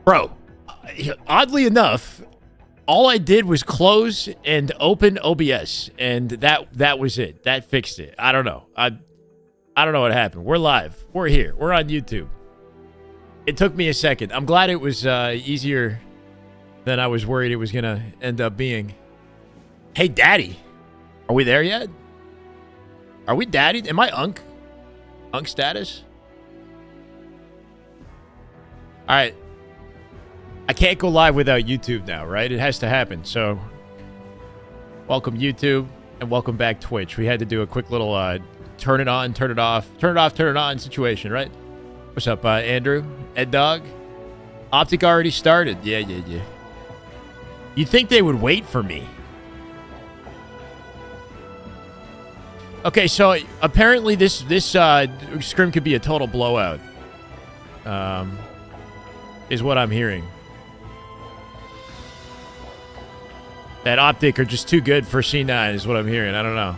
Bro, oddly enough, all I did was close and open OBS, and that was it. That fixed it. I don't know. I don't know what happened. We're live. We're here. We're on YouTube. It took me a second. I'm glad it was easier than I was worried it was going to end up being. Hey, Daddy. Are we there yet? Are we Daddy? Am I Unk? Unk status? All right. I can't go live without YouTube now, right? It has to happen. So, welcome YouTube, and welcome back Twitch. We had to do a quick little turn it on, turn it off, turn it off, turn it on situation, right? What's up, Andrew? Ed Dog? Optic already started. Yeah. You'd think they would wait for me. Okay, so apparently this scrim could be a total blowout. Is what I'm hearing. That Optic are just too good for C9 is what I'm hearing. I don't know.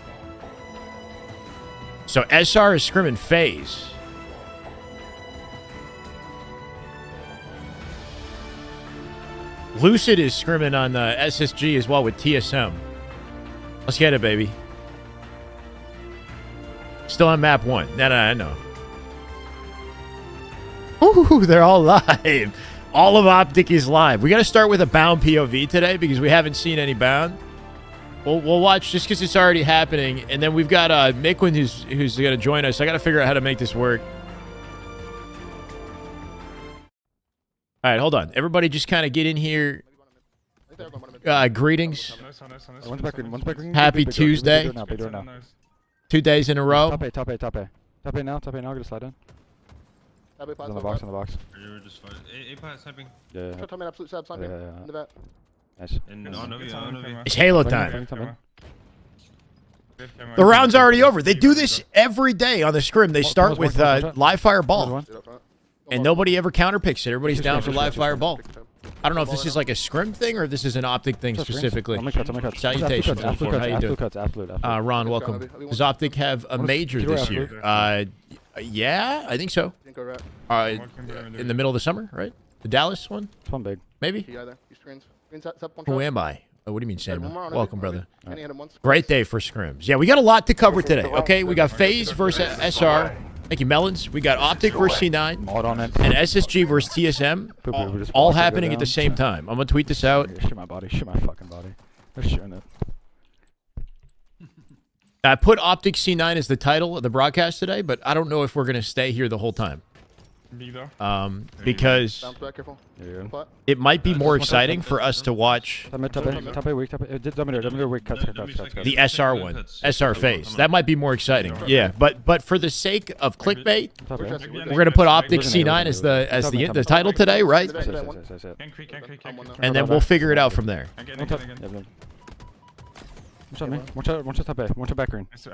So SR is Scrim and FaZe. Lucid is scrimming on SSG as well with TSM. Let's get it, baby. Still on map 1. No, I know. Ooh, they're all live. All of Optic is live. We got to start with a bound POV today because we haven't seen any bound. We'll watch just because it's already happening, and then we've got Mikwen who's going to join us. I got to figure out how to make this work. All right, hold on. Everybody, just kind of get in here. Greetings. Happy Tuesday. 2 days in a row. Top A now. Get a slide in. On the box. You were just fine. A pass typing. Yeah. Nice. It's Halo time. The round's already over. They do this every day on the scrim. They start with live fire ball. And nobody ever counterpicks it. Everybody's down for live fire ball. I don't know if this is like a scrim thing or if this is an Optic thing specifically. Salutations. How you doing? Ron, welcome. Does Optic have a major this year? Yeah, I think so. In the middle of the summer, right? The Dallas one? It's one big. Maybe? Who am I? Oh, what do you mean, Samuel? Welcome, brother. Great day for scrims. Yeah, we got a lot to cover today, okay? We got FaZe versus SR. Thank you, Melons. We got Optic versus C9 and SSG versus TSM, all happening at the same time. I'm going to tweet this out. Shit my body. Shit my fucking body. They're shooting it. I put Optic C9 as the title of the broadcast today, but I don't know if we're going to stay here the whole time. Because it might be more exciting for us to watch the SR one, SR FaZe. That might be more exciting. Yeah, but for the sake of clickbait, we're gonna put Optic C9 as the title today, right? And then we'll figure it out from there. Watch out top A. Watch out back green. He's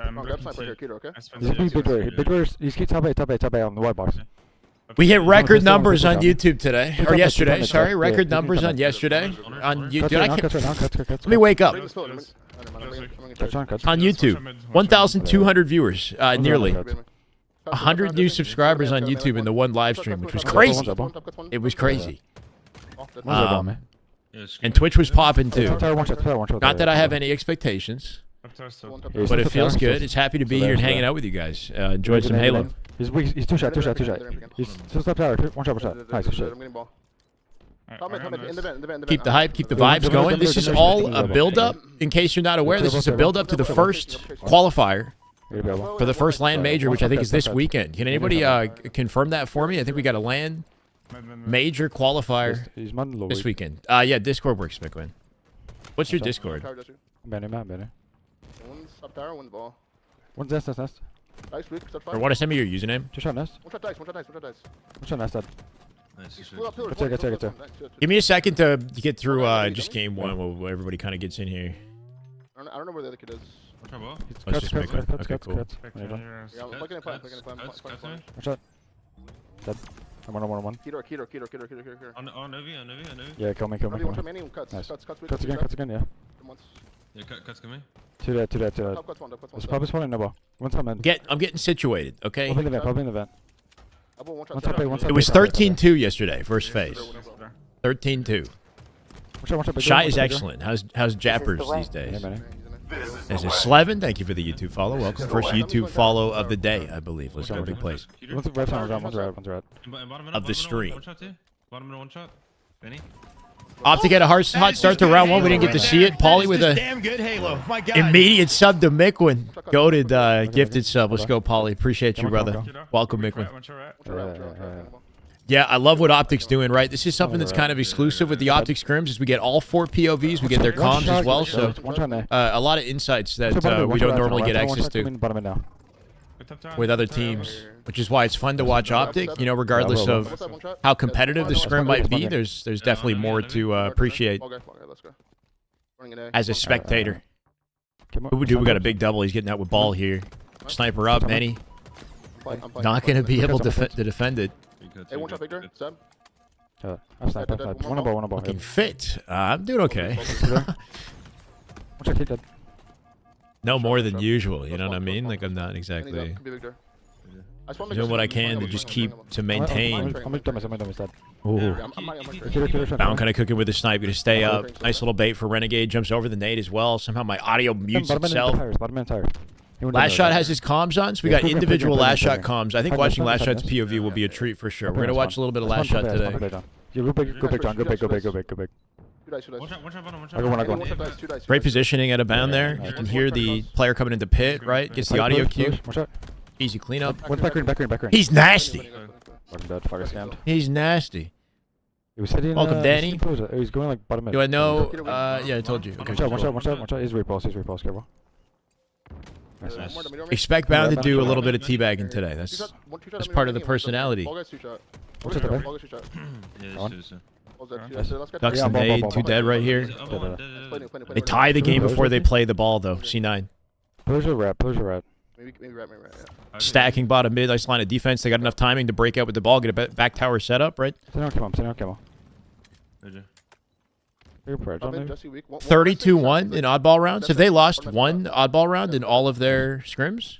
keep top A on the white box. We hit record numbers on YouTube today, or yesterday. Sorry, record numbers on yesterday on YouTube. Let me wake up. On YouTube, 1,200 viewers, nearly 100 new subscribers on YouTube in the one live stream, which was crazy. It was crazy. And Twitch was popping too. Not that I have any expectations, but it feels good. It's happy to be here and hanging out with you guys. Enjoyed some Halo. He's two shot. He's two step tower. One shot. Nice shit. Keep the hype, keep the vibes going. This is all a build-up. In case you're not aware, this is a build-up to the first qualifier for the first LAN major, which I think is this weekend. Can anybody confirm that for me? I think we got a LAN major qualifier this weekend. Yeah, Discord works, Mikwen. What's your Discord? One's nest. Or want to send me your username? Two shot nest. One shot nest. Give me a second to get through just game one where everybody kind of gets in here. I don't know where the other kid is. Let's just make it. Okay, cool. Yeah, I'm looking at plan. One shot. Dead. I'm one. Keto. On Novi. Yeah, kill me. Nice. Cuts again, yeah. Yeah, cuts coming. Two dead. There's probably spawn in no ball. One's top mid. I'm getting situated, okay? Probably in the vent. It was 13-2 yesterday versus FaZe. 13-2. Shy is excellent. How's Jappers these days? This is Slevin. Thank you for the YouTube follow. Welcome. First YouTube follow of the day, I believe. Let's go, big place. One's red. Of the stream. One shot too. Bottom middle, one shot. Benny. Optic had a hot start to round 1. We didn't get to see it. Paulie with a damn good Halo. My God. immediate sub to Mikwen. Goated gifted sub. Let's go, Paulie. Appreciate you, brother. Welcome, Mikwen. Yeah, I love what Optic's doing, right? This is something that's kind of exclusive with the Optic Scrims, is we get all 4 POVs, we get their comms as well, so a lot of insights that we don't normally get access to with other teams, which is why it's fun to watch Optic, you know, regardless of how competitive the Scrim might be, there's definitely more to appreciate as a spectator. We got a big double, he's getting out with ball here. Sniper up, Benny. Not going to be able to defend it. Hey, one shot, Victor. Seb. I'm sniped. One above. Looking fit. I'm doing okay. No more than usual, you know what I mean? Like, I'm not exactly doing what I can to just to maintain. Ooh. Bound kind of cooking with the snipe, gonna stay up. Nice little bait for Renegade, jumps over the nade as well. Somehow my audio mutes itself. Last Shot has his comms on, so we got individual Last Shot comms. I think watching Last Shot's POV will be a treat for sure. We're going to watch a little bit of Last Shot today. Go big, John. Go big. Great positioning at a bound there. You can hear the player coming into pit, right? Gets the audio cue. Easy cleanup. One's back green. He's nasty. He's nasty. He was hitting, welcome, Danny. He was going like bottom mid. Do I know? Yeah, I told you. Okay. One shot. He's repulse, careful. Nice. Expect Bound to do a little bit of teabagging today. That's part of the personality. Ducks the nade, 2 dead right here. They tie the game before they play the ball, though. C9. Pleasure rat. Maybe rat, yeah. Stacking bottom mid, nice line of defense. They got enough timing to break out with the ball, get a back tower set up, right? Come on. 32-1 in oddball rounds. Have they lost one oddball round in all of their scrims?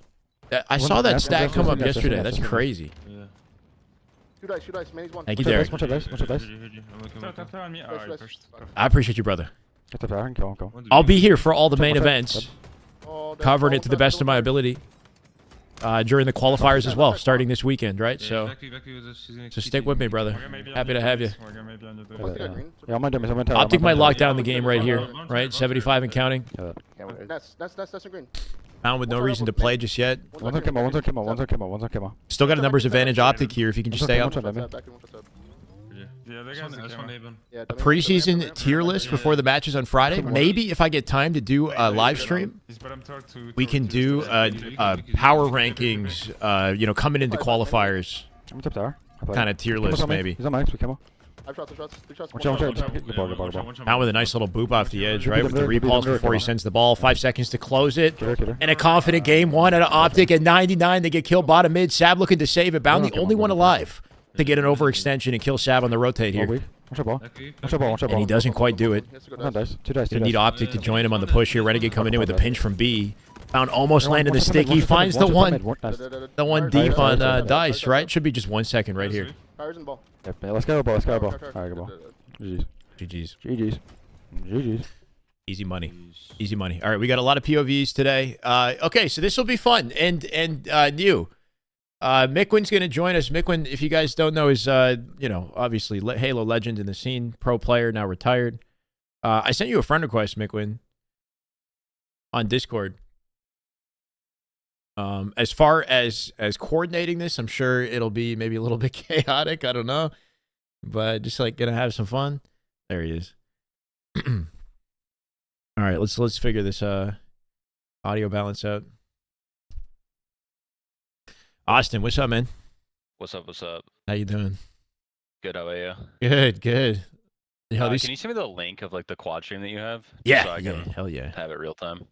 I saw that stat come up yesterday. That's crazy. Shoot ice. Manny's one. Thank you, Derek. I appreciate you, brother. I'll be here for all the main events, covering it to the best of my ability. During the qualifiers as well, starting this weekend, right? So stick with me, brother. Happy to have you. Optic might lock down the game right here, right? 75 and counting. That's green. Found with no reason to play just yet. One's on camo. Still got a numbers advantage Optic here if you can just stay up. A preseason tier list before the matches on Friday. Maybe if I get time to do a live stream, we can do power rankings, you know, coming into qualifiers. Kind of tier list, maybe. He's on my camo. Out with a nice little boop off the edge, right? With the repulse before he sends the ball. 5 seconds to close it. And a confident game 1 out of Optic at 99. They get killed bottom mid. Sab looking to save it. Bound the only one alive to get an overextension and kill Sab on the rotate here. And he doesn't quite do it. Gonna need Optic to join him on the push here. Renegade coming in with a pinch from B. Found almost landing the stick. He finds the one deep on Dice, right? Should be just 1 second right here. Yeah, let's go, ball. Alright, good ball. GG's. Easy money. All right, we got a lot of POVs today. Okay, so this will be fun. And new. Mikwen's going to join us. Mikwen, if you guys don't know, is, you know, obviously Halo legend in the scene, pro player, now retired. I sent you a friend request, Mikwen, on Discord. As far as coordinating this, I'm sure it'll be maybe a little bit chaotic. I don't know. But just like going to have some fun. There he is. All right, let's figure this audio balance out. Austin, what's up, man? What's up? How you doing? Good, how are you? Good. Can you send me the link of like the quad stream that you have? Yeah, so I can hell yeah. Have it real time.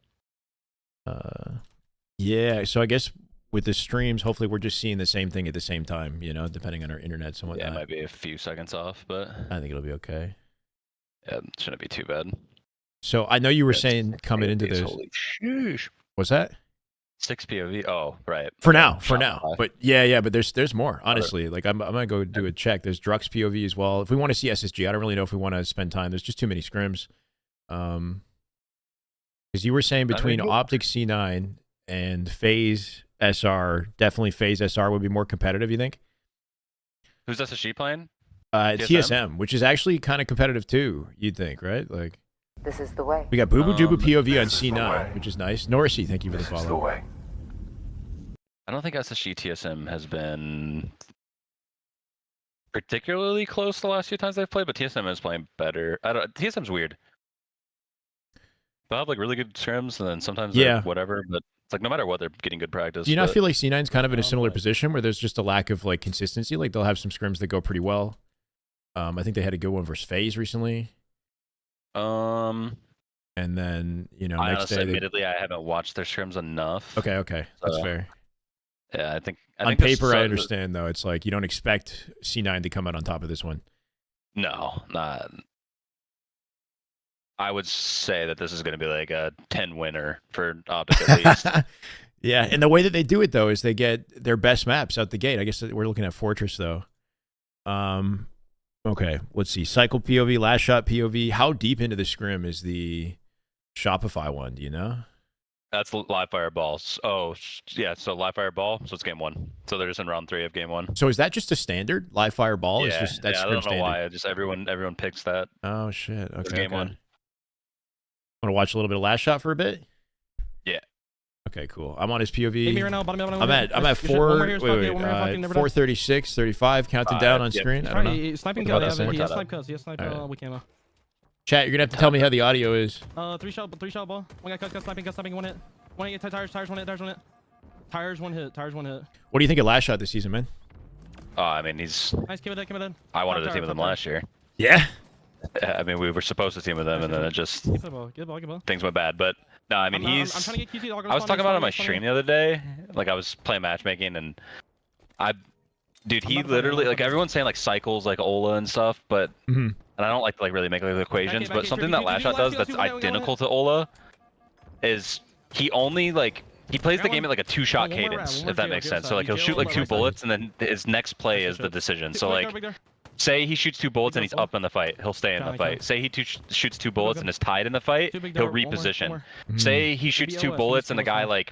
Yeah, so I guess with the streams, hopefully we're just seeing the same thing at the same time, you know, depending on our internet and whatnot. Yeah, it might be a few seconds off, but I think it'll be okay. Yeah, it shouldn't be too bad. So I know you were saying coming into this. Holy sheesh. What's that? 6 POV. Oh, right. For now, for Shot now. five. But yeah, but there's more. Honestly, like I'm gonna go do a check. There's Drux POV as well. If we want to see SSG, I don't really know if we want to spend time. There's just too many scrims. Because you were saying between Optic C9 and Phase SR, definitely Phase SR would be more competitive. You think? Who's SSG playing? TSM, which is actually kind of competitive too. You'd think, right? Like. This is the way. We got Boo Boo Jubu POV on C9, which is nice. Norsey, thank you for the follow. I don't think SSG TSM has been particularly close the last few times they've played, but TSM is playing better. TSM's weird. They'll have like really good scrims, and then sometimes they're whatever. But it's like no matter what, they're getting good practice. Do you not feel like C9's kind of in a similar position where there's just a lack of like consistency? Like they'll have some scrims that go pretty well. I think they had a good one versus FaZe recently. And then next honestly, day. Admittedly, I haven't watched their scrims enough. Okay, that's fair. Yeah, I think on paper, I understand though. It's like you don't expect C9 to come out on top of this one. No, not. I would say that this is going to be like a 10 winner for Optic at least. Yeah, and the way that they do it though is they get their best maps out the gate. I guess we're looking at Fortress though. Okay, let's see. Cycle POV, last shot POV. How deep into the scrim is the Shopify one? Do you know? That's live fire balls. Oh, yeah. So live fire ball. So it's game 1. So they're just in round 3 of game 1. So is that just a standard live fire ball? Yeah, Is just that's I scrim don't know standard. why. Just everyone picks that. Oh shit. Okay. It's game 1. Want to watch a little bit of last shot for a bit? Yeah. Okay, cool. I'm on his POV. Right now, bottom, I'm at 436, 35, counting down on screen. I don't know. Sniping What kill, about that? he has snipe kills, he has snipe with camo. Chat, you're gonna have to tell me how the audio is. 3 shot ball. One guy cut sniping, 1 hit. 1 hit, tires, 1 hit. Tires 1 hit. What do you think of last shot this season, man? I mean, he's. Nice, give it in. I wanted to team with him last year. Yeah. I mean, we were supposed to team with them, and then it just Good ball. things went bad. But no, I mean, I'm trying to get QT. I was talking about it on my stream the other day. Like I was playing matchmaking, and dude, he literally like everyone's saying like cycles like Ola and stuff, but and I don't like to like really make like the equations, but something that last shot does that's identical to Ola is he only like he plays the game at like a 2-shot cadence, if that makes sense. So like he'll shoot like 2 bullets, and then his next play is the decision. So like. Say he shoots 2 bullets and he's up in the fight, he'll stay in the fight. Say he shoots 2 bullets and is tied in the fight, he'll reposition. Say he shoots 2 bullets and the guy like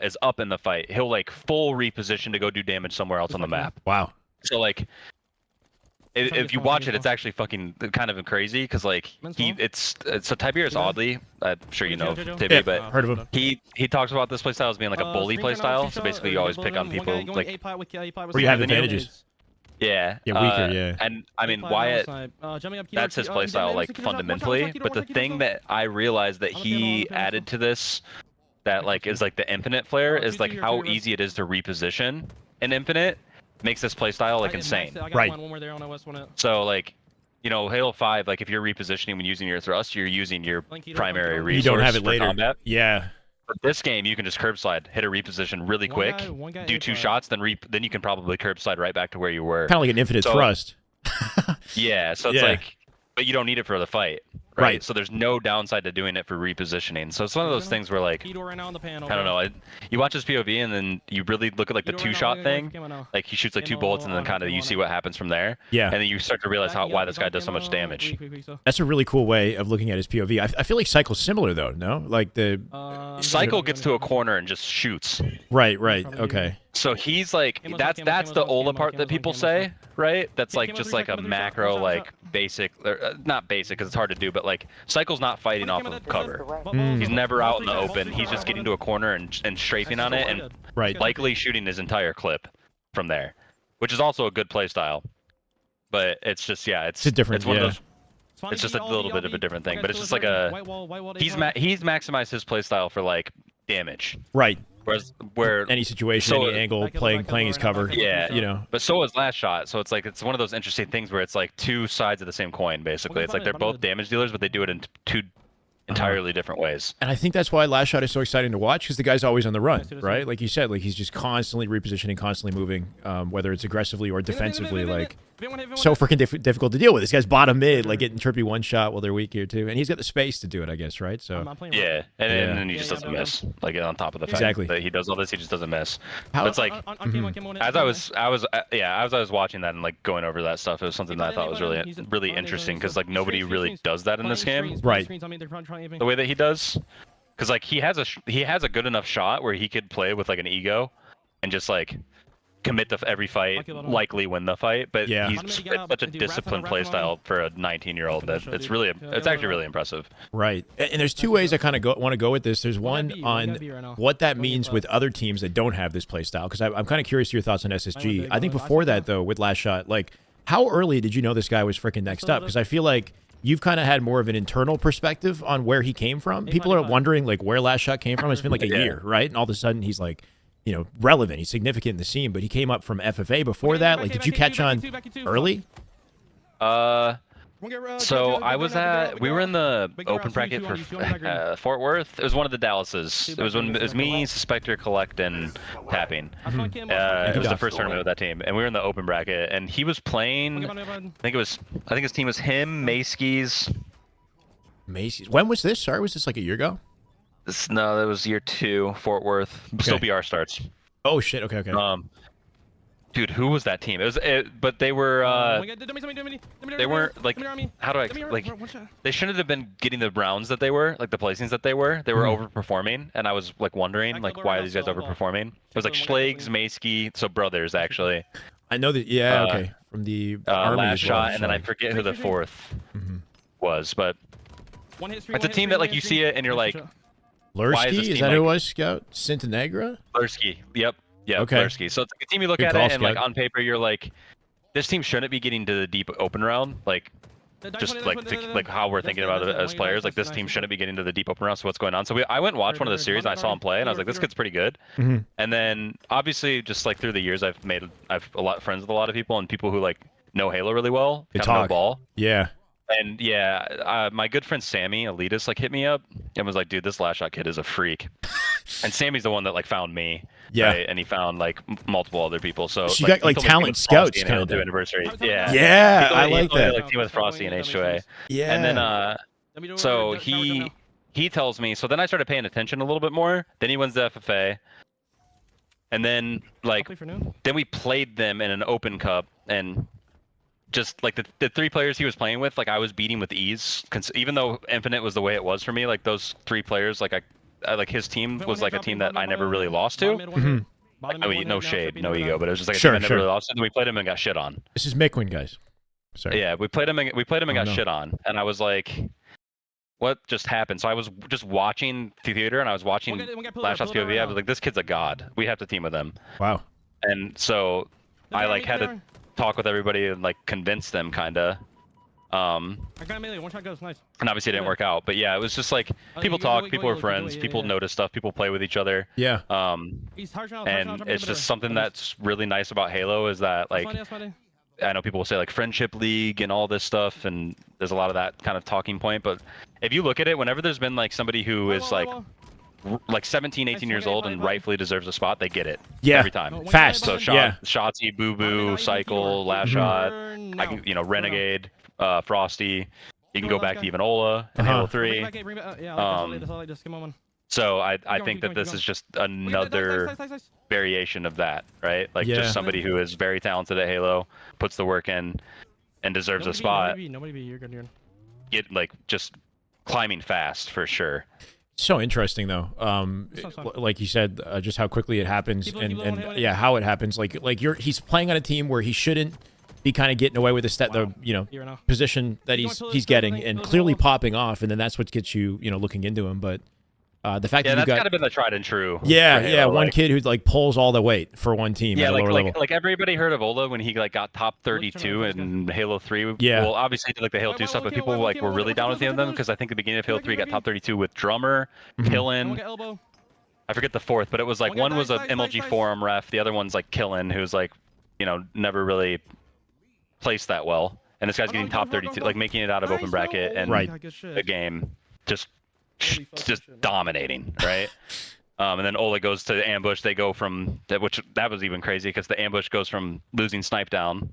is up in the fight, he'll like full reposition to go do damage somewhere else on the map. Wow. So like if you watch it, it's actually fucking kind of crazy because like so Tiber is oddly, I'm sure you know Tibby, but heard of him. He talks about this playstyle as being like a bully playstyle. So basically you always pick on people like where you have advantages. Yeah. Weaker, yeah. And I mean, Wyatt, that's his playstyle, like, fundamentally. But the thing that I realized that he added to this that, like, is, like, the infinite flare is, like, how easy it is to reposition an infinite makes this playstyle, like, insane. Right. So, like, Halo 5, like, if you're repositioning when using your thrust, you're using your primary resource you don't have it for later. combat. Yeah. For this game, you can just curb slide, hit a reposition really quick, do 2 shots, then you can probably curb slide right back to where you were. Kind of like an infinite thrust. Yeah, so it's like, but you don't need it for the fight, right? So there's no downside to doing it for repositioning. So it's one of those things where like, I don't know, you watch his POV and then you really look at like the 2-shot thing, like he shoots like 2 bullets and then kind of you see what happens from there. Yeah. And then you start to realize why this guy does so much damage. That's a really cool way of looking at his POV. I feel like Cycle's similar though, no? Like the Cycle gets to a corner and just shoots. Right. Okay. So he's like, that's the Ola part that people say, right? That's like just like a macro, like basic, not basic because it's hard to do, but like Cycle's not fighting off of cover. He's never out in the open. He's just getting to a corner and strafing on it and likely shooting his entire clip from there, which is also a good play style. But it's just, it's a different, it's one of those. It's just a little bit of a different thing, but it's just like he's maximized his play style for like damage. Right. Where any situation, any angle, playing his cover. Yeah, But so is last shot. So it's like it's one of those interesting things where it's like 2 sides of the same coin. Basically, it's like they're both damage dealers, but they do it in 2 entirely different ways. And I think that's why last shot is so exciting to watch because the guy's always on the run, right? Like you said, like he's just constantly repositioning, constantly moving, whether it's aggressively or defensively. Like so freaking difficult to deal with. This guy's bottom mid, like getting trippy one shot while they're weak here too, and he's got the space to do it, I guess, right? So yeah, and then he just doesn't miss. Like on top of the fact that he does all this, he just doesn't miss. But it's like as I was watching that and like going over that stuff, it was something that I thought was really interesting because like nobody really does that in this game, right? The way that he does, because like he has a good enough shot where he could play with like an ego, and just like commit to every fight, likely win the fight. But he's such a disciplined playstyle for a 19-year-old that it's actually really impressive. Right. And there's two ways I kind of want to go with this. There's one on what that means with other teams that don't have this playstyle, because I'm kind of curious to your thoughts on SSG. I think before that though, with Last Shot, like how early did you know this guy was freaking next up? Because I feel like you've kind of had more of an internal perspective on where he came from. People are wondering like where Last Shot came from. It's been like a year, right? And all of a sudden he's like, you know, relevant. He's significant in the scene, but he came up from FFA before that. Like, did you catch on early? So we were in the open bracket for Fort Worth. It was one of the Dallases. It was me, Suspector, Collect, and Tapping. It was the first tournament with that team, and we were in the open bracket. And he was playing. I think his team was him, Macy's. When was this? Sorry, was this like a year ago? No, that was year 2, Fort Worth. Okay. Still BR starts. Oh shit. Okay. Dude, who was that team? But they were. They weren't like. How do I like? They shouldn't have been getting the rounds that they were, like the placings that they were. They were overperforming, and I was like wondering, like, why are these guys overperforming? It was like Schlags, Maysky, so brothers actually. I know that. Yeah. Okay. From the Army Last Shot, and then I forget who the fourth was, but it's a team that like you see it and you're like. Lursky? Is that who it was? Scout? Cintanegra? Lursky. Yep. Okay. Lursky. So it's like a team you look at it and like on paper you're like, this team shouldn't be getting to the deep open round. Like, just like how we're thinking about it as players. Like this team shouldn't be getting to the deep open round. So what's going on? So I went and watched one of the series. And I saw him play and I was like, this kid's pretty good. And then obviously just like through the years I've a lot of friends with a lot of people and people who like know Halo really well. Kind of know ball. Yeah. And my good friend Sammy Elitis like hit me up and was like, dude, this Last Shot kid is a freak. And Sammy's the one that like found me. Yeah. Right? And he found like multiple other people. So you got like talent scouts kind of anniversary. Yeah. Yeah, I like that. Like team with Frosty and H2A. Yeah. And then so he tells me. So then I started paying attention a little bit more. Then he wins the FFA. And then like then we played them in an open cup and. Just like the 3 players he was playing with, like I was beating with ease. Even though Infinite was the way it was for me, like those 3 players, like I like his team was like a team that I never really lost to. I mean, no shade, no ego, but it was just like a team I never really lost to. And we played him and got shit on. This is Mikwen, guys. Sorry. Yeah, we played him and got shit on, and I was like, what just happened? So I was just watching theater and I was watching Last Shot's POV. I was like, this kid's a god. We have to team with him. Wow. And so I like had to talk with everybody and like convince them kinda. I got a melee, one shot goes, nice. And obviously it didn't work out, but yeah, it was just like people talk, people are friends, people notice stuff, people play with each other. Yeah. And it's just something that's really nice about Halo is that like I know people will say like friendship league and all this stuff, and there's a lot of that kind of talking point, but if you look at it, whenever there's been like somebody who is like 17, 18 years old and rightfully deserves a spot, they get it. Yeah. Every time. Fast. So Shotzi, Boo Boo, Cycle, Last Shot, I can, Renegade, Frosty. You can go back to even Ola and Halo 3. So I think that this is just another variation of that, right? Like just somebody who is very talented at Halo, puts the work in, and deserves a spot. Get like just climbing fast for sure. So interesting though, like you said, just how quickly it happens, and yeah, how it happens. Like he's playing on a team where he shouldn't be kind of getting away with the position that he's getting, and clearly popping off, and then that's what gets you looking into him. But the fact that that's kind of been the tried and true. Yeah, one kid who like pulls all the weight for one team. Yeah, at a lower level. like everybody heard of Ola when he like got top 32 in Halo 3. Yeah. Well, obviously he did like the Halo 2 stuff, but people like were really down with him because I think the beginning of Halo 3 got top 32 with Drummer, Killin. I forget the fourth, but it was like one was a MLG forum ref, the other one's like Killin, who's like never really placed that well, and this guy's getting top 32, like making it out of open bracket and the game just dominating, right? And then Ola goes to ambush. They go from that was even crazy because the ambush goes from losing snipe down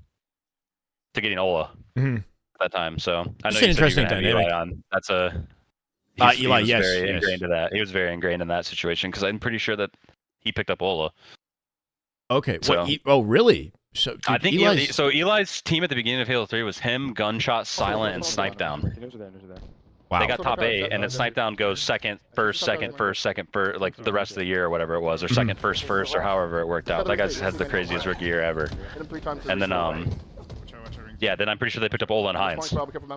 to getting Ola at that time. So I know It's an you said interesting you were gonna have Eli dynamic. on. That's a Eli, he was yes, very yes. ingrained to that. He was very ingrained in that situation because I'm pretty sure that he picked up Ola. Okay. So- Oh, really? So dude, I think Eli's, Eli's team at the beginning of Halo 3 was him, Gunshot, Silent, and Snipe Down. wow. They got top 8, and then Snipe Down goes second, first, like the rest of the year or whatever it was, or second, first, or however it worked out. That guy has the craziest rookie year ever. Hit him 3 times. And then yeah, then I'm pretty sure they picked up Ola and Hines.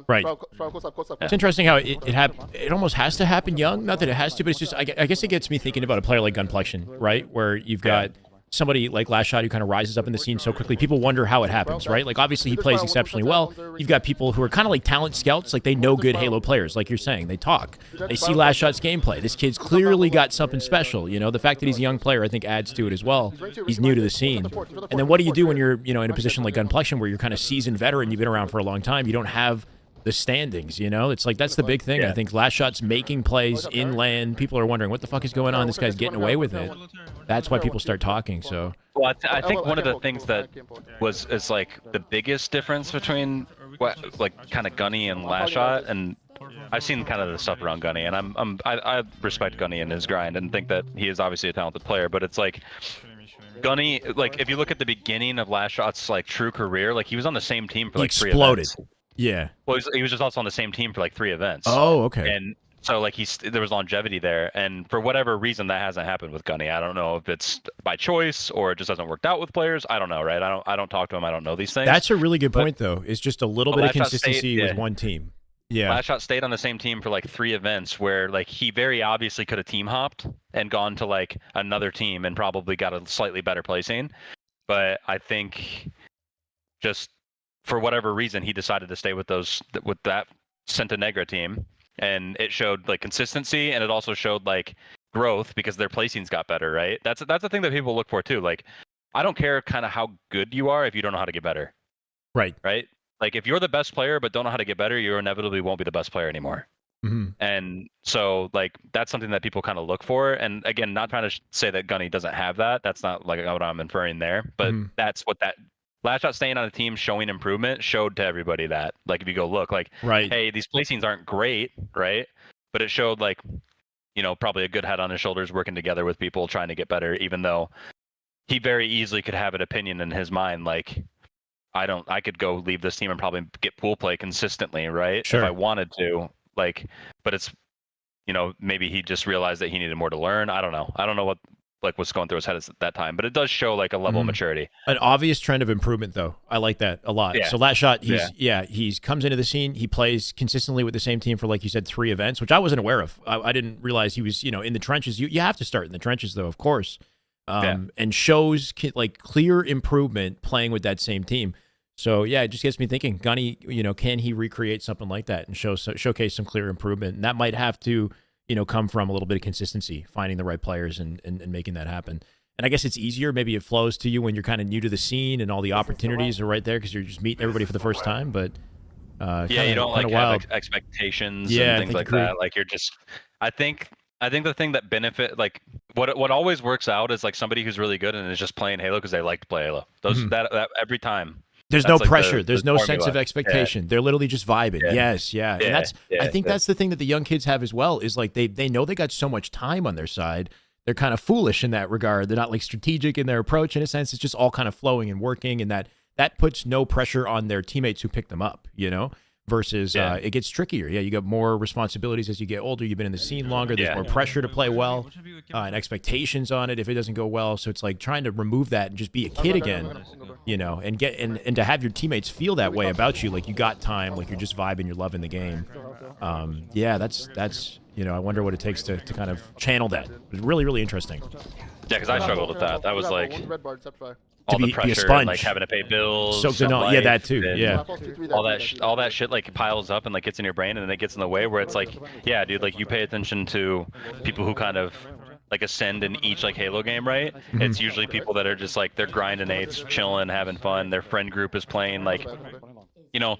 Right. Close up. It's interesting how it almost has to happen young. Not that it has to, but it's just I guess it gets me thinking about a player like Gunplexion, right? Where you've got somebody like Last Shot who kind of rises up in the scene so quickly. People wonder how it happens, right? Like obviously he plays exceptionally well. You've got people who are kind of like talent scouts, like they know good Halo players, like you're saying. They talk. They see Last Shot's gameplay. This kid's clearly got something special. You know, the fact that he's a young player, I think, adds to it as well. He's new to the scene. And then what do you do when you're, you know, in a position like Gunplexion where you're kind of seasoned veteran, you've been around for a long time, you don't have the standings, you know? It's like that's the big thing. I think Last Shot's making plays in land. People are wondering what the fuck is going on. This guy's getting away with it. That's why people start talking. So Well, I think one of the things that is like the biggest difference between what like kind of Gunny and Last Shot, and I've seen kind of the stuff around Gunny, and I respect Gunny and his grind and think that he is obviously a talented player, but it's like Gunny, like if you look at the beginning of Last Shot's like true career, like he was on the same team for like 3 events. Yeah. Well, he was just also on the same team for like 3 events. Oh, okay. And so like there was longevity there, and for whatever reason that hasn't happened with Gunny. I don't know if it's by choice or it just hasn't worked out with players. I don't know, right? I don't talk to him. I don't know these things. That's a really good point, though. Is just a little bit of Last Shot consistency with one team. Yeah. Last Shot stayed on the same team for like 3 events where like he very obviously could have team hopped and gone to like another team and probably got a slightly better placing, but I think just for whatever reason he decided to stay with that Santa Negra team, and it showed like consistency, and it also showed like growth because their placings got better, right? That's the thing that people look for too. Like I don't care kind of how good you are if you don't know how to get better. Right. Like if you're the best player but don't know how to get better, you inevitably won't be the best player anymore. And so like that's something that people kind of look for. And again, not trying to say that Gunny doesn't have that. That's not like what I'm inferring there, but that's what that Last Shot staying on a team showing improvement showed to everybody. That like if you go look like hey, these placings aren't great, right? But it showed like, you know, probably a good head on his shoulders working together with people trying to get better, even though he very easily could have an opinion in his mind like I could go leave this team and probably get pool play consistently, right? Sure. If I wanted to, like, but it's, you know, maybe he just realized that he needed more to learn. I don't know what what's going through his head at that time, but it does show like a level of maturity. An obvious trend of improvement, though. I like that a lot. Yeah. So Last Shot, he's comes into the scene. He plays consistently with the same team for, like you said, 3 events, which I wasn't aware of. I didn't realize he was, you know, in the trenches. You have to start in the trenches, though, of course, and shows like clear improvement playing with that same team. So yeah, it just gets me thinking, Gunny, you know, can he recreate something like that and showcase some clear improvement? And that might have to, you know, come from a little bit of consistency, finding the right players and making that happen. And I guess it's easier. Maybe it flows to you when you're kind of new to the scene and all the opportunities are right there because you're just meeting everybody for the first time. But you don't like have expectations and things like that. Like you're just, I think the thing that benefit, like what always works out is like somebody who's really good and is just playing Halo because they like to play Halo. That every time. There's no pressure. There's no sense of expectation. They're literally just vibing. Yes, and that's I think that's the thing that the young kids have as well, is like they know they got so much time on their side. They're kind of foolish in that regard. They're not like strategic in their approach. In a sense, it's just all kind of flowing and working, and that puts no pressure on their teammates who pick them up, you know, versus it gets trickier. Yeah, you got more responsibilities as you get older. You've been in the scene longer. There's more pressure to play well and expectations on it if it doesn't go well. So it's like trying to remove that and just be a kid again, you know, and get and to have your teammates feel that way about you, like you got time, like you're just vibing, you're loving the game. That's you know, I wonder what it takes to kind of channel that. It's really, really interesting. Yeah, because I struggled with that. That was like all be the pressure, a sponge. like having to pay bills. So yeah, that too. Yeah, all that shit like piles up and like gets in your brain and then it gets in the way where it's like, yeah, dude, like you pay attention to people who kind of like ascend in each like Halo game, right? It's usually people that are just like they're grinding eights, chilling, having fun. Their friend group is playing like. You know,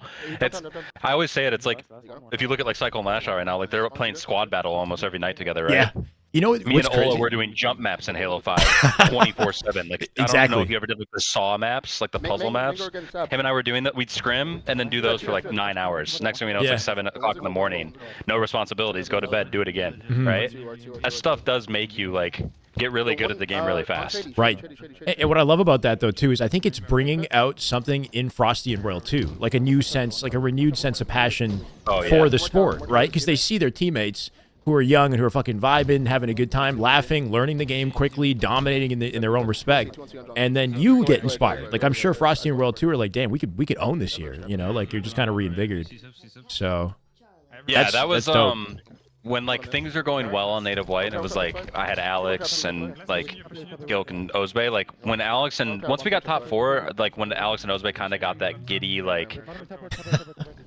I always say it's like, if you look at like Cycle and Lashar right now, like they're playing squad battle almost every night together, right? You know Me what's and Ola crazy? were doing jump maps in Halo 5 24/7. Like I don't Exactly. know if you ever did like the saw maps, like the puzzle maps. Him and I were doing that. We'd scrim and then do those for like 9 hours. Next thing we know, it's Yeah. like 7 o'clock in the morning. No responsibilities. Go to bed. Do it again. Right? That stuff does make you like get really good at the game really fast. Right. And what I love about that, though, too, is I think it's bringing out something in Frosty and Royal, too. Like a new sense, like a renewed sense of passion for the sport, right? Because they see their teammates who are young and who are fucking vibing, having a good time, laughing, learning the game quickly, dominating in their own respect. And then you get inspired. Like, I'm sure Frosty and Royal, too, are like, damn, we could own this year, you know? Like, you're just kind of reinvigorated. So, Yeah, that was that's dope. when like things are going well on Native White, and it was like I had Alex and like Gilk and Ozbay. Like when Alex and once we got top 4, like when Alex and Ozbay kind of got that giddy, like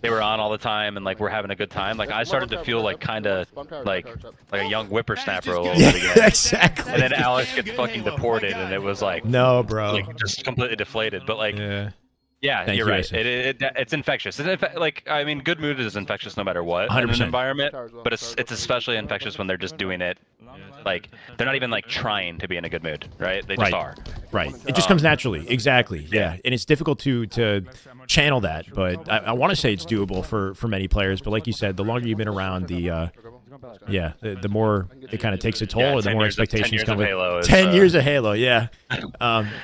they were on all the time and like we're having a good time. Like I started to feel like kind of like a young whippersnapper a little bit again. Exactly. And then Alex gets fucking deported, and it was like No, bro. like just completely deflated. But like. Yeah. Yeah, Thank you're you, right. Asa. It's infectious. Like, I mean, good mood is infectious no matter what in 100%. an environment, but it's especially infectious when they're just doing it. Like, they're not even like trying to be in a good mood, right? They just are. Right. It just comes naturally. Exactly. Yeah. And it's difficult to channel that, but I want to say it's doable for many players. But like you said, the longer you've been around, the more it kind of takes a toll, Yeah, and the 10 more years of- 10 expectations years come of with Halo is, 10 years of Halo. Yeah.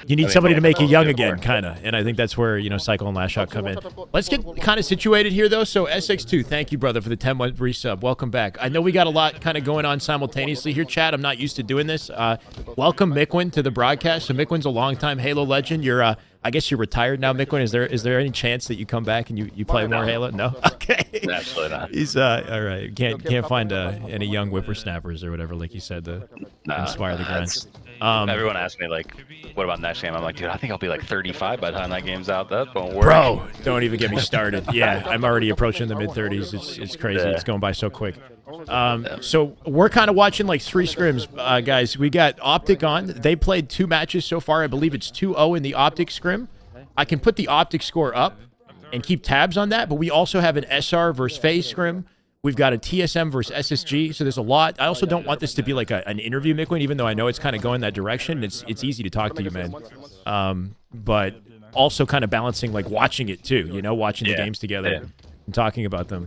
You need mean, somebody to make you young good again, work. kind of. And I think that's where, Cycle and Last Shot come in. Let's get kind of situated here, though. So SX2, thank you, brother, for the 10-month resub. Welcome back. I know we got a lot kind of going on simultaneously here, chat. I'm not used to doing this. Welcome, Mikwen, to the broadcast. So Mikwen's a longtime Halo legend. You're, I guess you're retired now, Mikwen. Is there any chance that you come back and you play more Halo? No? Okay. Absolutely not. He's all right. Can't find any young whippersnappers or whatever, like you said, to inspire the grind. Everyone asks me like, "What about next game?" I'm like, "Dude, I think I'll be like 35 by the time that game's out. That won't work." Bro, don't even get me started. Yeah, I'm already approaching the mid-30s. It's crazy. Yeah. It's going by so quick. So we're kind of watching like 3 scrims, guys. We got Optic on. They played 2 matches so far. I believe it's 2-0 in the Optic scrim. I can put the Optic score up and keep tabs on that, but we also have an SR versus FaZe scrim. We've got a TSM versus SSG, so there's a lot. I also don't want this to be like an interview, Mikwen, even though I know it's kind of going that direction. It's easy to talk to you, man. But also kind of balancing like watching it too, watching the games together and talking about them.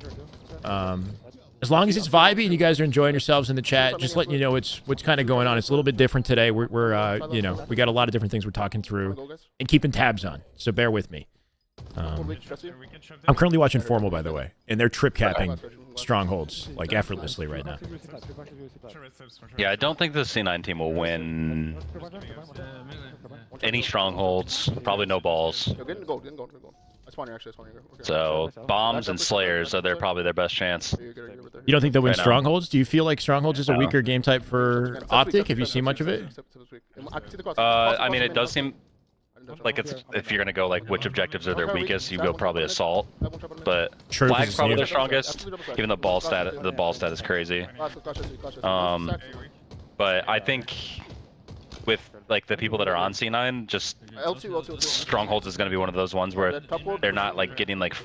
As long as it's vibey and you guys are enjoying yourselves in the chat, just letting you know what's kind of going on. It's a little bit different today. We're we got a lot of different things we're talking through and keeping tabs on, so bear with me. I'm currently watching Formal, by the way, and they're trip capping strongholds like effortlessly right now. Yeah, I don't think the C9 team will win any strongholds. Probably no balls. Yo, get in gold, That's one here, actually. Okay. So bombs and slayers are probably their best chance. You You don't think they'll win Right now. strongholds? Do you feel like strongholds is a weaker game type for Optic? Have you seen much of it? I mean, it does seem like it's if you're gonna go like which objectives are their weakest, you go probably assault. But True, 'cause flag's it's probably new. their strongest, even though the ball stat is crazy. But I think with like the people that are on C9, just strongholds is gonna be one of those ones where they're not like getting like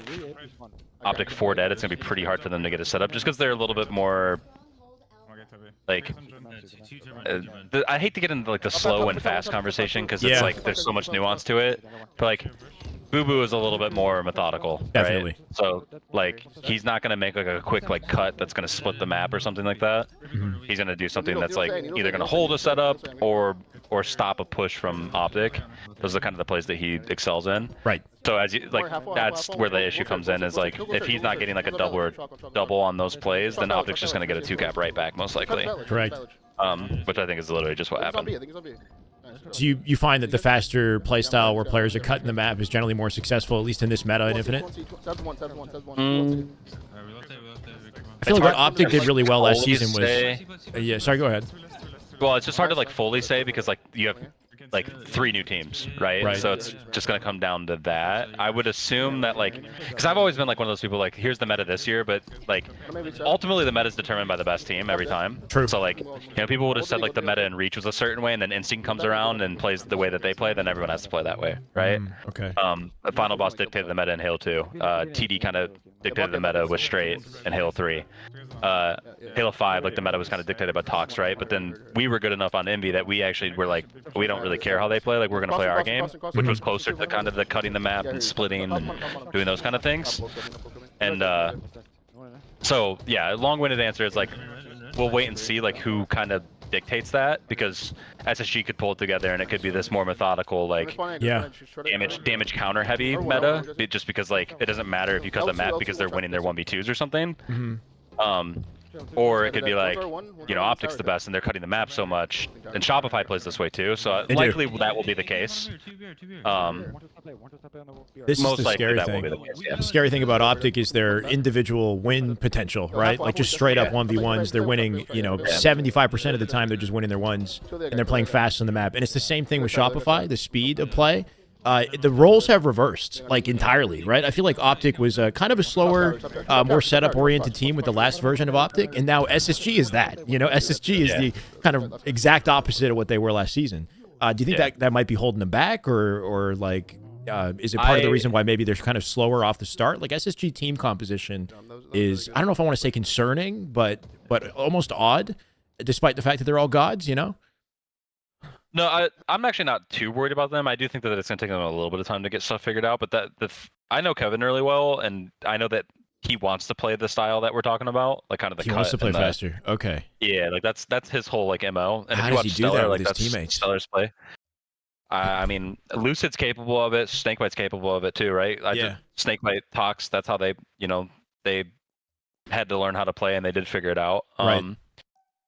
Optic 4 dead. It's gonna be pretty hard for them to get a setup just because they're a little bit more like. I hate to get into like the slow and fast conversation because it's like there's so much nuance to it, but like Boo Boo is a little bit more methodical, Definitely. right? So like he's not gonna make like a quick like cut that's gonna split the map or something like that. He's gonna do something that's like either gonna hold a setup or stop a push from Optic. Those are kind of the plays that he excels in. Right. So as you like, that's where the issue comes in. Is like if he's not getting like a double on those plays, then Optic's just gonna get a 2-cap right back most likely. Correct. Which I think is literally just what happened. So you find that the faster playstyle where players are cutting the map is generally more successful, at least in this meta in Infinite? I feel like what Optic did really well last season was... yeah, sorry, go ahead. Well, it's just hard to like fully say because like you have like 3 new teams, right? Right. So it's just gonna come down to that. I would assume that like, because I've always been like one of those people like, here's the meta this year, but like ultimately the meta is determined by the best team every time. True. So like, people would have said like the meta in Reach was a certain way, and then Instinct comes around and plays the way that they play, then everyone has to play that way, right? Okay. The final boss dictated the meta in Halo 2. TD kind of dictated the meta with Straight in Halo 3. Halo 5, like the meta was kind of dictated by Tox, right? But then we were good enough on Envy that we actually were like, we don't really care how they play, like we're gonna play our game, which was closer to kind of the cutting the map and splitting and doing those kind of things. And so yeah, long-winded answer is like, we'll wait and see like who kind of dictates that, because SSG could pull it together and it could be this more methodical, like damage counter heavy meta, just because like it doesn't matter if you cut the map because they're winning their 1v2s or something. Or it could be like, Optic's the best and they're cutting the map so much, and Shopify plays this way too, so likely that will be the case. This is the scary thing. The scary thing about Optic is their individual win potential, right? Like just straight up 1v1s, they're winning, 75% of the time they're just winning their ones, and they're playing fast on the map. And it's the same thing with Shopify, the speed of play. The roles have reversed, like, entirely, right? I feel like Optic was kind of a slower, more setup-oriented team with the last version of Optic, and now SSG is that. SSG is the kind of exact opposite of what they were last season. Do you think that might be holding them back, or like, is it part of the reason why maybe they're kind of slower off the start? Like, SSG team composition is, I don't know if I want to say concerning, but almost odd, despite the fact that they're all gods, No, I'm actually not too worried about them. I do think that it's going to take them a little bit of time to get stuff figured out, but I know Kevin really well, and I know that he wants to play the style that we're talking about, like kind of the cut. He wants to play faster. Okay. Yeah, like that's his whole like MO. And how if you does he do Stellar, that with like his teammates? Stellar's play. I mean, Lucid's capable of it. Snakebite's capable of it too, right? Snakebite talks. That's how they, they had to learn how to play, and they did figure it out. Right.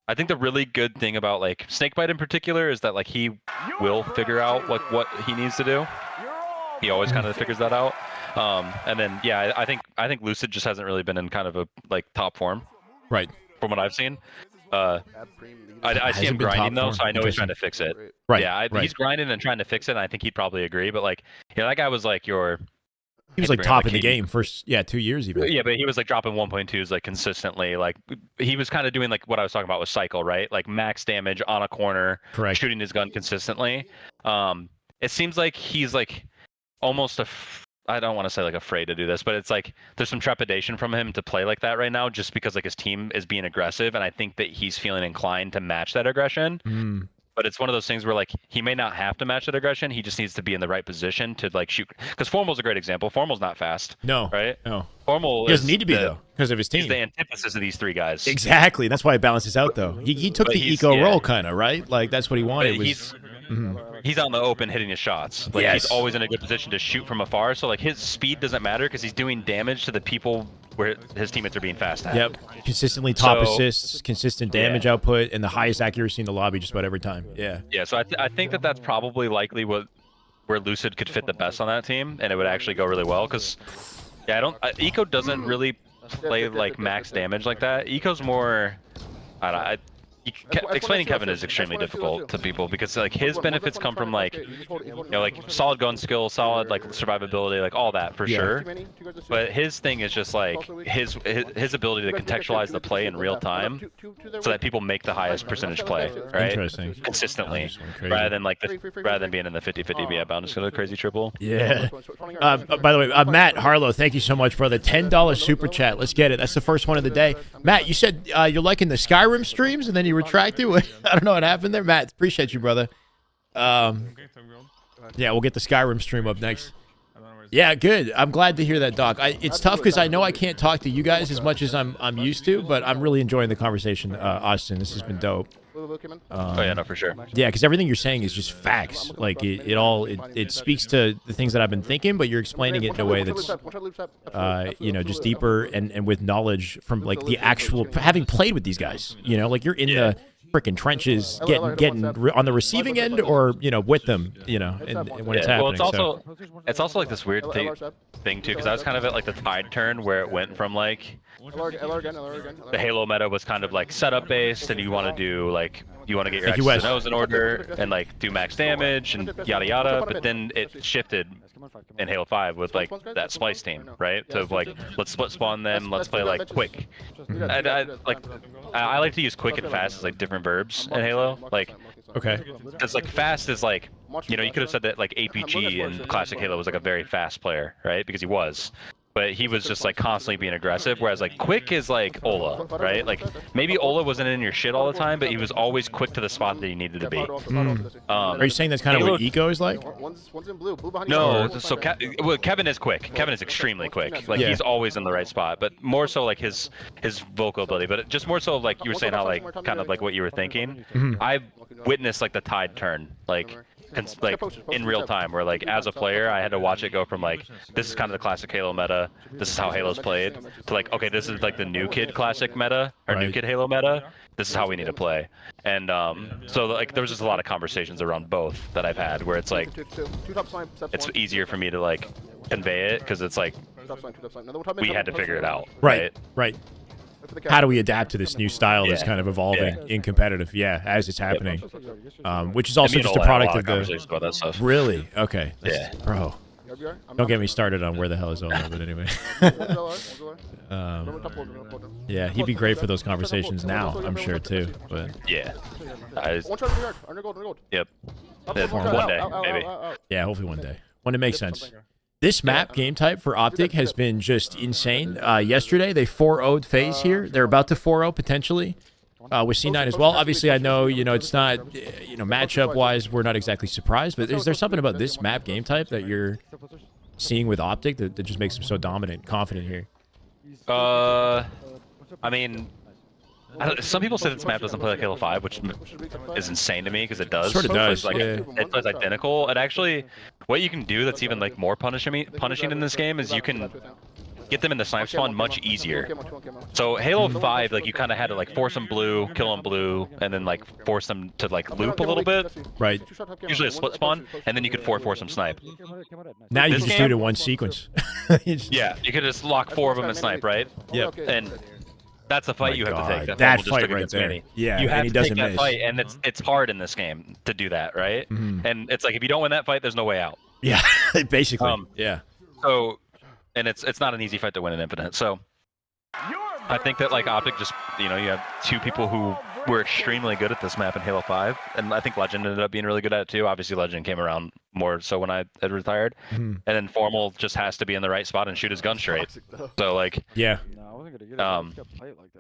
I think the really good thing about like Snakebite in particular is that like he will figure out like what he needs to do. He always kind of figures that out. And then I think Lucid just hasn't really been in kind of a like top form. Right. From what I've seen. I see him grinding though, so I know he's trying to fix it. Right. Yeah, he's grinding and trying to fix it, and I think he'd probably agree. But like, that guy was like he was like top in the game for 2 years even. Yeah, but he was like dropping 1.2s like consistently. Like he was kind of doing like what I was talking about with Cycle, right? Like max damage on a corner, correct, shooting his gun consistently. It seems like he's like almost I don't want to say like afraid to do this, but it's like there's some trepidation from him to play like that right now, just because like his team is being aggressive, and I think that he's feeling inclined to match that aggression. But it's one of those things where like he may not have to match that aggression. He just needs to be in the right position to like shoot. Because Formal's a great example. Formal's not fast. No. Right? No. Formal he doesn't need to be though, because of his team. He's the antithesis of these 3 guys. Exactly. That's why it balances out though. He took the eco role kind of, right? Like that's what he wanted. He's out in the open hitting his shots. Like he's always in a good position to shoot from afar. So like his speed doesn't matter because he's doing damage to the people where his teammates are being fast at. Yep. Consistently top assists, consistent damage output, and the highest accuracy in the lobby just about every time. Yeah. Yeah. So I think that's probably likely where Lucid could fit the best on that team, and it would actually go really well. Because Eco doesn't really play like max damage like that. Eco's more. Explaining Kevin is extremely difficult to people because like his benefits come from like like solid gun skill, solid like survivability, like all that for sure. But his thing is just like his ability to contextualize the play in real time so that people make the highest percentage play, right? Interesting. Consistently, rather than being in the 50-50 yeah, bound just go to crazy triple. Yeah. By the way, Matt Harlow, thank you so much, brother. $10 super chat. Let's get it. That's the first one of the day. Matt, you said you're liking the Skyrim streams and then you retracted. I don't know what happened there. Matt, appreciate you, brother. Yeah, we'll get the Skyrim stream up next. Yeah, good. I'm glad to hear that, Doc. It's tough because I know I can't talk to you guys as much as I'm used to, but I'm really enjoying the conversation, Austin. This has been dope. Oh yeah, no, for sure. Yeah, because everything you're saying is just facts. Like it speaks to the things that I've been thinking, but you're explaining it in a way that's just deeper and with knowledge from like the actual having played with these guys. Like you're in the freaking trenches, getting on the receiving end, or with them, and when it's happening. Well, it's also like this weird thing too, because I was kind of at like the tide turn where it went from like the Halo meta was kind of like setup based, and you want to do like you want to get your Thank X's you, and Wes. O's in order and like do max damage and yada yada. But then it shifted in Halo 5 with like that splice team, right? To like let's split spawn them, let's play like quick. I like to use quick and fast as like different verbs in Halo. Like, Okay. it's like fast is like, you know, you could have said that like APG in classic Halo was like a very fast player, right? Because he was. But he was just like constantly being aggressive, whereas like quick is like Ola, right? Like maybe Ola wasn't in your shit all the time, but he was always quick to the spot that he needed to be. Are you saying that's kind of what Eco is like? One's in blue. Blue behind No, you. so well, Kevin is quick. Kevin is extremely quick. Like he's always in the right spot, but more so like his vocal ability. But just more so like you were saying how like kind of like what you were thinking. I witnessed like the tide turn, like in real time, where like as a player I had to watch it go from like this is kind of the classic Halo meta, this is how Halo's played, to like okay, this is like the new kid classic meta or new kid Halo meta, this is how we need to play. And so like there was just a lot of conversations around both that I've had where it's like it's easier for me to like convey it because it's like we had to figure it out. Right. How do we adapt to this new style that's kind of evolving in competitive? Yeah, as it's happening. Which is also just a product of the. About that stuff. Really? Okay. Yeah. Bro. Don't get me started on where the hell is Ola, but anyway. Yeah, he'd be great for those conversations now, I'm sure too. But yeah. Yep. One day, maybe. Yeah, hopefully one day. When it makes sense. This map game type for Optic has been just insane. Yesterday, they 4-0'd FaZe here. They're about to 4-0 potentially with C9 as well. Obviously, I know, it's not, matchup-wise, we're not exactly surprised. But is there something about this map game type that you're seeing with Optic that just makes them so dominant, confident here? I mean, some people say this map doesn't play like Halo 5, which is insane to me because it does. Sort of does. Like, it plays identical. And actually, what you can do that's even like more punishing in this game is you can get them in the snipe spawn much easier. So Halo 5, like you kind of had to like force them blue, kill them blue, and then like force them to like loop a little bit. Right. Usually a split spawn, and then you could force them snipe. Now you just do it in one sequence. Yeah, you could just lock 4 of them and snipe, right? Yep. And that's a fight you have to take. That fight right there. Manny. Yeah, you have and he to doesn't take that miss. fight, and it's hard in this game to do that, right? And it's like if you don't win that fight, there's no way out. Yeah, basically. Yeah. So, and it's not an easy fight to win in Infinite. So, I think that like Optic just you have 2 people who were extremely good at this map in Halo 5, and I think Legend ended up being really good at it too. Obviously, Legend came around more so when I had retired, and then Formal just has to be in the right spot and shoot his gun straight. So like, yeah.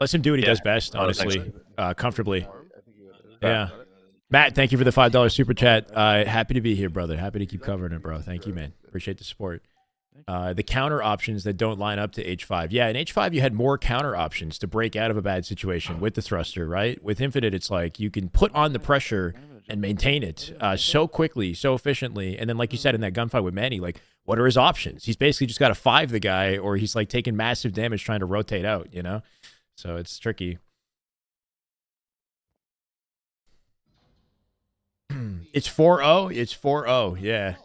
Let him do what he does best, honestly, comfortably. Yeah. Matt, thank you for the $5 super chat. Happy to be here, brother. Happy to keep covering it, bro. Thank you, man. Appreciate the support. The counter options that don't line up to H5. Yeah, in H5, you had more counter options to break out of a bad situation with the thruster, right? With Infinite, it's like you can put on the pressure and maintain it so quickly, so efficiently. And then, like you said in that gunfight with Manny, like, what are his options? He's basically just got to 5 the guy, or he's like taking massive damage trying to rotate out, So it's tricky. It's 4-0. It's 4-0. Yeah.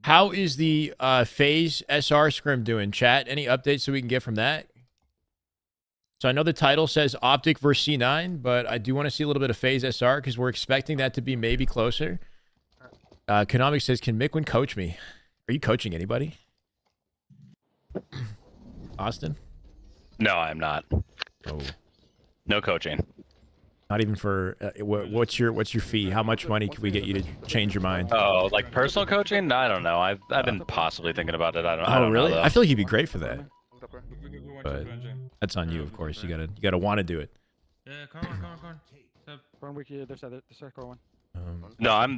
How is the FaZe SR scrim doing, chat? Any updates so we can get from that? So I know the title says Optic versus C9, but I do want to see a little bit of FaZe SR because we're expecting that to be maybe closer. Konami says, can Mikwen coach me? Are you coaching anybody? Austin? no, I'm not. Oh. No coaching. Not even for what's your fee? How much money can we get you to change your mind? Oh, like personal coaching? I don't know. I've been possibly thinking about it. I don't really? know, I feel like you'd be great for that. But that's on you, of course. You gotta want to do it. Yeah, come on. No, I'm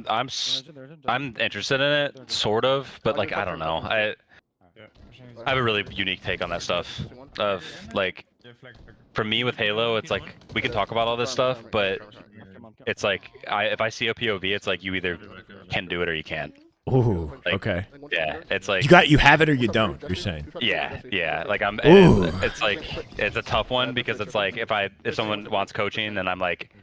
interested in it, sort of, but like I don't know. I have a really unique take on that stuff. Of like, for me with Halo, it's like we can talk about all this stuff, but it's like if I see a POV, it's like you either can do it or you can't. Ooh, like, okay. Yeah, it's like you have it or you don't. You're saying. Yeah. Like it's like it's a tough one because it's like if someone wants coaching, then I'm like,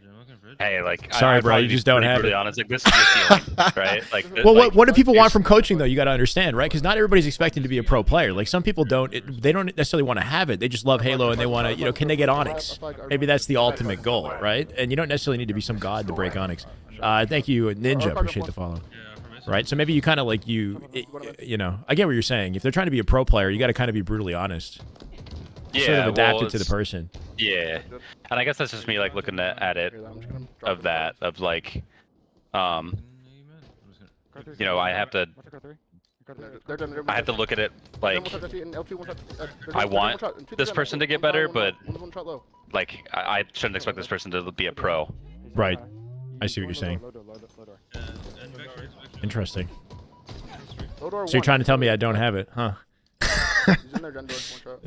hey, like, Sorry, I'd bro, probably you be just don't pretty have brutally it. honest. Like, this is your ceiling, right? Like, Well, like, what do people want from coaching though? You got to understand, right? Because not everybody's expecting to be a pro player. Like some people don't. They don't necessarily want to have it. They just love Halo and they want to. You know, can they get Onyx? Maybe that's the ultimate goal, right? And you don't necessarily need to be some god to break Onyx. Thank you, Ninja. Appreciate the follow. Right. So maybe you kind of like you know. I get what you're saying. If they're trying to be a pro player, you got to kind of be brutally honest. yeah, Sort of adapt well, it to the person. Yeah, and I guess that's just me like looking at it of that of like, you know, I have to look at it like I want this person to get better, but like I shouldn't expect this person to be a pro. Right. I see what you're saying. Interesting. So you're trying to tell me I don't have it, huh?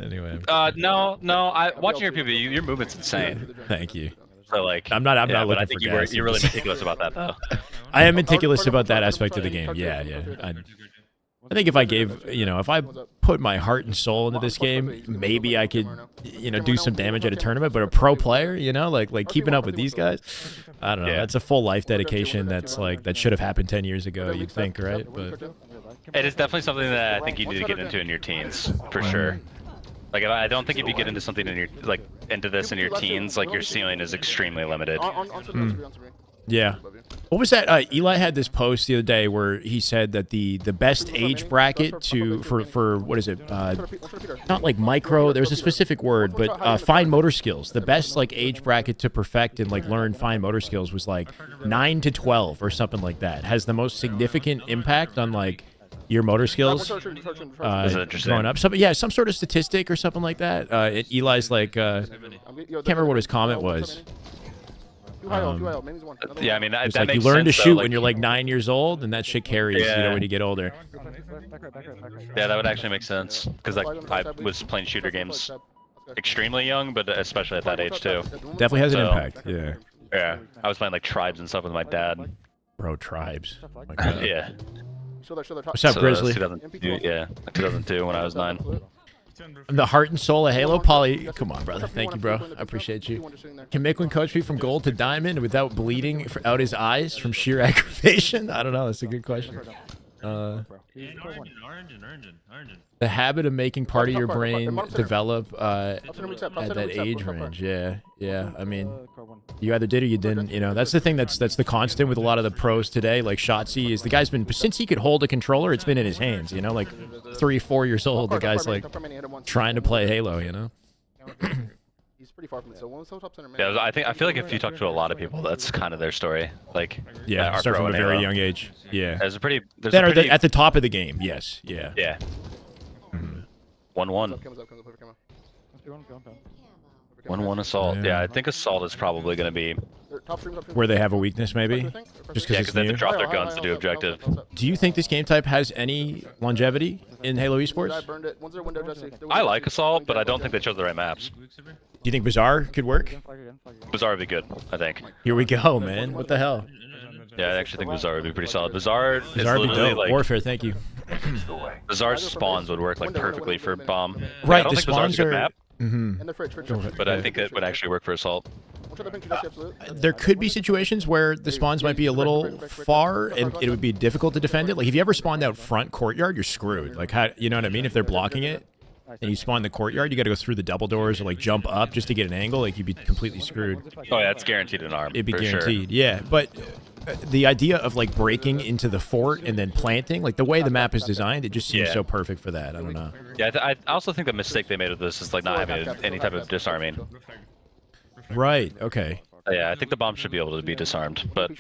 Anyway. No. Watching your PvP, your movement's insane. Thank you. So like, I'm not but looking I think for gas. you're really meticulous about that though. I am meticulous about that aspect of the game. Yeah. I think if I gave, you know, if I put my heart and soul into this game, maybe I could, you know, do some damage at a tournament. But a pro player, you know, like keeping up with these guys, I don't know. Yeah. That's a full life dedication. That's like that should have happened 10 years ago. You'd think, right? But It is definitely something that I think you need to get into in your teens for sure. Like I don't think if you get into something in your into this in your teens, like your ceiling is extremely limited. yeah. What was that? Eli had this post the other day where he said that the best age bracket for what is it? Not like micro. There's a specific word, but fine motor skills. The best like age bracket to perfect and like learn fine motor skills was like 9 to 12 or something like that. Has the most significant impact on like your motor skills growing up. Some sort of statistic or something like that. Eli's like, can't remember what his comment was. Yeah, I mean, It's that like you makes learn to sense, shoot though, when you're like 9 years old, and that shit carries, you know, when you get older. Yeah, that would actually make sense because like I was playing shooter games extremely young, but especially at that age too. Definitely has an So- impact. Yeah. Yeah, I was playing like tribes and stuff with my dad. Bro, tribes. My God. Yeah. What's up, So that was Grizzly? 2002, yeah, 2002 when I was 9. The heart and soul of Halo, Polly. Come on, brother. Thank you, bro. I appreciate you. Can Mikwen coach me from gold to diamond without bleeding out his eyes from sheer aggravation? I don't know. That's a good question. The habit of making part of your brain develop at that age range. Yeah. I mean, you either did or you didn't. You know, that's the thing. That's the constant with a lot of the pros today. Like Shotzi is the guy's been since he could hold a controller. It's been in his hands. You know, like 3-4 years old. The guy's like trying to play Halo. You know. He's pretty far from it. So one top center man. Yeah, I feel like if you talk to a lot of people, that's kind of their story. Like Yeah, are start from a pro in very Halo. young age. Yeah. There's a pretty. That are at the top of the game. Yes. Yeah. Yeah. 1-1. 1-1 assault. Yeah. Yeah, I think assault is probably going to be. Where they have a weakness, maybe. Just Yeah, because because it's they have new. to drop their guns to do objective. Do you think this game type has any longevity in Halo esports? I like assault, but I don't think they chose the right maps. Do you think Bazaar could work? Bazaar would be good, I think. Here we go, man. What the hell? Yeah, I actually think Bazaar would be pretty solid. Bazaar is Bazaar would be literally dope. like Warfare, thank you. Bazaar's spawns would work like perfectly for bomb. Right, I don't the think Bazaar's spawns a good are. map, Mm-hmm. but I think it would actually work for assault. There could be situations where the spawns might be a little far and it would be difficult to defend it. Like if you ever spawned out front courtyard, you're screwed. Like how you know what I mean? If they're blocking it and you spawn in the courtyard, you got to go through the double doors or like jump up just to get an angle. Like you'd be completely screwed. Oh yeah, it's guaranteed an arm. It'd be for guaranteed. Sure. Yeah, but the idea of like breaking into the fort and then planting, like the way the map is designed, it just seems Yeah. so perfect for that. I don't know. Yeah, I also think the mistake they made with this is like not having any type of disarming. Right. Okay. Yeah, I think the bomb should be able to be disarmed, but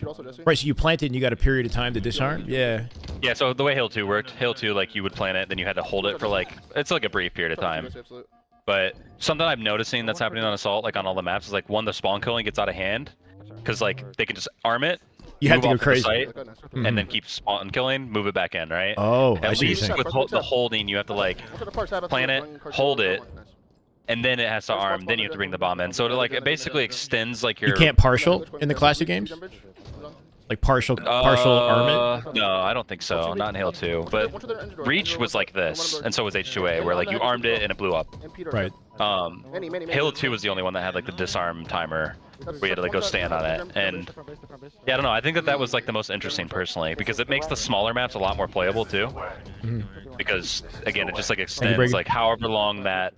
Right. So you plant it and you got a period of time to disarm. Yeah. yeah. So the way Halo 2 worked, Halo 2 like you would plant it, then you had to hold it for like it's like a brief period of time. But something I'm noticing that's happening on Assault, like on all the maps, is like one, the spawn killing gets out of hand, because like they can just arm it, You have to move go off the crazy. site, and then keep spawn killing, move it back in, right? Oh, I At see what you're least saying. with the holding, you have to like plant it, hold it, and then it has to arm. Then you have to bring the bomb in. So it like it basically extends like your. You can't partial in the classic games. Like partial armament? No, I don't think so. Not in Halo 2. But Reach was like this, and so was H2A, where like you armed it and it blew up. Right. Halo 2 was the only one that had like the disarm timer, where you had to like go stand on it. And yeah, I don't know. I think that was like the most interesting personally, because it makes the smaller maps a lot more playable too. Because again, it just like extends like however long that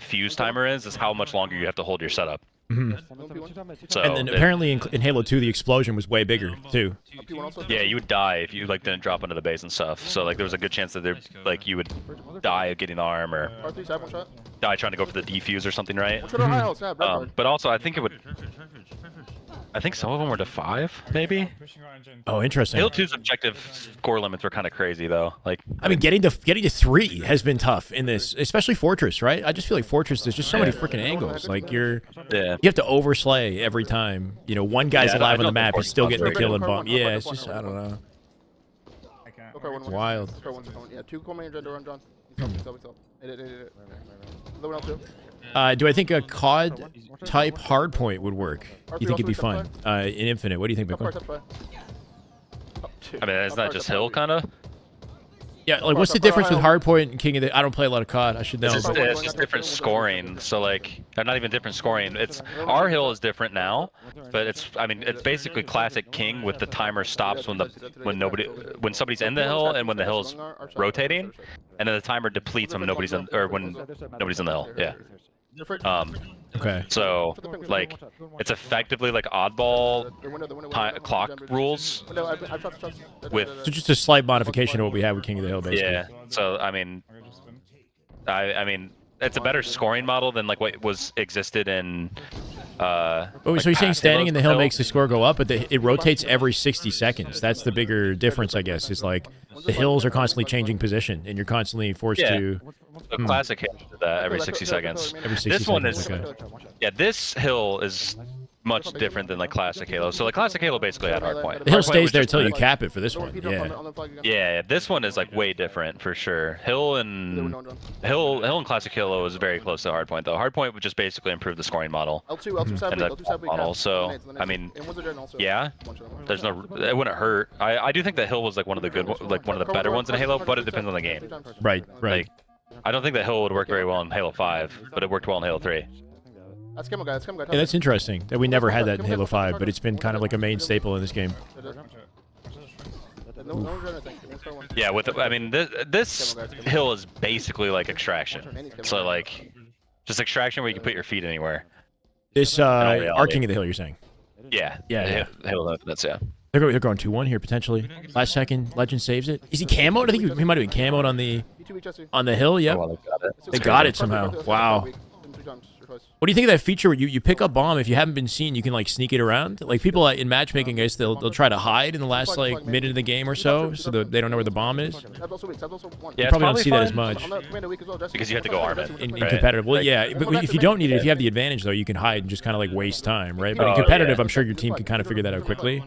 fuse timer is how much longer you have to hold your setup. So And then apparently in Halo 2, the explosion was way bigger too. yeah, you would die if you like didn't drop into the base and stuff. So like there was a good chance that like you would die of getting the arm or die trying to go for the defuse or something, right? But also I think I think some of them were to 5, maybe. Oh, interesting. Halo 2's objective score limits were kind of crazy though. Like I mean, getting to 3 has been tough in this, especially Fortress, right? I just feel like Fortress, there's just so many freaking angles. Like you have to overslay every time. You know, one guy's alive on the map, he's still getting the kill and bomb. Yeah, it's just I don't know. It's wild. Yeah, 2 core main agenda on John. Do I think a COD type hardpoint would work? You think it'd be fun? In Infinite, what do you think, Mikwen? I mean, isn't that just Hill kind of? Yeah, like what's the difference with hardpoint and King of the? I don't play a lot of COD. I should know. It's just different scoring. So like, not even different scoring. It's our Hill is different now, but it's basically classic King with the timer stops when somebody's in the hill and when the hill's rotating, and then the timer depletes when nobody's in the hill. Yeah. Okay. So like, it's effectively like oddball clock rules with. So just a slight modification of what we had with King of the Hill, basically. Yeah. So I mean, it's a better scoring model than like what existed in. So you're saying standing in the hill makes the score go up, but it rotates every 60 seconds. That's the bigger difference, I guess. Is like the hills are constantly changing position, and you're constantly forced to. So classic Halo did that every 60 seconds. Every 60 this one seconds, is, yeah, this hill is much different than like classic Halo. So like classic Halo basically had hardpoint. The hill stays there until you cap it for this one. Yeah. Yeah, this one is like way different for sure. Hill and classic Halo is very close to hardpoint though. Hardpoint would just basically improve the scoring model and the model. So I mean, yeah, there's no, it wouldn't hurt. I do think that Hill was like one of the good, like one of the better ones in Halo, but it depends on the game. Right. Like, I don't think that Hill would work very well in Halo 5, but it worked well in Halo 3. Yeah, that's interesting that we never had that in Halo 5, but it's been kind of like a main staple in this game. Yeah, this hill is basically like extraction. So like, just extraction where you can put your feet anywhere. This our King of the Hill, you're saying? Yeah. Halo Infinite, yeah. They're going 2-1 here potentially. Last second, Legend saves it. Is he camoed? I think he might have been camoed on the hill. Yep. They got it somehow. Wow. What do you think of that feature where you pick up bomb, if you haven't been seen, you can like sneak it around? Like people in matchmaking, I guess they'll try to hide in the last like minute of the game or so that they don't know where the bomb is. Yeah, you probably don't see that as much. Because you have to go arm it. In competitive. Well, yeah, but if you don't need it, if you have the advantage though, you can hide and just kind of like waste time, right? But in competitive, I'm sure your team can kind of figure that out quickly.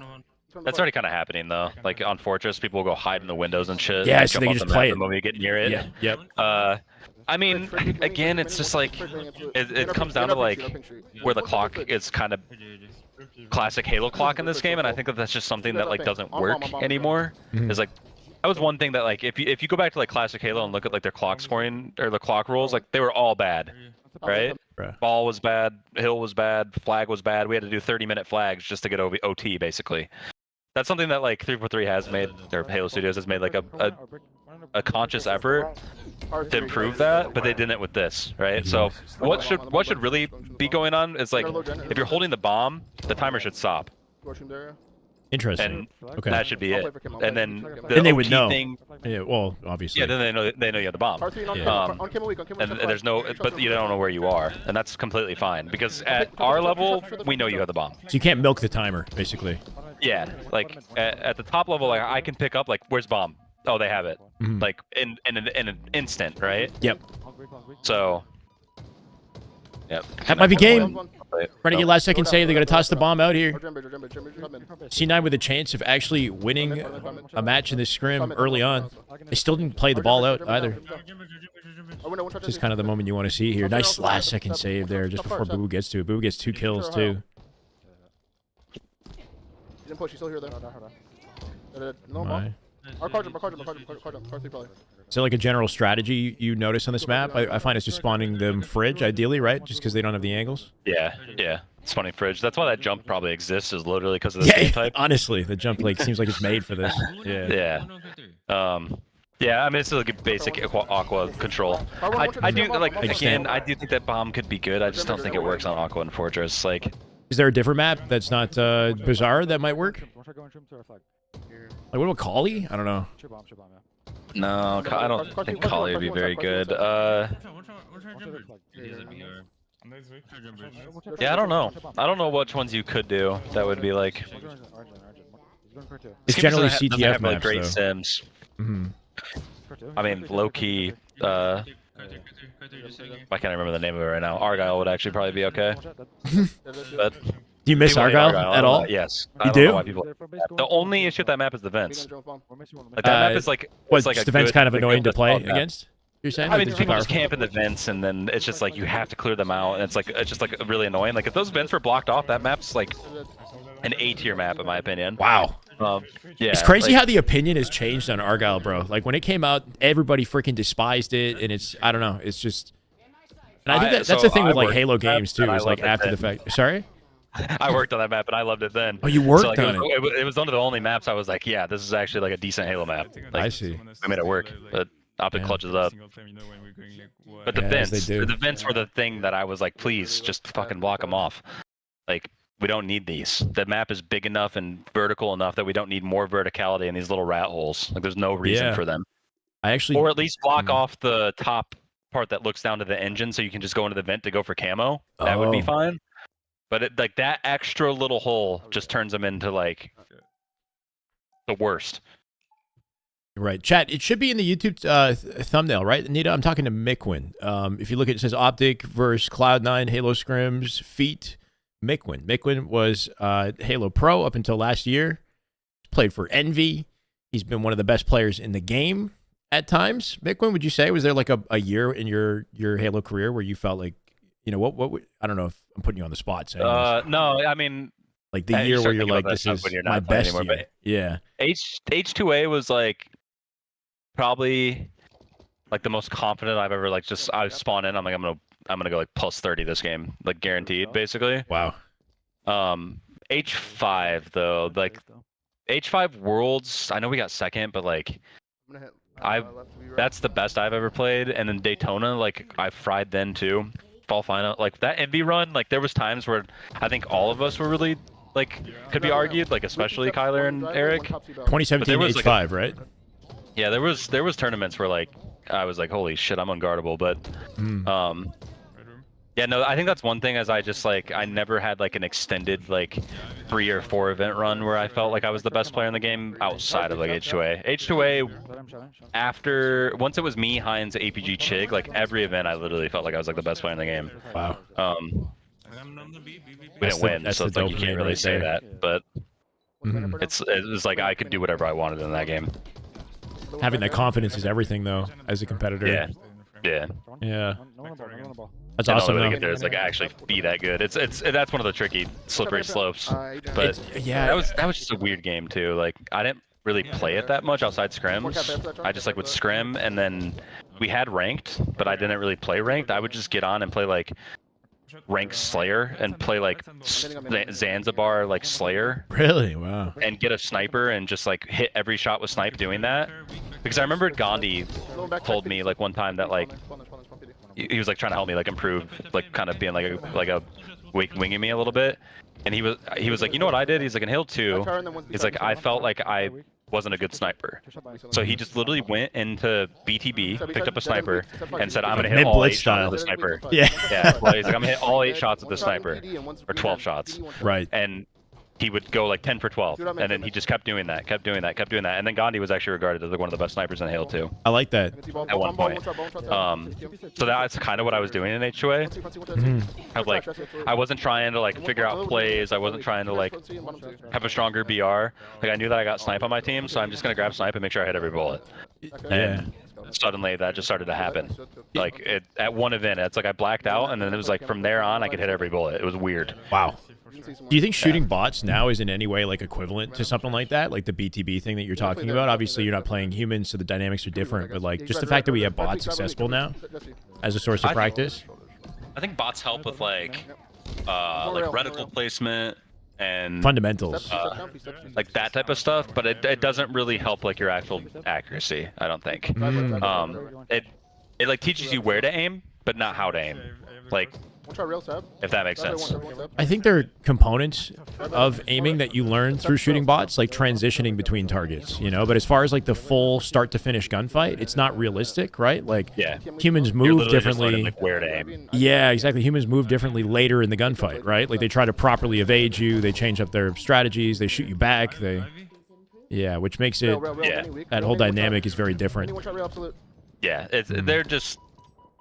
That's already kind of happening though. Like on Fortress, people will go hide in the windows and shit. Yeah, so they can just play it the moment you get near it. Yeah. Yep. I mean, again, it's just like it comes down to like where the clock is kind of classic Halo clock in this game, and I think that that's just something that like doesn't work anymore. Is like that was one thing that like if you go back to like classic Halo and look at like their clock scoring or the clock rules, like they were all bad, right? Ball was bad, hill was bad, flag was bad. We had to do 30-minute flags just to get OT basically. That's something that like 343 has made, or Halo Studios has made like a conscious effort to improve that, but they didn't with this, right? So what should really be going on is like if you're holding the bomb, the timer should stop. Interesting. And that should be it. And then they would know. Thing, yeah, well, obviously. Yeah, then they know you have the bomb. And there's no, but you don't know where you are, and that's completely fine because at our level we know you have the bomb. So you can't milk the timer, basically. Yeah, like at the top level, like I can pick up like where's bomb? Oh, they have it. Like in an instant, right? Yep. So. Yep. That might be game. Trying to get last second save. They got to toss the bomb out here. C9 with a chance of actually winning a match in this scrim early on. They still didn't play the ball out either. Just kind of the moment you want to see here. Nice last second save there just before Boo gets to it. Boo gets 2 kills too. didn't push. He's still here though. No My. ball. Our card jump, card 3 probably. Is there like a general strategy you notice on this map? I find it's just spawning them fridge, ideally, right? Just because they don't have the angles. Yeah, yeah. Spawning fridge. That's why that jump probably exists, is literally because of this game type. Honestly, the jump like seems like it's made for this. Yeah. Yeah. Yeah, I mean, it's like a basic aqua control. I do like again. I do think that bomb could be good. I just don't think it works on aqua and fortress. Like, is there a different map that's not bizarre that might work? Like, what about Kali? I don't know. no, I don't think Kali would be very good. Yeah, I don't know. I don't know which ones you could do. That would be like. It's generally doesn't CTF have, like, maps, great though. sims. Mm-hmm. I mean, low key. I can't remember the name of it right now. Argyle would actually probably be okay. But Do you miss people hate Argyle at all? Yes. You I don't do? know why people. The only issue with that map is the vents. Like that map is like. What, it's like just a the vent's good- kind of like, annoying to good play assault map. against? You're saying? I Like, mean, they're too people just powerful? camp in the vents, and then it's just like you have to clear them out, and it's just like really annoying. Like if those vents were blocked off, that map's like an A-tier map in my opinion. Wow. Yeah. It's crazy like, how the opinion has changed on Argyle, bro. Like when it came out, everybody freaking despised it, and it's I don't know. It's just. And I think that's so the thing with I like worked Halo on that, games too. and I Is like loved it after the then. fact. Sorry. I worked on that map, and I loved it then. Oh, you worked so, like, on it was one of the only maps I was like, yeah, this is actually like a decent Halo map. Like, I see. I made it work, but Optic Yeah. clutches up. But the Yeah, as they vents, do. the vents were the thing that I was like, please just fucking block them off. Like we don't need these. The map is big enough and vertical enough that we don't need more verticality in these little rat holes. Like there's no reason Yeah. for them. I actually. Or at least block off the top part that looks down to the engine, so you can just go into the vent to go for camo. That would be Oh. fine. But it, like that extra little hole just turns them into like the worst. Right, chat. It should be in the YouTube thumbnail, right, Anita? I'm talking to Mikwen. If you look at it, says Optic versus Cloud9, Halo Scrims, Feet, Mikwen. Mikwen was Halo Pro up until last year. Played for Envy. He's been one of the best players in the game at times. Mikwen, would you say was there like a year in your Halo career where you felt like, you know, what would, I don't know if I'm putting you on the spot saying this. No, I mean, like the you year where start you're thinking like, about that this stuff is when you're my not playing best anymore, year. Yeah. H2A was like probably like the most confident I've ever like just I spawn in. I'm like I'm gonna go like plus 30 this game, like guaranteed, basically. Wow. H5 though, like H5 Worlds. I know we got second, but like that's the best I've ever played. And then Daytona, like I fried then too. Fall final, like that MV run. Like there was times where I think all of us were really like could be argued, like especially Kyler and Eric. 2017 was, H5, like, right? Yeah, there was tournaments where like I was like, holy shit, I'm unguardable. But yeah, no, I think that's one thing. As I just like I never had like an extended like 3 or 4 event run where I felt like I was the best player in the game outside of like H2A. H2A after once it was me, Hines, APG, Chig, like every event I literally felt like I was like the best player in the game. Wow. We didn't win, so it's like you can't really say that, but Mhm. it was like I could do whatever I wanted in that game. Having that confidence is everything, though, as a competitor. Yeah, yeah. Yeah. That's And all awesome. that Though. we could do is like actually be that good. It's that's one of the tricky slippery slopes. But Yeah. that was just a weird game too. Like I didn't really play it that much outside scrims. I just like would scrim, and then we had ranked, but I didn't really play ranked. I would just get on and play like ranked Slayer and play like Zanzibar like Slayer. Really? Wow. And get a sniper and just like hit every shot with snipe doing that. Because I remember Gandhi told me like one time that like he was like trying to help me like improve, like kind of being like a winging me a little bit. And he was like, you know what I did? He's like in Halo 2. He's like I felt like I wasn't a good sniper. So he just literally went into BTB, picked up a sniper, and said, I'm gonna hit all 8 shots with the sniper. Yeah. Yeah. Well, he's like, I'm gonna hit all 8 shots with the sniper, or 12 shots. Right. And he would go like 10 for 12, and then he just kept doing that, and then Gandhi was actually regarded as like one of the best snipers in Halo 2 I like that. at one point. So that's kind of what I was doing in H2A. I wasn't trying to like figure out plays. I wasn't trying to like have a stronger BR. Like I knew that I got snipe on my team, so I'm just gonna grab snipe and make sure I hit every bullet. Yeah. suddenly that just started to happen. Like at one event, it's like I blacked out, and then it was like from there on I could hit every bullet. It was weird. Wow. Do you think shooting bots now is in any way like equivalent to something like that, like the BTB thing that you're talking about? Obviously, you're not playing humans, so the dynamics are different. But like, just the fact that we have bots accessible now as a source of practice. I think bots help with like reticle placement and Fundamentals. like that type of stuff, but it doesn't really help like your actual accuracy. I don't think. It like teaches you where to aim, but not how to aim. Like, if that makes sense. I think there are components of aiming that you learn through shooting bots, like transitioning between targets, you know? But as far as like the full start to finish gunfight, it's not realistic, right? Like, humans move differently. Like where to aim. Yeah, exactly. Humans move differently later in the gunfight, right? Like they try to properly evade you, they change up their strategies, they shoot you back, yeah, which makes it that whole dynamic is very different. Yeah, they're just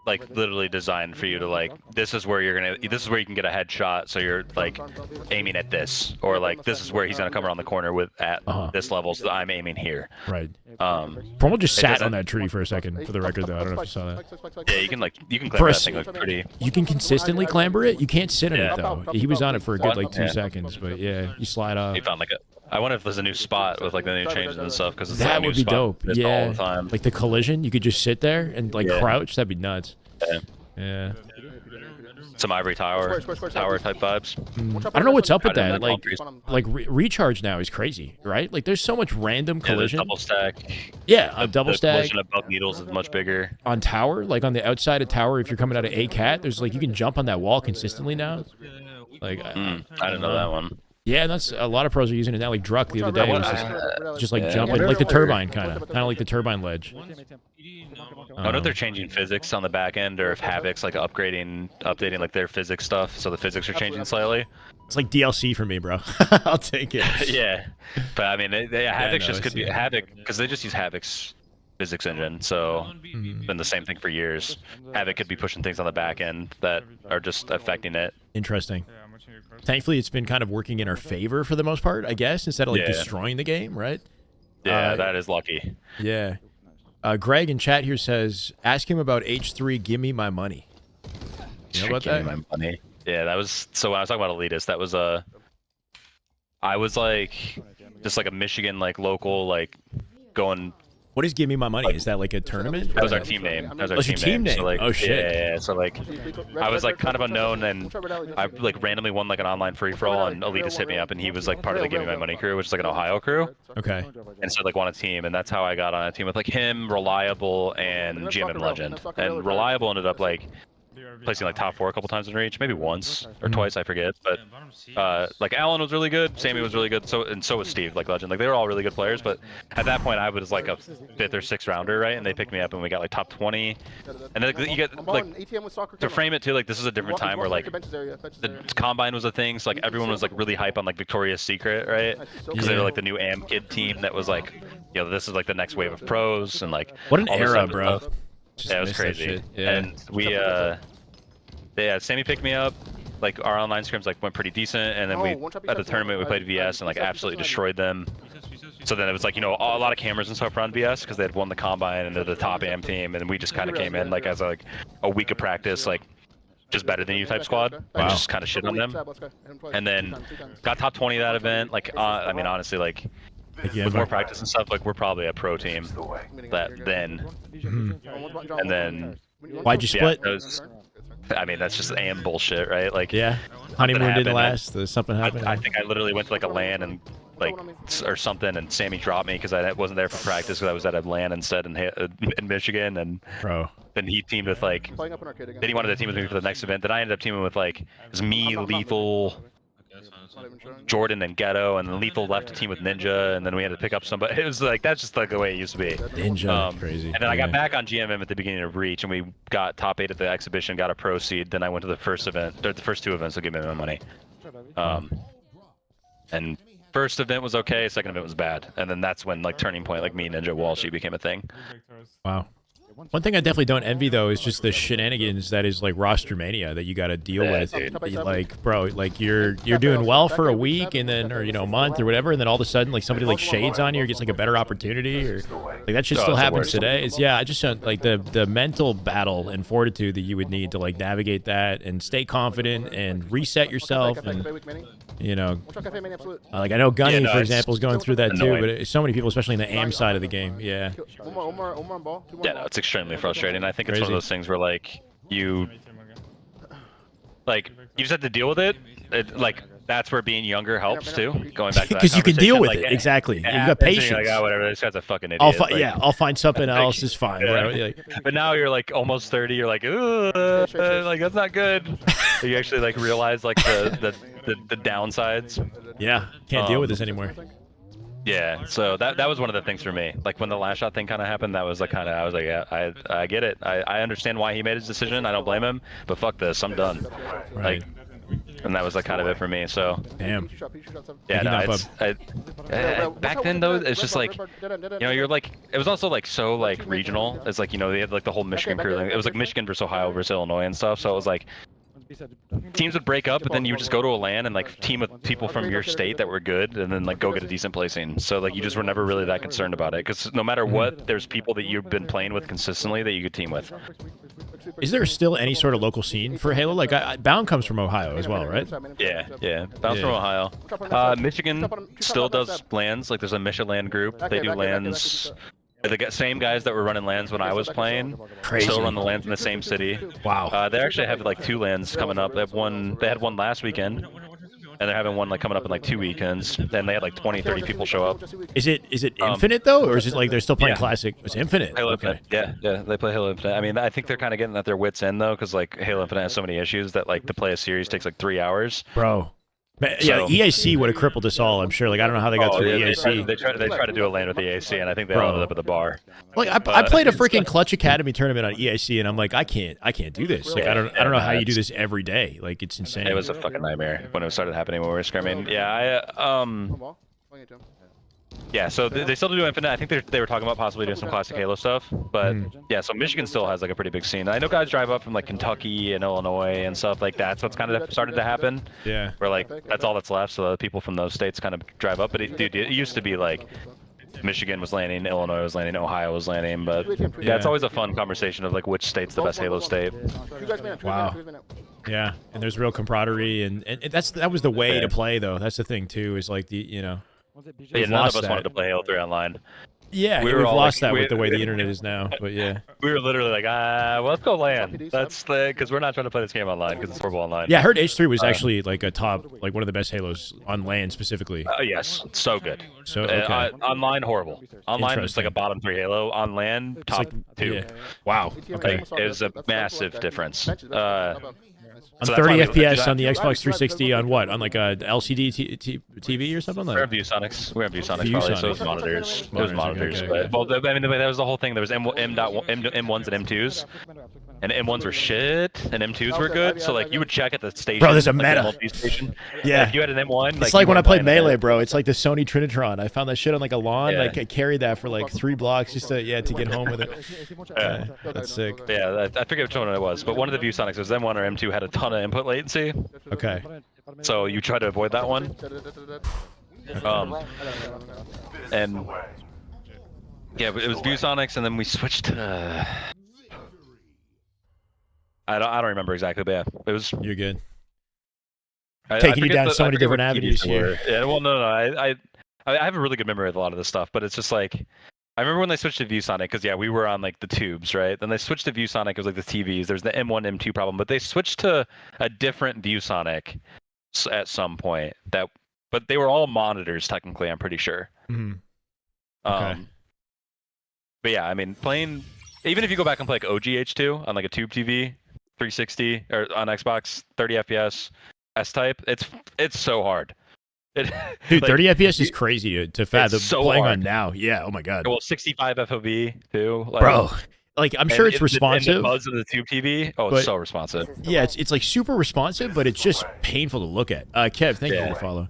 like literally designed for you to like, this is where you can get a headshot, so you're like aiming at this, or like this is where he's gonna come around the corner with at this level, so I'm aiming here. Right. Formal just sat on that tree for a second, for the record, though. I don't know if you saw that. Yeah, you can clamber that thing like pretty. You can consistently clamber it. You can't sit on it though. He was on it for a good like 2 seconds, but yeah, you slide off. He found like I wonder if there's a new spot with like the new changes and stuff, because that would be dope. Yeah, all the time. Like the collision, you could just sit there and like crouch. That'd be nuts. Yeah. Some ivory tower type vibes. I don't know what's up with that. Like recharge now is crazy, right? Like there's so much random collision. Double stack. Yeah, a double the stack. Collision above needles is much bigger. On tower, like on the outside of tower, if you're coming out of a cat, there's like you can jump on that wall consistently now. Like I didn't know that one. Yeah, that's a lot of pros are using it now. Like Druck the other day was just like jumping, like the turbine kind of like the turbine ledge. I don't know if they're changing physics on the back end, or if Havoc's like updating like their physics stuff, so the physics are changing slightly. It's like DLC for me, bro. I'll take it. Yeah, but I mean, Havoc's just could be Havoc, because they just use Havoc's physics engine, so been the same thing for years. Havoc could be pushing things on the back end that are just affecting it. Interesting. Thankfully, it's been kind of working in our favor for the most part, I guess, instead of like destroying the game, right? Yeah, that is lucky. Yeah. Greg in chat here says, ask him about H3, give me my money. You know about that? My money. Yeah, that was, so when I was talking about Elitist, that was I was like, just like a Michigan, like local, like going. What is Give Me My Money? Is that like a tournament? That was our team name. That was our team name. So like, oh shit. Yeah. So like, I was like kind of unknown, and I like randomly won like an online free for all, and Elitist hit me up, and he was like part of the Give Me My Money crew, which is like an Ohio crew. Okay. And so like won a team, and that's how I got on a team with like him, Reliable, and GMM Legend. And Reliable ended up like placing like top 4 a couple times in Reach, maybe once or twice, I forget. But like Alan was really good, Sammy was really good, so was Steve, like Legend. Like they were all really good players, but at that point I was like a 5th or 6th rounder, right? And they picked me up and we got like top 20, and then you get like to frame it too, like this is a different time where like the combine was a thing, so like everyone was like really hype on like Victoria's Secret, right? Because they were like the new AM Kid team that was like, you know, this is like the next wave of pros, and like what an era, bro. Yeah, it was crazy. And we Sammy picked me up. Like our online scrims like went pretty decent, and then we at the tournament we played VS and like absolutely destroyed them. So then it was like, you know, a lot of cameras and stuff around VS because they had won the combine and they're the top AM team, and we just kind of came in like as like a week of practice, like just better than you type squad, and just kind of shit on them. And then got top 20 that event. Like I mean, honestly, like with more practice and stuff, like we're probably a pro team then. And then why'd you split? I mean, that's just AM bullshit, right? Like, yeah, honeymoon didn't last. Something happened. I think I literally went to like a LAN and like or something, and Sammy dropped me because I wasn't there for practice because I was at a LAN instead in Michigan, and then he teamed with like. Then he wanted to team with me for the next event. Then I ended up teaming with like it was me, Lethal, Jordan, and Ghetto, and then Lethal left to team with Ninja, and then we had to pick up somebody. It was like that's just like the way it used to be. Ninja, crazy. And then I got back on GMM at the beginning of Reach, and we got top 8 at the exhibition, got a pro seed. Then I went to the first event, or the first 2 events, so give me my money. And first event was okay, second event was bad, and then that's when like turning point, like me, Ninja, Walshy became a thing. Wow. One thing I definitely don't envy though is just the shenanigans that is like roster mania that you got to deal with. Like, bro, like you're doing well for a week and then, or you know, a month or whatever, and then all of a sudden like somebody like shades on you or gets like a better opportunity, or like that shit still happens today. It's I just don't like the mental battle and fortitude that you would need to like navigate that and stay confident and reset yourself, and you know, like I know Gunny for example is going through that too, but so many people, especially in the AM side of the game, yeah. Yeah, no, it's extremely frustrating. I think it's one of those things where like you just have to deal with it. Like that's where being younger helps too. Going back to that because you can deal with like, it exactly. Yeah, you got patience. Like, oh, whatever. This guy's a fucking idiot. I'll find something else. It's fine. Yeah. But now you're like almost 30. You're like, like that's not good. So you actually like realize like the downsides. Yeah, can't deal with this anymore. Yeah, so that was one of the things for me. Like when the last shot thing kind of happened, that was like I was like, yeah, I get it. I understand why he made his decision. I don't blame him. But fuck this, I'm done. Right. Like, and that was like kind of it for me. So. Damn. Yeah, no, back then though, it's just like, you know, you're like, it was also like so like regional. It's like, you know, they had like the whole Michigan crew thing. It was like Michigan versus Ohio versus Illinois and stuff. So it was like. Teams would break up, but then you would just go to a LAN and like team with people from your state that were good, and then like go get a decent placing. So like you just were never really that concerned about it, because no matter what, there's people that you've been playing with consistently that you could team with. Is there still any sort of local scene for Halo? Like Bound comes from Ohio as well, right? Yeah. Bounce from Ohio. Michigan still does LANs. Like there's a Michigan group. They do LANs. The same guys that were running LANs when I was playing still run the LANs in the same city. Wow. They actually have like 2 LANs coming up. They had one last weekend, and they're having one like coming up in like 2 weekends. And they had like 20-30 people show up. Is it Infinite though, or is it like they're still playing Classic? It's Infinite. Halo okay. Infinite. Yeah, they play Halo Infinite. I mean, I think they're kind of getting at their wits end though, because like Halo Infinite has so many issues that like to play a series takes like 3 hours. Bro. Yeah, EAC would have crippled us all, I'm sure. Like, I don't know how they got through EAC. They tried to do a LAN with EAC, and I think they ended up at the bar. Like, I played a freaking Clutch Academy tournament on EAC, and I'm like, I can't do this. Like, I don't know how you do this every day. Like, it's insane. It was a fucking nightmare when it started happening when we were scrimming. Yeah, so they still do Infinite. I think they were talking about possibly doing some classic Halo stuff, but yeah, so Michigan still has like a pretty big scene. I know guys drive up from like Kentucky and Illinois and stuff like that, so it's kind of started to happen. Yeah. Where like that's all that's left, so the people from those states kind of drive up. But it used to be like Michigan was landing, Illinois was landing, Ohio was landing, but yeah, it's always a fun conversation of like which state's the best Halo state. Wow. Yeah, and there's real camaraderie, and that was the way to play though. That's the thing too, is like Yeah, none of us wanted to play Halo 3 online. Yeah, we've lost that with the way the internet is now, but yeah. We were literally like, well, let's go LAN. That's because we're not trying to play this game online because it's horrible online. Yeah, I heard H3 was actually like like one of the best Halos on LAN specifically. Yes, so good. So okay. Online, horrible. Online was like a bottom 3 Halo. On LAN, top 2. Yeah. Wow. Okay. Like, it was a massive difference. On 30 FPS on the Xbox 360 on what? On like a LCD TV or something? Like? We're on ViewSonics. We're on ViewSonics probably, so it was monitors. It was monitors. Okay. Well, I mean, that was the whole thing. There was M1s and M2s. And M1s were shit, and M2s were good. So like you would check at the station. Bro, there's a like, meta. The station. Yeah. If you had an M1, it's like when I played Melee, bro. It's like the Sony Trinitron. I found that shit on like a lawn. Like I carried that for like 3 blocks just to get home with it. That's sick. Yeah, I forget which one it was, but one of the ViewSonics was M1 or M2 had a ton of input latency. Okay. So you try to avoid that one. And yeah, but it was ViewSonics, and then we switched to. I don't remember exactly, but yeah, it was. You're good. Taking you down so many different avenues here. Yeah, well, no, I have a really good memory of a lot of this stuff, but it's just like. I remember when they switched to ViewSonic, because yeah, we were on like the tubes, right? Then they switched to ViewSonic, it was like the TVs. There's the M1, M2 problem, but they switched to a different ViewSonic at some point. But they were all monitors technically, I'm pretty sure. Mm-hmm. Okay. But yeah, I mean, even if you go back and play like OGH2 on like a tube TV, 360 or on Xbox, 30 FPS, S-type, it's so hard. Dude, like, 30 FPS is crazy to fathom playing on now. Yeah, oh my god. Well, 65 FOV too. Like, bro, like I'm sure it's responsive. And the buzz of the tube TV, it's so responsive. Yeah, it's like super responsive, but it's just painful to look at. Kev, thank you for the follow.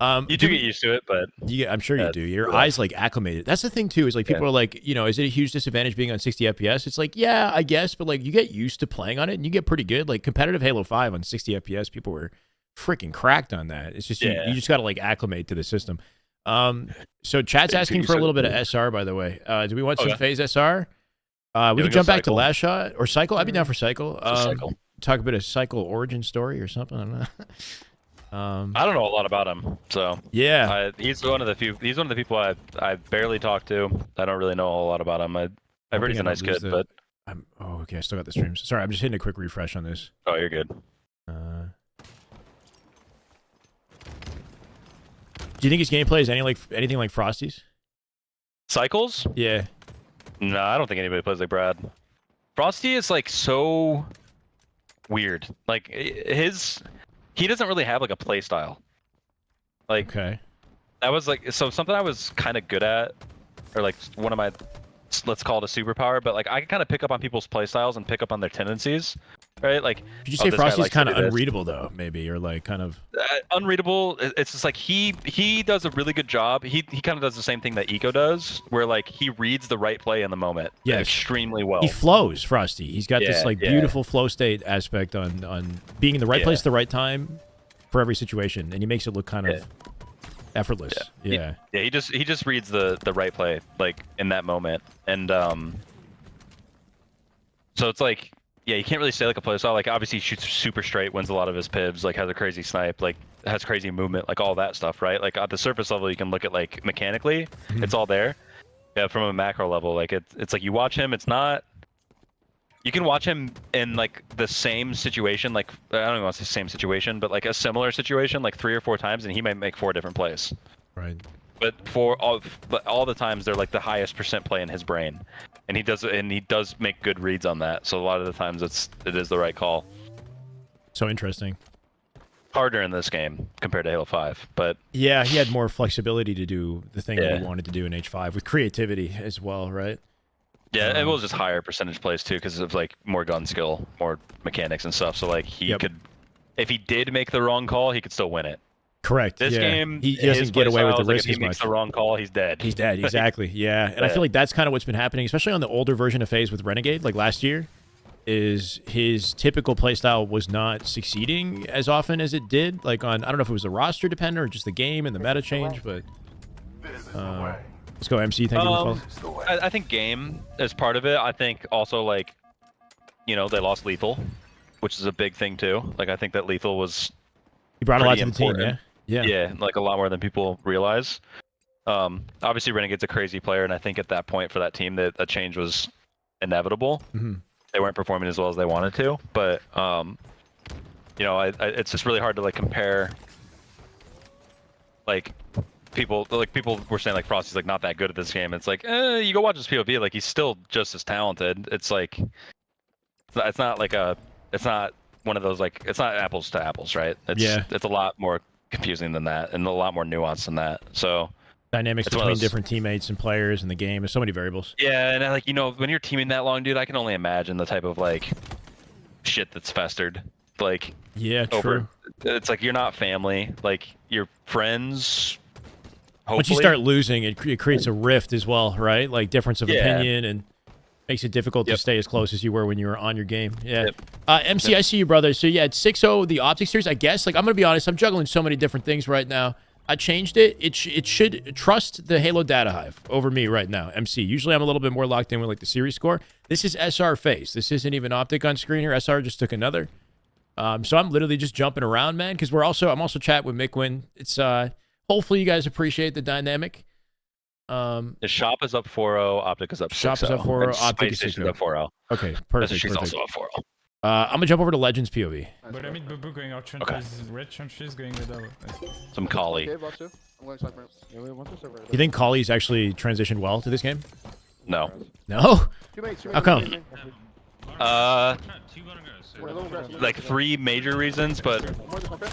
You do get used to it, but I'm sure you do. Your eyes like acclimated. That's the thing too. Is like people are like, is it a huge disadvantage being on 60 FPS? It's like, yeah, I guess, but like you get used to playing on it and you get pretty good. Like competitive Halo 5 on 60 FPS, people were freaking cracked on that. It's just you just got to like acclimate to the system. So chat's asking for a little bit of SR, by the way. Do we want some phase SR? We can jump back to last shot or cycle. I'd be down for cycle. Talk a bit of cycle origin story or something. I don't know. I don't know a lot about him, so yeah, he's one of the people I barely talk to. I don't really know a whole lot about him. I heard he's a nice kid, but okay. I still got the streams. Sorry, I'm just hitting a quick refresh on this. Oh, you're good. Do you think his gameplay is anything like Frosty's? Cycles? Yeah. No, I don't think anybody plays like Brad. Frosty is like so weird. Like he doesn't really have like a play style. Like okay. That was like something I was kind of good at, or like one of my, let's call it a superpower. But like I can kind of pick up on people's play styles and pick up on their tendencies, right? Like did you say Frosty's kind of unreadable though, maybe, or like kind of unreadable? It's just like he does a really good job. He kind of does the same thing that Eco does, where like he reads the right play in the moment extremely well. He flows, Frosty. He's got this like beautiful flow state aspect on being in the right place at the right time for every situation, and he makes it look kind of effortless. He just reads the right play like in that moment, and so it's like you can't really say like a play style. Like obviously he shoots super straight, wins a lot of his pivs, like has a crazy snipe, like has crazy movement, like all that stuff, right? Like at the surface level you can look at like mechanically, it's all there. Yeah, from a macro level, like it's like you watch him, it's not. You can watch him in like the same situation, like I don't even want to say same situation, but like a similar situation, like 3 or 4 times, and he might make 4 different plays. Right. But all the times they're like the highest percent play in his brain, and he does make good reads on that. So a lot of the times it is the right call. So interesting. Harder in this game compared to Halo 5, but yeah, he had more flexibility to do the thing that he wanted to do in H5 with creativity as well, right? Yeah, it was just higher percentage plays too because of like more gun skill, more mechanics and stuff. So like he could, if he did make the wrong call, he could still win it. Correct. This game, he doesn't get away with the risk as much. If he makes the wrong call, he's dead. He's dead, exactly. Yeah, and I feel like that's kind of what's been happening, especially on the older version of FaZe with Renegade, like last year, is his typical playstyle was not succeeding as often as it did. Like on, I don't know if it was the roster dependent or just the game and the meta change, but let's go MC. Thank you for the follow. I think game is part of it. I think also like, they lost Lethal, which is a big thing too. Like I think that Lethal was. He brought a lot to the team, Yeah, like a lot more than people realize. Obviously, Renegade's a crazy player, and I think at that point for that team, that a change was inevitable. They weren't performing as well as they wanted to, but it's just really hard to like compare. Like people were saying like Frosty's like not that good at this game. It's like you go watch his POV, like he's still just as talented. It's like it's not one of those like it's not apples to apples, right? It's a lot more confusing than that and a lot more nuanced than that. So dynamics between different teammates and players in the game. There's so many variables. Yeah, and like when you're teaming that long, dude, I can only imagine the type of like shit that's festered. Like true. It's like you're not family, like you're friends. Hopefully. Once you start losing, it creates a rift as well, right? Like difference of opinion and makes it difficult to stay as close as you were when you were on your game. Yeah. MC, I see you, brother. So yeah, it's 6-0, the Optic series, I guess. Like I'm gonna be honest, I'm juggling so many different things right now. I changed it. It should trust the Halo data hive over me right now. MC. Usually I'm a little bit more locked in with like the series score. This is SR FaZe. This isn't even Optic on screen here. SR just took another. So I'm literally just jumping around, man, because I'm also chatting with Mikwen. It's hopefully you guys appreciate the dynamic. The shop is up 4-0, Optic is up 6-0. Shop is up 4-0, Optic is 6-0. up 4-0. Okay, perfect. She's also up 4-0. I'm gonna jump over to Legends POV. But I mean, Bubu going out trenches, red trenches going middle. Some Kali. Okay, boss 2. I'm going sniper. You think Kali's actually transitioned well to this game? No. No? Two mates, How come? Two gonna go. Little grass. Like 3 major reasons, but More than okay.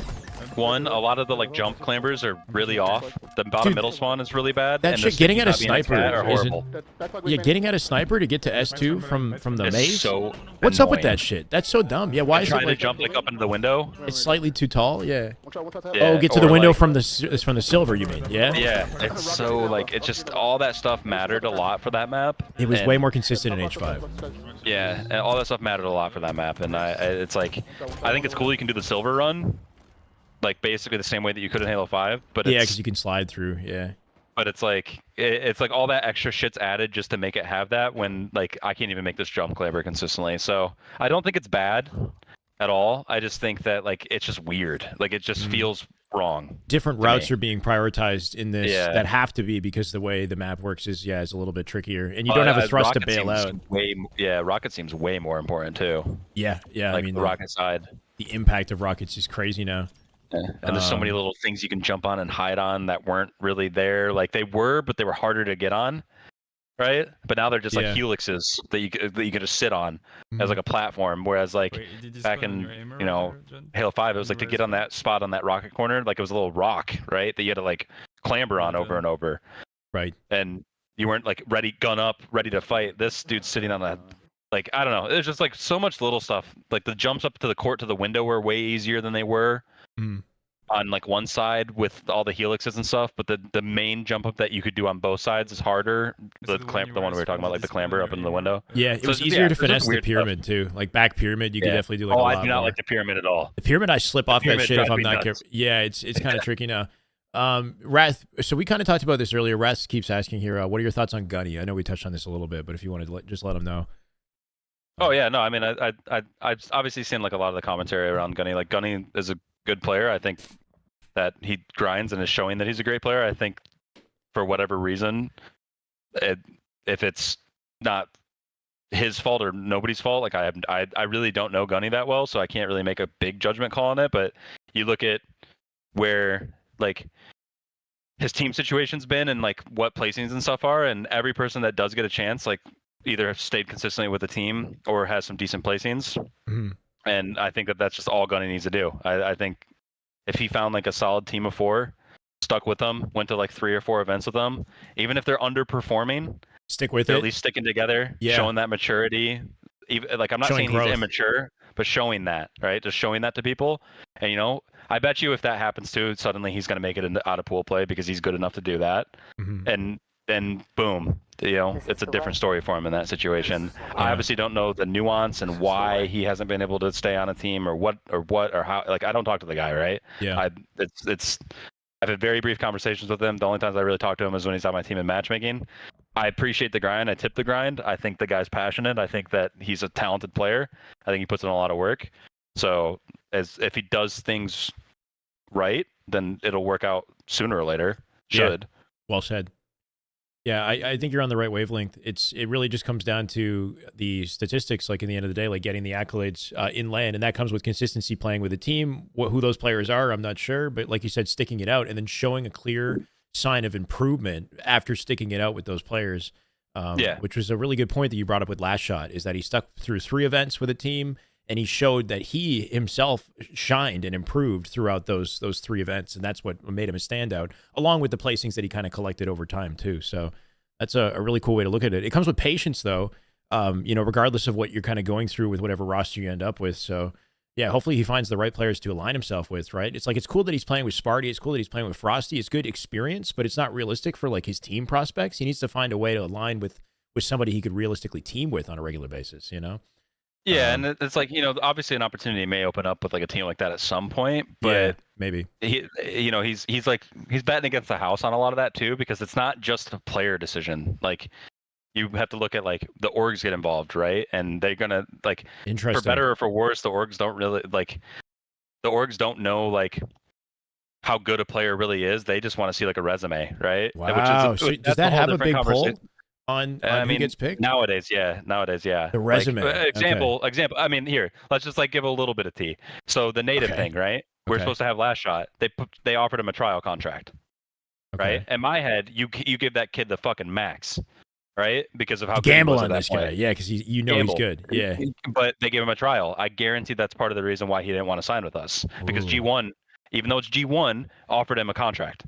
one, a lot of the like jump clambers are really off. The bottom Dude, middle spawn is really bad. that and shit the getting sticky at a not being like sniper that are isn't- horrible. That's like Yeah, getting at a sniper to get to S2 from the It's maze. so What's up with annoying. that shit? That's so dumb. Yeah, why is it Trying to like jump like up into the window. it's slightly too tall? Yeah. One shot, Yeah, Oh, get to the or, window like- from the silver. You mean? Yeah. Yeah, it's so like it's just all that stuff mattered a lot for that map. It was and- way more consistent in H5. Yeah, and all that stuff mattered a lot for that map, and it's like I think it's cool you can do the silver run, like basically the same way that you could in Halo 5, but Yeah, it's, because you can slide through. Yeah. but it's like it's like all that extra shit's added just to make it have that when like I can't even make this jump clamber consistently. So I don't think it's bad at all. I just think that like it's just weird. Like it just feels wrong. Different to routes me. are being prioritized in this Yeah. that have to be because the way the map works is it's a little bit trickier, and you don't have a thrust to Rocket bail seems out. Rocket seems way more important too. Yeah. Like I mean, the rocket side. the impact of rockets is crazy now. Yeah. And there's so many little things you can jump on and hide on that weren't really there. Like they were, but they were harder to get on, right? But now they're just like Yeah. helixes that you can just sit on as like a platform. Whereas like Wait, did this back go on in, your aimer you know, over, Jen? Halo 5, it was like to get on that spot on that rocket corner, like it was a little rock, right? That you had to like clamber on over and over, Right. and you weren't like ready, gun up, ready to fight. This dude's sitting on that. Like I don't know, there's just like so much little stuff. Like the jumps up to the court to the window were way easier than they were on like one side with all the helixes and stuff, but the main jump up that you could do on both sides is harder. The the one clamp, you the one were we were talking about, like the supposed to clamber display up on into your the window. Yeah, it So was it's- easier yeah, to it's just finesse the weird stuff. pyramid too. Like back pyramid, you could Yeah. definitely do like a Oh, lot I do not more. like the pyramid at all. The pyramid, I slip off that pyramid shit if drives I'm me not nuts. careful. Yeah, it's kind of tricky now. Wrath. So we kind of talked about this earlier. Wrath keeps asking here, what are your thoughts on Gunny? I know we touched on this a little bit, but if you wanted to just let him know. Oh yeah, no, I mean, I've obviously seen like a lot of the commentary around Gunny. Like Gunny is a good player. I think that he grinds and is showing that he's a great player. I think for whatever reason, if it's not his fault or nobody's fault, like I really don't know Gunny that well, so I can't really make a big judgment call on it. But you look at where like his team situation's been and like what placings and stuff are, and every person that does get a chance, like either have stayed consistently with the team or has some decent placings. Mhm. And I think that that's just all Gunny needs to do. I think if he found like a solid team of 4, stuck with them, went to like 3 or 4 events with them, even if they're underperforming, Stick with they're it. at least sticking together, Yeah. showing that maturity. Even like I'm not Showing saying growth. he's immature, but showing that, right? Just showing that to people. And you know, I bet you if that happens too, suddenly he's going to make it into out of pool play because he's good enough to do that. Mhm. And then boom, you know, it's a different story for him in that situation. I obviously don't know the nuance and why he hasn't been able to stay on a team or what or how. Like I don't talk to the guy, right? Yeah. I've had very brief conversations with him. The only times I really talk to him is when he's on my team in matchmaking. I appreciate the grind. I tip the grind. I think the guy's passionate. I think that he's a talented player. I think he puts in a lot of work. So if he does things right, then it'll work out sooner or later. Yeah. Should. Well said. Yeah, I think you're on the right wavelength. It really just comes down to the statistics, like in the end of the day, like getting the accolades in LAN, and that comes with consistency playing with a team. Who those players are, I'm not sure, but like you said, sticking it out and then showing a clear sign of improvement after sticking it out with those players. Yeah. Which was a really good point that you brought up with Last Shot, is that he stuck through 3 events with a team, and he showed that he himself shined and improved throughout those 3 events, and that's what made him a standout, along with the placings that he kind of collected over time too. So that's a really cool way to look at it. It comes with patience, though, regardless of what you're kind of going through with whatever roster you end up with. So yeah, hopefully he finds the right players to align himself with, right? It's like, it's cool that he's playing with Sparty. It's cool that he's playing with Frosty. It's good experience, but it's not realistic for like his team prospects. He needs to find a way to align with somebody he could realistically team with on a regular basis, you know? Yeah, and it's like, you know, obviously an opportunity may open up with like a team like that at some point, but Yeah, maybe. he's betting against the house on a lot of that too, because it's not just a player decision. Like you have to look at like the orgs get involved, right? And they're gonna like, Interesting. for better or for worse, the orgs don't know like how good a player really is. They just want to see like a resume, right? Wow. So does that's that whole have a different big pull conversation. on I who mean, gets picked? Nowadays, yeah. The resume. Like, example. I mean, here, let's just like give a little bit of tea. So the native Okay. thing, right? We're Okay. supposed to have Last Shot. They offered him a trial contract, Okay. right? In my head, you give that kid the fucking max. right? Because of how good he Gamble was on at that this guy, point. yeah, because he's he's Gamble. good, yeah. But they gave him a trial. I guarantee that's part of the reason why he didn't want to sign with us because Ooh. G1, even though it's G1, offered him a contract.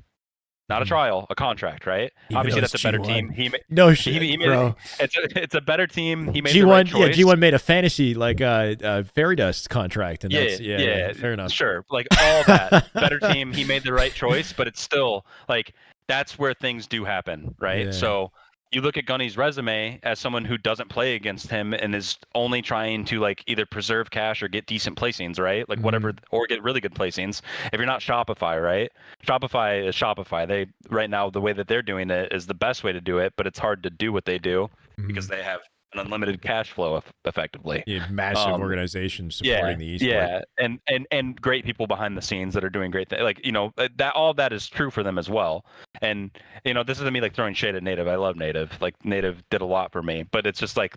Not a trial, a contract, right? Even Obviously, though that's a it's better G1. team. No shit, He made bro. it's a better team. He made G1, the right choice. yeah, G1 made a fantasy like fairy dust contract, and that's fair enough. Sure, like all that better team. He made the right choice, but it's still like that's where things do happen, right? Yeah. So you look at Gunny's resume as someone who doesn't play against him and is only trying to like either preserve cash or get decent placings, right? Like whatever, or get really good placings. If you're not Shopify, right? Shopify is Shopify. They right now the way that they're doing it is the best way to do it, but it's hard to do what they do because they have an unlimited cash flow effectively. Yeah, massive organization supporting the esport. Yeah, and great people behind the scenes that are doing great things. Like that all of that is true for them as well. And this isn't me like throwing shade at Native. I love Native. Like Native did a lot for me, but it's just like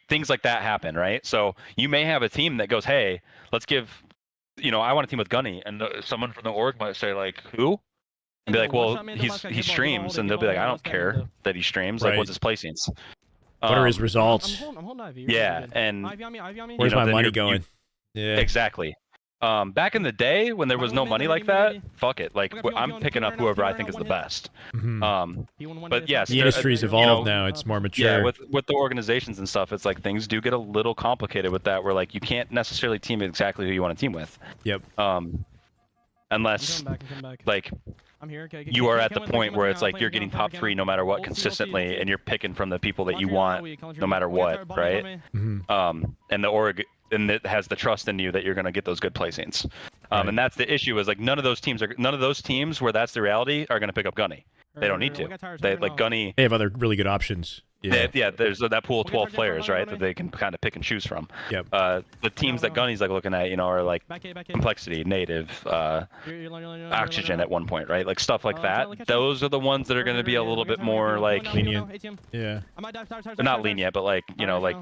things like that happen, right? So you may have a team that goes, hey, let's give, I want a team with Gunny, and someone from the org might say like, who? And be like, well, he streams, and they'll be like, I don't care that he streams. Like, what's his placings? What are his results? I'm holding IV. Yeah, and Ivy on me, Ivy on me. Where's my money going? Yeah, exactly. Back in the day when there was no money like that, fuck it. Like I'm picking up whoever I think is the best. But yes, the industry's evolved now. It's more mature. Yeah, with the organizations and stuff, it's like things do get a little complicated with that. Where like you can't necessarily team exactly who you want to team with. Yep. Unless like I'm here. Okay, you are at the point where it's like you're getting top 3 no matter what consistently, and you're picking from the people that you want no matter what, right? And the org and it has the trust in you that you're going to get those good placings. And that's the issue is like none of those teams where that's the reality are going to pick up Gunny. They don't need to. They like Gunny. They have other really good options. Yeah, there's that pool of 12 players, right, that they can kind of pick and choose from. Yep. The teams that Gunny's like looking at, are like Complexity, Native, Oxygen at one point, right? Like stuff like that. Those are the ones that are going to be a little bit more like lenient. Yeah. Not lenient, but like like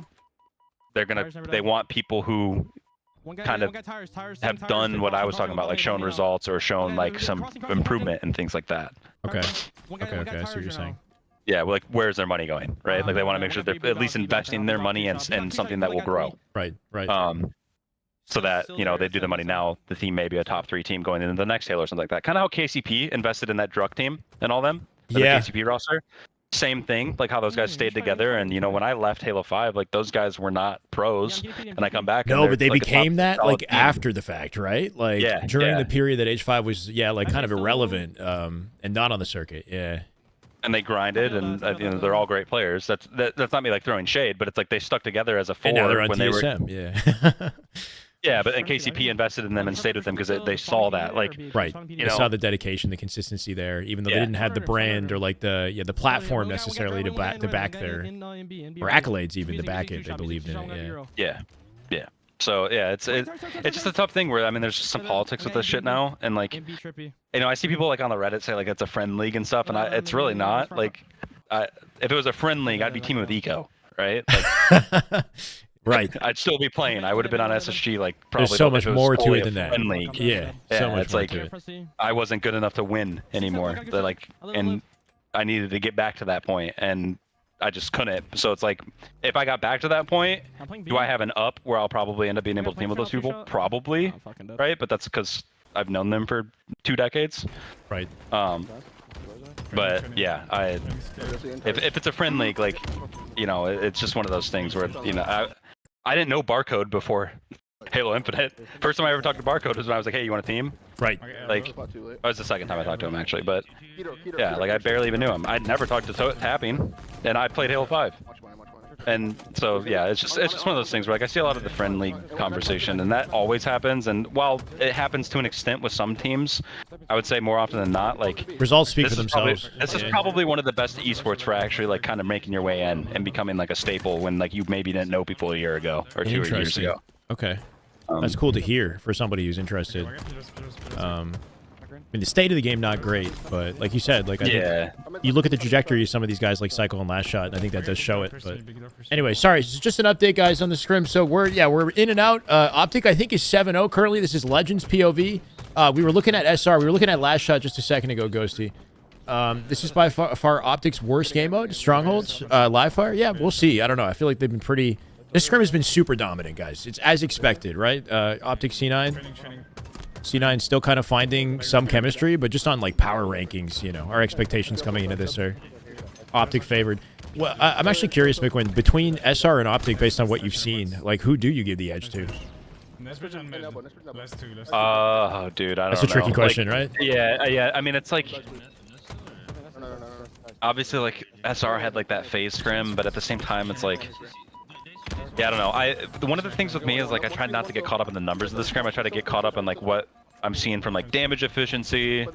they want people who kind of have done what I was talking about, like shown results or shown like some improvement and things like that. Okay. I see what you're saying. Yeah, well, like where's their money going, right? Like they want to make sure they're at least investing their money in something that will grow. Right. So that they do the money now. The team may be a top 3 team going into the next Halo or something like that. Kind of how KCP invested in that Druk team and all them. The KCP roster. Same thing, like how those guys stayed together. And when I left Halo 5, like those guys were not pros, and I come back. No, and but they like became that like team. after the fact, right? Like during the period that H5 was like kind of irrelevant, and not on the circuit. Yeah. And they grinded, and they're all great players. That's not me like throwing shade, but it's like they stuck together as a 4 and now they're on when TSM, they were. Yeah, but KCP invested in them and stayed with them because they saw that, like, right. They saw the dedication, the consistency there, even though they didn't have the brand or like the platform necessarily to back their or accolades even to back it. They believed in it. Yeah. So it's just a tough thing where there's just some politics with this shit now, and like I see people like on the Reddit say like it's a friend league and stuff, and it's really not. Like, if it was a friend league, I'd be teaming with Eco, right? Like, right. I'd still be playing. I would have been on SSG like probably. There's so much more to it than that. League. Yeah, so much it's more like to it. I wasn't good enough to win anymore. And I needed to get back to that point, and I just couldn't. So it's like, if I got back to that point, do I have an up where I'll probably end up being able to team with those people? Probably, right? But that's because I've known them for 2 decades. Right. But yeah, if it's a friend league, like, it's just one of those things where I didn't know Barcode before Halo Infinite. First time I ever talked to Barcode was when I was like, hey, you want a team? Right. Like, that was the second time I talked to him actually, but yeah, like I barely even knew him. I'd never talked to Tapping, and I played Halo 5. And so yeah, it's just one of those things where like I see a lot of the friend league conversation, and that always happens. And while it happens to an extent with some teams, I would say more often than not, like results speak for themselves. This is probably one of the best esports for actually like kind of making your way in and becoming like a staple when like you maybe didn't know people a year ago or 2 years ago. Okay, that's cool to hear for somebody who's interested. I mean, the state of the game not great, but like you said, like I think you look at the trajectory of some of these guys like Cycle and Last Shot, and I think that does show it. But anyway, sorry, it's just an update, guys, on the Scrim. So we're in and out. Optic, I think, is 7-0 currently. This is Legends POV. We were looking at SR. We were looking at Last Shot just a second ago, Ghosty. This is by far Optic's worst game mode. Strongholds, live fire. Yeah, we'll see. I don't know. I feel like they've been pretty. This scrim has been super dominant, guys. It's as expected, right? Optic C9. C9 still kind of finding some chemistry, but just on like power rankings, you know, our expectations coming into this are Optic favored. Well, I'm actually curious, Mikwen, between SR and Optic, based on what you've seen, like who do you give the edge to? Oh, dude, I don't know. That's a tricky question, right? Yeah. I mean, it's like obviously like SR had like that phase scrim, but at the same time, it's like. Yeah, I don't know. One of the things with me is like I try not to get caught up in the numbers of the scrim. I try to get caught up in like what I'm seeing from like damage efficiency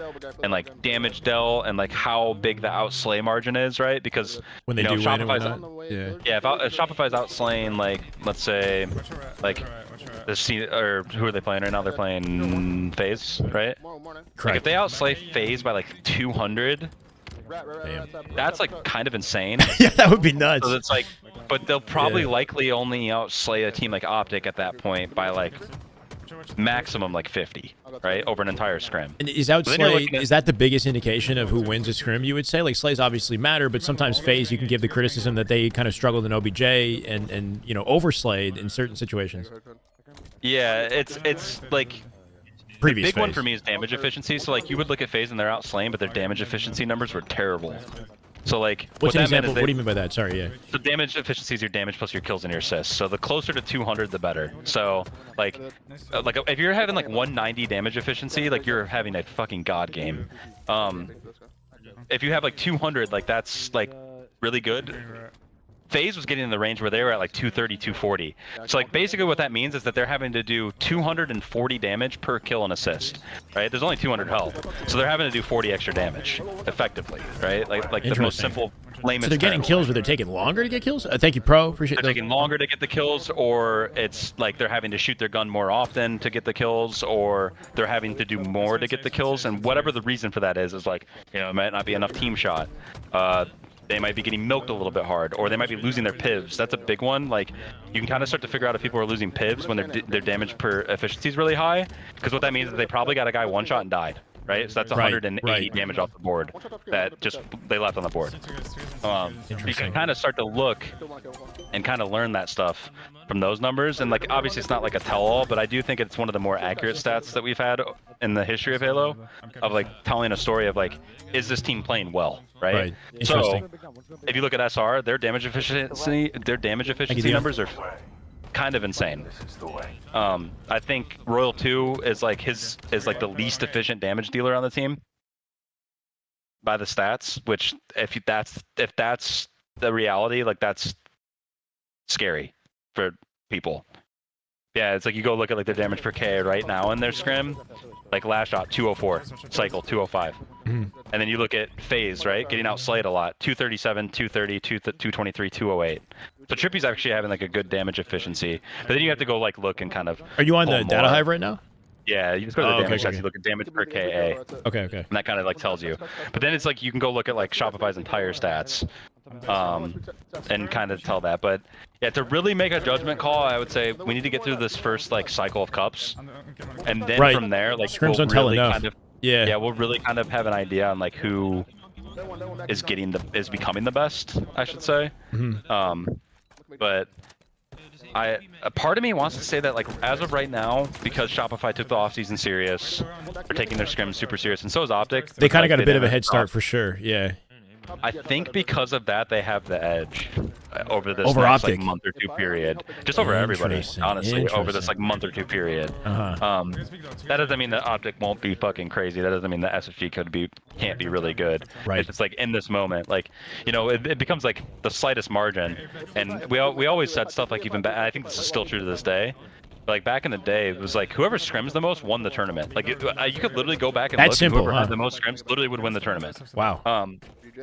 and like damage del and like how big the outslay margin is, right? Because when they you know, do Shopify's win, if Shopify's outslaying like let's say like the C or who are they playing right now? They're playing phase, right? Correct. Like if they outslay phase by like 200, that's like kind of insane. Yeah, that would be nuts. So it's like. But they'll probably likely only outslay a team like Optic at that point by like maximum like 50, right, over an entire scrim. And is outslay, is that the biggest indication of who wins a scrim, you would say? Like slays obviously matter, but sometimes phase you can give the criticism that they kind of struggled in OBJ and you know overslayed in certain situations. Yeah, it's like the big one for me is damage efficiency. So like you would look at phase and they're outslain, but their damage efficiency numbers were terrible. So like, what's an example? What do you mean by that? Sorry, yeah. So damage efficiency is your damage plus your kills and your assists. So the closer to 200, the better. So like if you're having like 190 damage efficiency, like you're having a fucking god game. If you have like 200, like that's like really good. FaZe was getting in the range where they were at like 230, 240. So like basically what that means is that they're having to do 240 damage per kill and assist, right? There's only 200 health, so they're having to do 40 extra damage effectively, right? Like the most simple, lamest. So they're getting kills, but they're taking longer to get kills. Thank you, Pro. Appreciate. They're taking longer to get the kills, or it's like they're having to shoot their gun more often to get the kills, or they're having to do more to get the kills, and whatever the reason for that is like, you know, it might not be enough team shot. They might be getting milked a little bit hard, or they might be losing their pivs. That's a big one. Like, you can kind of start to figure out if people are losing pivs when their damage per efficiency is really high, because what that means is they probably got a guy one shot and died, right? So that's 180 damage off the board that just they left on the board. You can kind of start to look and kind of learn that stuff from those numbers, and like obviously it's not like a tell-all, but I do think it's one of the more accurate stats that we've had in the history of Halo, of like telling a story of like, is this team playing well, right? So if you look at SR, their damage efficiency numbers are kind of insane. I think Royal 2 is like the least efficient damage dealer on the team by the stats, which if that's the reality, like that's scary for people. Yeah, it's like you go look at like their damage per K right now in their scrim, like last shot 204, cycle 205. And then you look at phase, right? Getting outslayed a lot, 237, 230, 223, 208. So Trippy's actually having like a good damage efficiency. But then you have to go like look and kind of. Are you on the data hive right now? Yeah, you just go to the damage stats, you look at damage per KA. Okay. And that kind of like tells you. But then it's like you can go look at like Shopify's entire stats, and kind of tell that. But yeah, to really make a judgment call, I would say we need to get through this first like cycle of cups, and then from there, like Scrims don't tell enough. We'll really kind of have an idea on like who is becoming the best, I should say. But a part of me wants to say that like as of right now, because Shopify took the offseason serious, they're taking their scrim super serious, and so is Optic. They kind of got a bit of a head start for sure. Yeah. I think because of that, they have the edge over this next Optic. like month or two period. Just over everybody, honestly, over this like month or two period. That doesn't mean that Optic won't be fucking crazy. That doesn't mean that SSG can't be really good. Right. It's just like in this moment, like, you know, it becomes like the slightest margin. And we always said stuff like even back, I think this is still true to this day. Like back in the day, it was like whoever scrims the most won the tournament. Like you could literally go back and look. Simple, whoever had the most scrims literally would win the tournament. Wow.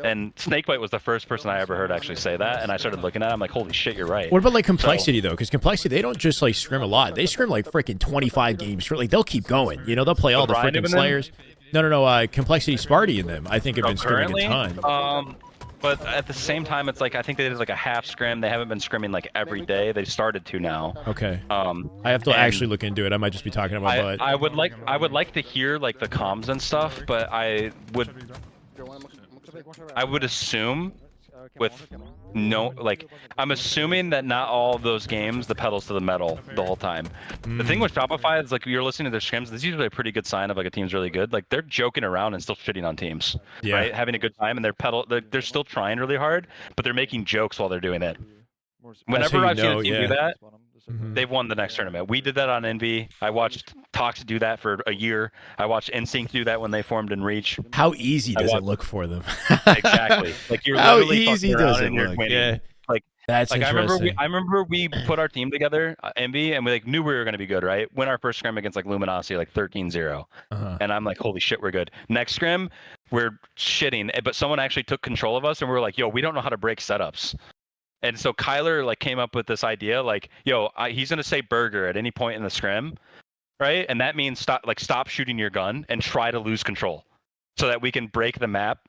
And Snakebite was the first person I ever heard actually say that, and I started looking at it, I'm like, holy shit, you're right. What about like Complexity though? Because Complexity, they don't just like scrim a lot. They scrim like freaking 25 games. Like they'll keep going. You know, they'll play all the freaking Slayers. No. Complexity, Sparty, and them, I think have been scrimming a ton. But at the same time, it's like I think they did like a half scrim. They haven't been scrimming like every day. They started to now. Okay. I have to actually look into it. I might just be talking about butt. I would like to hear like the comms and stuff, but I would I would assume with no, like, I'm assuming that not all of those games, the pedals to the metal the whole time. The thing with Shopify is, like, you're listening to their scrims, this is usually a pretty good sign of, like, a team's really good. Like, they're joking around and still shitting on teams, right? Having a good time, and they're still trying really hard, but they're making jokes while they're doing it. Whenever I've seen a team do that, they've won the next tournament. We did that on Envy. I watched Tox do that for a year. I watched Instinct do that when they formed in Reach. How easy does it look for them? Exactly. Like, you're how literally easy fucking does around it and you're look? winning. Yeah. Like, that's like interesting. I remember we put our team together, Envy, and we like knew we were going to be good, right? Win our first scrim against like Luminosity, like 13-0. And I'm like, holy shit, we're good. Next scrim, we're shitting, but someone actually took control of us, and we were like, yo, we don't know how to break setups. And so Kyler like came up with this idea, like, yo, he's gonna say burger at any point in the scrim, right? And that means stop shooting your gun and try to lose control, so that we can break the map.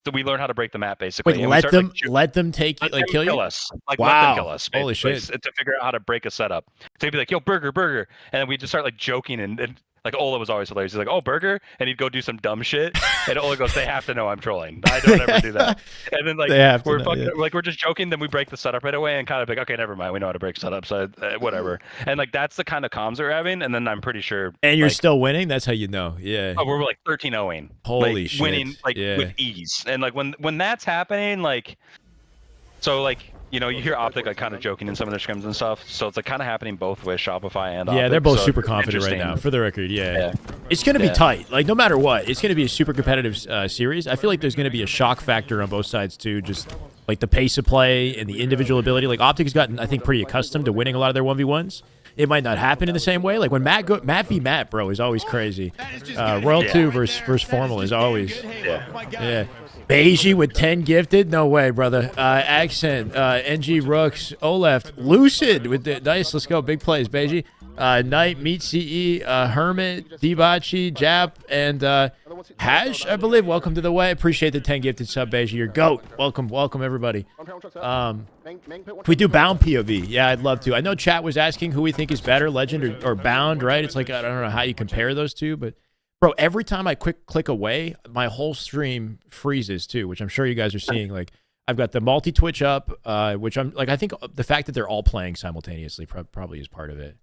So we learn how to break the map basically. Wait, and let them take let like them kill you? us. Like, wow. let them kill us. Holy shit! To figure out how to break a setup. So he'd be like, yo, burger, burger, and then we just start like joking and like Ola was always hilarious. He's like, oh, burger, and he'd go do some dumb shit, and Ola goes, they have to know I'm trolling. I don't ever do that. And then like we're just joking, then we break the setup right away and kind of like, okay, never mind, we know how to break setups, so whatever. And like that's the kind of comms we're having, and then I'm pretty sure. And you're like, still winning. That's how you know. Yeah. Oh, we're like 13-0ing. Holy like, shit! Winning like with ease, and like when that's happening, like, so like. You know, you hear Optic like kind of joking in some of their scrims and stuff, so it's like kind of happening both with Shopify and Optic. Yeah, they're both so super confident right now. For the record, yeah. It's going to be tight. Like no matter what, it's going to be a super competitive series. I feel like there's going to be a shock factor on both sides too. Just like the pace of play and the individual ability. Like Optic has gotten, I think, pretty accustomed to winning a lot of their 1v1s. It might not happen in the same way. Like when Matt v Matt, bro, is always crazy. Royal 2 versus Formal is always. Yeah. Beiji with 10 gifted? No way, brother. Accent, NG Rooks, Oleft, Lucid with the nice. Let's go. Big plays, Beiji. Knight, Meet CE, Hermit, Dibachi, Jap, and Hash, I believe. Welcome to the way. Appreciate the 10 gifted sub, Beiji. Your goat. Welcome, everybody. Can we do Bound POV? Yeah, I'd love to. I know chat was asking who we think is better, Legend or Bound, right? It's like, I don't know how you compare those two, but bro, every time I click away, my whole stream freezes too, which I'm sure you guys are seeing. Like, I've got the multi-Twitch up, which I'm like, I think the fact that they're all playing simultaneously probably is part of it.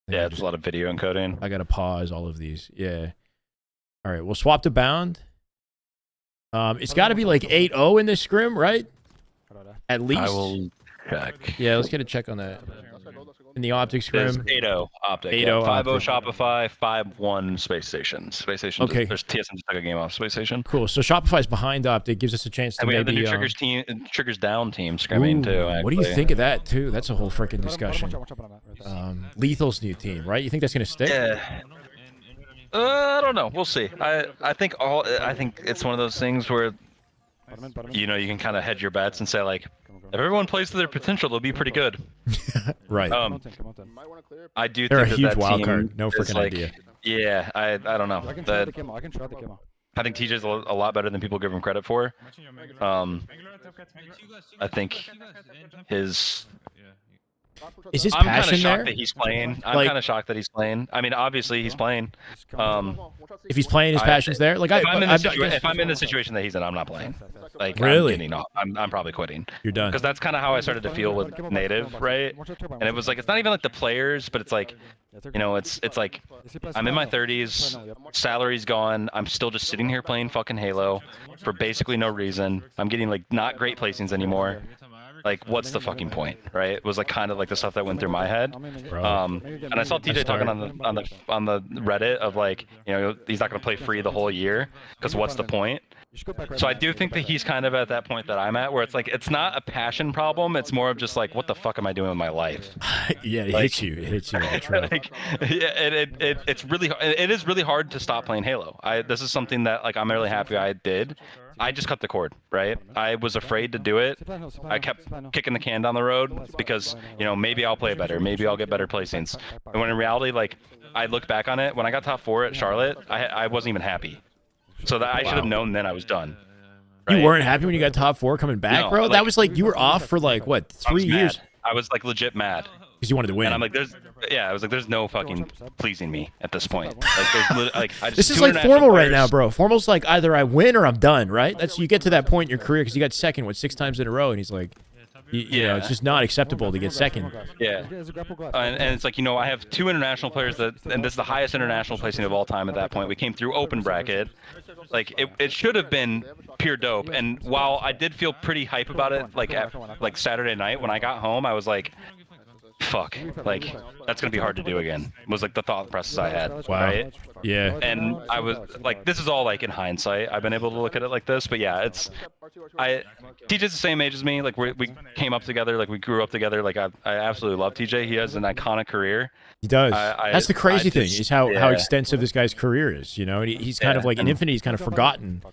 Yeah, there's a lot of video encoding. I got to pause all of these. Yeah. All right, we'll swap to Bound. It's got to be like 8-0 in this scrim, right? At least. I will check. Yeah, let's get a check on that. In the Optic scrim. 8-0 Optic. 8-0 5-0 Optic. Shopify, 5-1 Space Station. Space Station. Okay. There's TSM just took a game off Space Station. Cool. So Shopify's behind Optic, gives us a chance to and we maybe. have the new Triggers Down team scrimming too. Actually. What do you think of that too? That's a whole freaking discussion. Lethal's new team, right? You think that's gonna stick? Yeah. I don't know. We'll see. I think it's one of those things where, you know, you can kind of hedge your bets and say like, if everyone plays to their potential, they'll be pretty good. Right. I do. They're think a huge that wild team card. No freaking like, idea. Yeah, I don't know. I can try the camo. I think TJ's a lot better than people give him credit for. I think his. Is his I'm kind of passion shocked there? that he's playing. I'm Like- kind of shocked that he's playing. I mean, obviously he's playing. If he's playing, his passion's there. Like if I'm in the situation that he's in, I'm not playing. Like, Really? I'm getting off. I'm probably quitting. You're done. Because that's kind of how I started to feel with Native, right? And it was like, it's not even like the players, but it's like, you know, it's like, I'm in my 30s, salary's gone, I'm still just sitting here playing fucking Halo for basically no reason. I'm getting like not great placings anymore. Like, what's the fucking point, right? It was like kind of like the stuff that went through my head. And I saw TJ talking on the Reddit of like, you know, he's not gonna play free the whole year because what's the point? So I do think that he's kind of at that point that I'm at, where it's like, it's not a passion problem. It's more of just like, what the fuck am I doing with my life? Yeah, it hits you. It hits you. Like, yeah, it's really, it is really hard to stop playing Halo. This is something that like I'm really happy I did. I just cut the cord, right? I was afraid to do it. I kept kicking the can down the road because, you know, maybe I'll play better, maybe I'll get better placings. And when in reality, like, I look back on it, when I got top 4 at Charlotte, I wasn't even happy. So that I should have known then I was done. You right? weren't happy when you got top 4 coming back, No, bro? like, that was like, you were off for like, what, 3 years? I was like legit mad. Because you wanted to win. And I'm like, I was like, there's no fucking pleasing me at this point. Like, I just this is two like international formal right players. now, bro. Formal's like either I win or I'm done, right? That's you get to that point in your career because you got second 6 times in a row, and he's like, you know, it's just not acceptable to get second. Yeah, and it's like, you know, I have 2 international players and this is the highest international placing of all time at that point. We came through open bracket. Like it should have been pure dope. And while I did feel pretty hype about it, like Saturday night when I got home, I was like, fuck, like that's gonna be hard to do again. Was like the thought process I had. Wow. Right? Yeah. And I was like, this is all like in hindsight. I've been able to look at it like this, but yeah, TJ's the same age as me. Like we came up together, like we grew up together. Like I absolutely love TJ. He has an iconic career. He does. That's the crazy thing is how extensive this guy's career is. You know, and he's kind of like in Infinity. He's kind of forgotten.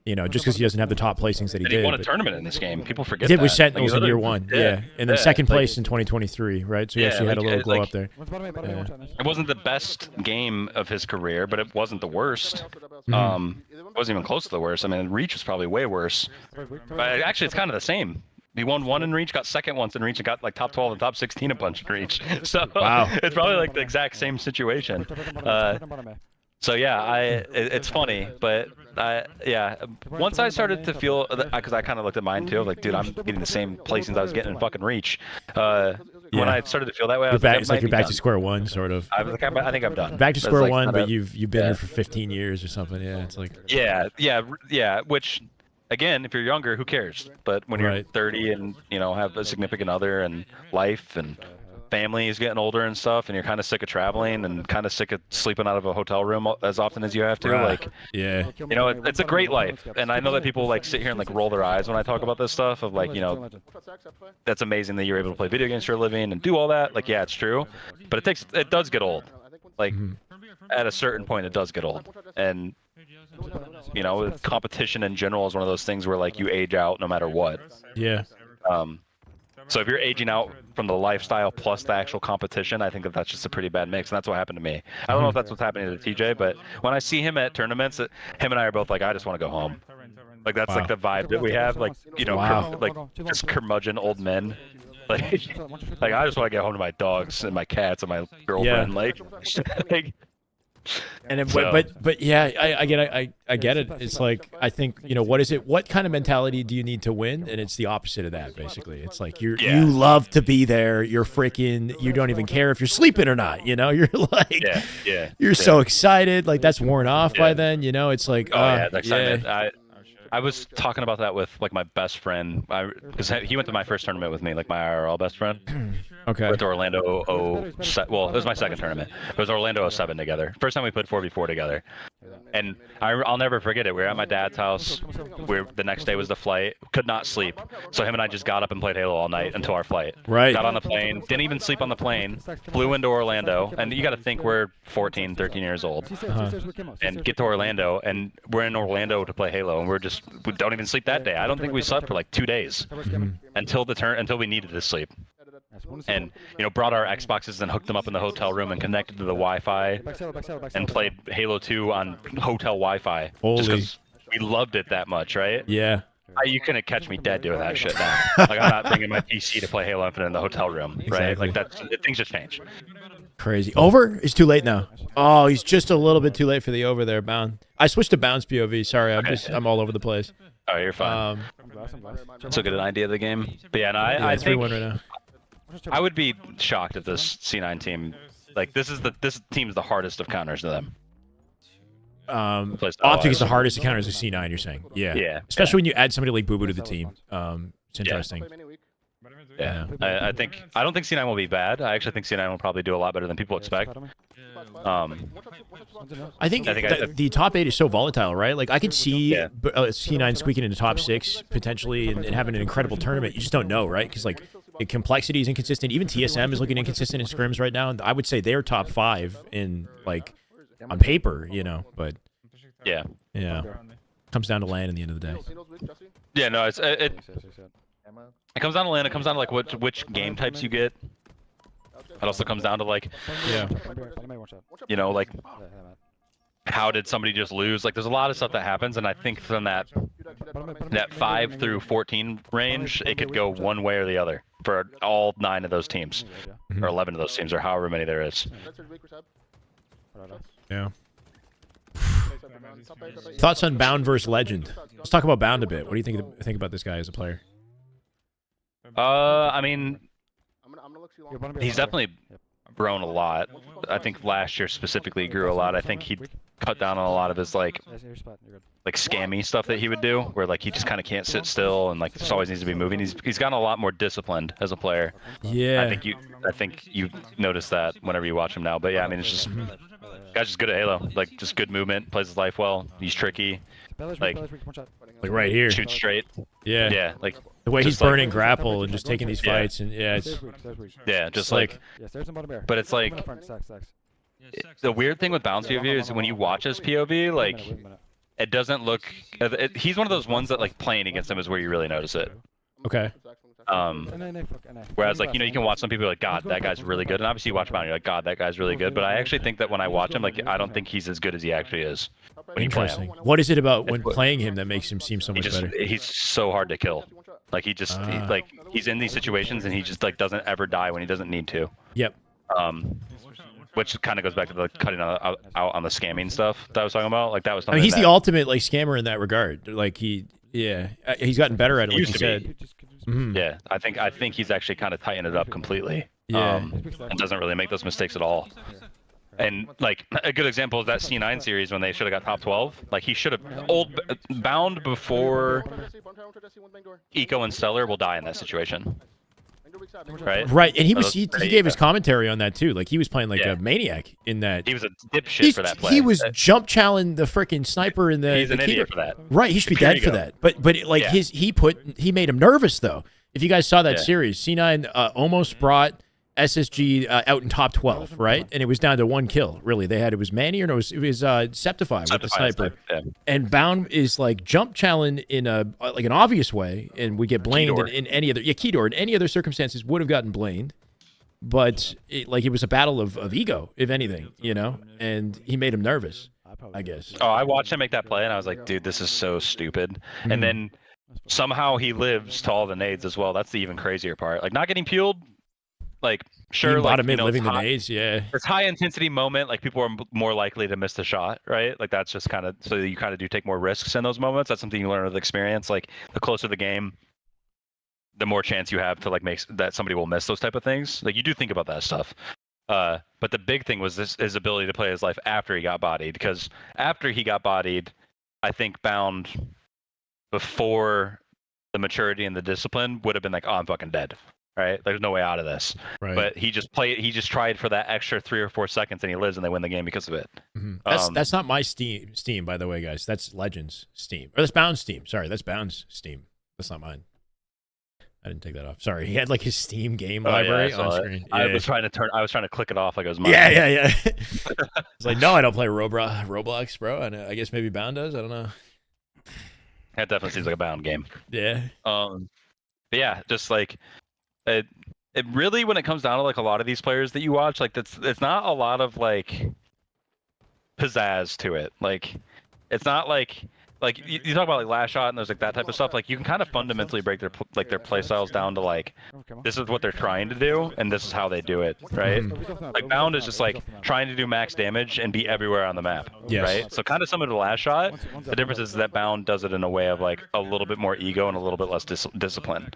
You know, just because he doesn't have the top placings that he did. He won a tournament in this game. People forget he did that. with Sentinels like, in year 1. Yeah. And then second place in 2023, right? So he actually had a little glow up there. It wasn't the best game of his career, but it wasn't the worst. It wasn't even close to the worst. I mean, Reach was probably way worse. But actually, it's kind of the same. He won 1 in Reach, got second once in Reach, and got like top 12 and top 16 a bunch in Reach. So it's probably like the exact same situation. So yeah, it's funny, but once I started to feel, because I kind of looked at mine too, like, dude, I'm getting the same placings I was getting in fucking Reach. When I started to feel that way, I was it's like you're back to square one, sort of. I was like, I think I'm done. Back to square one, but you've been here for 15 years or something. Yeah, it's like. Yeah. Which, again, if you're younger, who cares? But when you're 30 and you know have a significant other and life and family is getting older and stuff, and you're kind of sick of traveling and kind of sick of sleeping out of a hotel room as often as you have to. Like, yeah, you know, it's a great life. And I know that people like sit here and like roll their eyes when I talk about this stuff of like, you know, that's amazing that you're able to play video games for a living and do all that. Like, yeah, it's true, but it does get old. Like, at a certain point, it does get old. And you know, competition in general is one of those things where like you age out no matter what. Yeah. So if you're aging out from the lifestyle plus the actual competition, I think that's just a pretty bad mix, and that's what happened to me. I don't know if that's what's happening to TJ, but when I see him at tournaments, him and I are both like, I just want to go home. Like that's like the vibe that we have, like, you know, like just curmudgeon old men. Like I just want to get home to my dogs and my cats and my girlfriend. Like And it, but yeah, I get it. It's like, I think, you know, what kind of mentality do you need to win? And it's the opposite of that, basically. It's like you love to be there. You're freaking, you don't even care if you're sleeping or not, you know? You're like, you're so excited. Like that's worn off by then, you know? It's like, I was talking about that with like my best friend, because he went to my first tournament with me, like my IRL best friend. Okay. We went to Orlando well, it was my second tournament. It was Orlando 07 together. First time we played 4v4 together. And I'll never forget it. We were at my dad's house. The next day was the flight. Could not sleep. So him and I just got up and played Halo all night until our flight. Right. Got on the plane. Didn't even sleep on the plane. Flew into Orlando. And you got to think we're 14, 13 years old. And get to Orlando. And we're in Orlando to play Halo. And we don't even sleep that day. I don't think we slept for like 2 days until we needed to sleep. And you know, brought our Xboxes and hooked them up in the hotel room and connected to the Wi-Fi and played Halo 2 on hotel Wi-Fi just because we loved it that much, right? Yeah. You couldn't catch me dead doing that shit now. Like I'm not bringing my PC to play Halo Infinite in the hotel room, right? Exactly. Like things just change. Crazy. Over? It's too late now. Oh, he's just a little bit too late for the over there, Bound. I switched to Bounce POV. Sorry, I'm all over the place. Oh, you're fine. So get an idea of the game. But yeah, no, I think 3-1 right now. I would be shocked if this C9 team, like this team's the hardest of counters to them. Optic is the hardest to counter as a C9, you're saying? Yeah. Especially when you add somebody like Boo Boo to the team. It's interesting. Yeah. I don't think C9 will be bad. I actually think C9 will probably do a lot better than people expect. I think the top 8 is so volatile, right? Like I could see C9 squeaking into top 6 potentially and having an incredible tournament. You just don't know, right? Because like complexity is inconsistent. Even TSM is looking inconsistent in scrims right now. And I would say they're top 5 in like on paper, you know. But yeah, comes down to land in the end of the day. Yeah, no, it comes down to land. It comes down to like which game types you get. It also comes down to like, you know, like how did somebody just lose? Like there's a lot of stuff that happens, and I think from that 5 through 14 range, it could go one way or the other for all 9 of those teams. or 11 of those teams, or however many there is. Yeah. Thoughts on Bound versus Legend? Let's talk about Bound a bit. What do you think about this guy as a player? I mean, he's definitely grown a lot. I think last year specifically he grew a lot. I think he cut down on a lot of his like scammy stuff that he would do, where like he just kind of can't sit still and like just always needs to be moving. He's gotten a lot more disciplined as a player. Yeah. I think you notice that whenever you watch him now. But yeah, I mean, it's just guy's just good at Halo. Like just good movement, plays his life well. He's tricky. Like right here. Shoots straight. Yeah. Yeah. Like the way he's just, like, burning grapple and just taking these fights and it's just like. But it's like the weird thing with Bounce POV is when you watch his POV, like it doesn't look. He's one of those ones that like playing against him is where you really notice it. Okay. Whereas like you can watch some people like, God, that guy's really good, and obviously you watch him out and you're like, God, that guy's really good. But I actually think that when I watch him, like I don't think he's as good as he actually is. When you play him. Interesting. What is it about when playing him that makes him seem so much better? He's so hard to kill. Like he's in these situations and he just like doesn't ever die when he doesn't need to. Yep. Which kind of goes back to the cutting out on the scamming stuff that I was talking about. Like that was something. I mean, he's the ultimate like scammer in that regard. Like he's gotten better at it. Like you said. Yeah, I think he's actually kind of tightened it up completely. Yeah. And doesn't really make those mistakes at all. And like a good example is that C9 series when they should have got top 12. Like he should have bound before Eco and Stellar will die in that situation. Right. And he gave his commentary on that too. Like he was playing like a maniac in that. He was a dipshit for that play. He was jump challenging the freaking sniper in the. He's an idiot for that. Right, he should be dead for that. But like he made him nervous though. If you guys saw that series, C9 almost brought SSG out in top 12, right? And it was down to 1 kill. Really, it was Manny or no? It was Septify with the sniper. And Bound is like jump challenge in a like an obvious way, and we get blamed in any other Keydor in any other circumstances would have gotten blamed, but it was a battle of ego, if anything, and he made him nervous, I guess. Oh, I watched him make that play, and I was like, dude, this is so stupid. And then somehow he lives to all the nades as well. That's the even crazier part. Like not getting peeled. Like sure, like living the nades, it's high intensity moment. Like people are more likely to miss the shot, right? Like that's just kind of so you kind of do take more risks in those moments. That's something you learn with experience. Like the closer the game, the more chance you have to like make that somebody will miss those type of things. Like you do think about that stuff. But the big thing was his ability to play his life after he got bodied. Because after he got bodied, I think Bound before the maturity and the discipline would have been like, oh, I'm fucking dead. Right, there's no way out of this. Right. But he just tried for that extra 3 or 4 seconds, and he lives, and they win the game because of it. That's not my Steam, by the way, guys. That's Legends Steam, or that's Bound's Steam. Sorry, that's Bound's Steam. That's not mine. I didn't take that off. Sorry, he had like his Steam game library on screen. Yeah. I was trying to click it off like it was mine. Yeah. It's like, no, I don't play Roblox, bro. And I guess maybe Bound does. I don't know. That definitely seems like a Bound game. Yeah. But yeah, just like. It really, when it comes down to like a lot of these players that you watch, like it's not a lot of like pizzazz to it. Like it's not like you talk about like last shot and there's like that type of stuff. Like you can kind of fundamentally break their play styles down to like this is what they're trying to do and this is how they do it, right? Like Bound is just like trying to do max damage and be everywhere on the map, right? So kind of similar to the last shot. The difference is that Bound does it in a way of like a little bit more ego and a little bit less discipline.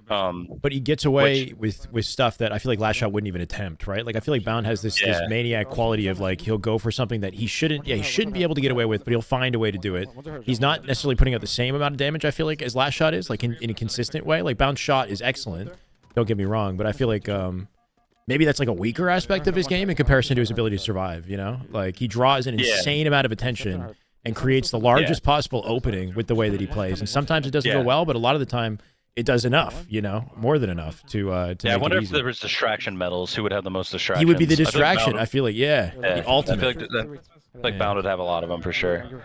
But he gets away with stuff that I feel like last shot wouldn't even attempt, right? Like I feel like Bound has this maniac quality of like he'll go for something that he shouldn't be able to get away with, but he'll find a way to do it. He's not necessarily putting out the same amount of damage, I feel like, as last shot is, like in a consistent way. Like Bound's shot is excellent, don't get me wrong, but I feel like maybe that's like a weaker aspect of his game in comparison to his ability to survive, Like he draws an insane amount of attention and creates the largest possible opening with the way that he plays. And sometimes it doesn't go well, but a lot of the time it does enough, more than enough to make I wonder it if there was distraction medals, who would have the most distractions? He would be the distraction. I feel like, the ultimate. I feel like Bound would have a lot of them for sure.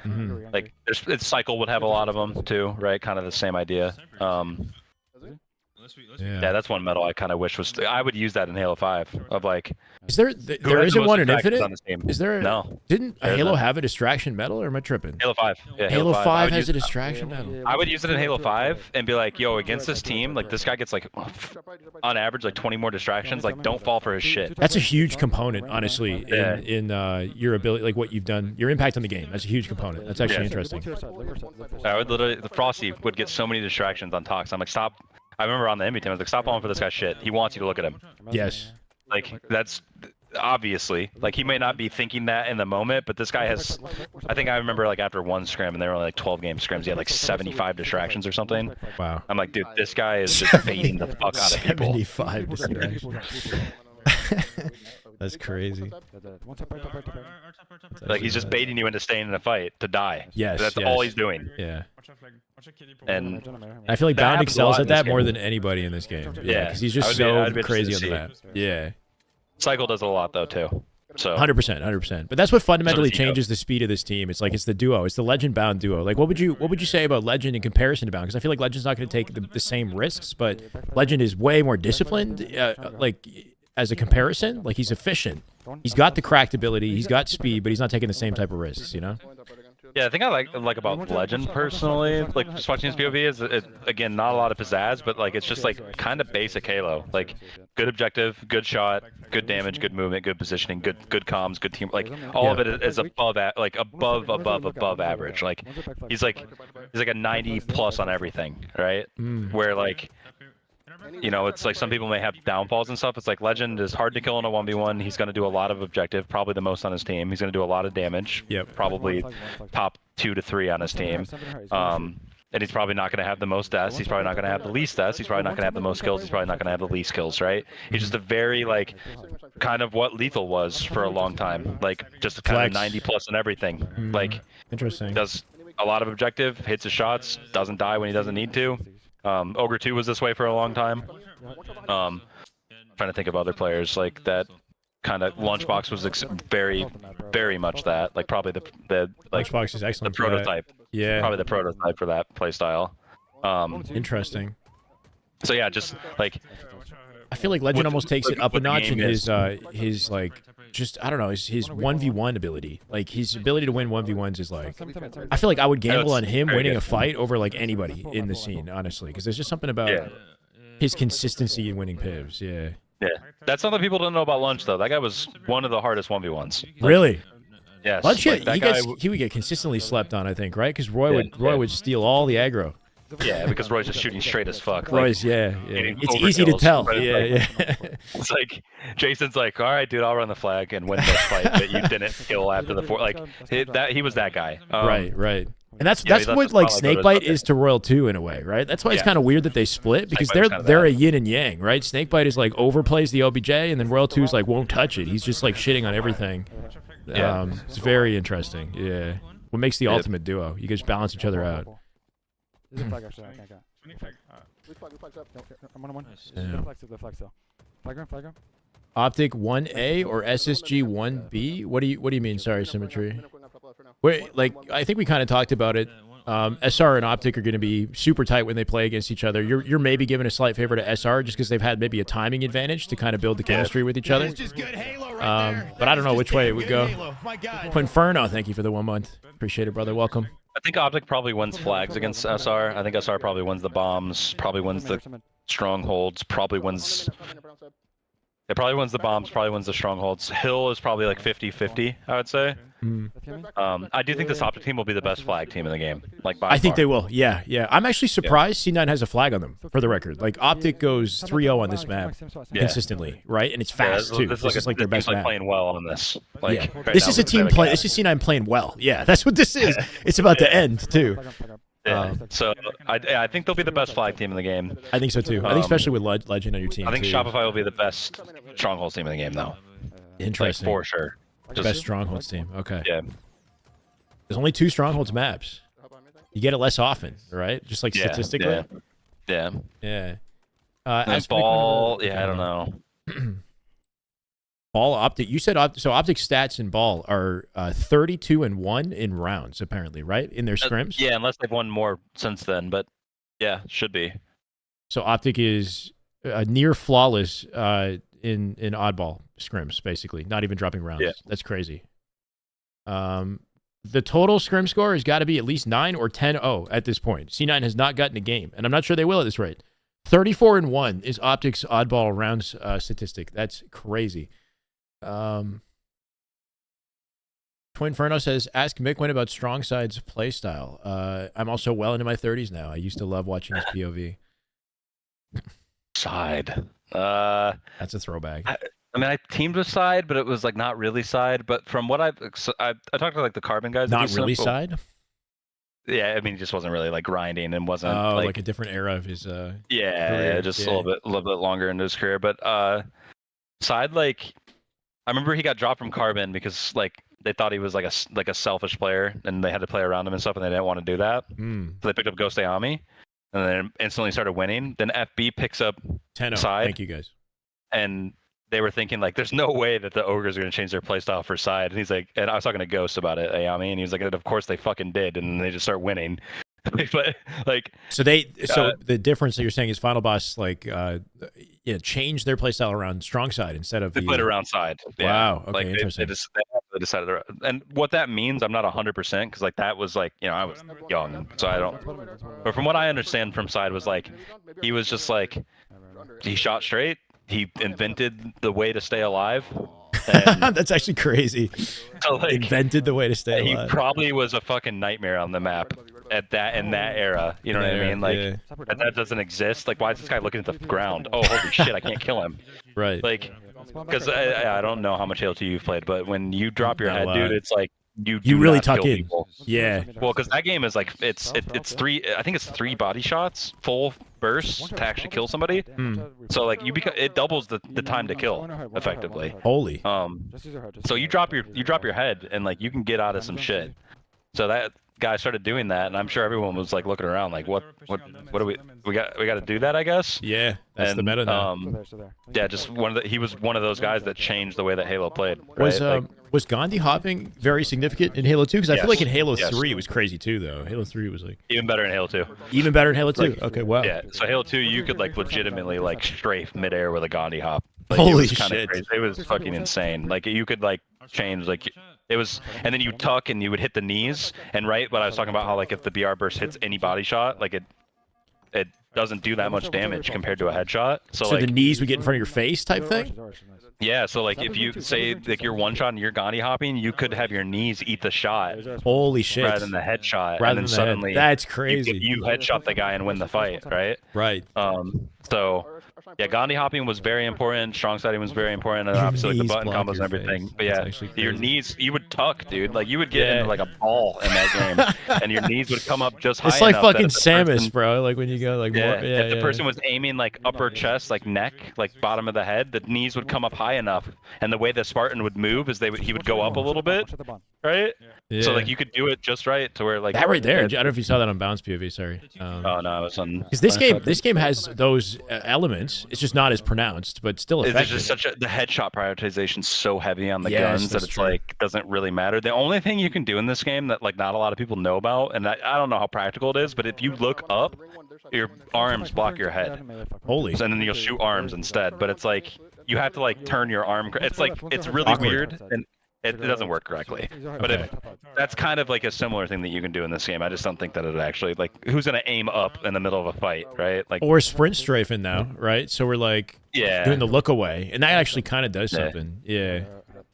Like Cycle would have a lot of them too, right? Kind of the same idea. Yeah, that's one medal I kind of wish was. I would use that in Halo 5. Of like, Is there who there has the isn't most one in distractions Infinite? on this team? Is there? No. Didn't There's Halo not. have a distraction medal, or am I tripping? Halo 5. Yeah, Halo 5 I would has use- a distraction medal. I would use it in Halo 5 and be like, yo, against this team, like this guy gets like, on average, like 20 more distractions. Like, don't fall for his shit. That's a huge component, honestly, Yeah. in your ability, like what you've done, your impact on the game. That's a huge component. That's actually interesting. I would literally, the Frosty would get so many distractions on talks. I'm like, stop. I remember on the enemy team, I was like, stop falling for this guy's shit. He wants you to look at him. Yes. Like, that's obviously, like, he may not be thinking that in the moment, but this guy has, I think I remember, like, after one scrim, and they were only like 12 game scrims, he had like 75 distractions or something. Wow. I'm like, dude, this guy is just baiting the fuck out of people. 75 distractions. That's crazy. Like, he's just baiting you into staying in a fight to die. Yes. That's yes. all he's doing. Yeah. And I feel like That Bound happens a excels lot at in this that more game. than anybody in this game. Yeah. Because he's just I'd be so crazy on interested the to map. Yeah. Cycle does it a lot, though, too. So, 100%, 100%. But that's what fundamentally does Ego. changes the speed of this team. It's like it's the duo. It's the Legend Bound duo. Like what would you say about Legend in comparison to Bound? Because I feel like Legend's not going to take the same risks, but Legend is way more disciplined. Like as a comparison, like he's efficient. He's got the cracked ability. He's got speed, but he's not taking the same type of risks. You know? yeah, I think I like about Legend personally, like just watching his POV is again not a lot of pizzazz, but like it's just like kind of basic Halo, like good objective, good shot, good damage, good movement, good positioning, good comms, good team, like all of it is above average. Like he's like a 90 plus on everything, right? Where like, you know, it's like some people may have downfalls and stuff. It's like Legend is hard to kill in a 1v1. He's going to do a lot of objective, probably the most on his team. He's going to do a lot of damage. Yep. Probably top 2 to 3 on his team. And he's probably not going to have the most deaths. He's probably not going to have the least deaths. He's probably not going to have the most kills. He's probably not going to have the least kills, right? He's just a very, like, kind of what Lethal was for a long time. Like, just kind of 90 plus on everything. Like, Interesting. does a lot of objective, hits his shots, doesn't die when he doesn't need to. Ogre 2 was this way for a long time. Trying to think of other players like that. Kind of Lunchbox was very much that. Like probably the like Lunchbox is the excellent. for that. prototype. Yeah. Probably the prototype for that playstyle. Interesting. So yeah, just like I feel like Legend With- almost takes it up a with the notch in game is- his like just I don't know his 1v1 ability. Like his ability to win 1v1s is like I feel like I would gamble on it's him very winning good. a fight over like anybody in the scene, honestly, because there's just something about Yeah. his consistency in winning pivs. Yeah. yeah, that's something people don't know about Lunch though. That guy was one of the hardest 1v1s. Really? Yes. Lunch, like, that guy, he would get consistently slept on, I think, right? Because Roy would steal all the aggro. yeah, because Roy's just shooting straight as fuck. Like, Roy's yeah. getting It's easy to overkills, tell. but Yeah, it's yeah. It's like Jason's like, all right, dude, I'll run the flag and win this fight that you didn't kill after the four. Like he was that guy. Right. And that's yeah, that's he left what his like spotlight Snakebite photos is to Royal 2 in a way, right? That's why it's Yeah. kind of weird that they split because Snakebite was kinda they're that. a yin and yang, right? Snakebite is like overplays the OBJ, and then Royal 2 is like won't touch it. He's just like shitting on everything. Yeah. It's very interesting. Yeah. What makes the ultimate duo? You guys balance each other out. Optic 1A or SSG 1B? What do you mean? Sorry, Symmetry. Wait, like I think we kind of talked about it. SR and Optic are going to be super tight when they play against each other. You're maybe giving a slight favor to SR just because they've had maybe a timing advantage to kind of build the chemistry with each other. But I don't know which way it would go. Quinferno, thank you for the 1 month. Appreciate it, brother. Welcome. I think Optic probably wins flags against SR. I think SR probably wins the bombs, probably wins the strongholds, probably wins. It probably wins the bombs, probably wins the strongholds. Hill is probably like 50-50, I would say. I do think this Optic team will be the best flag team in the game. Like by I think far. they will. Yeah. I'm actually surprised C9 has a flag on them, for the record. Like, Optic goes 3-0 on this map consistently, right? And it's fast, too. This is like their best like map. playing well on this. Like, Yeah. right This now, is a they team have play. gap. This is C9 playing well. Yeah, that's what this is. It's about to end, too. Yeah. So I think they'll be the best flag team in the game. I think so, too. I think especially with Legend on your team, I think too. Shopify will be the best strongholds team in the game, though. Like, Interesting. for sure. Best Strongholds team. Okay. Yeah. There's only 2 Strongholds maps. You get it less often, right? Just like statistically. Yeah. Yeah. And As ball, yeah, I don't know. Ball Optic. You said so. Optic stats in ball are 32-1 in rounds, apparently, right? In their scrims. Yeah, unless they've won more since then, but yeah, should be. So Optic is near flawless in oddball scrims, basically, not even dropping rounds. Yeah. That's crazy. The total scrim score has got to be at least 9 or 10-0 at this point. C9 has not gotten a game, and I'm not sure they will at this rate. 34-1 is Optic's oddball rounds statistic. That's crazy. Twin Inferno says, ask Mikwen about Strong Side's playstyle. I'm also well into my 30s now. I used to love watching his POV. Side. That's a throwback. I mean, I teamed with Side, but it was like not really Side. But from what I talked to like the Carbon guys. Not really Side? Yeah, I mean, he just wasn't really like grinding and wasn't like a different era of his yeah, just a little bit longer into his career. But Side, like, I remember he got dropped from Carbon because like they thought he was like a selfish player and they had to play around him and stuff, and they didn't want to do that. So they picked up Ghost Ayami and then instantly started winning. Then FB picks up 10-0. Side. Thank you guys. And they were thinking like, there's no way that the Ogres are going to change their playstyle for Side. And he's like, and I was talking to Ghost about it, Ayami, and he was like, and of course they fucking did, and they just start winning. But like, so the difference that you're saying is Final Boss like changed their playstyle around Strong Side instead of they played around Side. Yeah. Wow. Okay, like interesting. they decided to, and what that means, I'm not 100% because like that was like, I was young, so I don't. But from what I understand from Side was like, he was just like, he shot straight. He invented the way to stay alive. And that's actually crazy. So, like, invented the way to stay alive. He probably was a fucking nightmare on the map in that era. You know what I mean? Like that doesn't exist. Like, why is this guy looking at the ground? Oh, holy shit! I can't kill him. Right. Like, because I don't know how much Halo 2 you've played, but when you drop your head, dude, it's like you really tuck in. People. Yeah. Well, because that game is like it's three. I think it's 3 body shots, full bursts to actually kill somebody. So like it doubles the time to kill effectively. Holy. So you drop your head and like you can get out of some shit. So that guy started doing that, and I'm sure everyone was like looking around like, what do we got to do that, I guess. Yeah, that's the meta now. Yeah, just he was one of those guys that changed the way that Halo played. Right? Was Gandhi hopping very significant in Halo 2? Because I feel like in Halo 3 it was crazy too, though. Halo 3 was like even better in Halo 2. Even better in Halo 2. Like, okay, wow. Yeah, so Halo 2 you could like legitimately like strafe midair with a Gandhi hop. Like, Holy it was shit! Crazy. It was fucking insane. Like you could like change like it was, and then you tuck and you would hit the knees. And right, but I was talking about how like if the BR burst hits any body shot, like it doesn't do that much damage compared to a headshot. So like the knees would get in front of your face type thing. Yeah, so like if you say like you're one shot and you're Gandhi hopping, you could have your knees eat the shot. Holy shit! Rather than the headshot, rather and then than suddenly that's crazy. You headshot the guy and win the fight, right? Right. So yeah, Gandhi hopping was very important. Strong siding was very important, and obviously like the button combos and everything. But yeah, your knees, you would tuck, dude. Like you would get into like a ball in that game, and your knees would come up just high enough. It's like fucking Samus, bro. Like when you go like more. Yeah, if the person was aiming like upper chest, like neck, like bottom of the head, the knees would come up high enough, and the way the Spartan would move is he would go up a little bit, right? Yeah. So like you could do it just right to where like that right there. I don't know if you saw that on Bounce POV. Sorry. Oh no, it's on. Because this game has those elements. It's just not as pronounced, but still effective. It's just the headshot prioritization so heavy on the guns that it's like doesn't really matter. The only thing you can do in this game that like not a lot of people know about, and I don't know how practical it is, but if you look up, your arms block your head. Holy. And then you'll shoot arms instead. But it's like you have to like turn your arm. It's like it's really weird and it doesn't work correctly. But if that's kind of like a similar thing that you can do in this game. I just don't think that it actually like who's gonna aim up in the middle of a fight, right? Like or sprint strafing now, right? So we're like doing the look away, and that actually kind of does something. Yeah.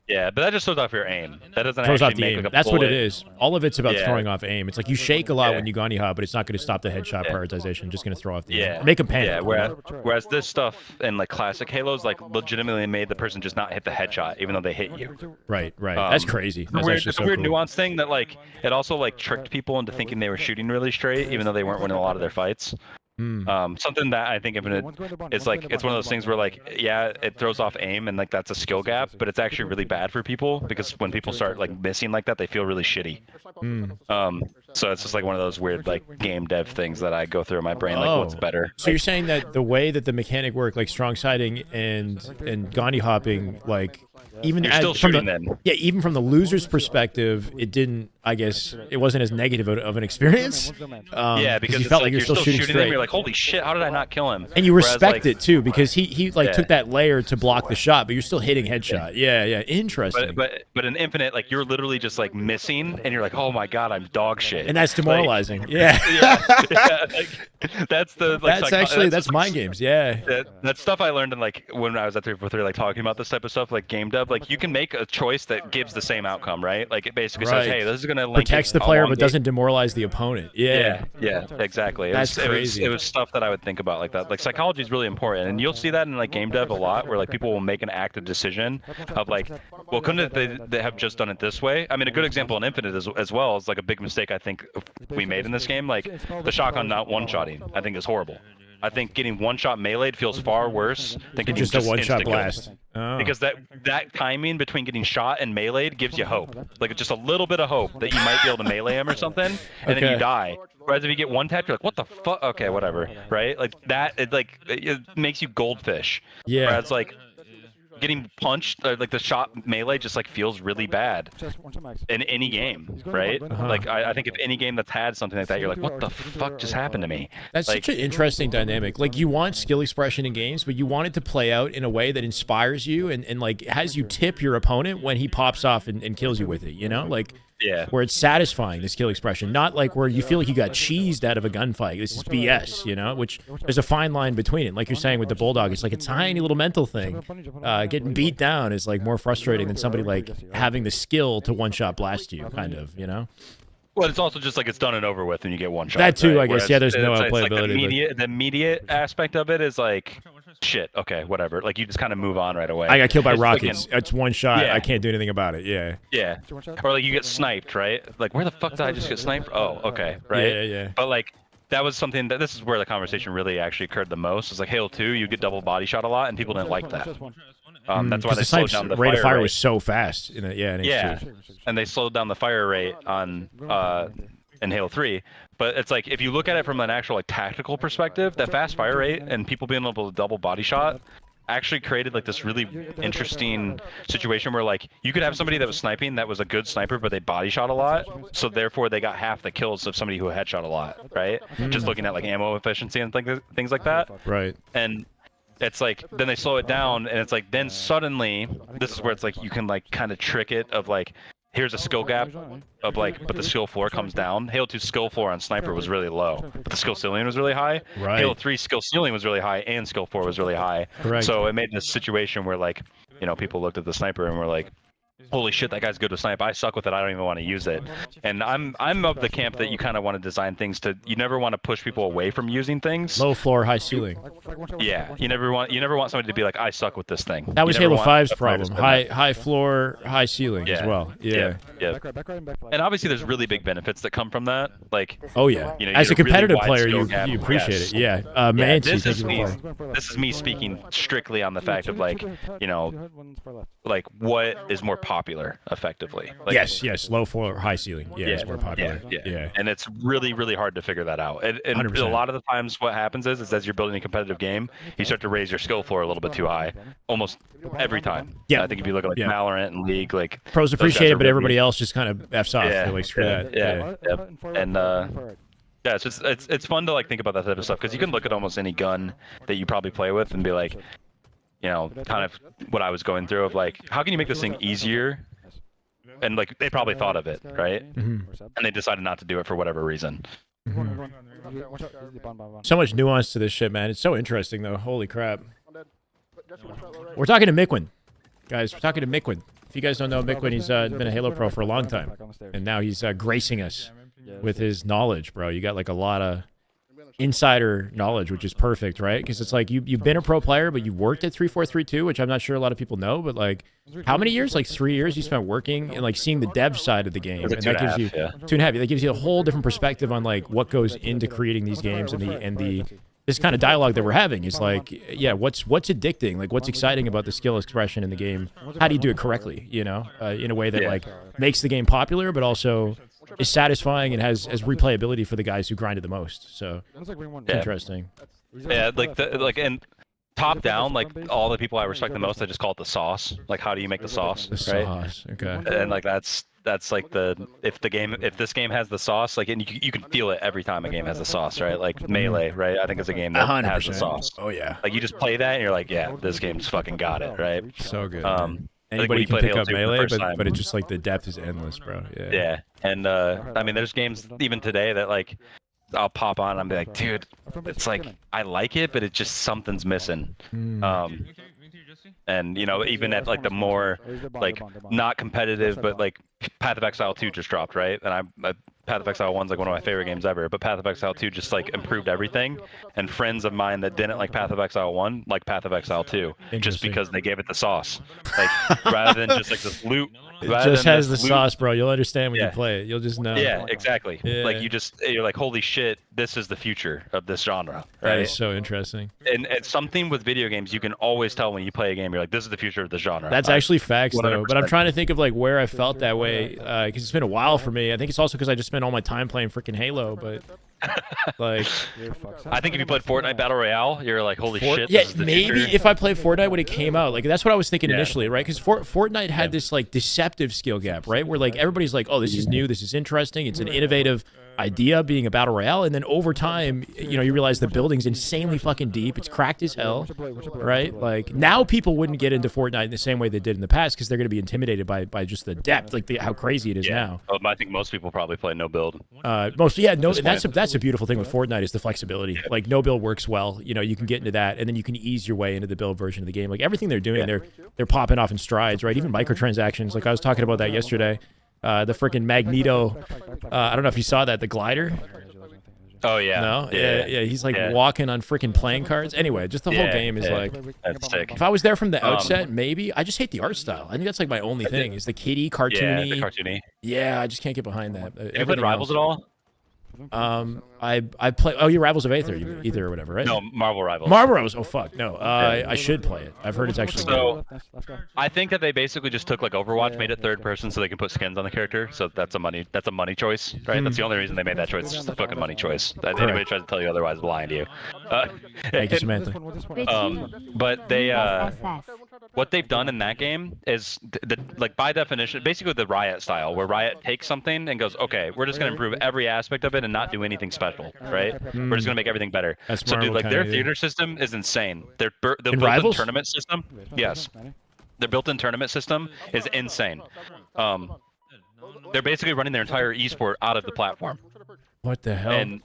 Yeah, but that just throws off your aim. That doesn't throws actually off the make aim. like a That's bullet. what it is. All of it's about throwing off aim. It's like you shake a lot when you Gandhi hop, but it's not going to stop the headshot prioritization. Just going to throw off the aim. Make them panic. Yeah, whereas this stuff in like classic Halos like legitimately made the person just not hit the headshot even though they hit you. Right. That's crazy. That's it's a weird nuance thing that like it also like tricked people into thinking they were shooting really straight even though they weren't winning a lot of their fights. Something that I think it's like it's one of those things where like it throws off aim and like that's a skill gap, but it's actually really bad for people because when people start like missing like that they feel really shitty. So it's just like one of those weird like game dev things that I go through in my brain like what's better. So you're saying that the way that the mechanic worked, like strong siding and Gandhi hopping, like even you're still shooting then. Yeah, even from the loser's perspective, it didn't I guess it wasn't as negative of an experience. Yeah, because you it's felt like you're still shooting him. straight. You're like, holy shit, how did I not kill him? And you Whereas, respect like, it too, because he like Yeah. took that layer to block the shot, but you're still hitting headshot. Yeah, yeah, interesting. But in Infinite, like you're literally just like missing, and you're like, oh my god, I'm dog shit. And that's demoralizing. Yeah. Yeah, like, that's the. Like, That's actually that's mind games. Yeah. That's stuff I learned in like when I was at 343, like talking about this type of stuff, like game dev. Like you can make a choice that gives the same outcome, right? Like it basically says, hey, this is gonna link protects the player but doesn't demoralize the opponent. Yeah. Yeah, exactly. That's crazy. It was stuff that I would think about like that. Like psychology is really important, and you'll see that in like game dev a lot, where like people will make an active decision of like, well, couldn't they have just done it this way? I mean, a good example in Infinite as well is like a big mistake I think we made in this game. Like the shotgun not one-shotting, I think is horrible. I think getting one-shot melee'd feels far worse than getting just a one-shot instant blast. kills. Oh. Because that timing between getting shot and melee'd gives you hope. Like just a little bit of hope that you might be able to melee him or something, and then you die. Whereas if you get one tap, you're like, what the fuck? Okay, whatever, right? Like that, it makes you goldfish. Yeah. Whereas like getting punched, like the shot melee just like feels really bad in any game, right? Like I think if any game that's had something like that, you're like, what the fuck just happened to me? That's like, such an interesting dynamic. Like you want skill expression in games, but you want it to play out in a way that inspires you and like has you tip your opponent when he pops off and kills you with it, you know? Like yeah. where it's satisfying, the skill expression, not like where you feel like you got cheesed out of a gunfight. This is BS, you know, which there's a fine line between it. Like you're saying with the Bulldog, it's like a tiny little mental thing. Getting beat down is like more frustrating than somebody like having the skill to one-shot blast you, kind of, you know? Well, it's also just like it's done and over with when you get one shot. That too, right? I guess. Yeah, there's no it's like playability. the immediate aspect of it is like, shit, okay, whatever. Like you just kind of move on right away. I got killed by It's rockets. It's one shot. Yeah. I can't do anything about it. Yeah. Yeah. Or like you get sniped, right? Like where the fuck did I just get sniped? Oh, okay, right. Yeah. But like that was something that this is where the conversation really actually occurred the most. It's like Halo 2, you get double body shot a lot, and people didn't like that. That's why they slowed down the rate of fire rate. was so fast. In H2. And they slowed down the fire rate on in Halo 3. But it's like if you look at it from an actual like tactical perspective, that fast fire rate and people being able to double body shot actually created like this really interesting situation where like you could have somebody that was sniping that was a good sniper but they body shot a lot, so therefore they got half the kills of somebody who headshot a lot, right? Just looking at like ammo efficiency and things like that. Right. And it's like then they slow it down and it's like then suddenly this is where it's like you can like kind of trick it of like here's a skill gap of like, but the skill floor comes down. Halo 2 skill floor on sniper was really low, but the skill ceiling was really high. Right. Halo 3 skill ceiling was really high and skill floor was really high. Correct. So it made this situation where like, you know, people looked at the sniper and were like, holy shit, that guy's good with snipe. I suck with it. I don't even want to use it. And I'm of the camp that you kind of want to design things to. You never want to push people away from using things. Low floor, high ceiling. Yeah, you never want somebody to be like, I suck with this thing. That was You never Halo want 5's a player to problem. say that. High floor, high ceiling as well. Yeah. And obviously, there's really big benefits that come from that. Like, Oh yeah. you know, As you a get a really competitive wide player, skill gap. you appreciate Yes. it. Yeah. Yeah, Mancy, this thank is you me. for This is me speaking strictly on the fact of like, you know, like what is more popular, effectively. Like, yes. Low floor, high ceiling. Yeah, it's more popular. Yeah. And it's really, really hard to figure that out. And 100%. a lot of the times what happens is as you're building a competitive game, you start to raise your skill floor a little bit too high. Almost every time. Yeah. I think if you look at like Valorant and League, like Pros those guys appreciate it, are but really- everybody else just kind of F's off. They're like, screw that. Yep. And yeah, it's just it's fun to like think about that type of stuff because you can look at almost any gun that you probably play with and be like, you know, kind of what I was going through of like, how can you make this thing easier? And like they probably thought of it, right? And they decided not to do it for whatever reason. So much nuance to this shit, man. It's so interesting, though. Holy crap. We're talking to Mikwen. Guys, we're talking to Mikwen. If you guys don't know Mikwen, he's been a Halo pro for a long time. And now he's gracing us with his knowledge, bro. You got like a lot of insider knowledge, which is perfect, right? Because it's like you've been a pro player, but you worked at 3432, which I'm not sure a lot of people know, but like how many years? Like 3 years you spent working and like seeing the dev side of the game. And that gives you 2.5. That gives you a whole different perspective on like what goes into creating these games and the this kind of dialogue that we're having is like, yeah, what's addicting? Like what's exciting about the skill expression in the game? How do you do it correctly, you know, in a way that like makes the game popular, but also is satisfying and has replayability for the guys who grinded the most. So interesting. Yeah, like and top down, like all the people I respect the most, I just call it the sauce. Like, how do you make the sauce? The sauce, okay. And like that's that's like if this game has the sauce, like, and you can feel it every time a game has the sauce, right? Like Melee, right? I think it's a game that has the 100%. sauce. Oh yeah. Like you just play that and you're like, yeah, this game's fucking got it, right? So good. Anybody Anybody can pick up Melee, time. but it's just like the depth is endless, bro. Yeah. Yeah, and I mean, there's games even today that like I'll pop on and I'll be like, dude, it's like I like it, but it just something's missing. And you know, even at like the more like not competitive, but like Path of Exile 2 just dropped, right? And Path of Exile 1's like one of my favorite games ever, but Path of Exile 2 just like improved everything. And friends of mine that didn't like Path of Exile 1 like Path of Exile 2 just because they gave it the sauce. Like rather than just like this loot. It just has the sauce, bro. You'll understand when you play it. You'll just know. Yeah, exactly. Yeah. Like you're like, holy shit, this is the future of this genre. That Right? is so interesting. And it's something with video games you can always tell when you play a game. You're like, this is the future of the genre. That's actually facts, though. But I'm 100%. trying to think of like where I felt that way because it's been a while for me. I think it's also because I just spent all my time playing freaking Halo. But like, I think if you played Fortnite Battle Royale, you're like, holy shit. yeah, This is the maybe future. if I played Fortnite when it came out, like that's what I was thinking initially, right? Because Fortnite had this like deceptive skill gap, right? Where like everybody's like, oh, this is new, this is interesting, it's an innovative idea being a battle royale, and then over time, you know, you realize the building's insanely fucking deep, it's cracked as hell, right? Like now people wouldn't get into Fortnite in the same way they did in the past because they're going to be intimidated by just the depth, like how crazy it is now. I think most people probably play no build. That's a beautiful thing with Fortnite is the flexibility. Like no build works well. You know, you can get into that, and then you can ease your way into the build version of the game. Like everything they're doing, they're popping off in strides, right? Even microtransactions. Like I was talking about that yesterday. The freaking Magneto. I don't know if you saw that. The glider. Oh yeah. No. Yeah. He's like walking on freaking playing cards. Anyway, just the whole game is like. That's sick. If I was there from the outset, maybe. I just hate the art style. I think that's like my only thing. Is the kitty cartoony. Yeah, the cartoony. Yeah, I just can't get behind that. Have you played Rivals at all? I play. Oh, your Rivals of Aether or whatever, right? No, Marvel Rivals. Marvel Rivals. Oh fuck, no. I should play it. I've heard it's actually good. So I think that they basically just took like Overwatch, made it third person so they can put skins on the character. So that's a money choice, right? That's the only reason they made that choice. It's just a fucking money choice. Anybody tries to tell you otherwise is lying to you. Thank you, Samantha. But they what they've done in that game is like by definition, basically the Riot style, where Riot takes something and goes, okay, we're just gonna improve every aspect of it and not do anything special, right? We're just gonna make everything better. That's so, dude, Marvel like their kinda, theater system is insane. Their built-in Rivals? tournament system, yes, their built-in tournament system is insane. They're basically running their entire esport out of the platform. What the hell? And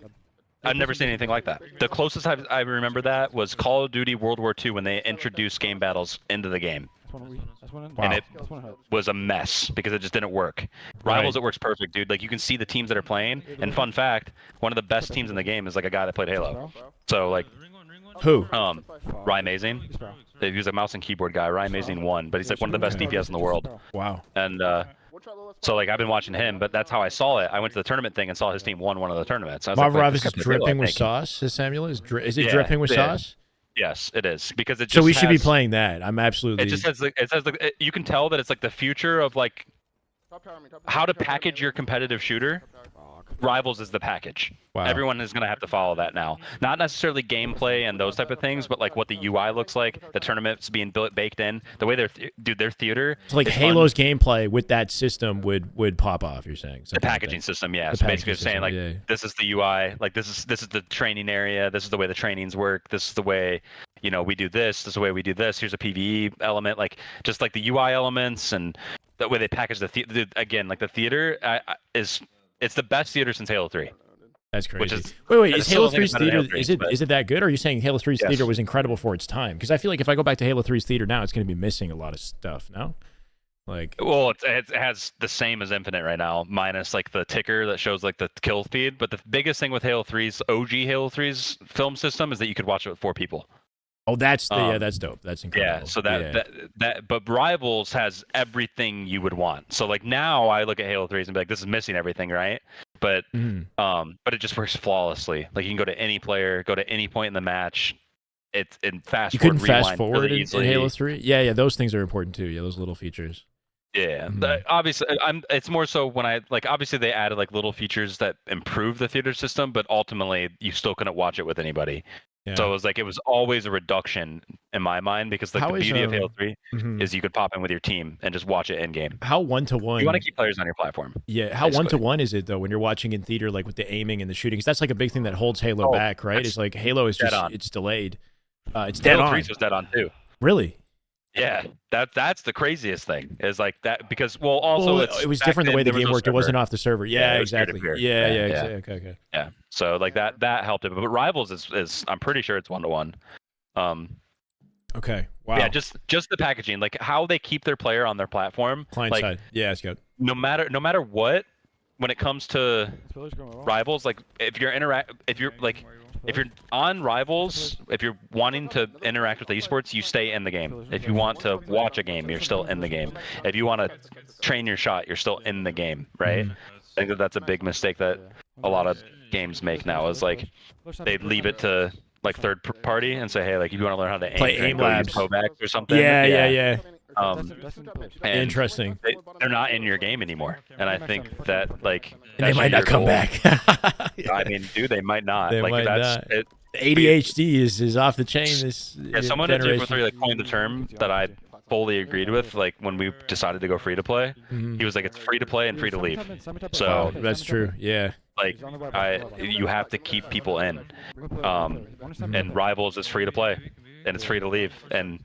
I've never seen anything like that. The closest I remember that was Call of Duty World War II when they introduced game battles into the game. And it was a mess because it just didn't work. Rivals, it works perfect, dude. Like you can see the teams that are playing. And fun fact, one of the best teams in the game is like a guy that played Halo. So like, who? Ryan Mazing. He was a mouse and keyboard guy. Ryan Mazing won, but he's like one of the best DPS in the world. Wow. And so like I've been watching him, but that's how I saw it. I went to the tournament thing and saw his team won one of the tournaments. I was Marvel like, Rivals is dripping with sauce. Samuel is it dripping with sauce? Yes, it is because it. Just so we should be playing that. I'm absolutely. It just has like you can tell that it's like the future of like how to package your competitive shooter. Rivals is the package. Wow. Everyone is going to have to follow that now. Not necessarily gameplay and those type of things, but like what the UI looks like, the tournaments being baked in, the way their theater. So like Halo's gameplay with that system would pop off. You're saying the packaging system, yeah. So basically saying like this is the UI, like this is the training area, this is the way the trainings work, this is the way we do this is the way we do this. Here's a PvE element, like just like the UI elements and the way they package the again, like the theater it's the best theater since Halo 3. That's crazy. Which is, wait, is Halo 3's theater, is it that good? Or are you saying Halo 3's theater was incredible for its time? Because I feel like if I go back to Halo 3's theater now, it's going to be missing a lot of stuff, no? Like, well, it has the same as Infinite right now, minus like the ticker that shows like the kill feed. But the biggest thing with Halo 3's OG Halo 3's film system is that you could watch it with 4 people. Oh, that's that's dope. That's incredible. Yeah, so but Rivals has everything you would want. So like now I look at Halo 3 and be like, this is missing everything, right? But but it just works flawlessly. Like you can go to any player, go to any point in the match. It's in fast. You couldn't fast forward in Halo 3. Yeah, those things are important too. Yeah, those little features. Yeah, obviously, it's more so when I like. Obviously, they added like little features that improve the theater system, but ultimately, you still couldn't watch it with anybody. Yeah. So it was always a reduction in my mind because like How the is, beauty of Halo 3 mhm. is you could pop in with your team and just watch it in game. How 1-to-1? You want to keep players on your platform. Yeah, how basically. 1-to-1 is it though when you're watching in theater, like with the aiming and the shooting? 'Cause that's like a big thing that holds Halo Oh, back, right? that's It's like Halo is dead just on. it's delayed. It's dead Halo on. 3 was dead on too. Really? Yeah, that's the craziest thing is like that because also Well, it's it was back different the then, way the there was game no worked. It wasn't server. off the server. Yeah, Yeah, it was exactly. peer-to-peer. Yeah, Yeah. exactly. Okay. Yeah, so like that helped it. But Rivals is I'm pretty sure it's 1-to-1. Okay. Wow. Yeah, just the packaging, like how they keep their player on their platform. Client like, side. Yeah, it's good. no matter what, when it comes to Rivals, like if you're on Rivals, if you're wanting to interact with esports, you stay in the game. If you want to watch a game, you're still in the game. If you want to train your shot, you're still in the game, right? Mhm. I think that's a big mistake that a lot of games make now is like they leave it to like third party and say, hey, like if you want to learn how to Play aim aim go use labs. Kovacs or something. Yeah. And Interesting. they're not in your game anymore, and I think that like And they might not come back. I mean, dude, they might not. They like might that's not. it. ADHD is off the chain this Yeah, someone at generation. 343 like coined the term that I fully agreed with. Like when we decided to go free to play, he was like, "It's free to play and free to leave." So That's true. Yeah. like, you have to keep people in. And Rivals is free to play, and it's free to leave, and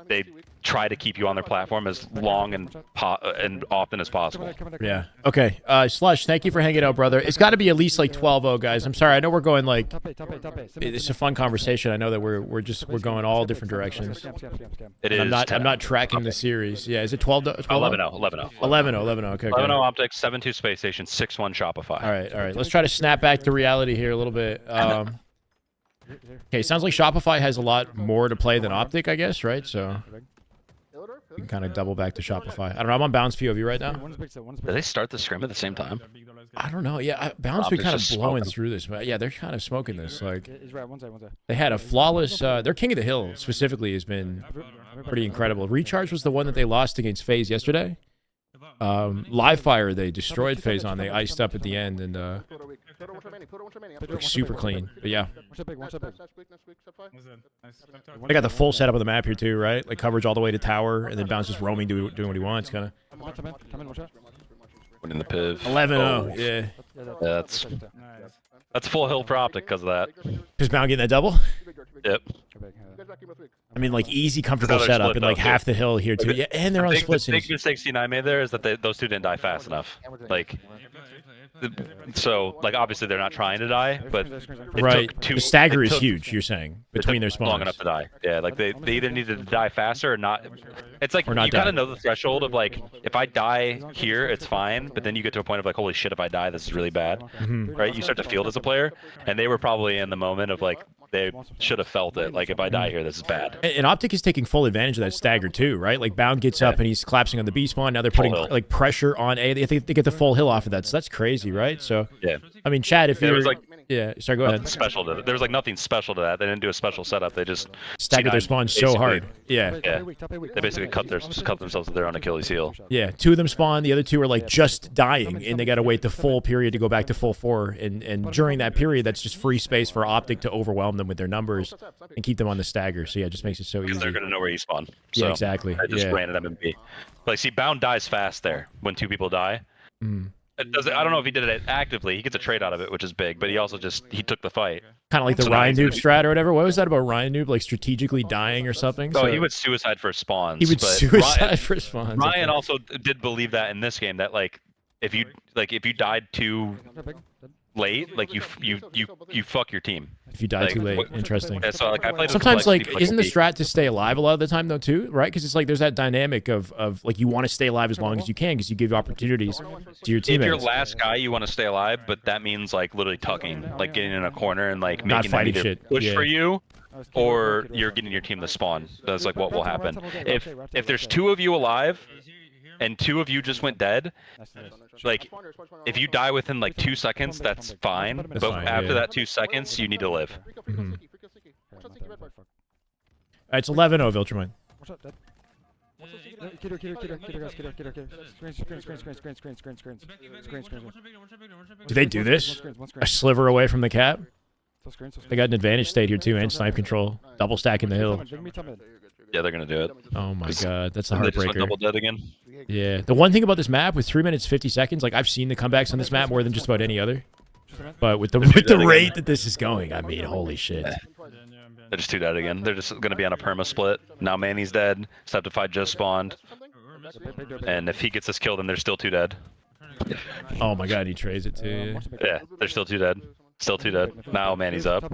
they try to keep you on their platform as long and often as possible. Yeah. Okay. Slush, thank you for hanging out, brother. It's got to be at least like 12-0, guys. I'm sorry. I know we're going like it's a fun conversation. I know that we're going all different directions. It is. I'm not tracking the series. Yeah. Is it 12-0? 11-0. 11-0. Okay. 11-0 Optic, 7-2 Space Station, 6-1 Shopify. All right. Let's try to snap back to reality here a little bit. Okay, sounds like Shopify has a lot more to play than Optic, I guess, right? So you can kind of double back to Shopify. I don't know. I'm on Bounce POV right now. Did they start the scrim at the same time? I don't know. Yeah, Bounce been Optic's kind of just blowing smoking. through this. But yeah, they're kind of smoking this. Like they had a flawless. Their King of the Hill specifically has been pretty incredible. Recharge was the one that they lost against FaZe yesterday. Live Fire, they destroyed FaZe on. They iced up at the end and looked super clean. But yeah, I got the full setup of the map here too, right? Like coverage all the way to tower, and then Bounce just roaming, doing what he wants, kind of. Winning the piv. 11-0, yeah. That's full hill for Optic because of that. Because Bound getting that double? Yep. I mean, like easy, comfortable Another setup, split and like though, half the hill here too. Yeah, and they're on The splits. big mistake C9 made there is that those two didn't die fast enough. Like, so like obviously they're not trying to die, but Right. The stagger is took- huge. You're saying between their spawns. long enough to die. Yeah, like they either needed to die faster or not. It's like Or not you kind die. of know the threshold of like if I die here, it's fine, but then you get to a point of like, holy shit, if I die, this is really bad, Mhm. right? You start to feel it as a player, and they were probably in the moment of like they should have felt it. Like if I die here, this is bad. And Optic is taking full advantage of that stagger too, right? Like Bound gets up and he's collapsing on the B spawn. Now they're putting hill. like pressure on A. They get the full hill off of that. So that's crazy, right? So Yeah. I mean, Chad, if Yeah, it you're was like- yeah, sorry, go Nothing ahead. special to it. There was like nothing special to that. They didn't do a special setup. They just Stagger their C9 spawns so basically- hard. Yeah. Yeah. They basically cut themselves with their own Achilles heel. Yeah, two of them spawn. The other two are like just dying, and they got to wait the full period to go back to full 4. And during that period, that's just free space for Optic to overwhelm them with their numbers and keep them on the stagger. So yeah, it just makes it so Because easy. they're gonna know where you spawn. Yeah, So exactly. I just Yeah. ran at MMP. Like, see, Bound dies fast there when two people die. Mm. It does, I don't know if he did it actively. He gets a trade out of it, which is big. But he also he took the fight. Kind of like the So now Ryan he's gonna Noob be- strat or whatever. What was that about Ryan Noob? Like strategically dying or something? Oh, So he would suicide for spawns. he would but suicide for spawns. Ryan Okay. also did believe that in this game that like if you died too late, like you fuck your team. If you die like, too late. what- Interesting. And so like I played with Sometimes Flex, like he isn't the he- strat to stay alive a lot of the time though too, right? Because it's like there's that dynamic of like you want to stay alive as long as you can because you give opportunities to your If you're teammates. last guy, you want to stay alive, but that means like literally tucking, like getting in a corner and like Not making them fighting either shit, push yeah. for you, or you're getting your team to spawn. That's like what will happen. If there's two of you alive, and two of you just went dead, like if you die within like 2 seconds, that's fine. But fine, after yeah. that 2 seconds, you need to live. It's 11-0, Viltramine. Do they do this? A sliver away from the cap? They got an advantage state here too, and snipe control. Double stacking the hill. Yeah, they're gonna do it. Oh my god, that's a They just went heartbreaker. double dead again. Yeah, the one thing about this map with 3 minutes 50 seconds, like I've seen the comebacks on this map more than just about any other. But with the rate that this is going, I mean, holy shit. They're just 2 dead again. They're just gonna be on a perma split. Now Manny's dead. Septified just spawned. And if he gets this kill, then they're still 2 dead. Oh my god, he trades it too. Yeah, they're still 2 dead. Still 2 dead. Now Manny's up. And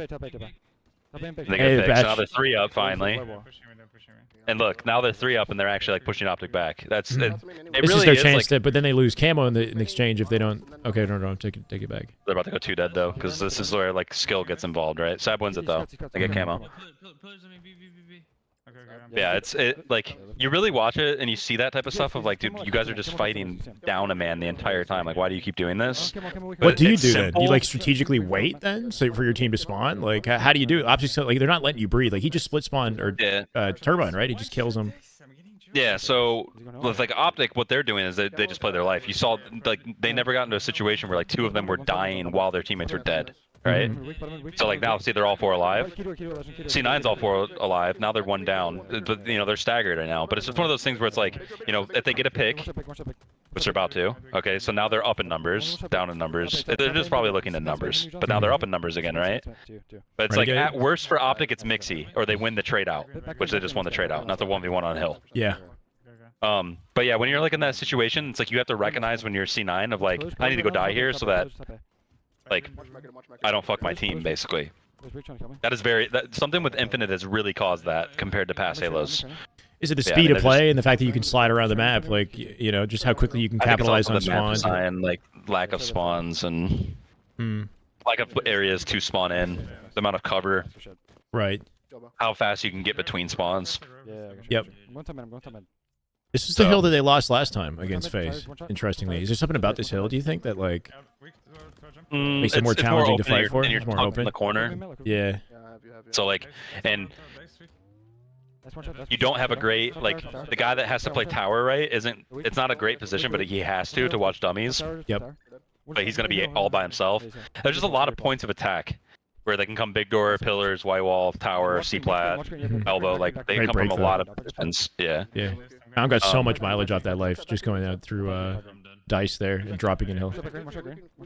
they Hey, get picks. Batch. Now they're 3 up finally. And look, now they're 3 up and they're actually like pushing Optic back. That's it. It This really is their is chance like, to, but then they lose camo in exchange if they don't. Okay, no, take it back. they're about to go 2 dead though, because this is where like skill gets involved, right? Sab wins it though. They get camo. Yeah, like you really watch it and you see that type of stuff of like, dude, you guys are just fighting down a man the entire time. Like, why do you keep doing this? What do you it's do then? simple. You like strategically wait then, so for your team to spawn? Like, how do you do it? Optics, like they're not letting you breathe. Like he just split spawn or Yeah. turbine, right? He just kills them. Yeah, so with like Optic, what they're doing is they just play their life. You saw like they never got into a situation where like 2 of them were dying while their teammates were dead, right? So like now, see, they're all 4 alive. C9's all 4 alive. Now they're 1 down, but you know they're staggered right now. But it's just one of those things where it's like, you know, if they get a pick, which they're about to, okay, so now they're up in numbers, down in numbers. They're just probably looking at numbers, but now they're up in numbers again, right? But it's like Renegade? at worst for Optic, it's Mixie, or they win the trade out, which they just won the trade out, not the 1v1 on hill. Yeah. But yeah, when you're like in that situation, it's like you have to recognize when you're C9 of like, I need to go die here so that like I don't fuck my team, basically. That is something with Infinite has really caused that compared to past Halos. Is it the Yeah, I speed mean, of they're play and the fact that you can slide around the map, like you know, just how quickly you can capitalize on I think it's also the map spawns? design, like lack of spawns and lack of areas to spawn in, the amount of cover, Right. how fast you can get between spawns. Yep. This is the hill that they lost last time against FaZe. Interestingly, is there something about this hill? Do you think that like makes it more It's challenging to open and fight for? and you're It's more tucked open. in the corner. Yeah. So like, and you don't have a great like the guy that has to play tower, right? It's not a great position, but he has to watch dummies. Yep. But he's gonna be all by himself. There's just a lot of points of attack where they can come big door, pillars, white wall, tower, C plat, elbow. Like they can Great come from a breakthrough. lot of positions. Yeah. Yeah. I got so much mileage off that life just going out through dice there and dropping in hill.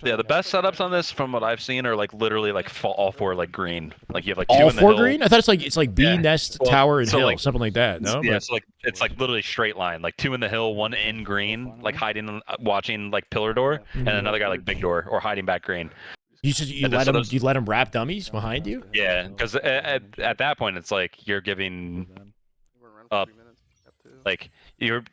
Yeah, the best setups on this, from what I've seen, are like literally like all 4 like green. Like you have like 2 All in the 4 hill. green? I thought it's like B, Yeah. nest, Well, tower, and so, hill, like, something like that. No, Yeah, but so like it's like literally straight line, like 2 in the hill, 1 in green, like hiding, watching like pillar door, and another guy like big door or hiding back green. you and let so them those- wrap dummies behind you. Yeah, because at that point it's like you're giving up, like you're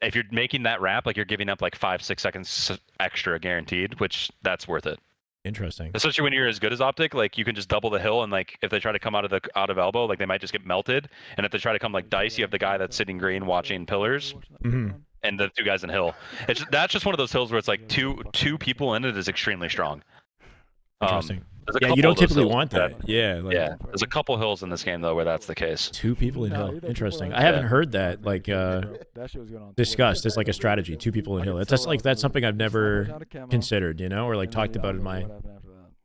if you're making that wrap, like you're giving up like 5-6 seconds extra guaranteed, which that's worth it. Interesting. Especially when you're as good as Optic, like you can just double the hill, and like if they try to come out of elbow, like they might just get melted. And if they try to come like dice, you have the guy that's sitting green watching pillars, and the 2 guys in hill. That's just one of those hills where it's like two people in it is extremely strong. Interesting. There's a Yeah, couple you don't of those typically hills want that. Yeah. Like, Yeah, there's a couple hills in this game though where that's the case. 2 people in hill. Interesting. I haven't heard that like discussed as like a strategy. 2 people in hill. That's something I've never considered, you know, or like talked about in my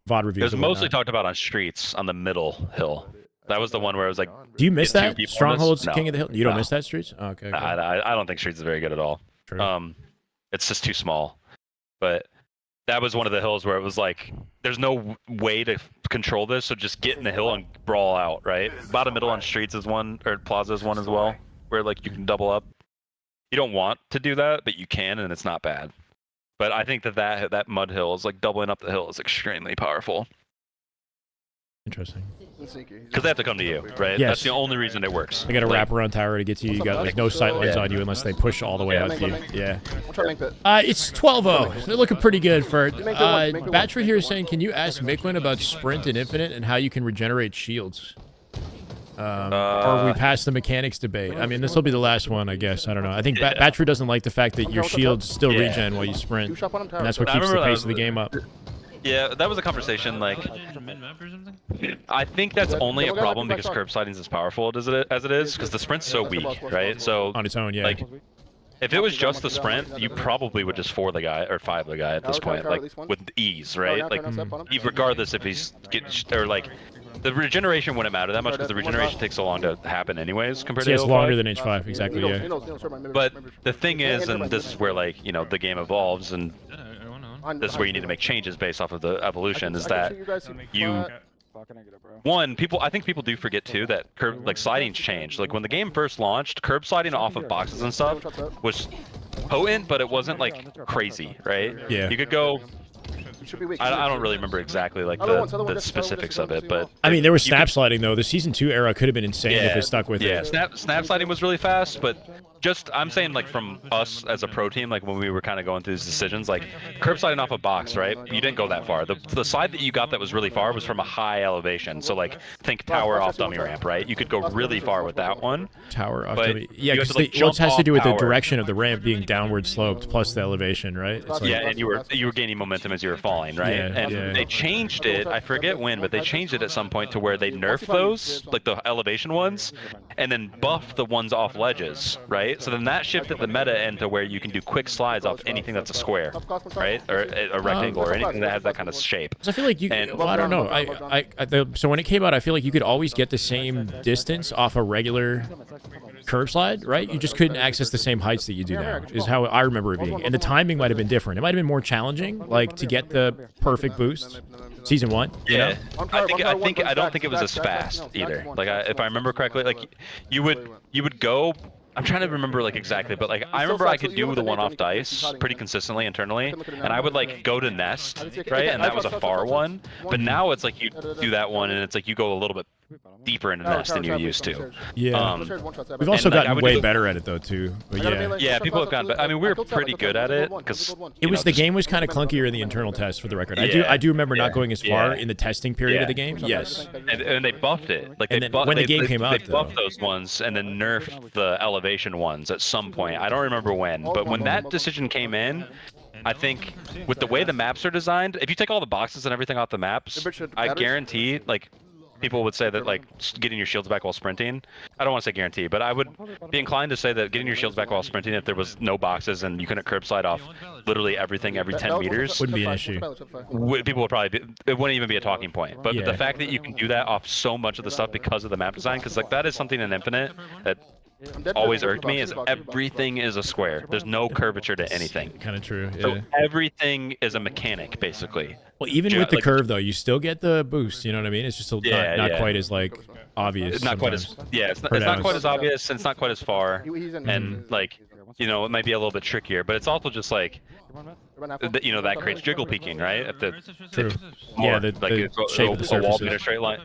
VOD It reviews. was and mostly whatnot. talked about on streets on the middle hill. That was the one where it was like, Do you miss get 2 that? people in this? Strongholds, No. King of the Hill. You don't No. miss that, Streets? Oh, okay. okay. I don't think streets is very good at all. True. It's just too small. But that was one of the hills where it was like, there's no way to control this, so just get in the hill and brawl out, right? Bottom middle on streets is one, or plaza is one as well, where like you can double up. You don't want to do that, but you can, and it's not bad. But I think that mud hill is like doubling up the hill is extremely powerful. Interesting. Because they have to come to you, right? Yes. That's the only reason it works. They got a wraparound tower to get to you. You got like no sightlines Yeah. on you unless they push all the way out to you. Yeah. I'll try to link that. It's 12-0. They're looking pretty good for it. Battery here is saying, can you ask Mikwen about sprint and infinite and how you can regenerate shields? Or we passed the mechanics debate. I mean, this will be the last one, I guess. I don't know. I think Battery doesn't like the fact that your shields still Yeah. regen while you sprint. You shop on him, tower. And that's what I keeps the remember pace of the game up. Yeah, that was a conversation. Like, I think that's only a problem because curb sliding is as powerful as it is, because the sprint's so weak, right? So On its own, yeah. like, If it was just the sprint, you probably would just 4 the guy or 5 the guy at this point, like with ease, right? Like, regardless if he's getting or like. The regeneration wouldn't matter that much because the regeneration takes so long to happen anyways compared to it's H5. longer than H5, exactly, yeah. But the thing is, and this is where like, you know, the game evolves and this is where you need to make changes based off of the evolution, is that you... One, I think people do forget too that sliding's changed. Like when the game first launched, curb sliding off of boxes and stuff was potent, but it wasn't like crazy, right? Yeah. You could go... I don't really remember exactly like the specifics of it, but I mean, there was snap sliding though. The season 2 era could have been insane if they stuck with it. Yeah, snap sliding was really fast, but just I'm saying like from us as a pro team, like when we were kind of going through these decisions, like curb sliding off a box, right? You didn't go that far. The slide that you got that was really far was from a high elevation. So like think tower off dummy ramp, right? You could go really far with that one. Tower off dummy. Yeah, because it has to do with the direction of the ramp being downward sloped plus the elevation, right? It's like, yeah, and you were gaining momentum as you were falling, right? Yeah, and they changed it. I forget when, but they changed it at some point to where they nerfed those, like the elevation ones, and then buffed the ones off ledges, right? So then that shifted the meta into where you can do quick slides off anything that's a square, right? Or a rectangle or anything that has that kind of shape. So I feel like you. Well, I don't know. So when it came out, I feel like you could always get the same distance off a regular curb slide, right? You just couldn't access the same heights that you do now, is how I remember it being. And the timing might have been different. It might have been more challenging, like to get the perfect boost. Season 1, you know? I don't think it was as fast either. Like if I remember correctly, like you would go. I'm trying to remember like exactly, but like I remember I could do the one off dice pretty consistently internally, and I would like go to nest, right? And that was a far one. But now it's like you do that one, and it's like you go a little bit deeper into nest than you used to. Yeah. We've also gotten way better at it though too. But yeah. Yeah, people have gotten better. I mean, we were pretty good at it because the game was kind of clunkier in the internal test for the record. I do remember not going as far in the testing period of the game. Yes. And they buffed it. Like when the game came out, they buffed those ones and then nerfed the elevation ones at some point. I don't remember when, but when that decision came in, I think with the way the maps are designed, if you take all the boxes and everything off the maps, I guarantee like people would say that like getting your shields back while sprinting. I don't want to say guarantee, but I would be inclined to say that getting your shields back while sprinting, if there was no boxes and you couldn't curb slide off literally everything every 10 meters, wouldn't be an issue. People would probably it wouldn't even be a talking point. But the fact that you can do that off so much of the stuff because of the map design, because like that is something in Infinite that always irked me, is everything is a square. There's no curvature to anything. Kind of true. Yeah. So everything is a mechanic basically. Well, even with the curve though, you still get the boost. You know what I mean? It's just not quite as like obvious. It's not quite as it's not quite as obvious. And it's not quite as far. And like it might be a little bit trickier, but it's also just like that creates jiggle peaking, right? If the shape of the surface, wall being a straight line,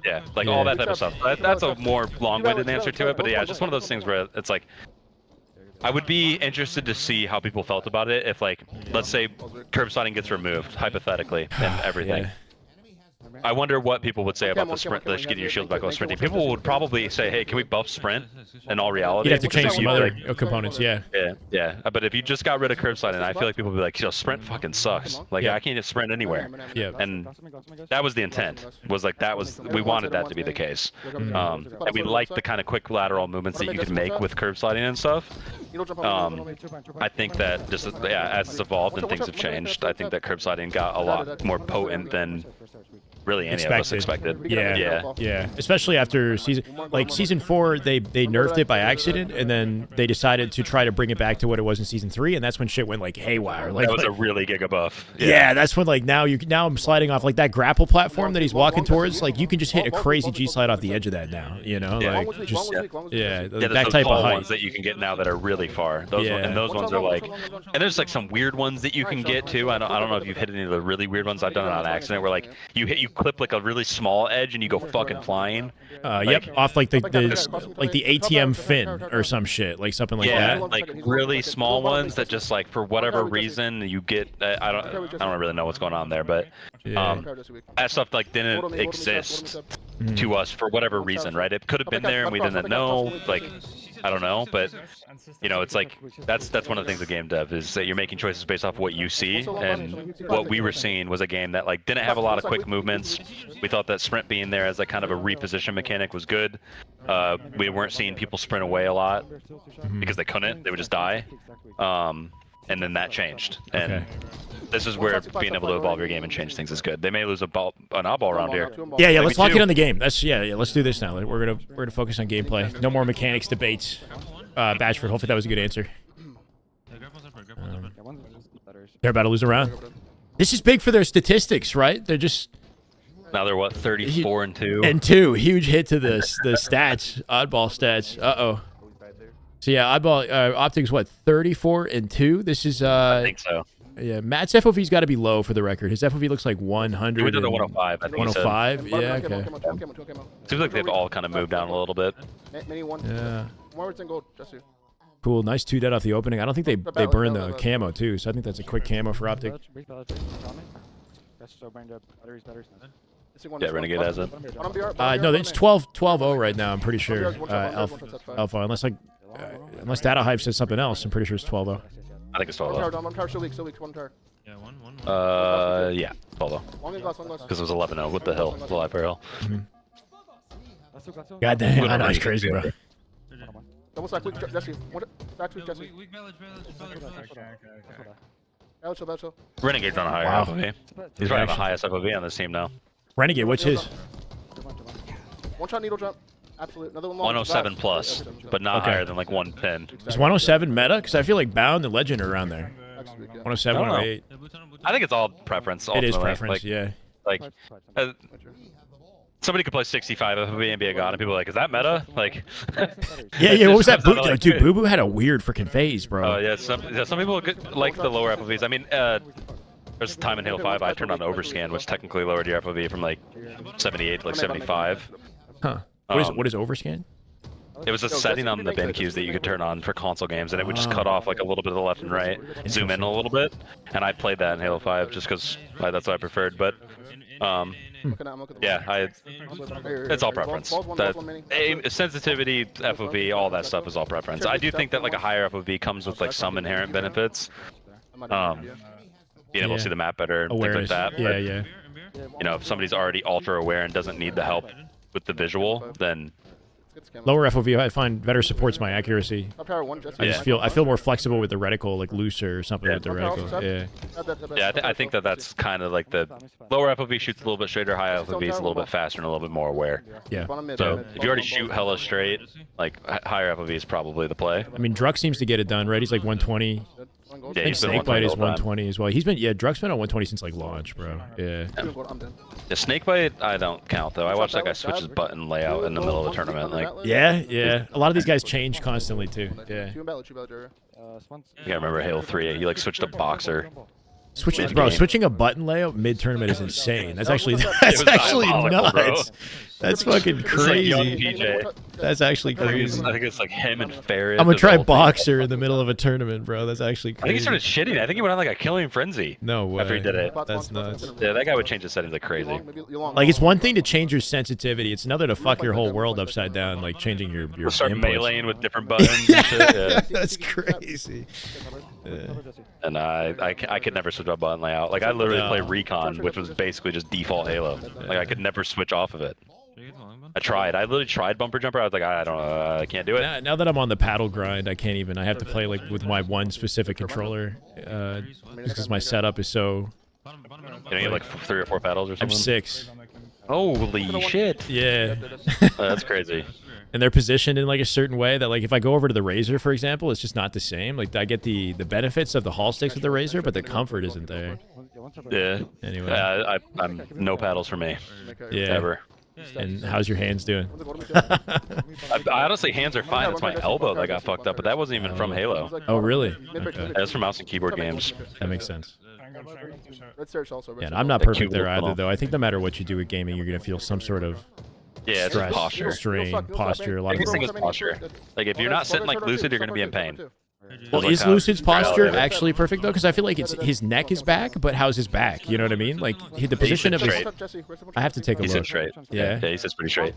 all that type of stuff. That's a more long-winded answer to it, but yeah, it's just one of those things where it's like I would be interested to see how people felt about it if, like, let's say curb sliding gets removed hypothetically and everything. I wonder what people would say about the sprint, getting your shields back while sprinting. People would probably say, hey, can we buff sprint in all reality? You'd have to change some other components, yeah. Yeah. But if you just got rid of curb sliding, I feel like people would be like, sprint fucking sucks. Like, I can't sprint anywhere. Yeah. And that was the intent, we wanted that to be the case. And we liked the kind of quick lateral movements that you could make with curb sliding and stuff. I think that just, as it's evolved and things have changed, I think that curb sliding got a lot more potent than really any of us expected. Yeah. Especially after season 4, they nerfed it by accident, and then they decided to try to bring it back to what it was in season 3, and that's when shit went like haywire. Like that was a really giga buff. Yeah, that's when like now I'm sliding off like that grapple platform that he's walking towards. Like you can just hit a crazy G slide off the edge of that now. You know, like just that type of height. Ones that you can get now that are really far. Those ones are like, and there's like some weird ones that you can get too. I don't know if you've hit any of the really weird ones. I've done it on accident where like you clip like a really small edge and you go fucking flying. Off like the ATM fin or some shit, like something like that. Yeah, like really small ones that just like for whatever reason you get. I don't really know what's going on there, but that stuff like didn't exist to us for whatever reason, right? It could have been there and we didn't know. Like I don't know, but it's like that's one of the things of game dev is that you're making choices based off what you see, and what we were seeing was a game that like didn't have a lot of quick movements. We thought that sprint being there as like kind of a reposition mechanic was good. we weren't seeing people sprint away a lot because they couldn't. They would just die. And then that changed. And this is where being able to evolve your game and change things is good. They may lose an oddball round here. Yeah, let's lock in on the game. Yeah, let's do this now. We're gonna focus on gameplay. No more mechanics debates. Bashford, hopefully that was a good answer. They're about to lose a round. This is big for their statistics, right? They're just Now they're what, 34 and 2? and 2. Huge hit to the stats, oddball stats. Uh-oh. So yeah, oddball Optic's what, 34 and 2? This is I think so. yeah, Matt's FOV's got to be low for the record. His FOV looks like 100. We did the 105. I think 105. Yeah, okay. Seems like they've all kind of moved down a little bit. Yeah. More in gold, Jesse. Cool. Nice 2 dead off the opening. I don't think they burn the camo too, so I think that's a quick camo for Optic. Yeah, Renegade has it. No, it's 12-0 right now. I'm pretty sure. Alpha, unless Data Hype says something else, I'm pretty sure it's 12-0. I think it's 12. One tower, still weak, one tower. Yeah, one. Yeah, 12. One glass, one glass. Because it was 11-0 with the hill, the live barrel. God damn, I know it's crazy, bro. Double stack, weak, Jesse. Back to Jesse. Weak village. Battle chill. Renegade's on a higher FOV. He's running the highest FOV on this team now. Renegade, what's his? One shot needle jump. Absolute. Another one long. 107 plus, but not higher than like 110. Is 107 meta? Because I feel like Bound and Legend are around there. 107, 108. I think it's all preference. It is ultimately. preference, Like, yeah. Like, somebody could play 65 FOV and be a god, and people are like, "Is that meta?" Like, Yeah. What was that? Comes out like- Dude, Boo Boo had a weird freaking phase, bro. yeah, some people like the lower FOVs. I mean, there's a time in Halo 5 I turned on Overscan, which technically lowered your FOV from like 78 to like 75. Huh. What is Overscan? It was a setting on the bin queues that you could turn on for console games, and it would just cut off like a little bit of the left and right, zoom in a little bit, and I played that in Halo 5 just because that's what I preferred. But yeah, it's all preference. Sensitivity, FOV, all that stuff is all preference. I do think that like a higher FOV comes with like some inherent benefits. Being able to see the map better, Awareness. things like that. Yeah. But, you know, if somebody's already ultra aware and doesn't need the help with the visual, then Lower FOV, I find better supports my accuracy. I Yeah. feel more flexible with the reticle, like looser or something with the reticle. Yeah. yeah, I think that's kind of like the lower FOV shoots a little bit straighter, high FOV is a little bit faster and a little bit more aware. Yeah. So if you already shoot hella straight, like higher FOV is probably the play. I mean, Drux seems to get it done, right? He's like 120. Yeah, I think he's been Snakebite is 120 120 as well. He's been, Drux been on 120 since like launch, bro. Yeah. The Snakebite, I don't count though. I watched that guy switch his button layout in the middle of the tournament. Like, Yeah. A lot of these guys change constantly too. Yeah. you gotta remember Halo 3, he like switched to boxer. Switching a button layout mid-tournament is insane. That's actually diabolical, bro. nuts. That's fucking It's like young crazy. PJ. That's actually crazy. I think it's like him and Ferris. I'm gonna the try whole thing. boxer in the middle of a tournament, bro. That's actually I think he crazy. started shitting. I think he went on like a killing frenzy. No way. After he did it. That's nuts. Yeah, that guy would change his settings like crazy. Like, it's one thing to change your sensitivity. It's another to fuck your whole world upside down, like changing your Start inputs. meleeing with different buttons and shit. Yeah. That's crazy. And I could never switch up button layout. Like I literally No. play Recon, which was basically just default Halo. Like I could never switch off of it. I tried. I literally tried bumper jumper. I was like, I don't know, I can't do it. Now that I'm on the paddle grind, I can't even. I have to play like with my one specific controller, just because my setup is so. You get like 3 or 4 paddles or I'm something. 6. Holy shit! Yeah. That's crazy. And they're positioned in like a certain way that, like, if I go over to the Razor, for example, it's just not the same. Like, I get the benefits of the Hall sticks with the Razor, but the comfort isn't there. Yeah. Anyway. I'm no paddles for me. Yeah. Ever. And how's your hands doing? I honestly, hands are fine. It's my elbow that got fucked up, but that wasn't even from Halo. Oh, really? Okay. That's from mouse and keyboard games. That makes sense. Red Search also. Yeah, and I'm not perfect there either, though. I think no matter what you do with gaming, you're going to feel some sort of Yeah, it's stress, posture. strain, posture. A lot of Biggest thing people. is posture. Like if you're not sitting like Lucid, you're gonna be in pain. Well, Like is how- Lucid's posture Yeah. actually perfect though? Because I feel like it's his neck is back, but how's his back? You know what I mean? Like the position of his. straight. I have to take a He look. sits straight. Yeah. Yeah, he sits pretty straight.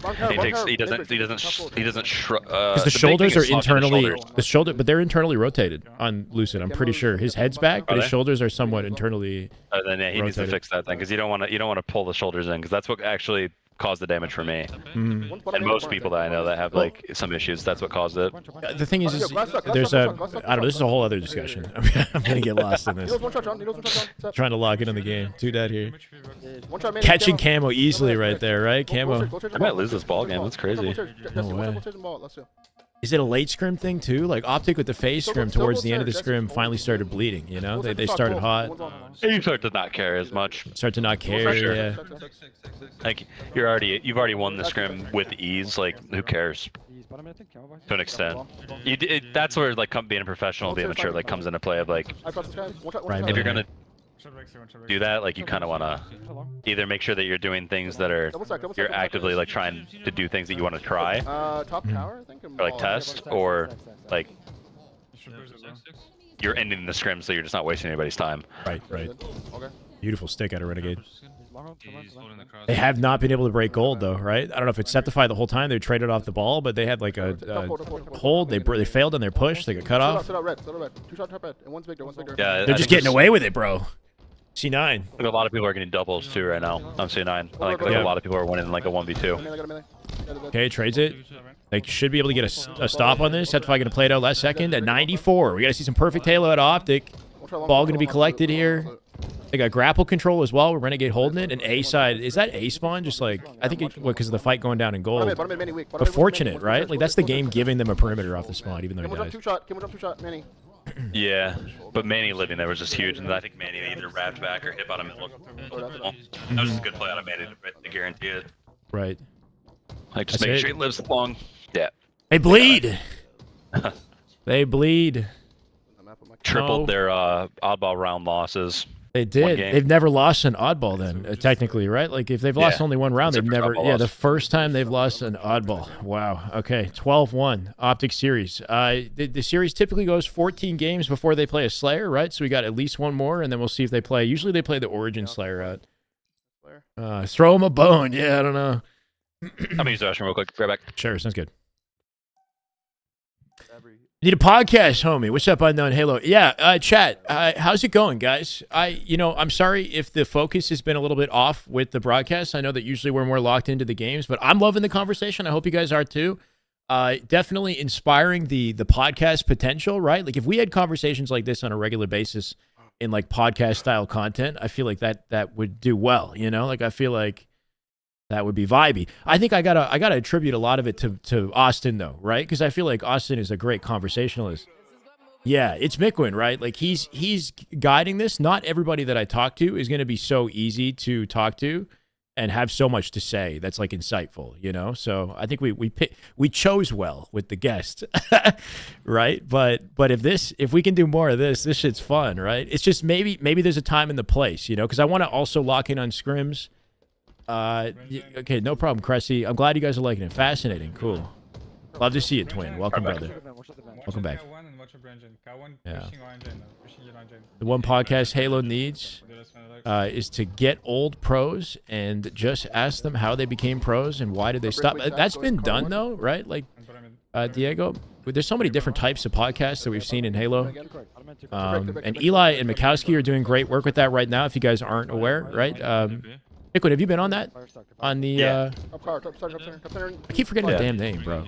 He doesn't shrug. Because the shoulders are internally but they're internally rotated on Lucid. I'm pretty sure his head's back, but his they? shoulders are somewhat internally. Then yeah, he needs to rotated. fix that thing because you don't want to pull the shoulders in because that's what actually caused the damage for me. Mm. And most people that I know that have like some issues, that's what caused it. The thing is there's a I don't know. This is a whole other discussion. I'm gonna get lost in this. Needles, one shot, John. Needles, one shot, John. Trying to lock in on the game. Too dead here. One shot, man. Catching camo easily right there, right? Camo. I might lose this ball game. That's crazy. No way. Let's go. Is it a late scrim thing too? Like Optic with the phase scrim towards the end of the scrim finally started bleeding. You know, they started hot. You start to not care as much. Start to not care. Sure. Yeah. Like you've already won the scrim with ease. Like who cares? To an extent, that's where like being a professional, being mature, like comes into play. Of like, if you're gonna do that, like you kind of want to either make sure that you're doing things that are you're actively like trying to do things that you want to try, Top tower, I think. or like test, or like you're ending the scrim so you're just not wasting anybody's time. Right. Okay. Beautiful stick out of Renegade. He's holding the cross. They have not been able to break gold though, right? I don't know if it's Septify the whole time. They traded off the ball, but they had like a hold. They failed on their push. They got cut off. Sit out red. Two shot top red. And one's bigger. Yeah, They're just getting away with it, bro. C9. Like a lot of people are getting doubles too right now on C9. I think like a lot of people are winning like a 1v2. Okay, trades it. They should be able to get a stop on this. Septify going to play it out last second at 94. We got to see some perfect halo out of Optic. Ball going to be collected here. They got grapple control as well. Renegade holding it. And A side, is that A spawn? Just like, I think because of the fight going down in gold. But fortunate, right? Like that's the game giving them a perimeter off the spawn, even though he dies. Two shot, Manny. Yeah, but Manny living there was just huge, and I think Manny either wrapped back or hit bottom middle. That was just a good play out of Manny to guarantee it. Right. Like just make sure he lives long. Yeah. They bleed. They bleed. Tripled their oddball round losses. They did. They've never lost an oddball then, technically, right? Like if they've lost only one round, they've never. Yeah, the first time they've lost an oddball. Wow. Okay, 12-1 Optic series. The series typically goes 14 games before they play a Slayer, right? So we got at least one more, and then we'll see if they play. Usually they play the Origin Slayer out. Throw them a bone. Yeah, I don't know. I'm gonna use the restroom real quick. Right back. Sure, sounds good. Need a podcast, homie. What's up, Unknown Halo? Yeah, chat. How's it going, guys? I'm sorry if the focus has been a little bit off with the broadcast. I know that usually we're more locked into the games, but I'm loving the conversation. I hope you guys are too. Definitely inspiring the podcast potential, right? Like if we had conversations like this on a regular basis in like podcast style content, I feel like that would do well. You know, like I feel like that would be vibey. I think I gotta attribute a lot of it to Austin though, right? Because I feel like Austin is a great conversationalist. Yeah, it's Mikwen, right? Like he's guiding this. Not everybody that I talk to is gonna be so easy to talk to and have so much to say that's like insightful, you know? So I think we chose well with the guest, right? But if we can do more of this shit's fun, right? It's just maybe there's a time and the place, you know? Because I want to also lock in on scrims. Okay, no problem, Cressy. I'm glad you guys are liking it. Fascinating, cool. Love to see you, Twin. Welcome, brother. Welcome back. Yeah. The one podcast Halo needs is to get old pros and just ask them how they became pros and why did they stop. That's been done though, right? Like Diego, there's so many different types of podcasts that we've seen in Halo. And Eli and Mikowski are doing great work with that right now, if you guys aren't aware, right? Mikwen, have you been on that? On the I keep forgetting the damn name, bro.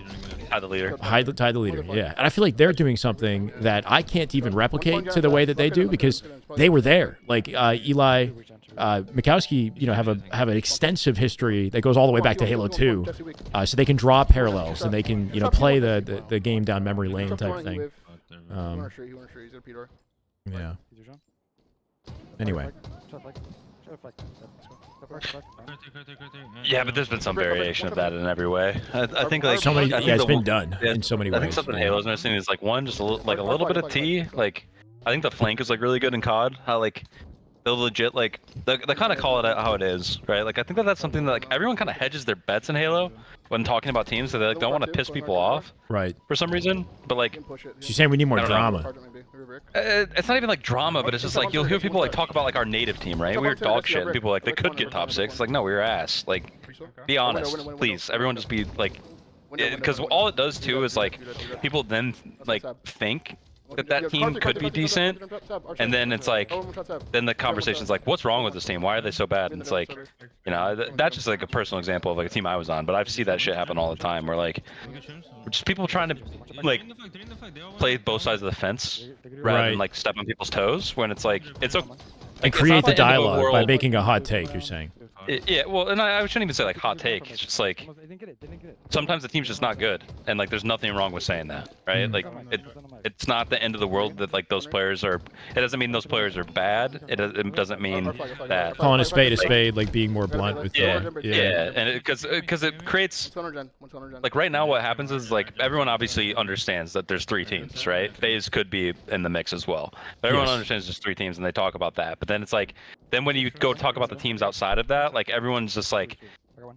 Ty the leader. Ty the leader, yeah. And I feel like they're doing something that I can't even replicate to the way that they do because they were there. Like Eli, Mikowski, you know, have an extensive history that goes all the way back to Halo 2, so they can draw parallels and they can, you know, play the game down memory lane type thing. Yeah. Anyway. Yeah, but there's been some variation of that in every way. I think like so many. Yeah, it's been done in so many ways. I think something Halo's missing is like one, just a little bit of T. Like I think the flank is like really good in COD. How like they'll legit like they kind of call it how it is, right? Like I think that's something that like everyone kind of hedges their bets in Halo when talking about teams, so they like don't want to piss people off, right? For some reason, but like she's saying we need more drama. It's not even like drama, but it's just like you'll hear people like talk about like our native team, right? We were dog shit. And people like they could get top 6. It's like no, we were ass. Like be honest, please. Everyone just be like, because all it does too is like people then like think that team could be decent, and then it's like, then the conversation's like, what's wrong with this team? Why are they so bad? And it's like, you know, that's just like a personal example of like a team I was on, but I see that shit happen all the time where like, just people trying to like play both sides of the fence rather than like step on people's toes when it's like, it's okay. And create the dialogue by making a hot take, you're saying. Yeah, well, and I shouldn't even say like hot take. It's just like sometimes the team's just not good, and like there's nothing wrong with saying that, right? Like it's not the end of the world that like those players are. It doesn't mean those players are bad. It doesn't mean that calling a spade, like being more blunt with. Yeah, and because it creates like right now what happens is like everyone obviously understands that there's 3 teams, right? FaZe could be in the mix as well, but everyone understands there's 3 teams and they talk about that. But then it's like then when you go talk about the teams outside of that, like everyone's just like,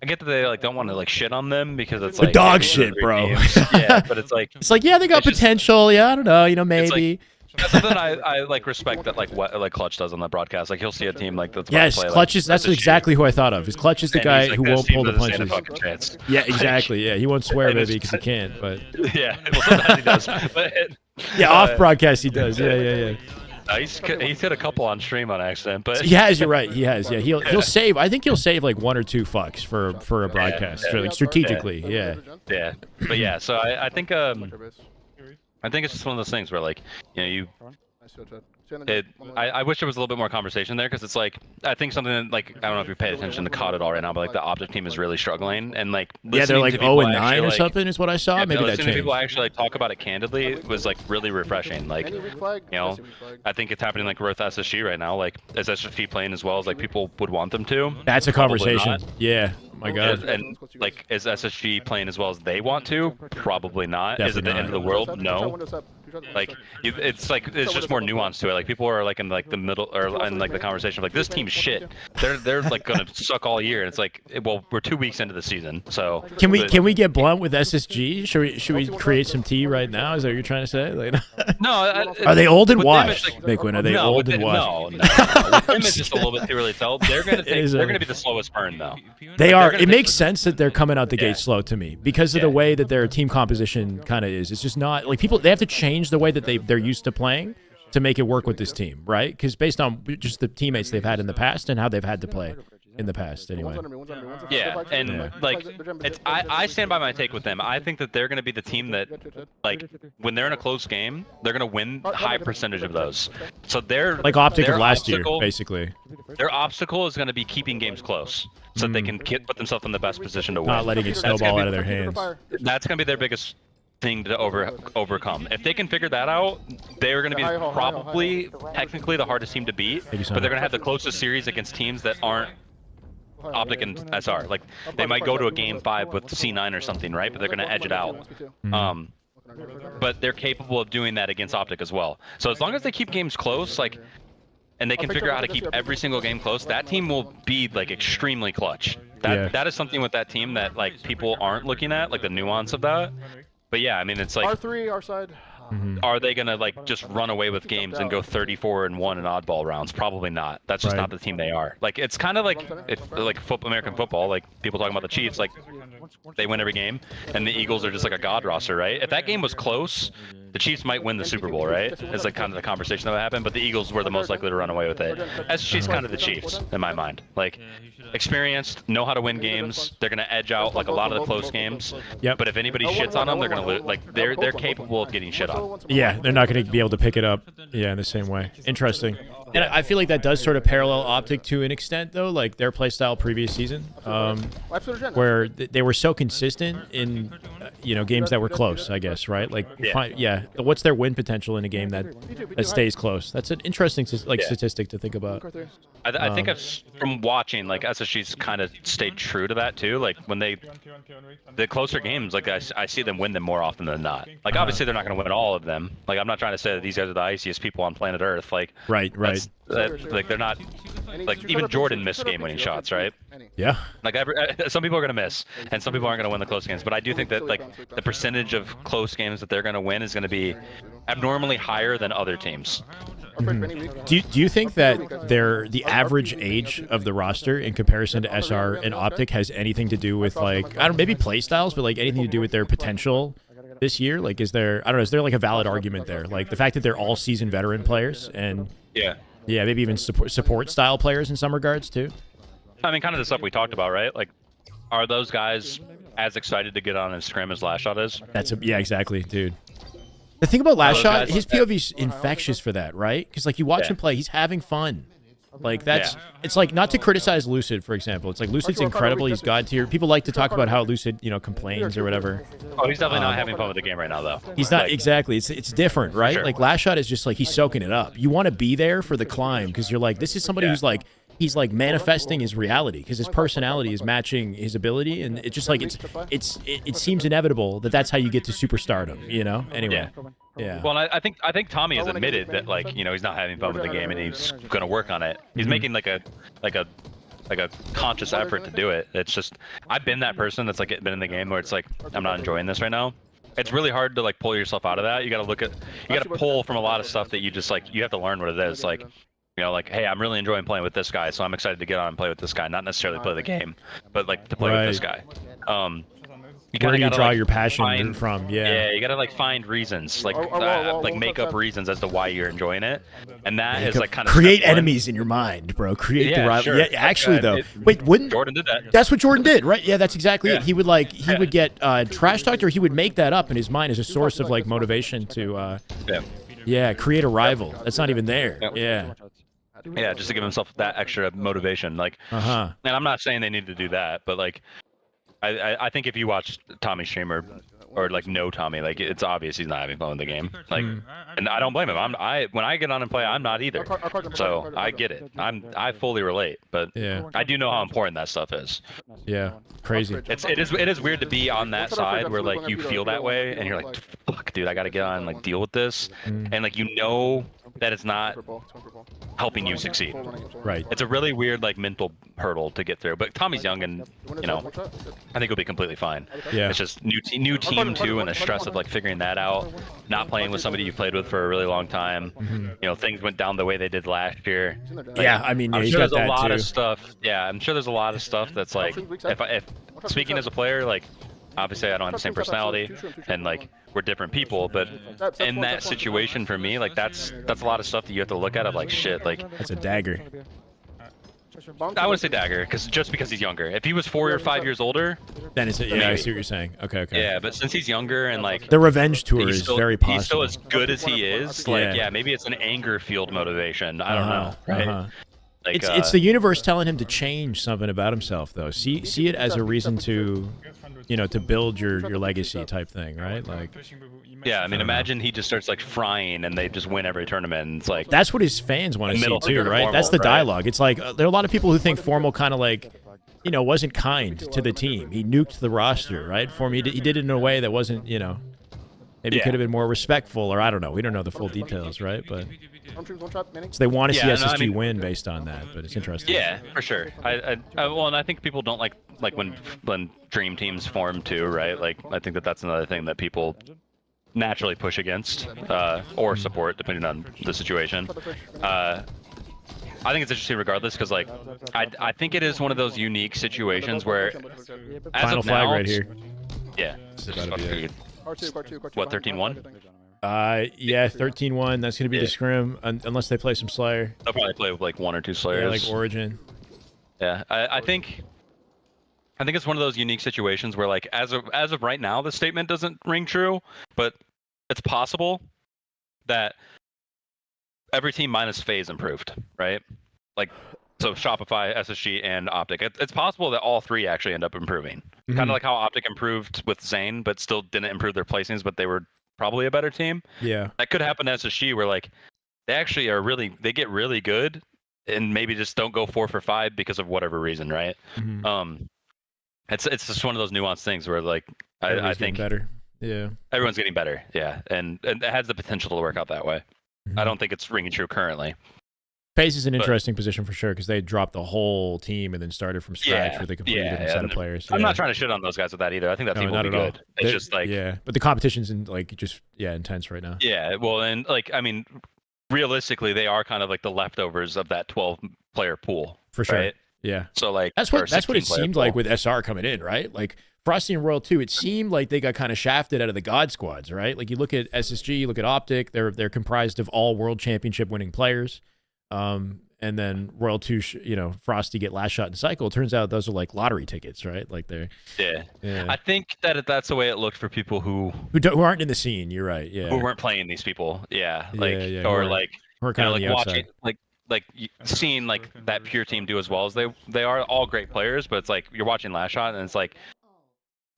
I get that they like don't want to like shit on them because it's like dog shit, bro. Yeah, but it's like yeah, they got potential. Yeah, I don't know, you know, maybe. That's something I like respect that like what like Clutch does on the broadcast. Like he'll see a team like that's about to play, Clutch like, is that's exactly who I thought of. Is Clutch is the guy who won't pull the punches. Yeah, exactly. Yeah, he won't swear maybe because he can't, but yeah, well sometimes he does. But yeah, off broadcast he does. Yeah. He's hit a couple on stream on accident, but he has. You're right. He has. Yeah, he'll save. I think he'll save like 1 or 2 fucks for a broadcast, like strategically. Yeah. But yeah, so I think it's just one of those things where like you know I wish there was a little bit more conversation there because it's like I think something that, like I don't know if you paid attention to COD at all right now, but like the Optic team is really struggling and like they're like 0-9 or something is what I saw. Maybe that changed. People actually like talk about it candidly was like really refreshing. Like you know, I think it's happening like with SSG right now. Like is SSG playing as well as like people would want them to? That's a conversation. Yeah. My God. And like is SSG playing as well as they want to? Probably not. Definitely is it the end of the world? No. Like it's just more nuance to it. Like people are like in like the middle or in like the conversation of like this team's shit. They're like gonna suck all year. And it's like well we're 2 weeks into the season, so can we get blunt with SSG? Should we create some tea right now? Is that what you're trying to say? Like, no. Are they old and washed, Mikwen? Are they old and washed? No. With them it's just a little bit too early to tell. They're gonna be the slowest burn though. They are. It makes sense that they're coming out the gate slow to me because of the way that their team composition kind of is. It's just not like people. They have to change the way that they're used to playing to make it work with this team, right? Because based on just the teammates they've had in the past and how they've had to play in the past, anyway. Yeah, and like I stand by my take with them. I think that they're going to be the team that, like, when they're in a close game, they're going to win a high percentage of those. So they're like Optic of last year, basically. Their obstacle is going to be keeping games close, so they can put themselves in the best position to win. Not letting it snowball out of their hands. That's going to be their biggest thing to overcome. If they can figure that out, they're going to be probably technically the hardest team to beat, but they're going to have the closest series against teams that aren't Optic and SR. Like they might go to a game 5 with C9 or something, right? But they're going to edge it out. But they're capable of doing that against Optic as well. So as long as they keep games close, like, and they can figure out how to keep every single game close, that team will be like extremely clutch. That is something with that team that like people aren't looking at, like the nuance of that. But yeah, I mean, it's like R3, our side. Are they gonna like just run away with games and go 34-1 in oddball rounds? Probably not. That's just not the team they are. Like it's kind of like American football. Like people talking about the Chiefs, like they win every game, and the Eagles are just like a god roster, right? If that game was close, the Chiefs might win the Super Bowl, right? It's like kind of the conversation that would happen. But the Eagles were the most likely to run away with it. SG's kind of the Chiefs in my mind. Like experienced, know how to win games. They're gonna edge out like a lot of the close games. Yep. But if anybody shits on them, they're gonna lose. Like they're capable of getting shit on. Yeah, they're not going to be able to pick it up. Yeah, in the same way. Interesting. And I feel like that does sort of parallel Optic to an extent, though, like their playstyle previous season, where they were so consistent in, games that were close, I guess, right? Like, what's their win potential in a game that stays close? That's an interesting statistic to think about. I think from watching, like SSG's kind of stayed true to that too. Like when the closer games, like I see them win them more often than not. Like obviously they're not going to win all of them. Like I'm not trying to say that these guys are the iciest people on planet Earth. Like right. Like they're not. Like even Jordan missed game-winning shots, right? Yeah. Like some people are going to miss, and some people aren't going to win the close games. But I do think that like the percentage of close games that they're going to win is going to be abnormally higher than other teams. Do you think that the average age of the roster in comparison to SR and Optic has anything to do with like maybe play styles, but like anything to do with their potential this year? Like, is there, I don't know, is there like a valid argument there? Like the fact that they're all seasoned veteran players and Yeah. yeah, maybe even support style players in some regards too. I mean, kind of the stuff we talked about, right? Like, are those guys as excited to get on a scrim as Last Shot is? Yeah, exactly, dude. The thing about Last Shot, guys- his POV's infectious for that, right? Because like you watch him play, he's having fun. Like that's, it's like not to criticize Lucid, for example. It's like Lucid's incredible. He's god tier. People like to talk about how Lucid, you know, complains or whatever. Oh, he's definitely not having fun with the game right now, though. He's not exactly. It's different, right? Sure. Like Last Shot is just like he's soaking it up. You want to be there for the climb because you're like, this is somebody who's like, he's like manifesting his reality because his personality is matching his ability, and it's just like it seems inevitable that that's how you get to superstardom, you know? Anyway, yeah. Well, I think Tommy has admitted that, like, you know, he's not having fun with the game and he's gonna work on it. He's making like a conscious effort to do it. It's just I've been that person that's like been in the game where it's like I'm not enjoying this right now. It's really hard to like pull yourself out of that. You got to pull from a lot of stuff that you just like you have to learn what it is. Like, you know, like, hey, I'm really enjoying playing with this guy, so I'm excited to get on and play with this guy. Not necessarily play the game, but like to play with this guy. Where do you draw like, your passion from? Yeah, you gotta like find reasons, like make up reasons as to why you're enjoying it, and that is like kind of create enemies in your mind, bro. Create the rival. Sure. Yeah, actually though, wait, wouldn't Jordan did that? That's what Jordan did, right? Yeah, that's exactly it. He would like would get trash talked, or he would make that up in his mind as a source of like motivation to create a rival that's not even there. Yeah, just to give himself that extra motivation, like. And I'm not saying they need to do that, but like. I think if you watch Tommy's stream or like know Tommy, like it's obvious he's not having fun with the game. Like, and I don't blame him. When I get on and play, I'm not either. So I get it. I fully relate. But I do know how important that stuff is. Yeah, crazy. It is weird to be on that side where like you feel that way and you're like, fuck, dude, I got to get on and like deal with this, and like you know that it's not helping you succeed. Right. It's a really weird like mental hurdle to get through. But Tommy's young and you know. I think he'll be completely fine. Yeah. It's just new team too, and the stress of like figuring that out, not playing with somebody you've played with for a really long time. You know, things went down the way they did last year. Like, I mean, I'm sure there's a lot of stuff. Yeah, I'm sure there's a lot of stuff that's like, if speaking as a player, like, obviously I don't have the same personality, and like we're different people, but in that situation for me, like that's a lot of stuff that you have to look at of like shit, like that's a dagger. I wouldn't say dagger, just because he's younger. If he was 4 or 5 years older, then it's I see what you're saying. Okay. Yeah, but since he's younger and like the revenge tour is very possible. He's still as good as he is. Like, maybe it's an anger fueled motivation. I don't know. Right? Like, it's the universe telling him to change something about himself, though. See it as a reason to, you know, to build your legacy type thing, right? Like, yeah, I mean, imagine he just starts like frying and they just win every tournament. And it's like that's what his fans want to see too, right? That's the dialogue. It's like there are a lot of people who think Formal kind of like, you know, wasn't kind to the team. He nuked the roster, right? He did it in a way that wasn't, you know, maybe could have been more respectful, or I don't know. We don't know the full details, right? But so they want to see SSG win based on that. But it's interesting. Yeah, for sure. Well, and I think people don't like when dream teams form too, right? Like I think that's another thing that people naturally push against or support depending on the situation. I think it's interesting regardless because like I think it is one of those unique situations where as final of flag now, right here. Yeah. What, 13-1? Yeah, 13-1. That's gonna be the scrim unless they play some Slayer. They'll probably play with like 1 or 2 Slayers. Yeah, like Origin. Yeah, I think it's one of those unique situations where like as of right now the statement doesn't ring true, but it's possible that every team minus FaZe improved, right? Like so Shopify, SSG, and Optic. It's possible that all 3 actually end up improving. Kind of like how Optic improved with Zane, but still didn't improve their placings, but they were probably a better team. Yeah. That could happen to SSG where like they actually they get really good and maybe just don't go 4 for 5 because of whatever reason, right? It's just one of those nuanced things where like I think better. Yeah. Everyone's getting better. Yeah. And it has the potential to work out that way. I don't think it's ringing true currently. FaZe is an interesting position for sure because they dropped the whole team and then started from scratch with a completely different set of players. I'm not trying to shit on those guys with that either. I think that team will be good. It's just like but the competition's intense right now. Yeah, well, and like I mean, realistically, they are kind of like the leftovers of that 12-player pool for sure. Right? Yeah. So like that's what it seemed like with SR coming in, right? Like Frosty and Royal 2, it seemed like they got kind of shafted out of the God Squads, right? Like you look at SSG, you look at Optic, they're comprised of all World Championship winning players. And then Royal 2, Frosty get last shot in cycle. It turns out those are like lottery tickets, right? Like they're yeah. I think that's the way it looked for people who aren't in the scene. You're right. Yeah. Who weren't playing these people. Yeah. Or kind of like watching seeing like that pure team do as well as they are all great players, but it's like you're watching last shot and it's like,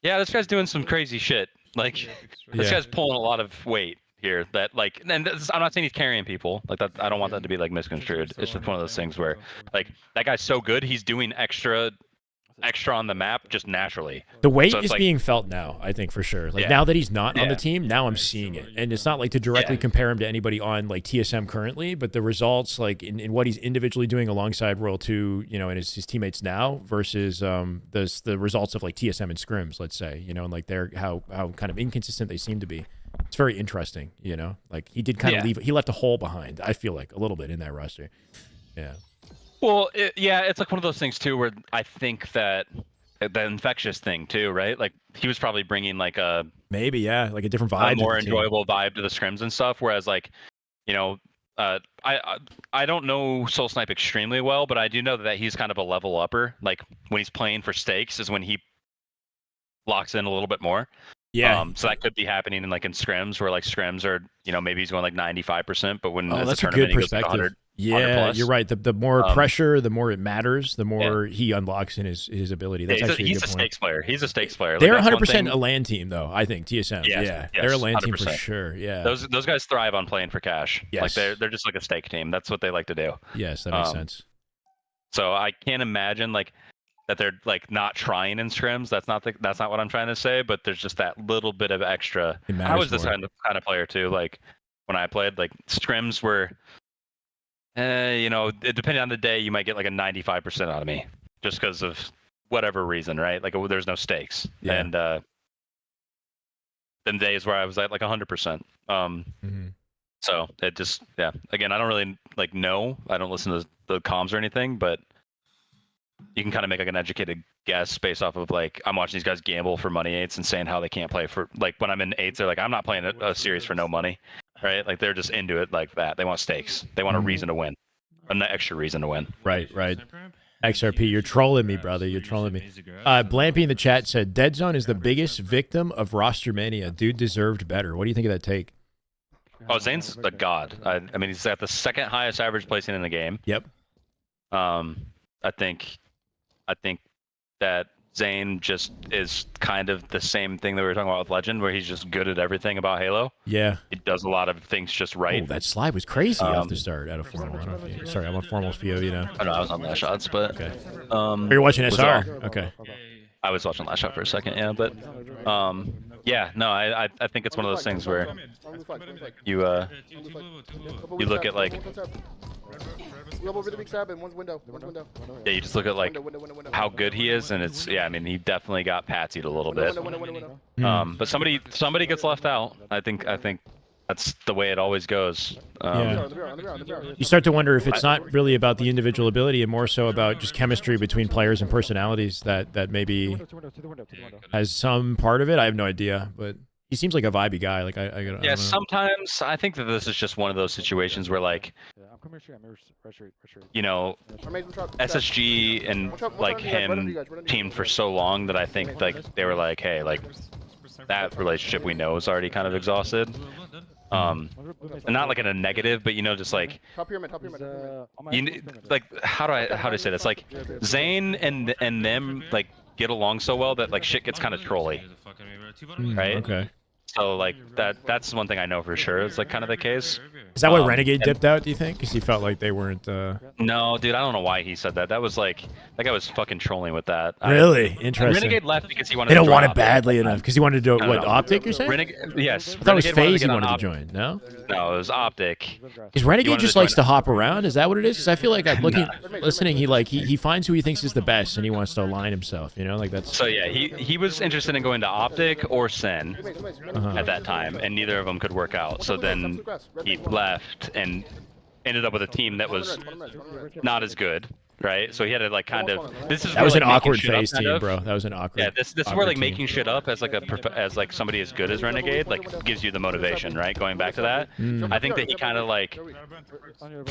yeah, this guy's doing some crazy shit. Like this guy's pulling a lot of weight here that like, and I'm not saying he's carrying people like that. I don't want that to be like misconstrued. It's just one of those things where like that guy's so good, he's doing extra on the map just naturally. The weight is being felt now, I think, for sure. Like now that he's not on the team, now I'm seeing it. And it's not like to directly compare him to anybody on like TSM currently, but the results like in what he's individually doing alongside Royal 2, and his teammates now versus the results of like TSM and Scrims, let's say, and like how kind of inconsistent they seem to be. It's very interesting, like he did kind of he left a hole behind, I feel like, a little bit in that roster. Yeah. Well, it's like one of those things too, where I think that the infectious thing too, right? Like he was probably bringing like a like a different vibe, a more enjoyable vibe to the scrims and stuff. Whereas like, I don't know Soul Snipe extremely well, but I do know that he's kind of a level upper. Like when he's playing for stakes is when he locks in a little bit more. Yeah. So that could be happening in scrims where like scrims are, maybe he's going like 95%, but when it's that's a a tournament, good he goes like perspective. 100+. You're right. The more pressure, the more it matters, the more he unlocks in his ability. That's actually he's a stakes player. He's a stakes player. They're 100% a LAN team, though. I think TSM. Yes, they're a LAN 100%. team for sure. Yeah. Those guys thrive on playing for cash. Yes. Like they're just like a stake team. That's what they like to do. Yes, that makes sense. So I can't imagine like that they're like not trying in scrims. That's not what I'm trying to say. But there's just that little bit of extra. I was this kind of player too. Like when I played, like scrims were. Depending on the day, you might get like a 95% out of me just because of whatever reason, right? Like there's no stakes. Yeah. And then days where I was at like 100%. So it just, again, I don't really like know. I don't listen to the comms or anything, but you can kind of make like an educated guess based off of like, I'm watching these guys gamble for money eights and saying how they can't play for, like when I'm in eights, they're like, I'm not playing a series for no money. Right, like they're just into it like that. They want stakes. They want a reason to win, an extra reason to win. Right. XRP, you're trolling me, brother. You're trolling me. Blampy in the chat said, Dead Zone is the biggest victim of roster mania. Dude deserved better. What do you think of that take? Oh, Zane's a god. I mean, he's at the second highest average placing in the game. Yep. I think that Zane just is kind of the same thing that we were talking about with Legend, where he's just good at everything about Halo. Yeah. He does a lot of things just right. Oh, that slide was crazy off the start out of formal. Sorry, I'm on formals for you, I know I was on last shots, but okay. You're watching SR. Okay. I was watching last shot for a second, but I think it's one of those things where you look at like yeah, you just look at like how good he is, and it's I mean he definitely got patsied a little bit. But somebody gets left out. I think that's the way it always goes. You start to wonder if it's not really about the individual ability and more so about just chemistry between players and personalities that maybe has some part of it. I have no idea, but he seems like a vibey guy. Like I don't know. Sometimes I think that this is just one of those situations where like SSG and like him teamed for so long that I think like they were like, hey, like that relationship we know is already kind of exhausted. And not like in a negative, but just like like how do I say this? Like Zane and them like get along so well that like shit gets kind of trolly, right? Okay. So like that's one thing I know for sure. It's like kind of the case. Is that why Renegade dipped out? Do you think? Because he felt like they weren't. No, dude, I don't know why he said that. That was like that guy was fucking trolling with that. Really interesting. Renegade left because he wanted. They don't want it badly enough because he wanted to do what Optic? You're saying? Yes. I thought it was FaZe he wanted to join. No. No, it was Optic. Because Renegade just likes to hop around. Is that what it is? Because I feel like I'm listening. He finds who he thinks is the best and he wants to align himself. Like that's. So yeah, he was interested in going to Optic or Sen at that time, and neither of them could work out. So then he left and ended up with a team that was not as good. right? So he had to like kind of. This is That where, was like, an making awkward shit up phase kind team, of- bro. That was an awkward. Yeah, this is awkward where like team. making shit up as like as like somebody as good as Renegade like gives you the motivation, right? Going back to that, I think that he kind of like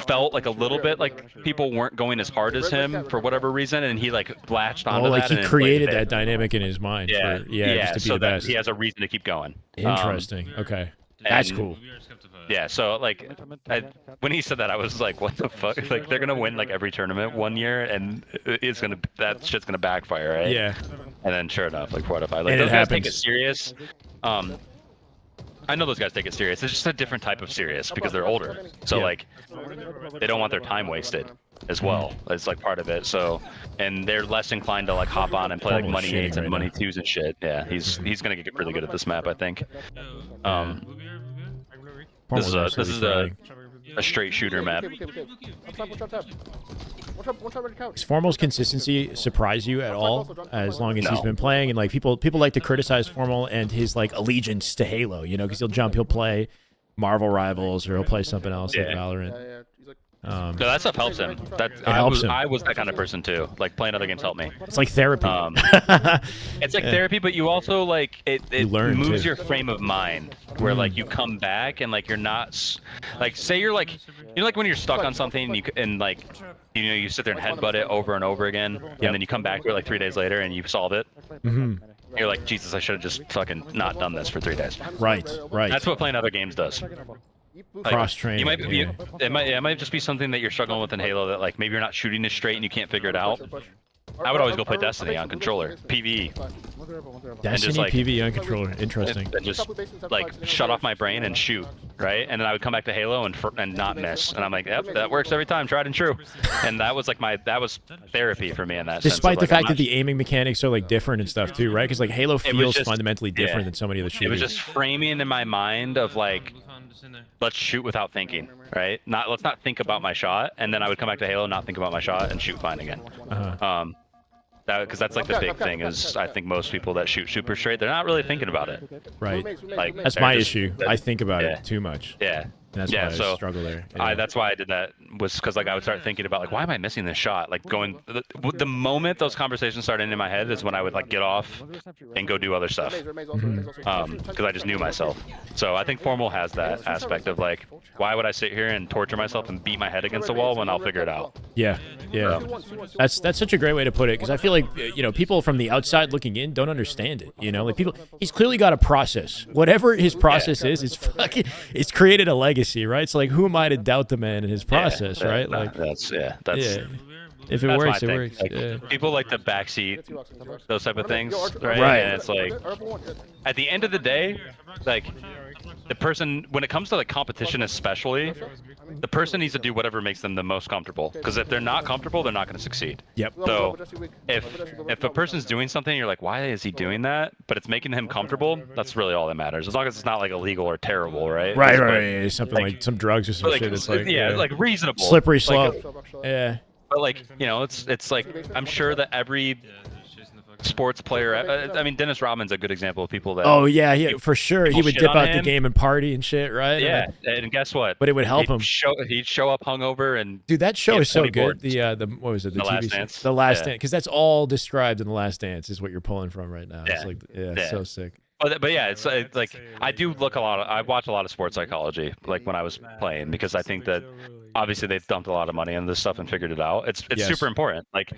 felt like a little bit like people weren't going as hard as him for whatever reason, and he like latched onto Oh, like that. he and created inflated that it. dynamic in his mind. Yeah, for, just to be so the that best. he has a reason to keep going. Interesting. Okay, that's and- cool. Yeah, so like when he said that, I was like, "What the fuck?" Like they're gonna win like every tournament one year, and that shit's gonna backfire, right? Yeah. And then sure enough, like 4 out of 5. Like And those it guys take it happens. serious. I know those guys take it serious. It's just a different type of serious because they're older. So Yeah. like they don't want their time wasted as well. It's like part of it. So and they're less inclined to like hop on and play like Formal's money shitting 8s and right money now. 2s and shit. Yeah, he's gonna get really good at this map, I think. This is a straight shooter map. Okay. One trap. One trap ready couch. Does Formal's consistency surprise you at all? As long as he's No. been playing, and like people like to criticize Formal and his like allegiance to Halo, you know, because he'll play Marvel Rivals or he'll play something else like Yeah. Valorant. Yeah. He's like, No, that stuff helps him. helps him. I was that kind of person too. Like playing other games helped me. It's like therapy. It's like therapy, but you also like it learn, moves too. your frame of mind where like you come back and like you're not like say you're like when you're stuck on something and like you sit there and headbutt it over and over again and then you come back to it like 3 days later and you solve it. You're like, Jesus, I should have just fucking not done this for 3 days. Right. That's what playing other games does. Like, Cross-training, You might, yeah. it might just be something that you're struggling with in Halo that like maybe you're not shooting this straight and you can't figure it out. I would always go play Destiny on controller, PvE, Destiny like- PvE on controller. Interesting. and just like shut off my brain and shoot, right? And then I would come back to Halo and not miss, and I'm like, yep, that works every time, tried and true. And that was like that was therapy for me in that sense. Despite of, the like, fact I'm that the aiming mechanics are like different and stuff too, right? Because like Halo feels just- fundamentally different yeah. than so many of the It shooters. was just framing in my mind of like, let's shoot without thinking, right? Let's not think about my shot, and then I would come back to Halo, not think about my shot, and shoot fine again. Because that's like the big thing is I think most people that shoot super straight, they're not really thinking about it. right. Like That's they're my just- issue. I think about it too much. Yeah. And that's Yeah, why I so struggle there. Yeah. That's why I did that was because like I would start thinking about like why am I missing this shot? Like going the moment those conversations started in my head is when I would like get off and go do other stuff. Because I just knew myself. So I think Formal has that aspect of like why would I sit here and torture myself and beat my head against the wall when I'll figure it out? Yeah. That's such a great way to put it because I feel like people from the outside looking in don't understand it. Like he's clearly got a process. Whatever his process is, it's created a legacy, right? So like, who am I to doubt the man and his process, right? Like that's yeah. If it that's works, my it thing. works. Like, Yeah. people like to backseat those type of things, right? Right. And it's like at the end of the day, like the person when it comes to like competition especially, the person needs to do whatever makes them the most comfortable. Because if they're not comfortable, they're not going to succeed. Yep. So if a person's doing something, you're like, why is he doing that? But it's making him comfortable. That's really all that matters. As long as it's not like illegal or terrible, right? Right. Something like some drugs or some Like, shit. That's like like reasonable. slippery Like, slope. Yeah. but like it's like I'm sure that every sports player. I mean, Dennis Rodman's a good example of people that. Oh yeah, for sure. He people would shit dip on out the him. game and party and shit, right? Yeah, and guess what? But it would help him. He'd show up hungover and. Dude, that show He had is so 20 good. boards. The what was it? The The TV Last show? Dance? The Last Yeah. Dance, because that's all described in The Last Dance is what you're pulling from right now. It's Yeah. like Yeah. so sick. But yeah, it's like I do look I watch a lot of sports psychology, like when I was playing, because I think that obviously they've dumped a lot of money into this stuff and figured it out. It's Yes. super important. Like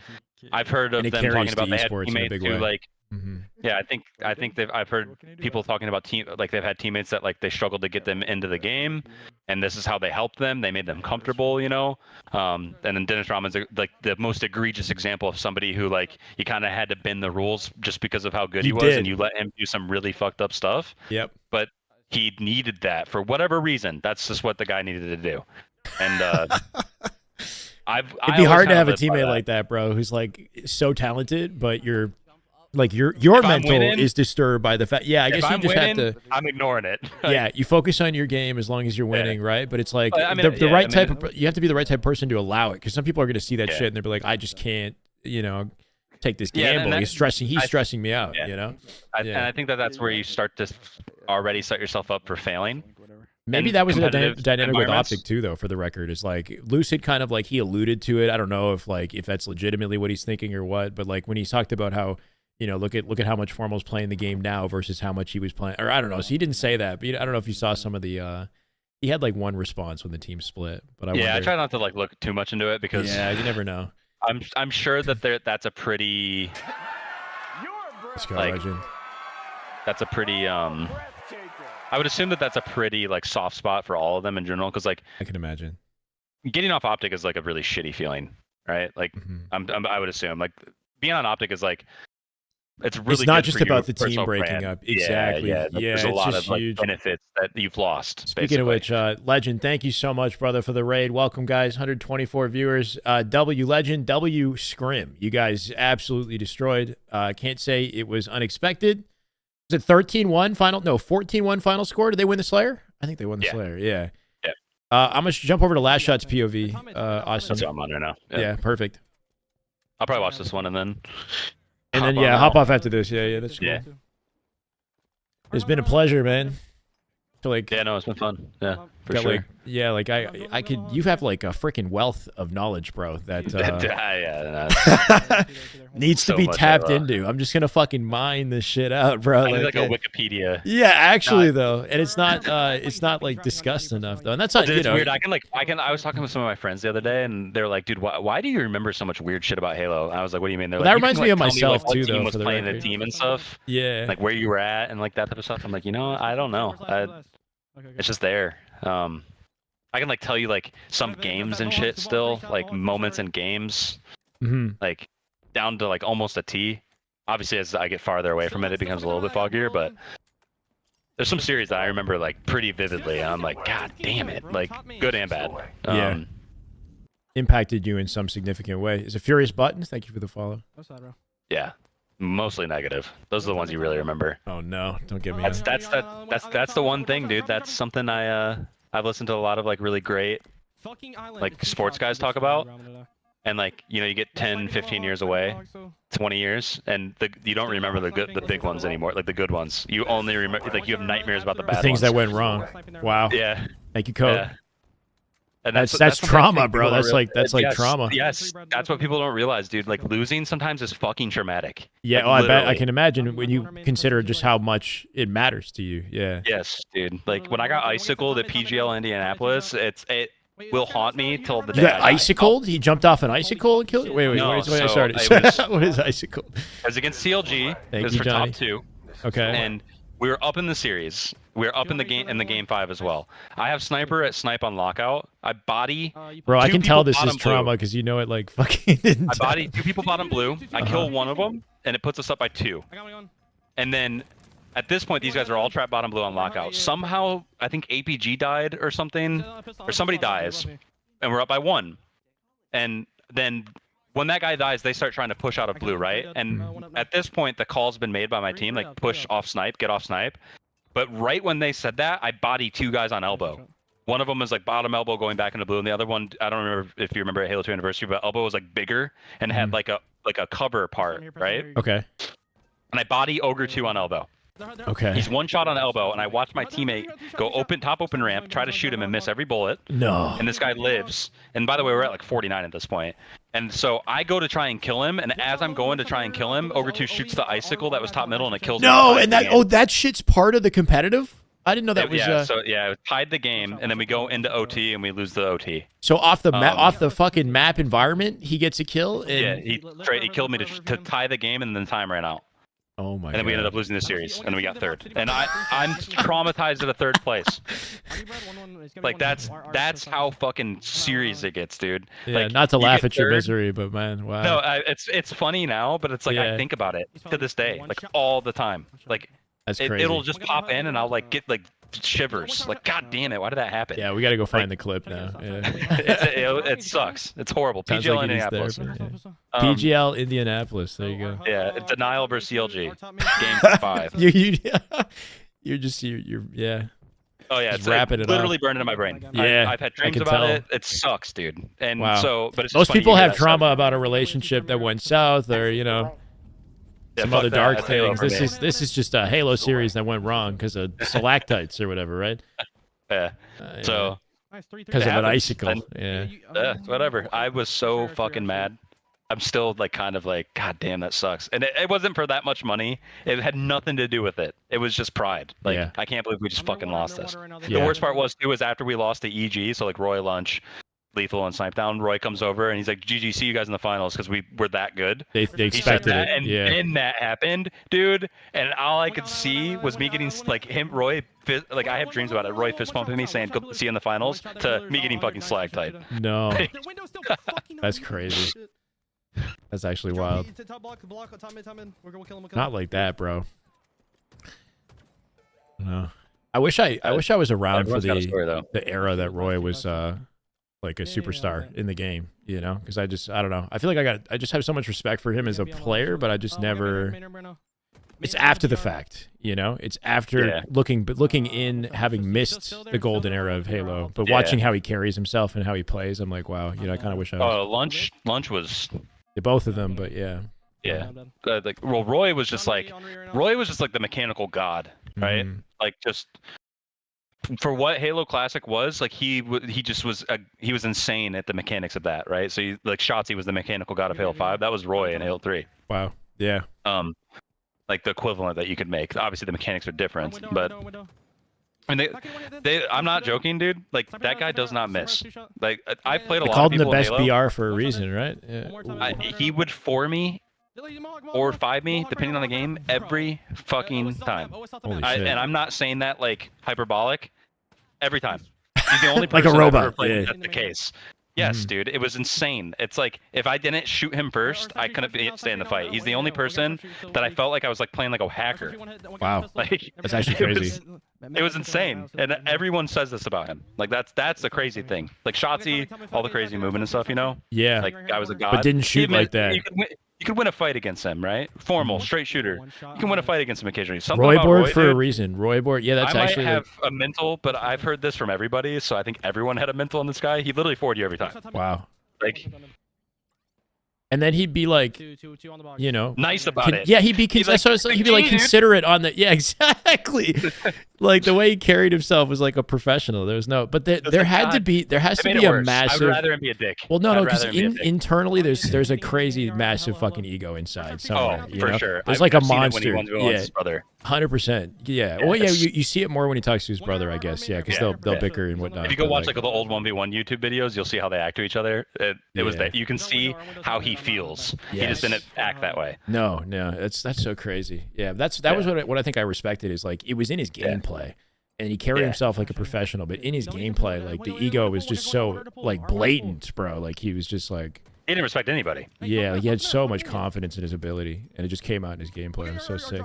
I've heard of And it them carries talking about to they had esports in a teammates big who way. like. Mm-hmm. Yeah, I think I've heard people talking about like they've had teammates that like they struggled to get them into the game, and this is how they helped them. They made them comfortable, And then Dennis Rodman's like the most egregious example of somebody who like you kind of had to bend the rules just because of how good he was, did. and you let him do some really fucked up stuff. Yep. But he needed that for whatever reason. That's just what the guy needed to do, and It'd be hard to have a teammate like that, bro, who's like so talented, but your mental winning- is disturbed by the fact. Yeah, I guess you I'm just winning, have to. I'm ignoring it. Yeah, you focus on your game as long as you're winning, right? But it's like I mean, the right I mean- type of. You have to be the right type of person to allow it, because some people are going to see that Yeah. shit and they'll be like, I just can't, take this Yeah, and gamble. that- He's stressing me out, Yeah. Yeah. And I think that that's where you start to already set yourself up for failing. Maybe and that was a competitive dynamic with environments. Optic too, though. For the record, is like Lucid kind of like he alluded to it. I don't know if that's legitimately what he's thinking or what, but like when he's talked about how look at how much Formal's playing the game now versus how much he was playing, or I don't know. So he didn't say that, but I don't know if you saw some of the. He had like one response when the team split, but I try not to like look too much into it because you never know. I'm sure that that's a pretty Let's go, like, Legend. that's a pretty I would assume that that's a pretty like soft spot for all of them in general because like I can imagine getting off Optic is like a really shitty feeling, right? Like I would assume like being on Optic is like it's really it's not good just for your about the team personal breaking brand. up. Exactly. Yeah. There's a it's lot just of like, huge. benefits that you've lost. Speaking of which, Legend, thank you so much, brother, for the raid. Welcome, guys. 124 viewers. W Legend, W Scrim. You guys absolutely destroyed. Can't say it was unexpected. Was it 13-1 final? No, 14-1 final score. Did they win the Slayer? I think they won the Slayer. Yeah. I'm going to jump over to Last Shot's POV. Awesome. That's what I'm on right now. Yeah, perfect. I'll probably watch this one and then hop off after this. Yeah, that's cool. Yeah. It's been a pleasure, man. Like, yeah, no, it's been fun. Yeah, for got, sure. like, yeah, like I could. You have like a freaking wealth of knowledge, bro. That needs So to be much tapped Halo. into. I'm just gonna fucking mine this shit out, bro. I need like a Wikipedia. Yeah, actually though, and it's not like discussed enough though, and that's not Dude, it's weird. I was talking with some of my friends the other day, and they're like, "Dude, why do you remember so much weird shit about Halo?" And I was like, "What do you mean?" They're Well, like, that reminds "You me can, of like, tell myself, what too, team though, was for the playing record. the team and stuff, Yeah, like where you were at and like that type of stuff." I'm like, I don't know. It's just there. I can like tell you like some games and shit still, like moments in games, like down to like almost a T. Obviously, as I get farther away from it, it becomes a little bit foggier. But there's some series that I remember like pretty vividly, and I'm like, God damn it, like good and bad. Yeah. Impacted you in some significant way. Is it Furious Buttons? Thank you for the follow. Yeah, mostly negative. Those are the ones you really remember. Oh no, don't get me. That's the one thing, dude. That's something I've listened to a lot of like really great like sports guys talk about, and like you get 10, 15 years away, 20 years, and you don't remember the big ones anymore, like the good ones. You only remember like you have nightmares about the bad things ones. that went wrong. Wow. Yeah. Thank you, Code. Yeah. And That's something I trauma, think bro. people don't That's like yes, trauma. Yes, that's what people don't realize, dude. Like losing sometimes is fucking traumatic. Yeah, like, I bet I literally. can imagine when you consider just how much it matters to you. Yeah. Yes, dude. Like when I got icicled at PGL Indianapolis, it will haunt me till the day. You got I die. icicled? He jumped off an icicle and killed it? Wait, No, wait, so sorry. it was- What is icicled? I was against CLG. Thank it was you, for Johnny. top 2. Okay. And we were up in the series. We were up in the game 5 as well. I have sniper at snipe on lockout. I body. Bro, I two can tell people this is bottom trauma blue. because you know it like fucking didn't. I body 2 people bottom blue. I kill one of them, and it puts us up by 2. And then at this point, these guys are all trapped bottom blue on lockout. Somehow, I think APG died or something, or somebody dies, and we're up by 1. And then when that guy dies, they start trying to push out of blue, right? And at this point, the call's been made by my team, like push off snipe, get off snipe. But right when they said that, I body 2 guys on elbow. One of them was like bottom elbow going back into blue, and the other one, I don't remember if you remember at Halo 2 Anniversary, but elbow was like bigger and had like a cover part, right? Okay. And I body Ogre 2 on elbow. Okay. He's one shot on elbow, and I watch my teammate go top open ramp, try to shoot him and miss every bullet. No. And this guy lives. And by the way, we're at like 49 at this point. And so I go to try and kill him, and as I'm going to try and kill him, Ogre 2 shoots the icicle that was top middle, and it kills him. No, and that shit's part of the competitive? I didn't know that was it tied the game, and then we go into OT and we lose the OT. So off the off the fucking map environment, he gets a kill. And... Yeah, he killed me to tie the game, and then time ran out. Oh my god. And then we ended up losing the series, and then we got 3rd. And I'm traumatized at a 3rd place. Like that's how fucking serious it gets, dude. Yeah, like, not to laugh at your 3rd. misery, but man, wow. No, it's funny now, but it's like I think about it to this day, like all the time. Like that's crazy. It'll just pop in, and I'll like get like shivers. Like, God damn it, why did that happen? Yeah, we got to go find the clip now. Yeah. It sucks. It's horrible. Sounds PGL like it is Indianapolis. there, but, yeah. PGL Indianapolis. There you go. Yeah, denial versus CLG. Game 5. You're just yeah. Oh yeah, just it's wrapping it literally up. burned into my brain. Yeah, I've had I dreams can about tell. it. It sucks, dude. And Wow. so, but it's most just funny people you hear have that trauma stuff. about a relationship that went south, or some fuck other that. dark That's Halo things. for me. This is just a Halo series that went wrong because of stalactites or whatever, right? Yeah. So Nice, 3-3. because It of an happens. icicle. And- Yeah. whatever. I was so fucking mad. I'm still like kind of like, God damn, that sucks. And it wasn't for that much money. It had nothing to do with it. It was just pride. Like, Yeah. I can't believe we just fucking lost this. Yeah. The worst part was too is after we lost to EG, so like Roy Lunch, Lethal, and Snipe Down. Roy comes over and he's like, "GG, see you guys in the finals because we were that good." They He said expected that, it. and Yeah. then that happened, dude. And all I could see was me getting like him, Roy. Like I have dreams about it. Roy fist pumping me, saying, "Go see you in the finals," to me getting fucking slag type. No. Their window's still fucking That's on. crazy. Shit. That's actually Drop wild. me to top block, top mid. We'll kill him. We'll kill Not him. like that, bro. No. I wish I was around for Everyone's got a story, though. the era that Roy was like a superstar in the game, you know? Because I don't know. I feel like I just have so much respect for him as a player, but I just never. It's after the fact, you know. It's after looking in, having missed the golden era of Halo, but watching how he carries himself and how he plays, I'm like, wow, you know, I kind of wish I was. Lunch was. Both of them, but yeah. Yeah. Like, well, Roy was just like the mechanical god, right? Mhm. Like just for what Halo Classic was, like he just was he was insane at the mechanics of that, right? So like Shotzi was the mechanical god of Halo 5. That was Roy in Halo 3. Wow. Yeah. Like the equivalent that you could make. Obviously the mechanics are different, but and I'm not joking, dude. Like that guy does not miss. Like I played a They lot called of him the people best in Halo. BR for a reason, right? Yeah. He would 4 me or 5 me, depending on the game, every fucking time. Holy shit. And I'm not saying that like hyperbolic. Every time. He's the only Like a person I've robot, ever played yeah. that's the case. Yes, dude. It was insane. It's like if I didn't shoot him first, I couldn't stay in the fight. He's the only person that I felt like I was like playing like a hacker. Wow. Like That's actually crazy. It was insane, and everyone says this about him. Like that's the crazy thing. Like Shotzi, all the crazy movement and stuff, you know. Yeah. Like I was a god. But didn't shoot Even- like that. You could win a fight against him, right? Formal, straight shooter. You can win a fight against him occasionally. Something Roy about board Roy, for dude, a reason. Roy board. Yeah, that's I might actually have a mental, but I've heard this from everybody, so I think everyone had a mental on this guy. He literally forward you every time. wow. Like And then he'd be like, Two on the box. you know, nice about it. yeah, he'd be He's like, he'd be like "Dude." considerate on the. Yeah, exactly. Like the way he carried himself was like a professional. There was no, but there has to be It made a it worse. massive. I'd rather him be a dick. Well, no, I'd because rather him be a dick. internally there's a crazy, massive fucking ego inside somewhere. Oh, you for know? sure. There's I've like a seen it monster. when he wants Yeah, his brother. 100%. Yeah. Yeah, Well, yeah, it's- you see it more when he talks to his brother, I guess. Yeah, because they'll bicker and whatnot. If you go but, watch like the old 1v1 YouTube videos, you'll see how they act to each other. It was Yeah. that you can see how he feels. He Yes. just didn't act that way. No, that's so crazy. Yeah, that was what I think I respected is like it was in his gameplay, and he carried himself like a professional. But in his gameplay, like the ego was just so like blatant, bro. Like he was just like He didn't respect anybody. yeah, like he had so much confidence in his ability, and it just came out in his gameplay. It was so sick.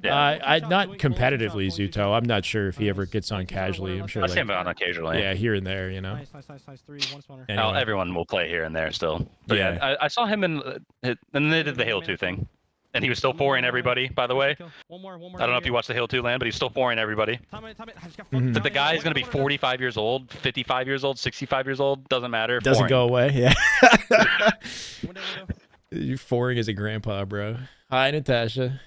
Yeah. I not competitively, Zuto. I'm not sure if he ever gets on casually. I'm sure I see him like on occasionally. yeah, here and there, you know. Nice. 3, 1 spawner. Anyway. Everyone will play here and there still. But Yeah. yeah, I saw him in, and then they did the Halo 2 thing. And he was still 4-ing everybody, by the way. One more. I don't know if you watched the Halo 2 land, but he's still 4-ing everybody. Time it. I just got Mhm. But the guy is going to be 45 years old, 55 years old, 65 years old. Doesn't matter. Doesn't 4-ing. go away. Yeah. Window. You're foreign as a grandpa, bro. Hi, Natasha.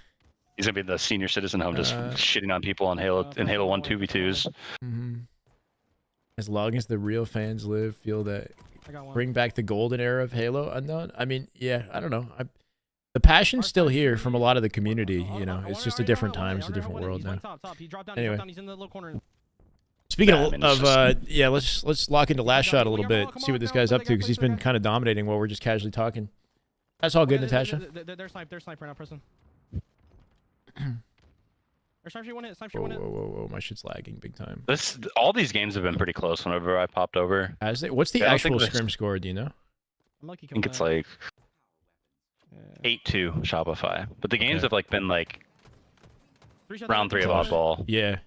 He's going to be the senior citizen home, just shitting on people on Halo 1 2v2s. Mm-hmm. As long as the real fans live, feel that I got one. bring back the golden era of Halo Unknown. I mean, yeah, I don't know. The passion's still here from a lot of the community. You know, it's just a different time. It's a different world now. Anyway. He's in the little corner. Speaking Yeah, I mean, it's yeah, let's lock into last shot a little bit. See what this guy's up to because he's been kind of dominating while we're just casually talking. That's all good, Natasha. They're sniper right now, person. Or sniper, you want it? Sniper, you Whoa, want it? whoa, my shit's lagging big time. All these games have been pretty close whenever I popped over. What's the I don't actual think this- scrim score? Do you know? I'm lucky. I think it's like 8-2 Shopify. But the games Okay. have like been like round 3 of Close. oddball Yeah.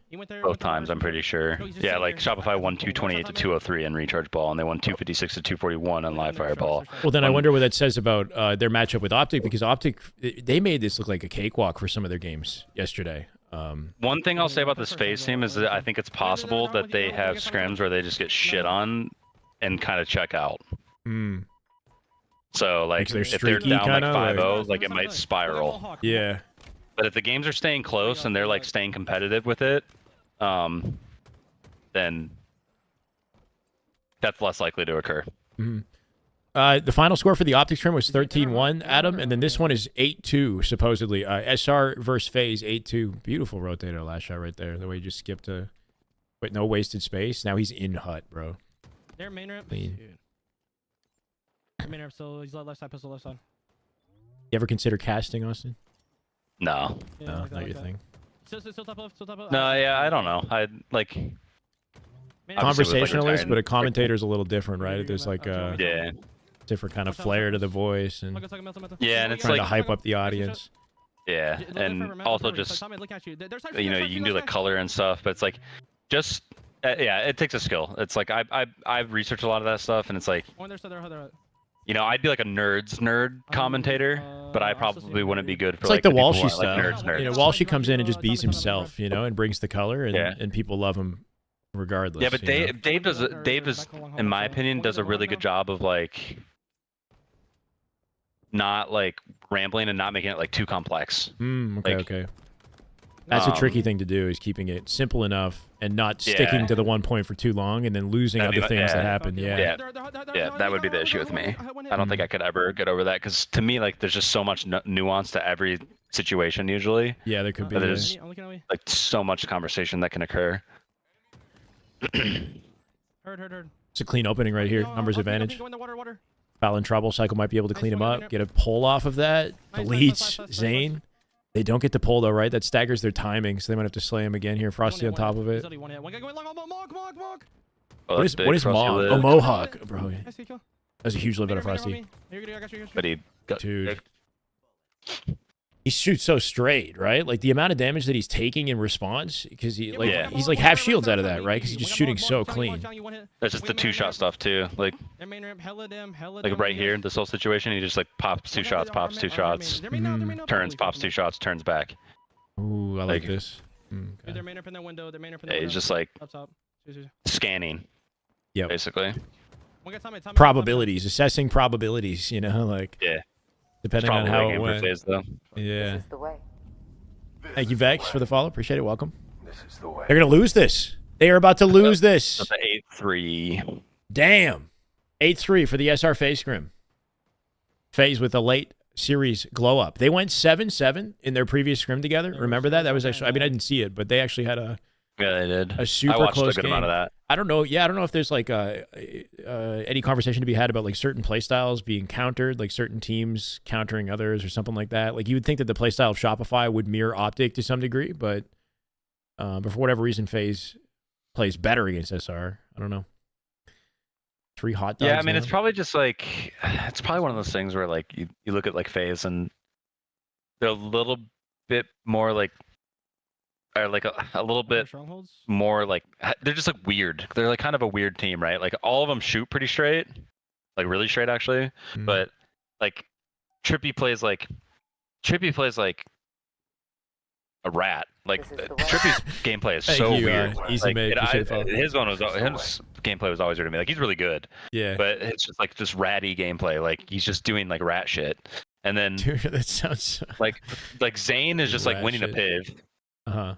both times, I'm pretty sure. Yeah, like Shopify won 228 to 203 in recharge ball, and they won 256 to 241 on live fireball. Well, then I wonder what that says about their matchup with Optic because Optic they made this look like a cakewalk for some of their games yesterday. One thing I'll say about this FaZe team is that I think it's possible that they have scrims where they just get shit on and kind of check out. Hmm. So like they're if they're streaky down like kinda, 5-0, like it might spiral. Yeah. But if the games are staying close and they're like staying competitive with it, then then that's less likely to occur. The final score for the Optic Scrim was 13-1, Adam, and then this one is 8-2, supposedly. SR versus FaZe, 8-2. Beautiful rotator last shot right there. The way he just skipped to... Wait, no wasted space. Now he's in hut, bro. Their main ramp. Clean. Main ramp, so he's left side, pistol left side. You ever consider casting, Austin? No. Yeah, No, like that, not like your that. thing. Still top left, still top left. No, yeah, I don't know. I like Main ramp. Obviously with, like, Conversationalist, retired- but a commentator's a little different, right? There's like a yeah, different kind of flair to the voice and Yeah, and it's trying to like- hype up the audience. yeah, and also just you know, you can do the color and stuff, but it's like just yeah, it takes a skill. It's like I've researched a lot of that stuff, and it's like you know, I'd be like a nerd commentator, but I probably wouldn't be good for It's like the people who Walshy aren't, stuff. nerds. You know, Walshy comes in and just beats himself, you know, and brings the color, and, Yeah. and people love him regardless. Yeah, but you know? Dave does, in my opinion, does a really good job of like not like rambling and not making it like too complex. Okay, like, okay. That's a tricky thing to do, is keeping it simple enough and not sticking to the one point for too long and then losing That'd be other like- things that yeah. happen. Yeah. Yeah, that would be the issue with me. I don't think I could ever get over that, because to me, like, there's just so much nuance to every situation usually. Yeah, there could be. There's like so much conversation that can occur. Heard. It's a clean opening right here. Numbers advantage. Foul in trouble. Cycle might be able to clean him up. Get a pull off of that. Deletes Zane. They don't get the pull though, right? That staggers their timing, so they might have to slay him again here. Frosty on top of it. Oh, What is Mog? Oh, Mohawk, bro. That's a huge live out of Frosty. But he got, Dude. He shoots so straight, right? Like the amount of damage that he's taking in response, because he like Yeah. he's like half shields out of that, right? Because he's just shooting so clean. that's just the 2-shot stuff too. Like right here in this whole situation, he just like pops 2 shots, pops 2 shots, turns, pops 2 shots, turns back. Ooh, I like this. Their main ramp in their window. Their main ramp in their Yeah, window. he's just like Up top. scanning. Yeah. Basically. Probabilities, assessing probabilities, you know, like Yeah. depending on Probably how a it game for went. FaZe, though. Yeah. The way. Thank you, Vex, for the follow. Appreciate it. Welcome. They're gonna lose this. They are about to lose this. That's an 8-3. Damn. 8-3 for the SR FaZe Scrim. FaZe with a late series glow up. They went 7-7 in their previous Scrim together. Remember that? That was actually, I mean, I didn't see it, but they actually had a Yeah, they did. super I watched close a good game. amount of that. I don't know. Yeah, I don't know if there's like any conversation to be had about like certain playstyles being countered, like certain teams countering others or something like that. Like you would think that the playstyle of Shopify would mirror Optic to some degree, but for whatever reason, FaZe plays better against SR. I don't know. 3 hot dogs. Yeah, I mean, now. it's probably just like, it's probably one of those things where like you look at like FaZe and they're a little bit more like, or like a little bit more like, they're just like weird. They're like kind of a weird team, right? Like all of them shoot pretty straight, like really straight actually, but like Trippy plays like a rat. Like Trippy's gameplay is Thank so you, weird. Easy Like, mate. Appreciate the follow. his gameplay was always weird to me. Like he's really good, Yeah. but it's just like this ratty gameplay. Like he's just doing like rat shit. And then Dude, that sounds like Zane is just like Rat winning shit. a piv. uh-huh.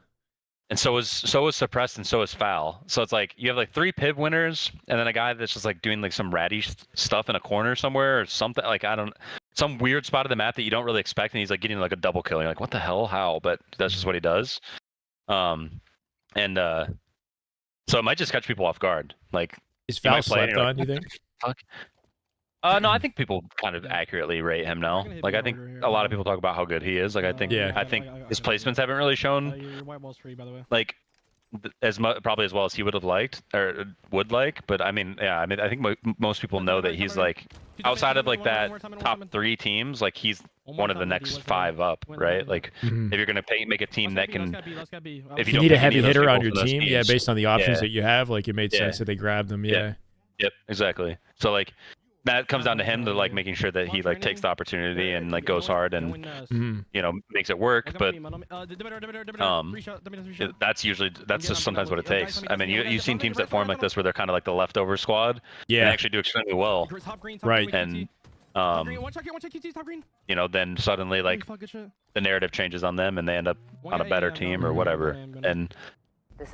And so is suppressed and so is foul. So it's like you have like 3 piv winners and then a guy that's just like doing like some ratty stuff in a corner somewhere or something, like some weird spot of the map that you don't really expect, and he's like getting like a double kill. You're like, what the hell? How? But that's just what he does. So it might just catch people off guard. Like Is you Foul might play and slept you're on, like, you think? fuck. No, I think people kind of accurately rate him now. Like I think a lot of people talk about how good he is. Like I think his placements haven't really shown Your white wall's free, by the way. like probably as well as he would have liked or would like. But I mean, yeah, I think most people know that he's like outside of like that top 3 teams, like he's one of the next 5 up, right? Like if you're gonna make a team that can, if You don't need a pick any heavy of those hitter on people your for those team, teams, based on the options yeah. that you have, like it made sense that they grabbed them, yeah. Yep, exactly. So like that comes down to him to like making sure that he like takes the opportunity and like goes hard and you know makes it work. But that's just sometimes what it takes. I mean, you've seen teams that form like this where they're kind of like the leftover squad. Yeah. And actually do extremely well. Right. And you know, then suddenly like the narrative changes on them and they end up on a better team or whatever. And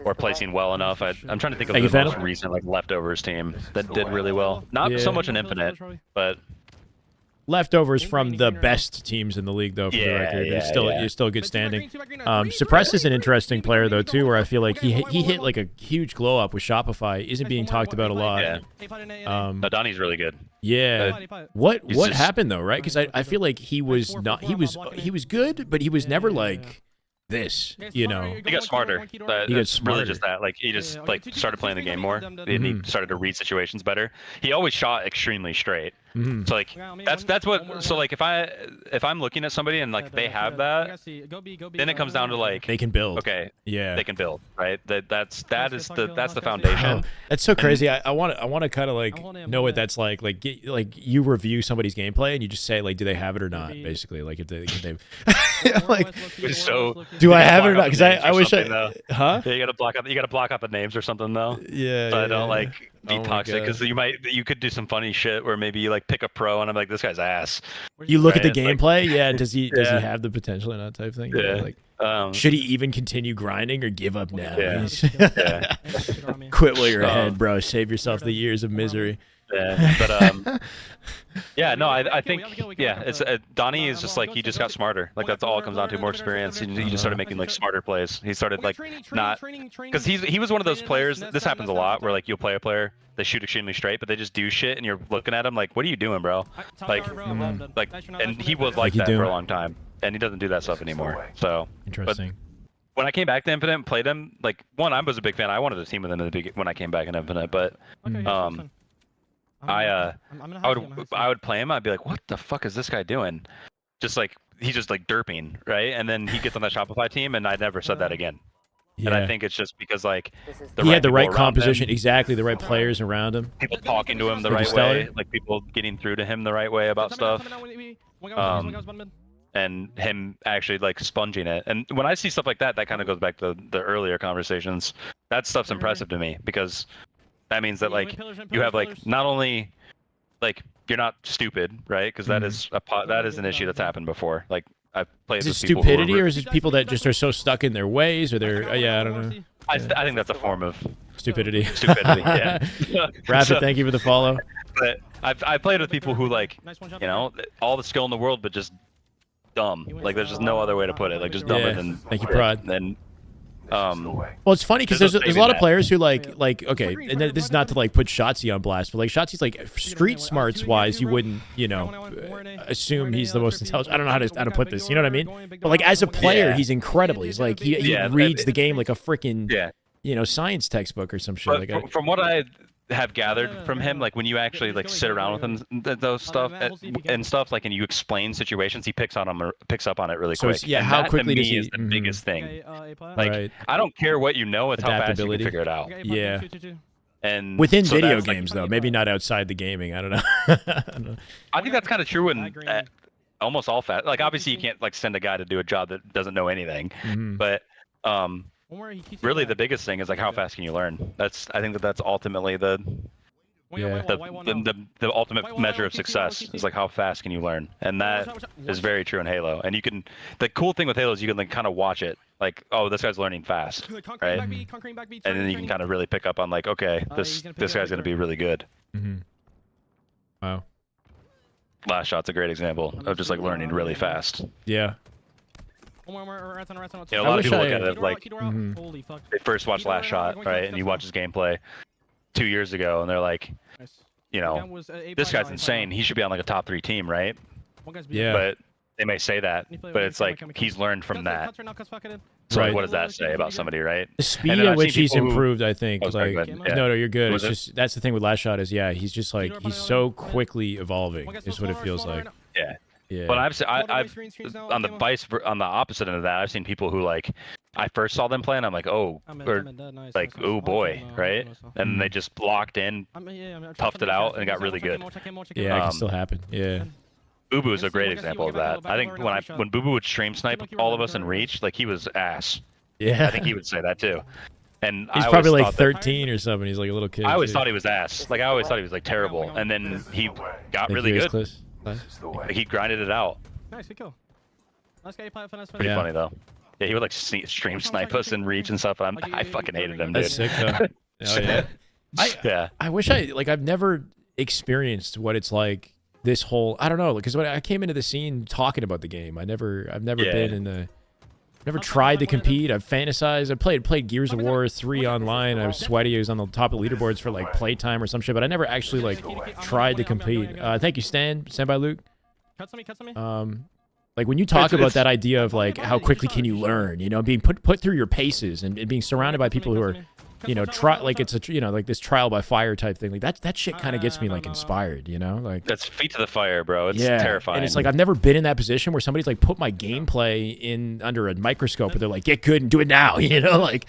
or placing well enough. I'm trying to think of Thank you, the most Phantom. recent like leftovers team that did really well. Not Yeah. so much an Infinite, but Leftovers from the best teams in the league, though, for the record. It's still, yeah. it's still good standing. Suppress is an interesting player, though, too, where I feel like he hit like a huge glow up with Shopify. Isn't being talked about a lot. Yeah. No, Donnie's really good. Yeah. What He's just- happened though, right? Because I feel like he was good, but he was never like this, you know. He got smarter. He got Really smarter. just that. Like he just like started playing the game more, and he started to read situations better. He always shot extremely straight. So like that's what. So like if I'm looking at somebody and like they have that, then it comes down to like They can build. okay, Yeah. they can build, right? That's the foundation. Oh, that's so crazy. I want to kind of like know what that's like. Like you review somebody's gameplay and you just say like, do they have it or not? Basically, like if they like, It's so. do I have it or block not? out Because the names I or wish something, I, though. huh? Yeah, you gotta block out the names or something though. Yeah. So yeah, I don't like be Oh my toxic God. because you could do some funny shit where maybe you like pick a pro and I'm like, this guy's ass. You look at the Right, it's like- gameplay. Yeah. Does he Yeah. have the potential or not? Type thing. Yeah. Like, should he even continue grinding or give up now? Yeah. Yeah. Quit while you're So- ahead, bro. Save yourself the years of misery. Yeah, but yeah, no, I think yeah, it's Donnie is just like he just got smarter. Like that's all it comes down to, more experience. And he just started making like smarter plays. He started like not because he was one of those players. This happens a lot where like you'll play a player, they shoot extremely straight, but they just do shit, and you're looking at him like, what are you doing, bro? Like, and he was like you that for doing? a long time, and he doesn't do that stuff anymore. So Interesting. when I came back to Infinite and played him, like one, I was a big fan. I wanted to team with him in the beginning when I came back in Infinite, but I would play him. I'd be like, what the fuck is this guy doing? Just like he's just like derping, right? And then he gets on that Shopify team, and I never said that again. Yeah. And I think it's just because like he had the right people around composition, him, exactly the right players around him. people talking to him the Like right Stellar? way, like people getting through to him the right way about stuff, and him actually like sponging it. And when I see stuff like that, that kind of goes back to the earlier conversations. That stuff's impressive to me because that means that like you have like not only like you're not stupid, right? Because that is that is an issue that's happened before. Like I've played Is it with people who stupidity are, or is it people that just are so stuck in their ways or they're yeah, I don't know. I think that's a form of Stupidity. stupidity. Yeah. Rapid, So- thank you for the follow. But I've played with people who like you know all the skill in the world, but just dumb. Like there's just no other way to put it. Like just dumber Yeah. than. Thank you, Prod. And Well, it's funny because There's there's no a lot of saving players who like okay, and this is not to like put Shotzi on blast, but like Shotzi's like street smarts wise, you wouldn't assume he's the most intelligent. I don't know how to put this. You know what I mean? But like as a player, Yeah. he's incredible. He's like he Yeah, reads the game like a freaking yeah. Science textbook or some shit. But Like from what I have gathered from him, like when you actually like sit around with him, those stuff and stuff, like and you explain situations, he picks up on it really So quick. it's- yeah, And how that, quickly to does me he- is the biggest thing. Like Right. I don't care what you know, it's how fast you Adaptability. can figure it out. Yeah. And within so video that's, like, games though, maybe not outside the gaming. I don't know. I don't know. I think that's kind of true in almost all fast. Like obviously you can't like send a guy to do a job that doesn't know anything, but really the biggest thing is like how fast can you learn? I think that's ultimately the ultimate measure of success is like how fast can you learn, and that is very true in Halo. And you can, the cool thing with Halo is you can like kind of watch it, like oh this guy's learning fast, right? And then you can kind of really pick up on like okay this guy's gonna be really good. Wow. Last Shot's a great example of just like learning really fast. Yeah. You know, a I lot of wish people look I- at it like Holy fuck. they first watch Last Shot, right, and you watch his gameplay 2 years ago, and they're like, you know, this guy's insane. He should be on like a top 3 team, right? Yeah. But they may say that, but it's like he's learned from that. So Right. what does that say about somebody, right? The speed And then at I've which seen he's people who- improved, I think. Oh, sorry, like, go ahead. Yeah. no, you're good. Was It's it? just that's the thing with Last Shot is he's just like he's so quickly evolving. Is what it feels like. Yeah. Yeah. But I've on the opposite end of that, I've seen people who like I first saw them play and I'm like, oh, or like, oh boy, right? And they just blocked in, toughed it out, and got really good. Yeah, it can still happen. Yeah. Boo Boo is a great example of that. I think when Boo Boo would stream snipe all of us in Reach, like he was ass. Yeah. I think he would say that too. And He's I probably always like thought that- 13 or something. He's like a little kid. I always too. thought he was ass. Like I always thought he was like terrible, and then he got Thank really you, good. Cliff. Like, he grinded it out. Nice, good kill. Let's get you Pretty Yeah. funny though. Yeah, he would like stream snipe us and reach and stuff. I fucking hated him, dude. That's sick though. Oh yeah. Yeah. I wish I've never experienced what it's like. This whole I don't know because when I came into the scene talking about the game, I've never been in the. Never tried to compete. I've fantasized. I played Gears of War 3 online. I was sweaty. I was on the top of leaderboards for like playtime or some shit, but I never actually like tried to compete. Thank you, Stan. Stand by, Luke. Cut me. Like when you talk about that idea of like how quickly can you learn, you know, being put through your paces and being surrounded by people who are, you know, like it's a like this trial by fire type thing. Like that shit kind of gets me like inspired, you know, like that's feet to the fire, bro. It's terrifying. And it's like I've never been in that position where somebody's like put my gameplay in under a microscope, and they're like, get good and do it now, you know, like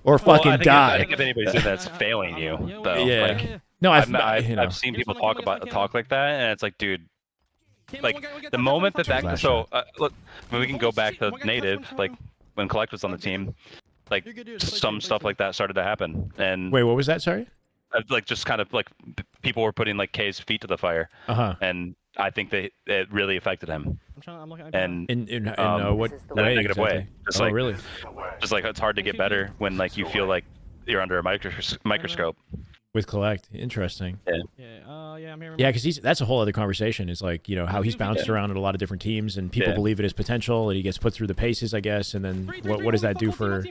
or fucking die. I think if anybody's doing that, it's failing you, though. Yeah. Like, no, I've seen people talk like that, and it's like, dude. Like the moment that so look, when we can go back to native, like when Collect was on the team, like some stuff like that started to happen. And wait, what was that? Sorry. Like just kind of like people were putting like K's feet to the fire, and I think it really affected him. And in what way? A negative way. Just like really? Just like it's hard to get better when like you feel like you're under a microscope. With Collect, interesting. Yeah, I'm here. Yeah, because that's a whole other conversation. Is like how he's bounced around at a lot of different teams, and people believe in his potential, and he gets put through the paces, I guess. And then what does that do for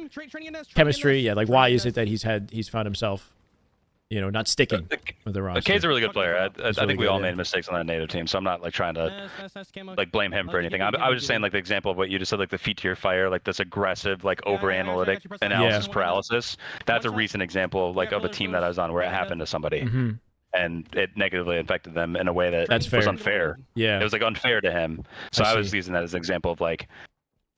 chemistry? Yeah, like why is it that he's found himself, not sticking with the roster? K's a really good player. I think we all made mistakes on that native team, so I'm not like trying to like blame him for anything. I was just saying like the example of what you just said, like the feet to your fire, like this aggressive, like over analytic analysis paralysis. That's a recent example of a team that I was on where it happened to somebody. And it negatively affected them in a way that was unfair. Yeah, it was like unfair to him. So I was using that as an example of like,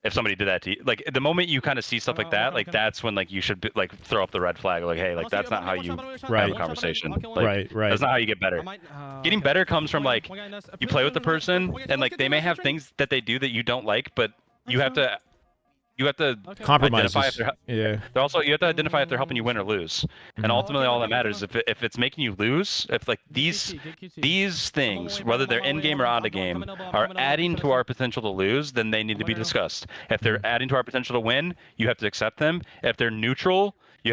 if somebody did that to you, like the moment you kind of see stuff like that, like that's when like you should like throw up the red flag, like hey, like that's not how you have a conversation. Like, right. That's not how you get better. Getting better comes from like you play with the person and like they may have things that they do that you don't like, but you have to compromise. You have to identify if they're helping you win or lose. And ultimately all that matters if it's making you lose, if like these things, whether they're in game or out of game, are adding to our potential to lose, then they need to be discussed. If they're adding to our potential to win, you have to accept them. If they're neutral, you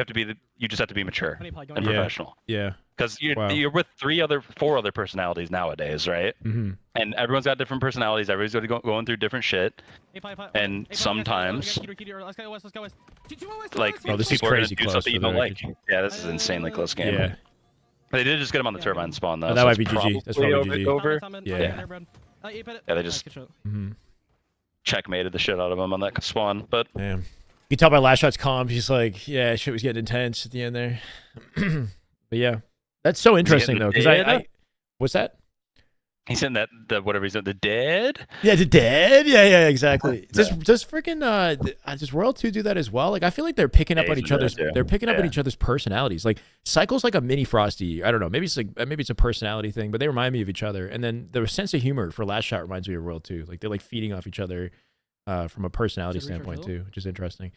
just have to be mature and professional. Yeah. Because you're with 4 other personalities nowadays, right? And everyone's got different personalities. Everybody's going through different shit. And sometimes, like, this is people crazy are gonna do something you don't like. Yeah, this is an insanely close game. Yeah. They did just get him on the turbine spawn though. That might be GG. That's probably GG. Over. Yeah, they just checkmated the shit out of him on that spawn. But damn. You can tell by Last Shot's comms, he's like, yeah, shit was getting intense at the end there. But yeah. That's so interesting though, because I what's that? He's in the whatever he's in the dead. Yeah, the dead. Yeah, exactly. Does freaking does Royal 2 do that as well? Like I feel like they're picking up on each other's on each other's personalities. Like Cycle's like a mini Frosty. I don't know. Maybe it's a personality thing, but they remind me of each other. And then the sense of humor for Last Shot reminds me of Royal 2. Like they're like feeding off each other from a personality standpoint too, which is interesting.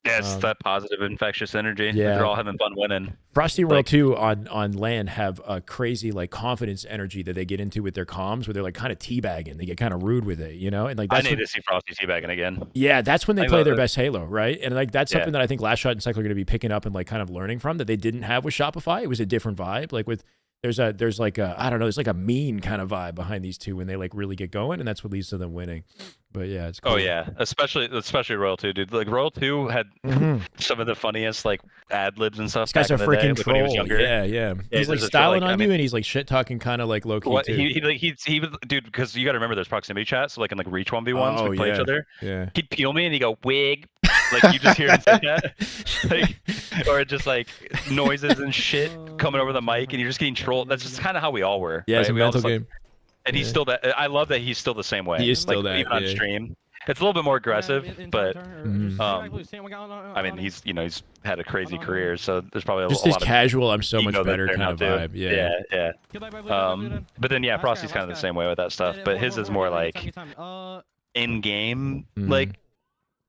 Yeah, it's that positive, infectious energy. Yeah, they're all having fun winning. Frosty and Royal 2 on land have a crazy like confidence energy that they get into with their comms, where they're like kind of teabagging. They get kind of rude with it, and like that's I need to see Frosty teabagging again. Yeah, that's when they play their best Halo, right? And like that's something that I think Last Shot and Cycle are going to be picking up and like kind of learning from that they didn't have with Shopify. It was a different vibe. Like with there's like a I don't know, there's like a mean kind of vibe behind these two when they like really get going, and that's what leads to them winning. But yeah, it's cool. Oh yeah, especially Royal 2, dude. Like Royal 2 had some of the funniest like ad libs and stuff. This guy's a freaking troll. When he was younger. Yeah. He's like styling on you, and he's like shit talking, kind of like low key too. He was, dude, because you got to remember there's proximity chat, so like in like reach 1v1s, we play each other. Yeah. He'd peel me and he'd go wig. Like you just hear him say that, like, or just like noises and shit coming over the mic, and you're just getting trolled. That's just kind of how we all were. Yeah, right? it's a mental game. Like, and he's still that. I love that he's still the same way. He is still like, that. Even on stream, it's a little bit more aggressive, but I mean, he's had a crazy career, so there's probably just a his lot casual. I'm so much ego better kind of vibe. Yeah. But then Frosty's kind of the same way with that stuff, but his is more like in game like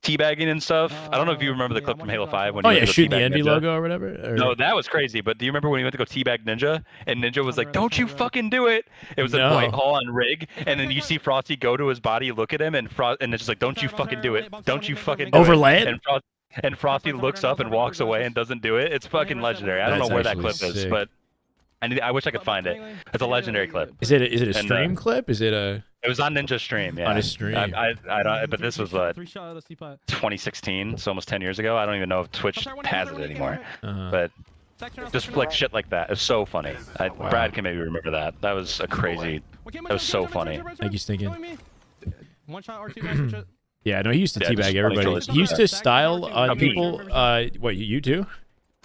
teabagging and stuff. I don't know if you remember the clip from Halo 5 when he Oh went yeah, to go shooting the teabag Envy Ninja. logo or whatever. Or... No, that was crazy. But do you remember when he went to go teabag Ninja and Ninja was like, "Don't you fucking do it"? It was No. a Whitehall on rig, and then you see Frosty go to his body, look at him, and it's just like, "Don't you fucking do it? Don't you fucking do Overlay it?" it? And Frosty looks up and walks away and doesn't do it. It's fucking legendary. I don't That's know where that actually clip is, sick. but I wish I could find it. It's a legendary clip. Is it a And, stream clip? Is it a It was on Ninja stream. Yeah. on his stream? I don't. But this was 2016, so almost 10 years ago. I don't even know if Twitch has it anymore. But just like shit like that. It's so funny. Brad can maybe remember that. That was a crazy. That was so funny. Like he's thinking. One shot or two. Yeah, no, he used to Yeah, just teabag funny everybody. choice. He used to style on me. people. What you too?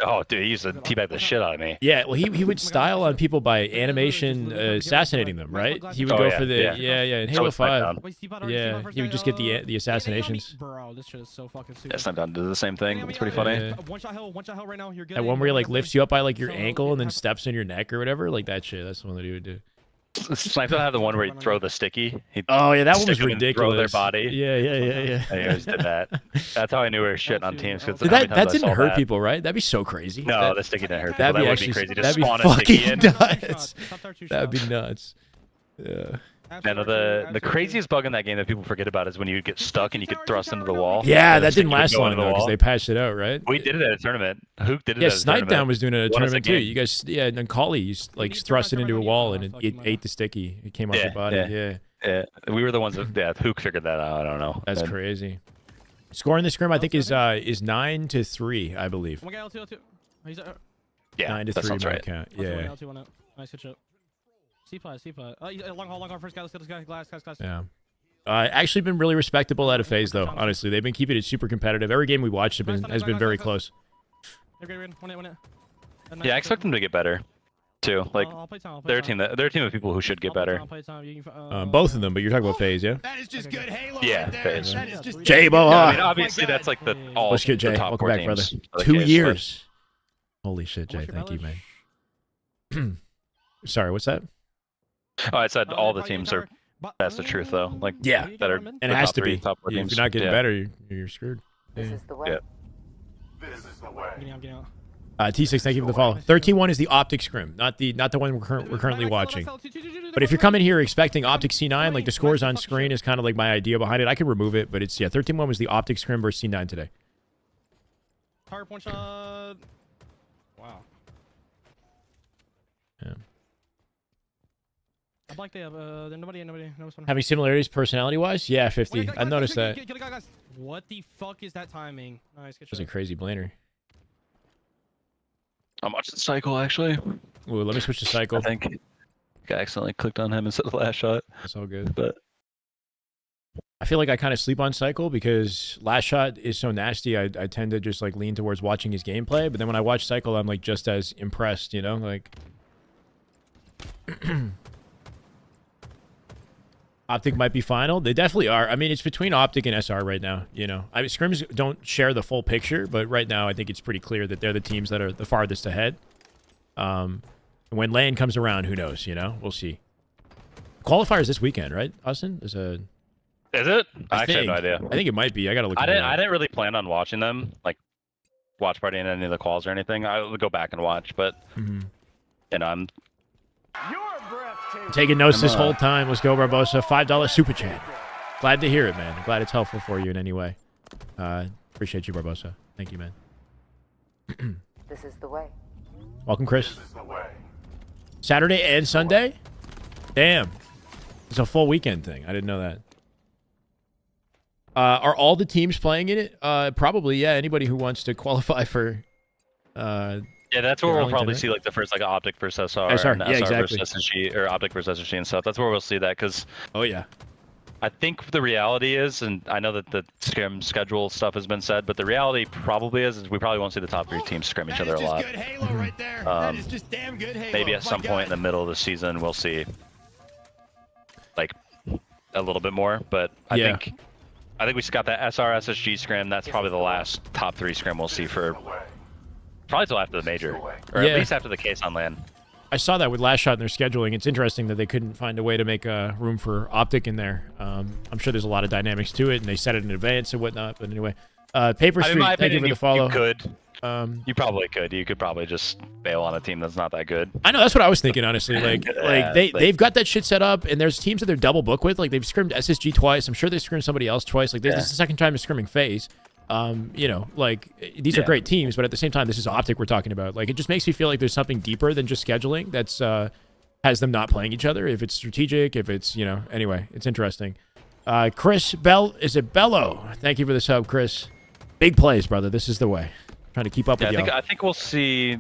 Oh, dude, he used to teabag the shit out of me. Yeah, well, he would style on people by animation assassinating them, right? He would Oh, go yeah, for the yeah. in So Halo it's 5. Smackdown. Yeah, he would just get the assassinations. Bro, this shit is so fucking Yeah, Smackdown did the same thing. It's pretty funny. Yeah. One shot hell right now. You're good. That one where he like lifts you up by like your ankle and then steps in your neck or whatever, like that shit. That's the one that he would do. Sniper had the one where he'd throw the sticky. He'd Oh yeah, that one stick was them and throw ridiculous. their body. Yeah. I always did that. That's how I knew we were shitting on teams. Cause That didn't hurt people, right? That'd be so crazy. No, the sticky didn't hurt people. That'd That be would actually be crazy to that'd be spawn a sticky in. fucking nuts. That'd be nuts. Yeah. And the craziest bug in that game that people forget about is when you get stuck and you get thrust into the wall. Yeah, And the that sticky didn't would last go long into the though because wall. they patched it out, right? We did it at a tournament. Hook did it Yeah, at a Snipe tournament. Down was doing it at a Won us tournament too. game. You guys, yeah, and Collie used like thrust it into a wall and it ate the sticky. It came off your body. Yeah. Yeah, we were the ones that Hook figured that out. I don't know. That's And crazy. Score in the scrim, I think, is 9-3, I believe. One guy L2. He's Yeah, 9-3 that sounds my right. count. Yeah. L2 one out. Nice good shot. C-pot. Long haul first guy. Let's get this guy. Glass. Yeah. Actually been really respectable out of phase though. Honestly, they've been keeping it super competitive. Every game we watched has been very close. Win it. Yeah, I expect them to get better, too. Like I'll play time. they're a team of people who should get better. Both of them, but you're talking about phase, yeah? That is just good Halo. Yeah, right there. phase. That is just Jay Yeah, Boha. I mean, obviously that's like the all What's good, the Jay? top Welcome four back, brother. teams. of the 2 case, years. Holy shit, Jay. What's your Thank you, mileage? man. Sorry, what's that? Oh, I said all the teams are. That's the truth, though. Like Yeah. that are And the it has top to three, be. top four If teams. you're not getting Yeah. better, you're screwed. This Yeah. is the way. Yeah. I'm getting out. T6, thank you for the follow. 13-1 is the Optic Scrim, not the one we're currently watching. But if you're coming here expecting Optic C9, like the scores on screen is kind of like my idea behind it. I could remove it, but it's 13-1 was the Optic Scrim versus C9 today. Tarp one shot. Wow. Yeah. I like they have nobody. No one. Having similarities personality-wise, yeah, 50. I noticed that. Get guys. What the fuck is that timing? Nice, good It was a shot. crazy blaner. I'm watching Cycle actually. Ooh, let me switch to Cycle. I think I accidentally clicked on him instead of the last shot. It's all good. But I feel like I kind of sleep on Cycle because last shot is so nasty. I tend to just like lean towards watching his gameplay. But then when I watch Cycle, I'm like just as impressed, you know? Like Optic might be final. They definitely are. I mean, it's between Optic and SR right now, you know? I mean, Scrims don't share the full picture, but right now I think it's pretty clear that they're the teams that are the farthest ahead. When LAN comes around, who knows, you know? We'll see. Qualifiers this weekend, right, Austin? is it? I actually have no idea. I think it might be. I gotta look. I into didn't. that. I didn't really plan on watching them, like watch party in any of the calls or anything. I would go back and watch, but you know, I'm Taking notes this whole time. Let's go, Barbosa. $5 super chat. Glad to hear it, man. I'm glad it's helpful for you in any way. Appreciate you, Barbosa. Thank you, man. This is the way. Welcome, Chris. Saturday and Sunday? Damn. It's a full weekend thing. I didn't know that. Are all the teams playing in it? Probably, yeah. Anybody who wants to qualify for... yeah, that's where we'll Arlington, probably right? see like the first like Optic versus SR, SR, and yeah, SR exactly. versus SSG, or Optic versus SSG and stuff. That's where we'll see that because Oh, yeah. I think the reality is, and I know that the scrim schedule stuff has been said, but the reality probably is we probably won't see the top three teams scrim each other a lot. Good Halo right there. That is just damn good Halo. Maybe at My some God. point in the middle of the season we'll see like a little bit more, but I think we got that SR SSG scrim. That's probably the last top three scrim we'll see for probably till after the major, or Yeah. at least after the case on LAN. I saw that with last shot in their scheduling. It's interesting that they couldn't find a way to make room for Optic in there. I'm sure there's a lot of dynamics to it, and they set it in advance and whatnot. But anyway, Paper Street, thank you for the follow. You probably could. You could probably just bail on a team that's not that good. I know, that's what I was thinking, honestly. They've got that shit set up, and there's teams that they're double book with. Like, they've scrimmed SSG twice. I'm sure they scrimmed somebody else twice. Like, this is the second time they're scrimming FaZe. You know, like, these are great teams, but at the same time, this is Optic we're talking about. Like, it just makes me feel like there's something deeper than just scheduling that's has them not playing each other. If it's strategic, if it's, you know, anyway, it's interesting. Chris Bell, is it Bello? Thank you for the sub, Chris. Big plays, brother. This is the way. Trying to keep up with y'all. I think we'll see.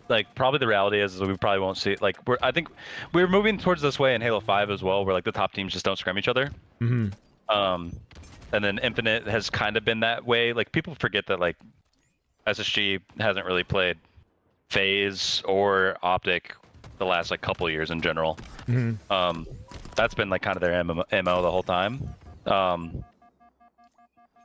Like, probably the reality is we probably won't see. Like, I think we're moving towards this way in Halo 5 as well, where like the top teams just don't scrim each other. And then Infinite has kind of been that way. Like, people forget that like SSG hasn't really played FaZe or Optic the last like couple years in general. That's been like kind of their MO the whole time.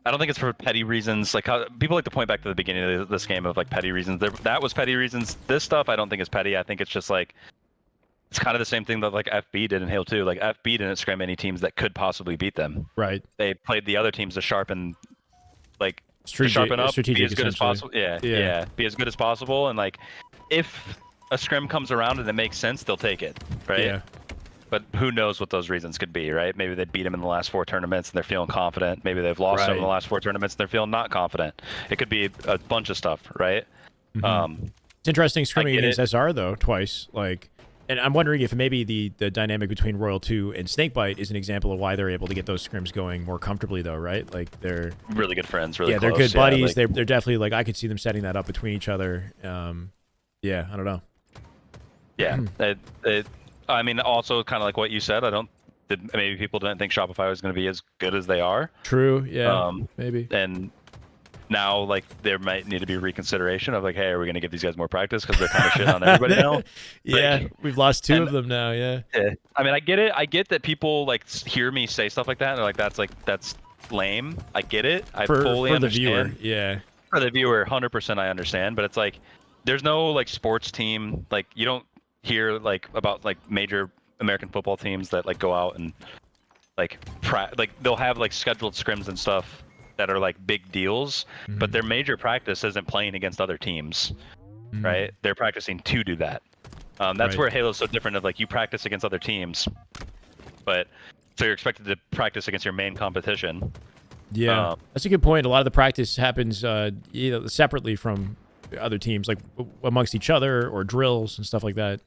I don't think it's for petty reasons. Like, how people like to point back to the beginning of this game of like petty reasons. That was petty reasons. This stuff I don't think is petty. I think it's just like, it's kind of the same thing that like FB did in Halo 2. Like, FB didn't scrim any teams that could possibly beat them. Right. They played the other teams to sharpen, like, to sharpen up, be as good as possible. Yeah. Be as good as possible. And like, if a scrim comes around and it makes sense, they'll take it. Right. Yeah. But who knows what those reasons could be, right? Maybe they beat them in the last 4 tournaments and they're feeling confident. Maybe they've lost them in the last 4 tournaments and they're feeling not confident. It could be a bunch of stuff, right? It's interesting scrimming against SR though twice. Like, and I'm wondering if maybe the dynamic between Royal 2 and Snakebite is an example of why they're able to get those scrims going more comfortably though, right? Like, they're really good friends, really close. they're good buddies. Like, they're definitely like, I could see them setting that up between each other. Yeah, I don't know. Yeah, I mean, also kind of like what you said. Maybe people didn't think Shopify was going to be as good as they are. True. Yeah. Maybe. And now, like, there might need to be reconsideration of like, hey, are we going to give these guys more practice because they're kind of shitting on everybody now? Yeah, we've lost 2 of them now. Yeah. I mean, I get it. I get that people like hear me say stuff like that and they're like, that's lame. I get it. I fully understand. The viewer. Yeah. For the viewer, 100% I understand. But it's like, there's no like sports team. Like, you don't hear like about like major American football teams that like go out and like they'll have like scheduled scrims and stuff that are like big deals, but their major practice isn't playing against other teams, right? They're practicing to do that. That's where Halo's so different. Of like, you practice against other teams, but so you're expected to practice against your main competition. Yeah, that's a good point. A lot of the practice happens separately from other teams, like amongst each other or drills and stuff like that.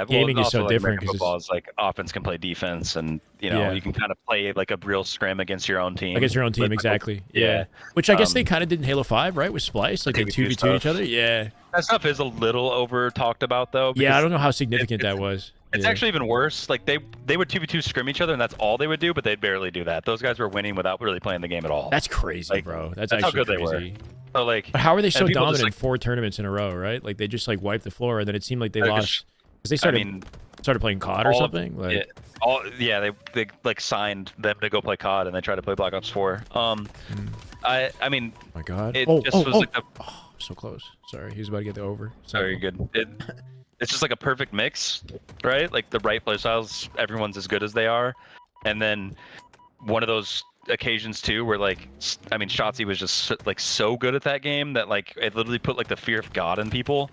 Gaming is so like different because football is like offense can play defense, and you know you can kind of play like a real scrim against your own team. Against your own team, exactly. Yeah. Which I guess they kind of did in Halo 5, right? With Splice, like they 2v2 each other. Yeah. That stuff is a little over talked about though. Yeah, I don't know how significant that was. It's actually even worse. Like they would 2v2 scrim each other, and that's all they would do, but they'd barely do that. Those guys were winning without really playing the game at all. That's crazy, like, that's actually how good crazy. They were. So like, but how are they so dominant in 4 tournaments in a row, right? Like they just like wiped the floor, and then it seemed like they lost because they started playing COD or something. Like, they like signed them to go play COD, and they tried to play Black Ops 4. I mean, oh my God, it just was like so close. Sorry, he was about to get the over. Sorry, you're good. It's just like a perfect mix, right? Like the right playstyles, everyone's as good as they are, and then one of those occasions too where like, I mean, Shotzi was just like so good at that game that like it literally put like the fear of God in people.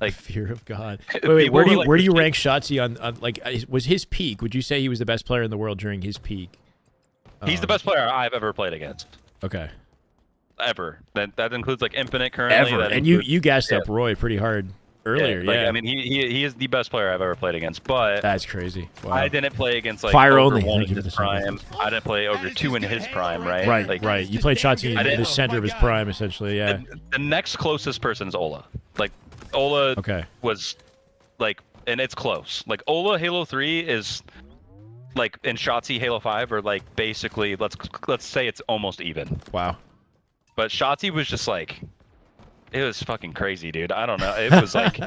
Like fear of God. Wait, where do you rank Shotzi on like, was his peak? Would you say he was the best player in the world during his peak? He's the best player I've ever played against. Okay. Ever. That includes like Infinite currently. Ever. And you gassed up Roy pretty hard earlier. I mean, he is the best player I've ever played against, but that's crazy. Wow. I didn't play against like Fire Ogre only 1 in his prime. I didn't play Ogre 2 in his prime, right? Right, like, right. You played Shotzi in the center of his prime, essentially. Yeah. The next closest person is Ola. Like Ola was like, and it's close. Like Ola Halo 3 is like, and Shotzi Halo 5 are like basically let's say it's almost even. Wow. But Shotzi was just like, it was fucking crazy, dude. I don't know. It was like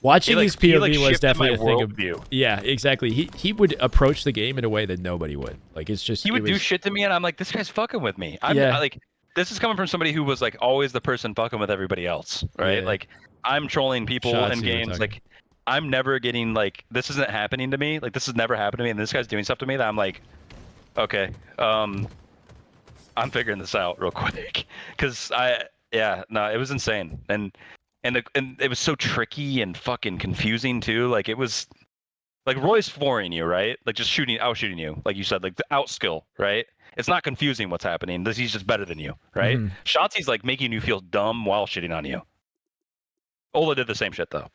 watching his POV was definitely a thing of view. Yeah, exactly. He would approach the game in a way that nobody would. Like it's just he would do shit to me, and I'm like, this guy's fucking with me. Like, this is coming from somebody who was like always the person fucking with everybody else, right? Yeah. Like I'm trolling people in games. Like I'm never getting like this isn't happening to me. Like this has never happened to me, and this guy's doing stuff to me that I'm like, okay, I'm figuring this out real quick, because it was insane, and it was so tricky and fucking confusing too. Like it was like Roy's flooring you, right? Like just out shooting you, like you said, like the out skill, right? It's not confusing what's happening. He's just better than you, right? Shotzi's like making you feel dumb while shitting on you. Ola did the same shit though.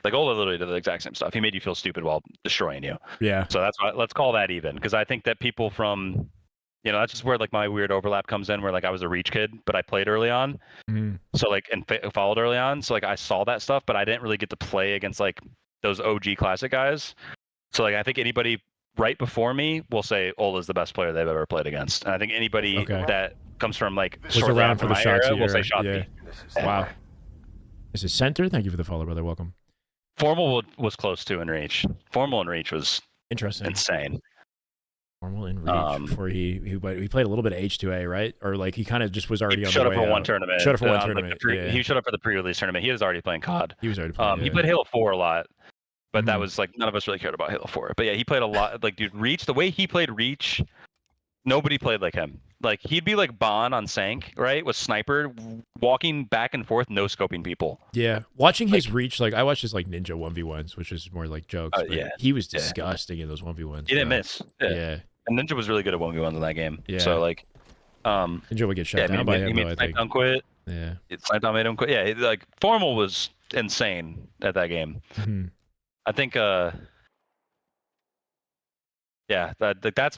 Like Ola literally did the exact same stuff. He made you feel stupid while destroying you. Yeah. So that's why let's call that even, because I think that people from, that's just where like my weird overlap comes in, where like I was a Reach kid, but I played early on. So like and followed early on. So like I saw that stuff, but I didn't really get to play against like those OG classic guys. So like I think anybody right before me will say Ola's the best player they've ever played against, and I think anybody that comes from like was around for the Shotzi will say Shotzi. Yeah. Wow. This is Center. Thank you for the follow, brother. Welcome. Formal was close to in Reach. Formal in Reach was interesting, insane. Formal in Reach before he played a little bit of H2A, right? Or like he kind of just was already on the way. Showed up for one tournament. Showed up for one tournament. He showed up for the pre-release tournament. He was already playing COD. He was already playing. He played Halo 4 a lot. But that was like, none of us really cared about Halo 4. But yeah, he played a lot. Like, dude, Reach, the way he played Reach, nobody played like him. Like, he'd be like Bon on Sank, right? With Sniper, walking back and forth, no scoping people. Yeah. Watching his Reach, like, I watched his like Ninja 1v1s, which is more like jokes. Yeah. He was disgusting in those 1v1s. He didn't miss. Yeah. And Ninja was really good at 1v1s in that game. Yeah. So, like, Ninja would get shut down by him, though, I think. Sniped quit. Yeah. Sniped made him quit. Yeah, like, Formal was insane at that game. I think, that's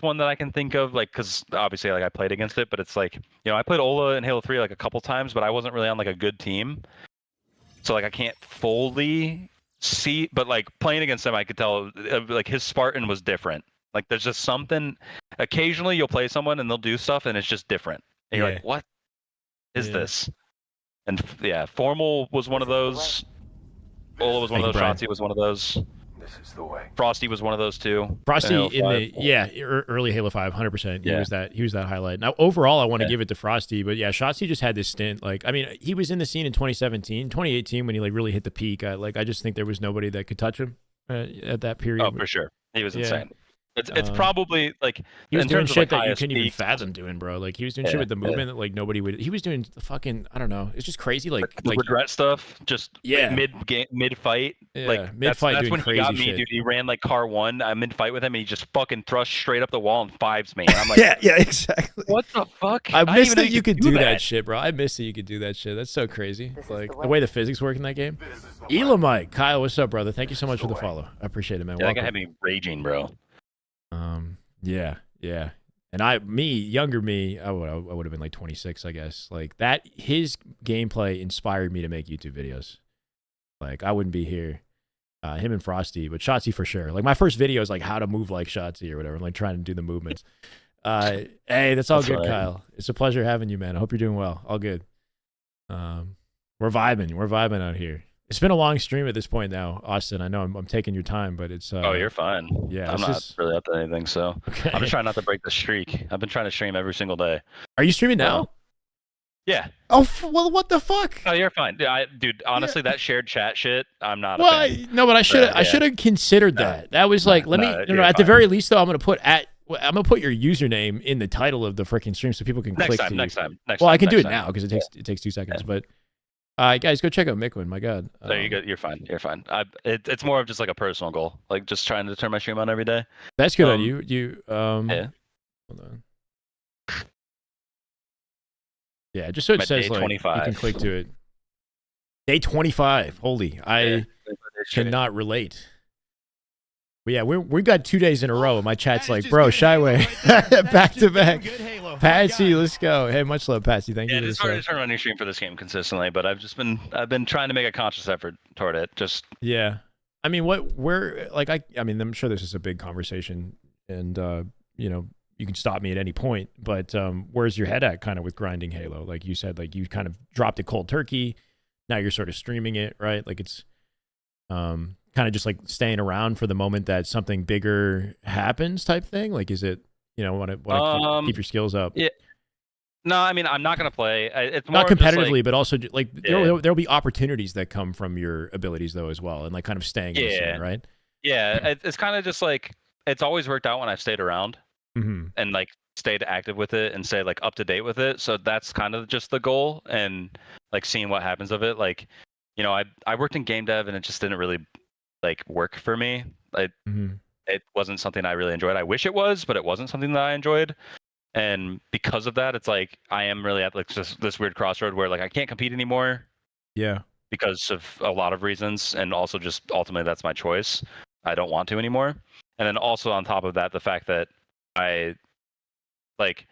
one that I can think of, like, because obviously, like, I played against it, but it's like, I played Ola in Halo 3 like a couple times, but I wasn't really on like a good team, so like I can't fully see, but like playing against him, I could tell like his Spartan was different. Like, there's just something. Occasionally, you'll play someone and they'll do stuff, and it's just different, and you're like, what is this? And yeah, Formal was one of those. Ola was one of those. Shotzi was one of those. This is the way. Frosty was one of those too. Frosty in the early Halo 5, 100%. He was that highlight. Now overall, I want to give it to Frosty, but yeah, Shotzi just had this stint. Like, I mean, he was in the scene in 2017, 2018 when he like really hit the peak. I just think there was nobody that could touch him at that period. Oh, for sure, he was insane. It's probably like he was doing shit like that you couldn't even fathom doing, bro. Like he was doing shit with the movement that like nobody would. He was doing the fucking, I don't know. It's just crazy. Like regret stuff. Just mid fight. Yeah, like mid fight. That's when he got me, shit. dude. He ran like car 1. I'm mid fight with him, and he just fucking thrust straight up the wall and fives me. And I'm like, yeah, exactly. What the fuck? I missed that you could do that shit, bro. I missed that you could do that shit. That's so crazy. Like the way the physics work in that game. Elamite, Kyle, what's up, brother? Thank you so much for the follow. I appreciate it, man. Yeah, that guy had me raging, bro. Yeah. And younger me, I would have been like 26, I guess. Like that, his gameplay inspired me to make YouTube videos. Like I wouldn't be here. Him and Frosty, but Shotzi for sure. Like my first video is like how to move like Shotzi or whatever. I'm like trying to do the movements. Hey, that's all good, right. Kyle. It's a pleasure having you, man. I hope you're doing well. All good. We're vibing out here. It's been a long stream at this point now, Austin. I know I'm taking your time, but it's. Oh, you're fine. Yeah, I'm not really up to anything, so okay. I'm just trying not to break the streak. I've been trying to stream every single day. Are you streaming now? Yeah. Oh well, what the fuck? Oh, you're fine, dude. Honestly, that shared chat shit, I'm not. Well, no, but I should have considered that. That was like, at the very least, though, I'm gonna put your username in the title of the freaking stream so people can click. Next time. Well, I can do it now because it takes 2 seconds, but. Guys, go check out Mikwen. My God. There you go. You're fine. It's more of just like a personal goal, like just trying to turn my stream on every day. That's good on you. Yeah. Hold on. Yeah, just so it says like 25. You can click to it. Day 25. Holy, I cannot relate. But yeah, we got 2 days in a row. My chat's like, bro, Shyway, back to back. Patsy, let's go. Hey, much love, Patsy. Thank you. It's hard to turn on your stream for this game consistently, but I've been trying to make a conscious effort toward it. Just I mean, I'm sure this is a big conversation, and you can stop me at any point. But where's your head at, kind of with grinding Halo? Like you said, like you kind of dropped it cold turkey. Now you're sort of streaming it, right? Like it's kind of just like staying around for the moment that something bigger happens, type thing. Like, is it? Want to keep your skills up. Yeah, No, I mean I'm not gonna play. It's more Not of just, competitively, like, but also like Yeah. there'll be opportunities that come from your abilities though as well, and like kind of staying in the Yeah. scene, right? Yeah, it's kind of just like it's always worked out when I've stayed around Mm-hmm. and like stayed active with it and stay like up to date with it. So that's kind of just the goal and like seeing what happens of it. Like, you know, I worked in game dev and it just didn't really like work for me. Mm-hmm. It wasn't something I really enjoyed. I wish it was, but it wasn't something that I enjoyed. And because of that, it's like I am really at like just this weird crossroad where like I can't compete anymore Yeah. because of a lot of reasons, and also just ultimately that's my choice. I don't want to anymore. And then also on top of that, the fact that I like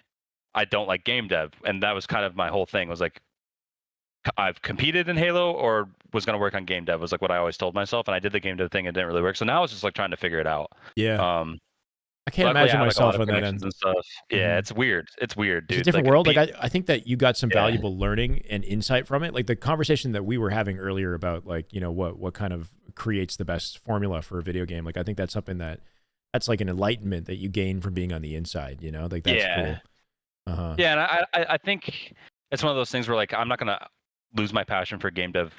I don't like game dev, and that was kind of my whole thing. Was like I've competed in Halo or was going to work on game dev was like what I always told myself, and I did the game dev thing and it didn't really work. So now it's just like trying to figure it out. Yeah. I can't Luckily, I imagine have, like, a lot myself of on that connections end. and stuff. Yeah, Mhm. it's weird. It's weird, dude. It's a different Like, world. Like I think that you got some Yeah. valuable learning and insight from it. Like the conversation that we were having earlier about like, you know, what kind of creates the best formula for a video game. Like I think that's something that's like an enlightenment that you gain from being on the inside, you know? Like that's Yeah. cool. Uh-huh. Yeah, and I think it's one of those things where like I'm not gonna lose my passion for game dev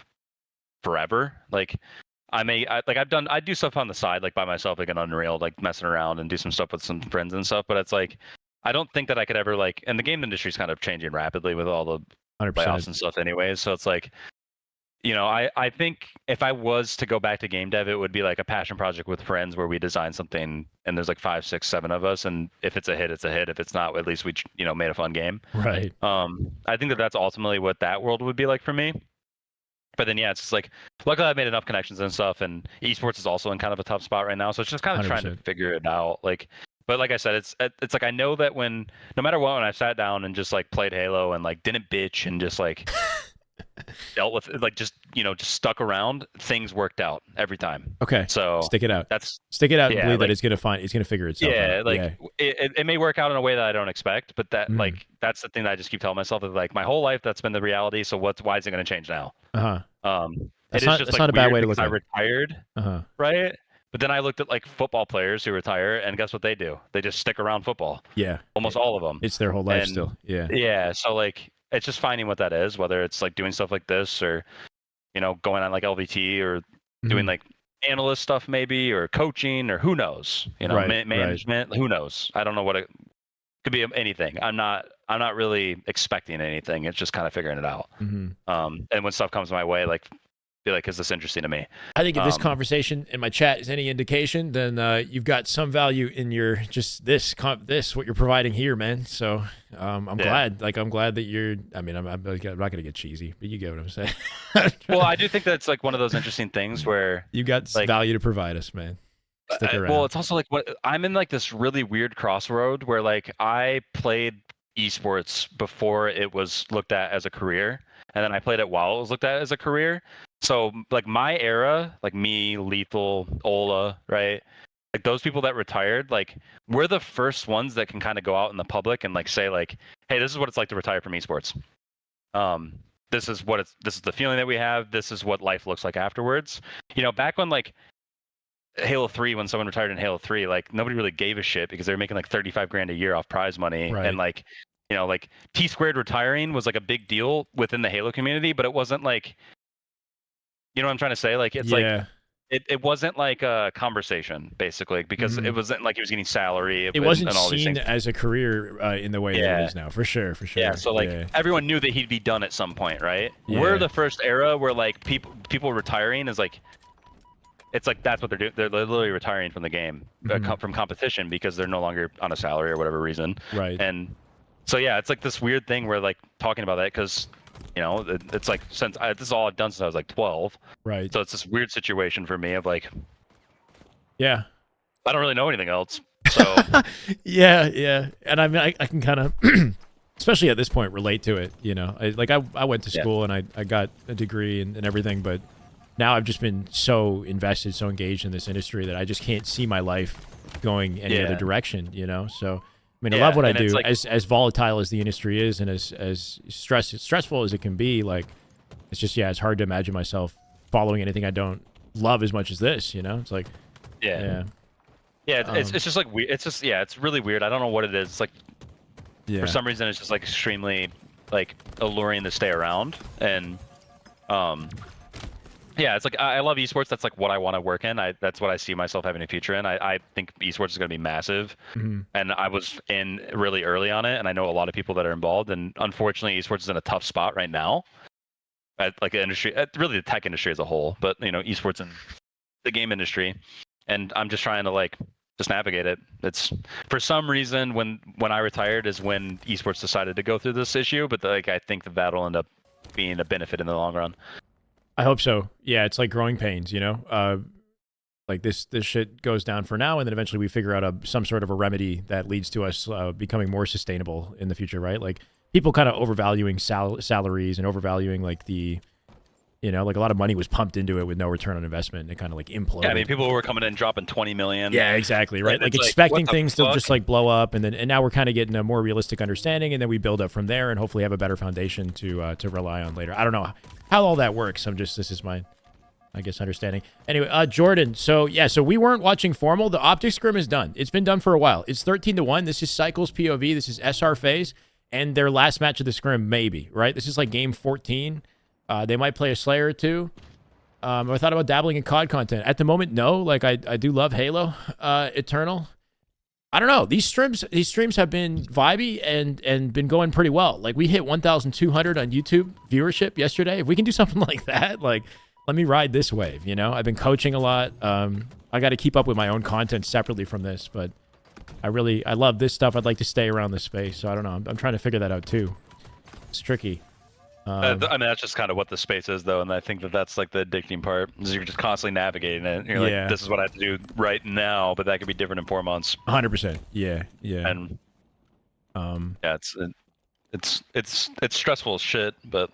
forever. Like I do stuff on the side like by myself like in Unreal, like messing around and do some stuff with some friends and stuff. But it's like I don't think that I could ever like, and the game industry's kind of changing rapidly with all the 100%. layoffs and stuff anyways. So it's like, you know, I think if I was to go back to game dev, it would be like a passion project with friends where we design something and there's like 5, 6, 7 of us, and if it's a hit, it's a hit. If it's not, at least we made a fun game. Right. I think that that's ultimately what that world would be like for me. But then yeah, it's just like luckily I've made enough connections and stuff, and esports is also in kind of a tough spot right now. So it's just kind of trying to 100%. figure it out. Like, but like I said, it's like I know that when no matter what, when I sat down and just like played Halo and like didn't bitch and just like dealt with like just just stuck around, things worked out every time. Okay. So Stick it out. Stick that's it out and yeah, believe that like- it's gonna figure itself yeah, out. like Yeah. it may work out in a way that I don't expect, but that Mhm. like that's the thing that I just keep telling myself is like my whole life that's been the reality. So why is it going to change now? Uh-huh. It is That's just like not a bad weird way to because look I at it. retired, Uh-huh. right? But then I looked at like football players who retire, and guess what they do? They just stick around football. Yeah. Almost all of them. It's their whole life And- still. Yeah. Yeah, so like it's just finding what that is, whether it's like doing stuff like this or going on like LVT or doing Mhm. like analyst stuff maybe or coaching or who knows, Right, right. management, who knows? I don't know what it could be anything. I'm not really expecting anything. It's just kind of figuring it out. Mhm. And when stuff comes my way, like be like, is this interesting to me? I think if this Um, conversation in my chat is any indication, then you've got some value in your just this what you're providing here, man. So I'm glad. Like I'm glad that you're. I mean, I'm not gonna get cheesy, but you get what I'm saying. Well, I do think that's like one of those interesting things where you got like, value to provide us, man. Stick around. well, it's also like what I'm in like this really weird crossroad where like I played esports before it was looked at as a career, and then I played it while it was looked at as a career. So like my era, like me, Lethal, Ola, right? Like those people that retired, like we're the first ones that can kind of go out in the public and like say like, hey, this is what it's like to retire from esports. This is the feeling that we have. This is what life looks like afterwards. Back when like Halo 3, when someone retired in Halo 3, like nobody really gave a shit because they were making like 35 grand a year off prize money. Right. And like, like T Squared retiring was like a big deal within the Halo community, but it wasn't like, you know what I'm trying to say? Like, it's like, it wasn't like a conversation basically because it wasn't like he was getting salary. It wasn't and all these seen things. as a career in the way that it is now, for sure. Yeah, so like everyone knew that he'd be done at some point, right? Yeah. We're the first era where like people retiring is like, it's like that's what they're doing. They're literally retiring from the game, from competition because they're no longer on a salary or whatever reason. Right. And so yeah, it's like this weird thing where like talking about that because it's like this is all I've done since I was like 12. Right. So it's this weird situation for me of like, yeah, I don't really know anything else. So yeah, and I mean I can kind of, especially at this point, relate to it. I went to school and I got a degree and everything, but now I've just been so invested, so engaged in this industry that I just can't see my life going any other direction. So. I mean, I love what I do. Like, as volatile as the industry is, and as stressful as it can be, like it's just it's hard to imagine myself following anything I don't love as much as this. It's like yeah. It's just like weird. It's just it's really weird. I don't know what it is. It's like Yeah. For some reason, it's just like extremely like alluring to stay around. And yeah, it's like I love esports. That's like what I want to work in. That's what I see myself having a future in. I think esports is going to be massive, and I was in really early on it, and I know a lot of people that are involved. And unfortunately, esports is in a tough spot right now. At like the industry, really the tech industry as a whole, but you know, esports and the game industry, and I'm just trying to like just navigate it. It's for some reason when I retired is when esports decided to go through this issue, but like I think that'll end up being a benefit in the long run. I hope so. Yeah, it's like growing pains, you know. Like this shit goes down for now, and then eventually we figure out some sort of a remedy that leads to us becoming more sustainable in the future, right? Like people kind of overvaluing salaries and overvaluing like the, you know, like a lot of money was pumped into it with no return on investment, and it kind of like imploded. Yeah, I mean, people were coming in dropping 20 million. Yeah, exactly, right? Like expecting things to just like blow up, and now we're kind of getting a more realistic understanding, and then we build up from there, and hopefully have a better foundation to rely on later. I don't know how all that works. This is my, I guess, understanding. Anyway, Jordan. So yeah, so we weren't watching formal. The Optic Scrim is done. It's been done for a while. It's 13-1. This is Cycles POV. This is SR phase, and their last match of the Scrim, maybe, right? This is like game 14. They might play a Slayer or two. I thought about dabbling in COD content. At the moment, no. Like I do love Halo Eternal. I don't know. These streams have been vibey and been going pretty well. Like we hit 1,200 on YouTube viewership yesterday. If we can do something like that, like let me ride this wave. You know, I've been coaching a lot. I got to keep up with my own content separately from this, but I love this stuff. I'd like to stay around this space. So I don't know. I'm trying to figure that out too. It's tricky. I mean, that's just kind of what the space is, though, and I think that's like the addicting part. Is you're just constantly navigating it. You're like, this is what I have to do right now, but that could be different in 4 months. 100%. Yeah. And yeah, it's stressful as shit, but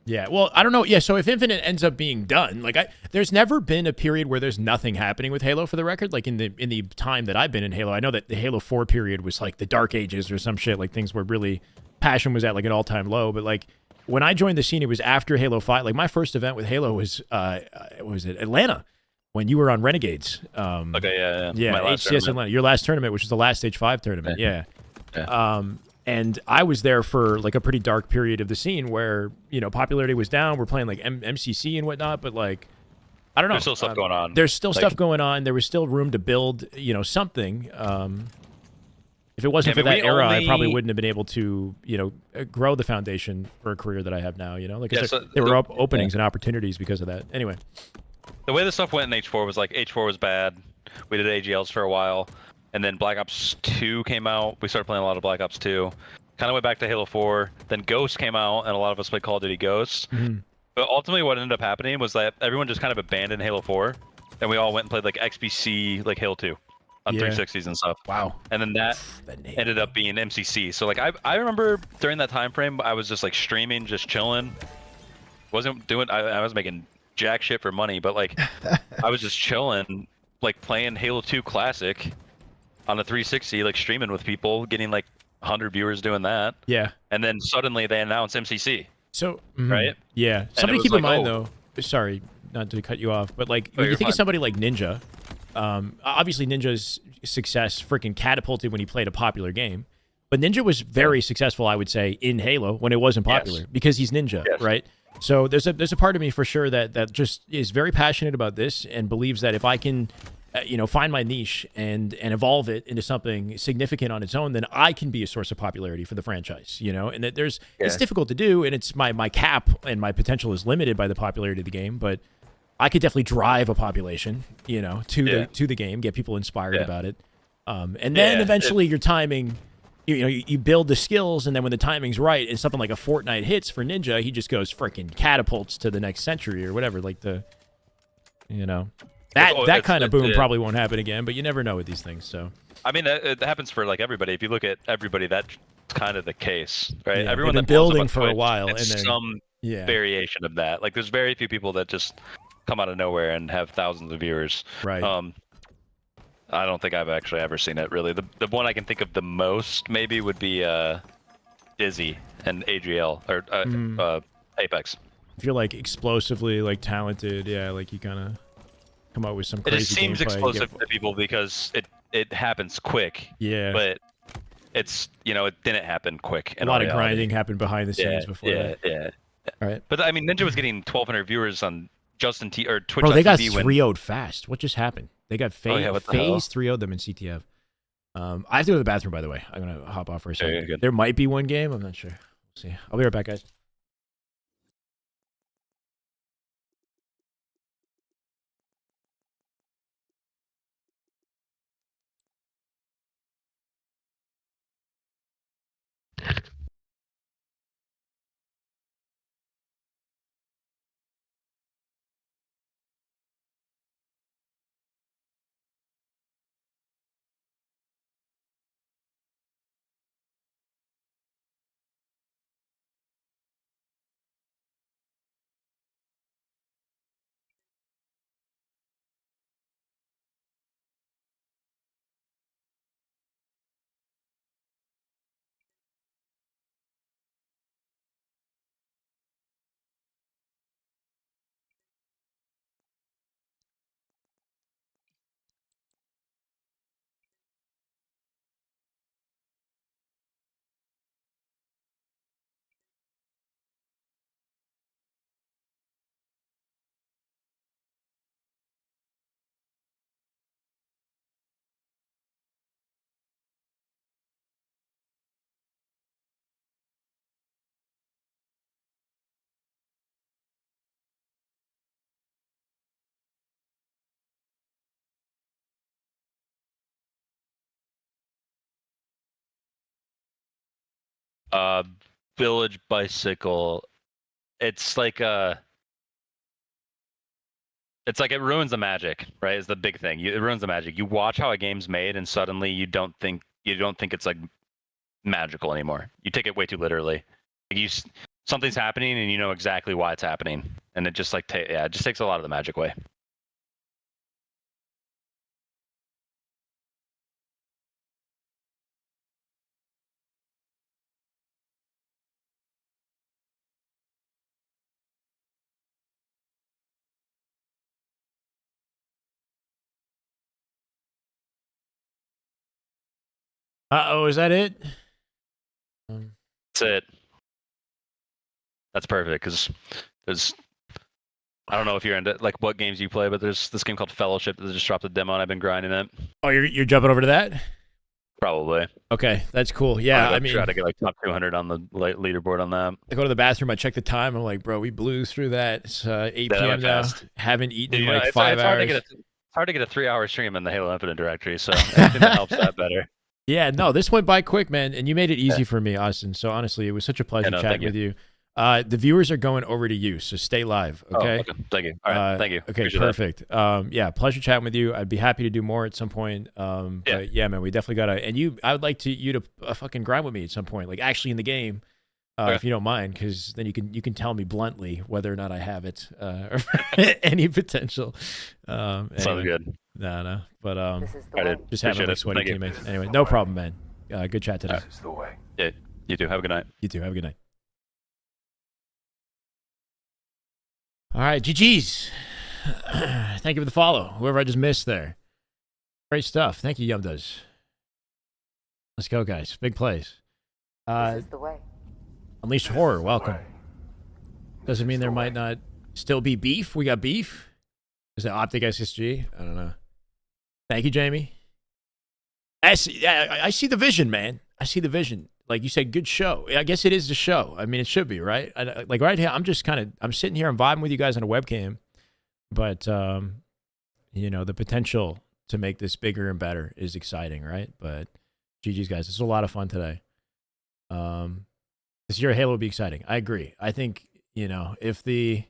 yeah. Well, I don't know. Yeah. So if Infinite ends up being done, like there's never been a period where there's nothing happening with Halo. For the record, like in the time that I've been in Halo, I know that the Halo 4 period was like the Dark Ages or some shit. Like things were really. Passion was at like an all-time low, but like when I joined the scene, it was after Halo 5. Like my first event with Halo was Atlanta when you were on Renegades. Okay, yeah. HCS Atlanta, your last tournament, which was the last Stage 5 tournament. Yeah. And I was there for like a pretty dark period of the scene where, you know, popularity was down. We're playing like MCC and whatnot, but like, I don't know. There's still stuff going on. There's still stuff going on. There was still room to build, you know, something. If it wasn't for that era, I probably wouldn't have been able to, you know, grow the foundation for a career that I have now. You know, like I said, there were openings and opportunities because of that. Anyway, the way the stuff went in H4 was like H4 was bad. We did AGLs for a while, and then Black Ops 2 came out. We started playing a lot of Black Ops 2. Kind of went back to Halo 4. Then Ghost came out, and a lot of us played Call of Duty Ghosts. But ultimately, what ended up happening was that everyone just kind of abandoned Halo 4, and we all went and played like XBC, like Halo 2. On 360s and stuff. Wow. And then that ended up being MCC. So like I remember during that time frame, I was just like streaming, just chilling. Wasn't doing. I was making jack shit for money, but like I was just chilling, like playing Halo 2 Classic on the 360, like streaming with people, getting like 100 viewers doing that. Yeah. And then suddenly they announced MCC. So right. Yeah. Somebody keep in mind though. Sorry, not to cut you off, but like when you think of somebody like Ninja. Obviously Ninja's success freaking catapulted when he played a popular game, but Ninja was very successful, I would say, in Halo when it wasn't popular because he's Ninja, right? So there's a part of me for sure that just is very passionate about this and believes that if I can, you know, find my niche and evolve it into something significant on its own, then I can be a source of popularity for the franchise, you know, and that it's difficult to do, and it's my cap and my potential is limited by the popularity of the game, but I could definitely drive a population, you know, to the game, get people inspired about it, and then eventually your timing, you know, you build the skills, and then when the timing's right, and something like a Fortnite hits for Ninja, he just goes freaking catapults to the next century or whatever. Like you know, that kind of boom probably won't happen again, but you never know with these things. So I mean, it happens for like everybody. If you look at everybody, that's kind of the case, right? Yeah, everyone that's building for a while, and then some variation of that. Like there's very few people that just come out of nowhere and have thousands of viewers. Right. I don't think I've actually ever seen it really. The one I can think of the most maybe would be Dizzy and AGL or Apex. If you're like explosively like talented, like you kind of come up with some crazy. It just seems explosive to people because it happens quick. Yeah. But it's it didn't happen quick. A lot of grinding happened behind the scenes before that. Yeah. All right. But I mean, Ninja was getting 1,200 viewers on Justin T or Twitch. Bro, they got TV when 3-0'd fast. What just happened? They got FaZe 3-0'd them in CTF. I have to go to the bathroom, by the way. I'm gonna hop off for a second. Yeah, there might be one game. I'm not sure. We'll see. I'll be right back, guys. Village Bicycle. It's like it ruins the magic, right? Is the big thing. It ruins the magic. You watch how a game's made, and suddenly you don't think it's like magical anymore. You take it way too literally. Like something's happening, and you know exactly why it's happening, and it just it just takes a lot of the magic away. Uh-oh, is that it? That's it. That's perfect, because there's... I don't know if you're into like what games you play, but there's this game called Fellowship that just dropped a demo, and I've been grinding it. Oh, you're jumping over to that? Probably. Okay, that's cool. Yeah, I mean... try to get like top 200 on the leaderboard on that. I go to the bathroom, I check the time, I'm like, bro, we blew through that. It's 8 p.m. now. Haven't eaten in like 5 hours. It's hard to get a 3-hour stream in the Halo Infinite directory, so anything that helps that better. Yeah, no, this went by quick, man, and you made it easy for me, Austin. So honestly, it was such a pleasure chatting with you. The viewers are going over to you, so stay live, okay? Oh, okay. Thank you. All right, thank you. Okay, Appreciate perfect. Yeah, pleasure chatting with you. I'd be happy to do more at some point. But yeah, man, we definitely gotta. And I would like you to fucking grind with me at some point, like actually in the game, if you don't mind, because then you can tell me bluntly whether or not I have it or any potential. Sounds anyway. Good. No, but just Appreciate having like sweaty Thank you. teammates. Anyway, no problem, man. Good chat today. This is the way. Yeah, you too. Have a good night. You too. Have a good night. All right, GG's. Thank you for the follow. Whoever I just missed there. Great stuff. Thank you, Yumdoes. Let's go, guys. Big plays. This is the way. Unleashed Horror, welcome. Doesn't mean there might not still be beef. We got beef. Is that Optic SSG? I don't know. Thank you, Jamie. I see the vision, man. I see the vision. Like you said, good show. I guess it is the show. I mean, it should be, right? Like right here, I'm sitting here, I'm vibing with you guys on a webcam. But, you know, the potential to make this bigger and better is exciting, right? But GG's, guys. This was a lot of fun today. This year, Halo will be exciting. I agree. I think, you know, if the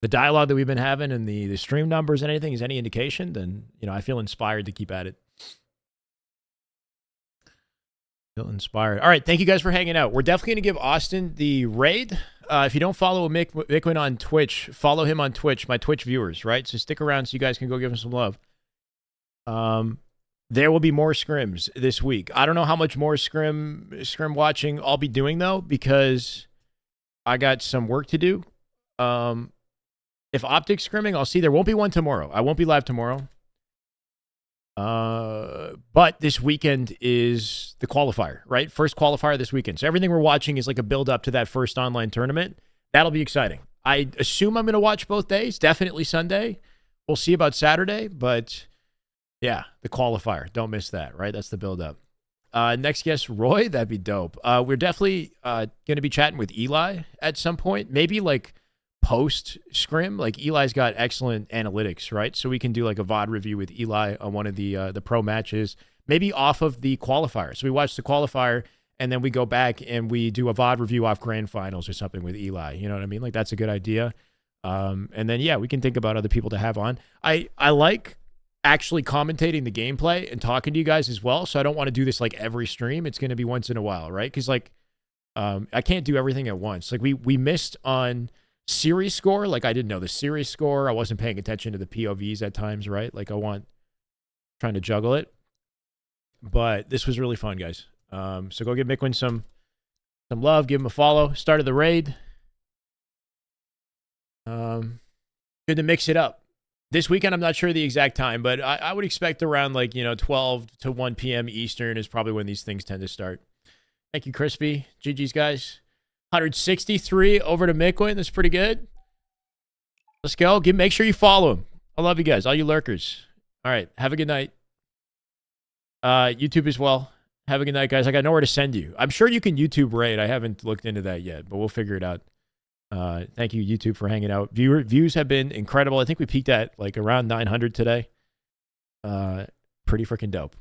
dialogue that we've been having and the stream numbers and anything is any indication, then, you know, I feel inspired to keep at it. Feel inspired. All right, thank you guys for hanging out. We're definitely going to give Austin the raid. If you don't follow Mikwen on Twitch, follow him on Twitch, my Twitch viewers, right? So stick around so you guys can go give him some love. There will be more scrims this week. I don't know how much more scrim watching I'll be doing, though, because I got some work to do. If Optic scrimming, I'll see. There won't be one tomorrow. I won't be live tomorrow. But this weekend is the qualifier, right? First qualifier this weekend. So everything we're watching is like a build up to that first online tournament. That'll be exciting. I assume I'm going to watch both days. Definitely Sunday. We'll see about Saturday, but yeah, the qualifier. Don't miss that, right? That's the build up. Next guest, Roy. That'd be dope. We're definitely going to be chatting with Eli at some point. Maybe like post Scrim. Like Eli's got excellent analytics, right? So we can do like a VOD review with Eli on one of the pro matches, maybe off of the qualifier. So we watch the qualifier and then we go back and we do a VOD review off grand finals or something with Eli. You know what I mean? Like that's a good idea. And then, yeah, we can think about other people to have on. I like actually commentating the gameplay and talking to you guys as well. So I don't want to do this like every stream. It's going to be once in a while, right? Because like I can't do everything at once. Like we missed on series score. Like I didn't know the series score. I wasn't paying attention to the POVs at times, right? Like trying to juggle it. But this was really fun, guys. So go give Mikwen some love. Give him a follow. Started the raid. Good to mix it up. This weekend, I'm not sure the exact time, but I would expect around like, 12 to 1 p.m. Eastern is probably when these things tend to start. Thank you, Crispy. GG's, guys. 163 over to Mikwen. That's pretty good. Let's go. Make sure you follow him. I love you guys, all you lurkers. All right. Have a good night. YouTube as well. Have a good night, guys. I got nowhere to send you. I'm sure you can YouTube raid. I haven't looked into that yet, but we'll figure it out. Thank you, YouTube, for hanging out. Views have been incredible. I think we peaked at like around 900 today. Pretty freaking dope.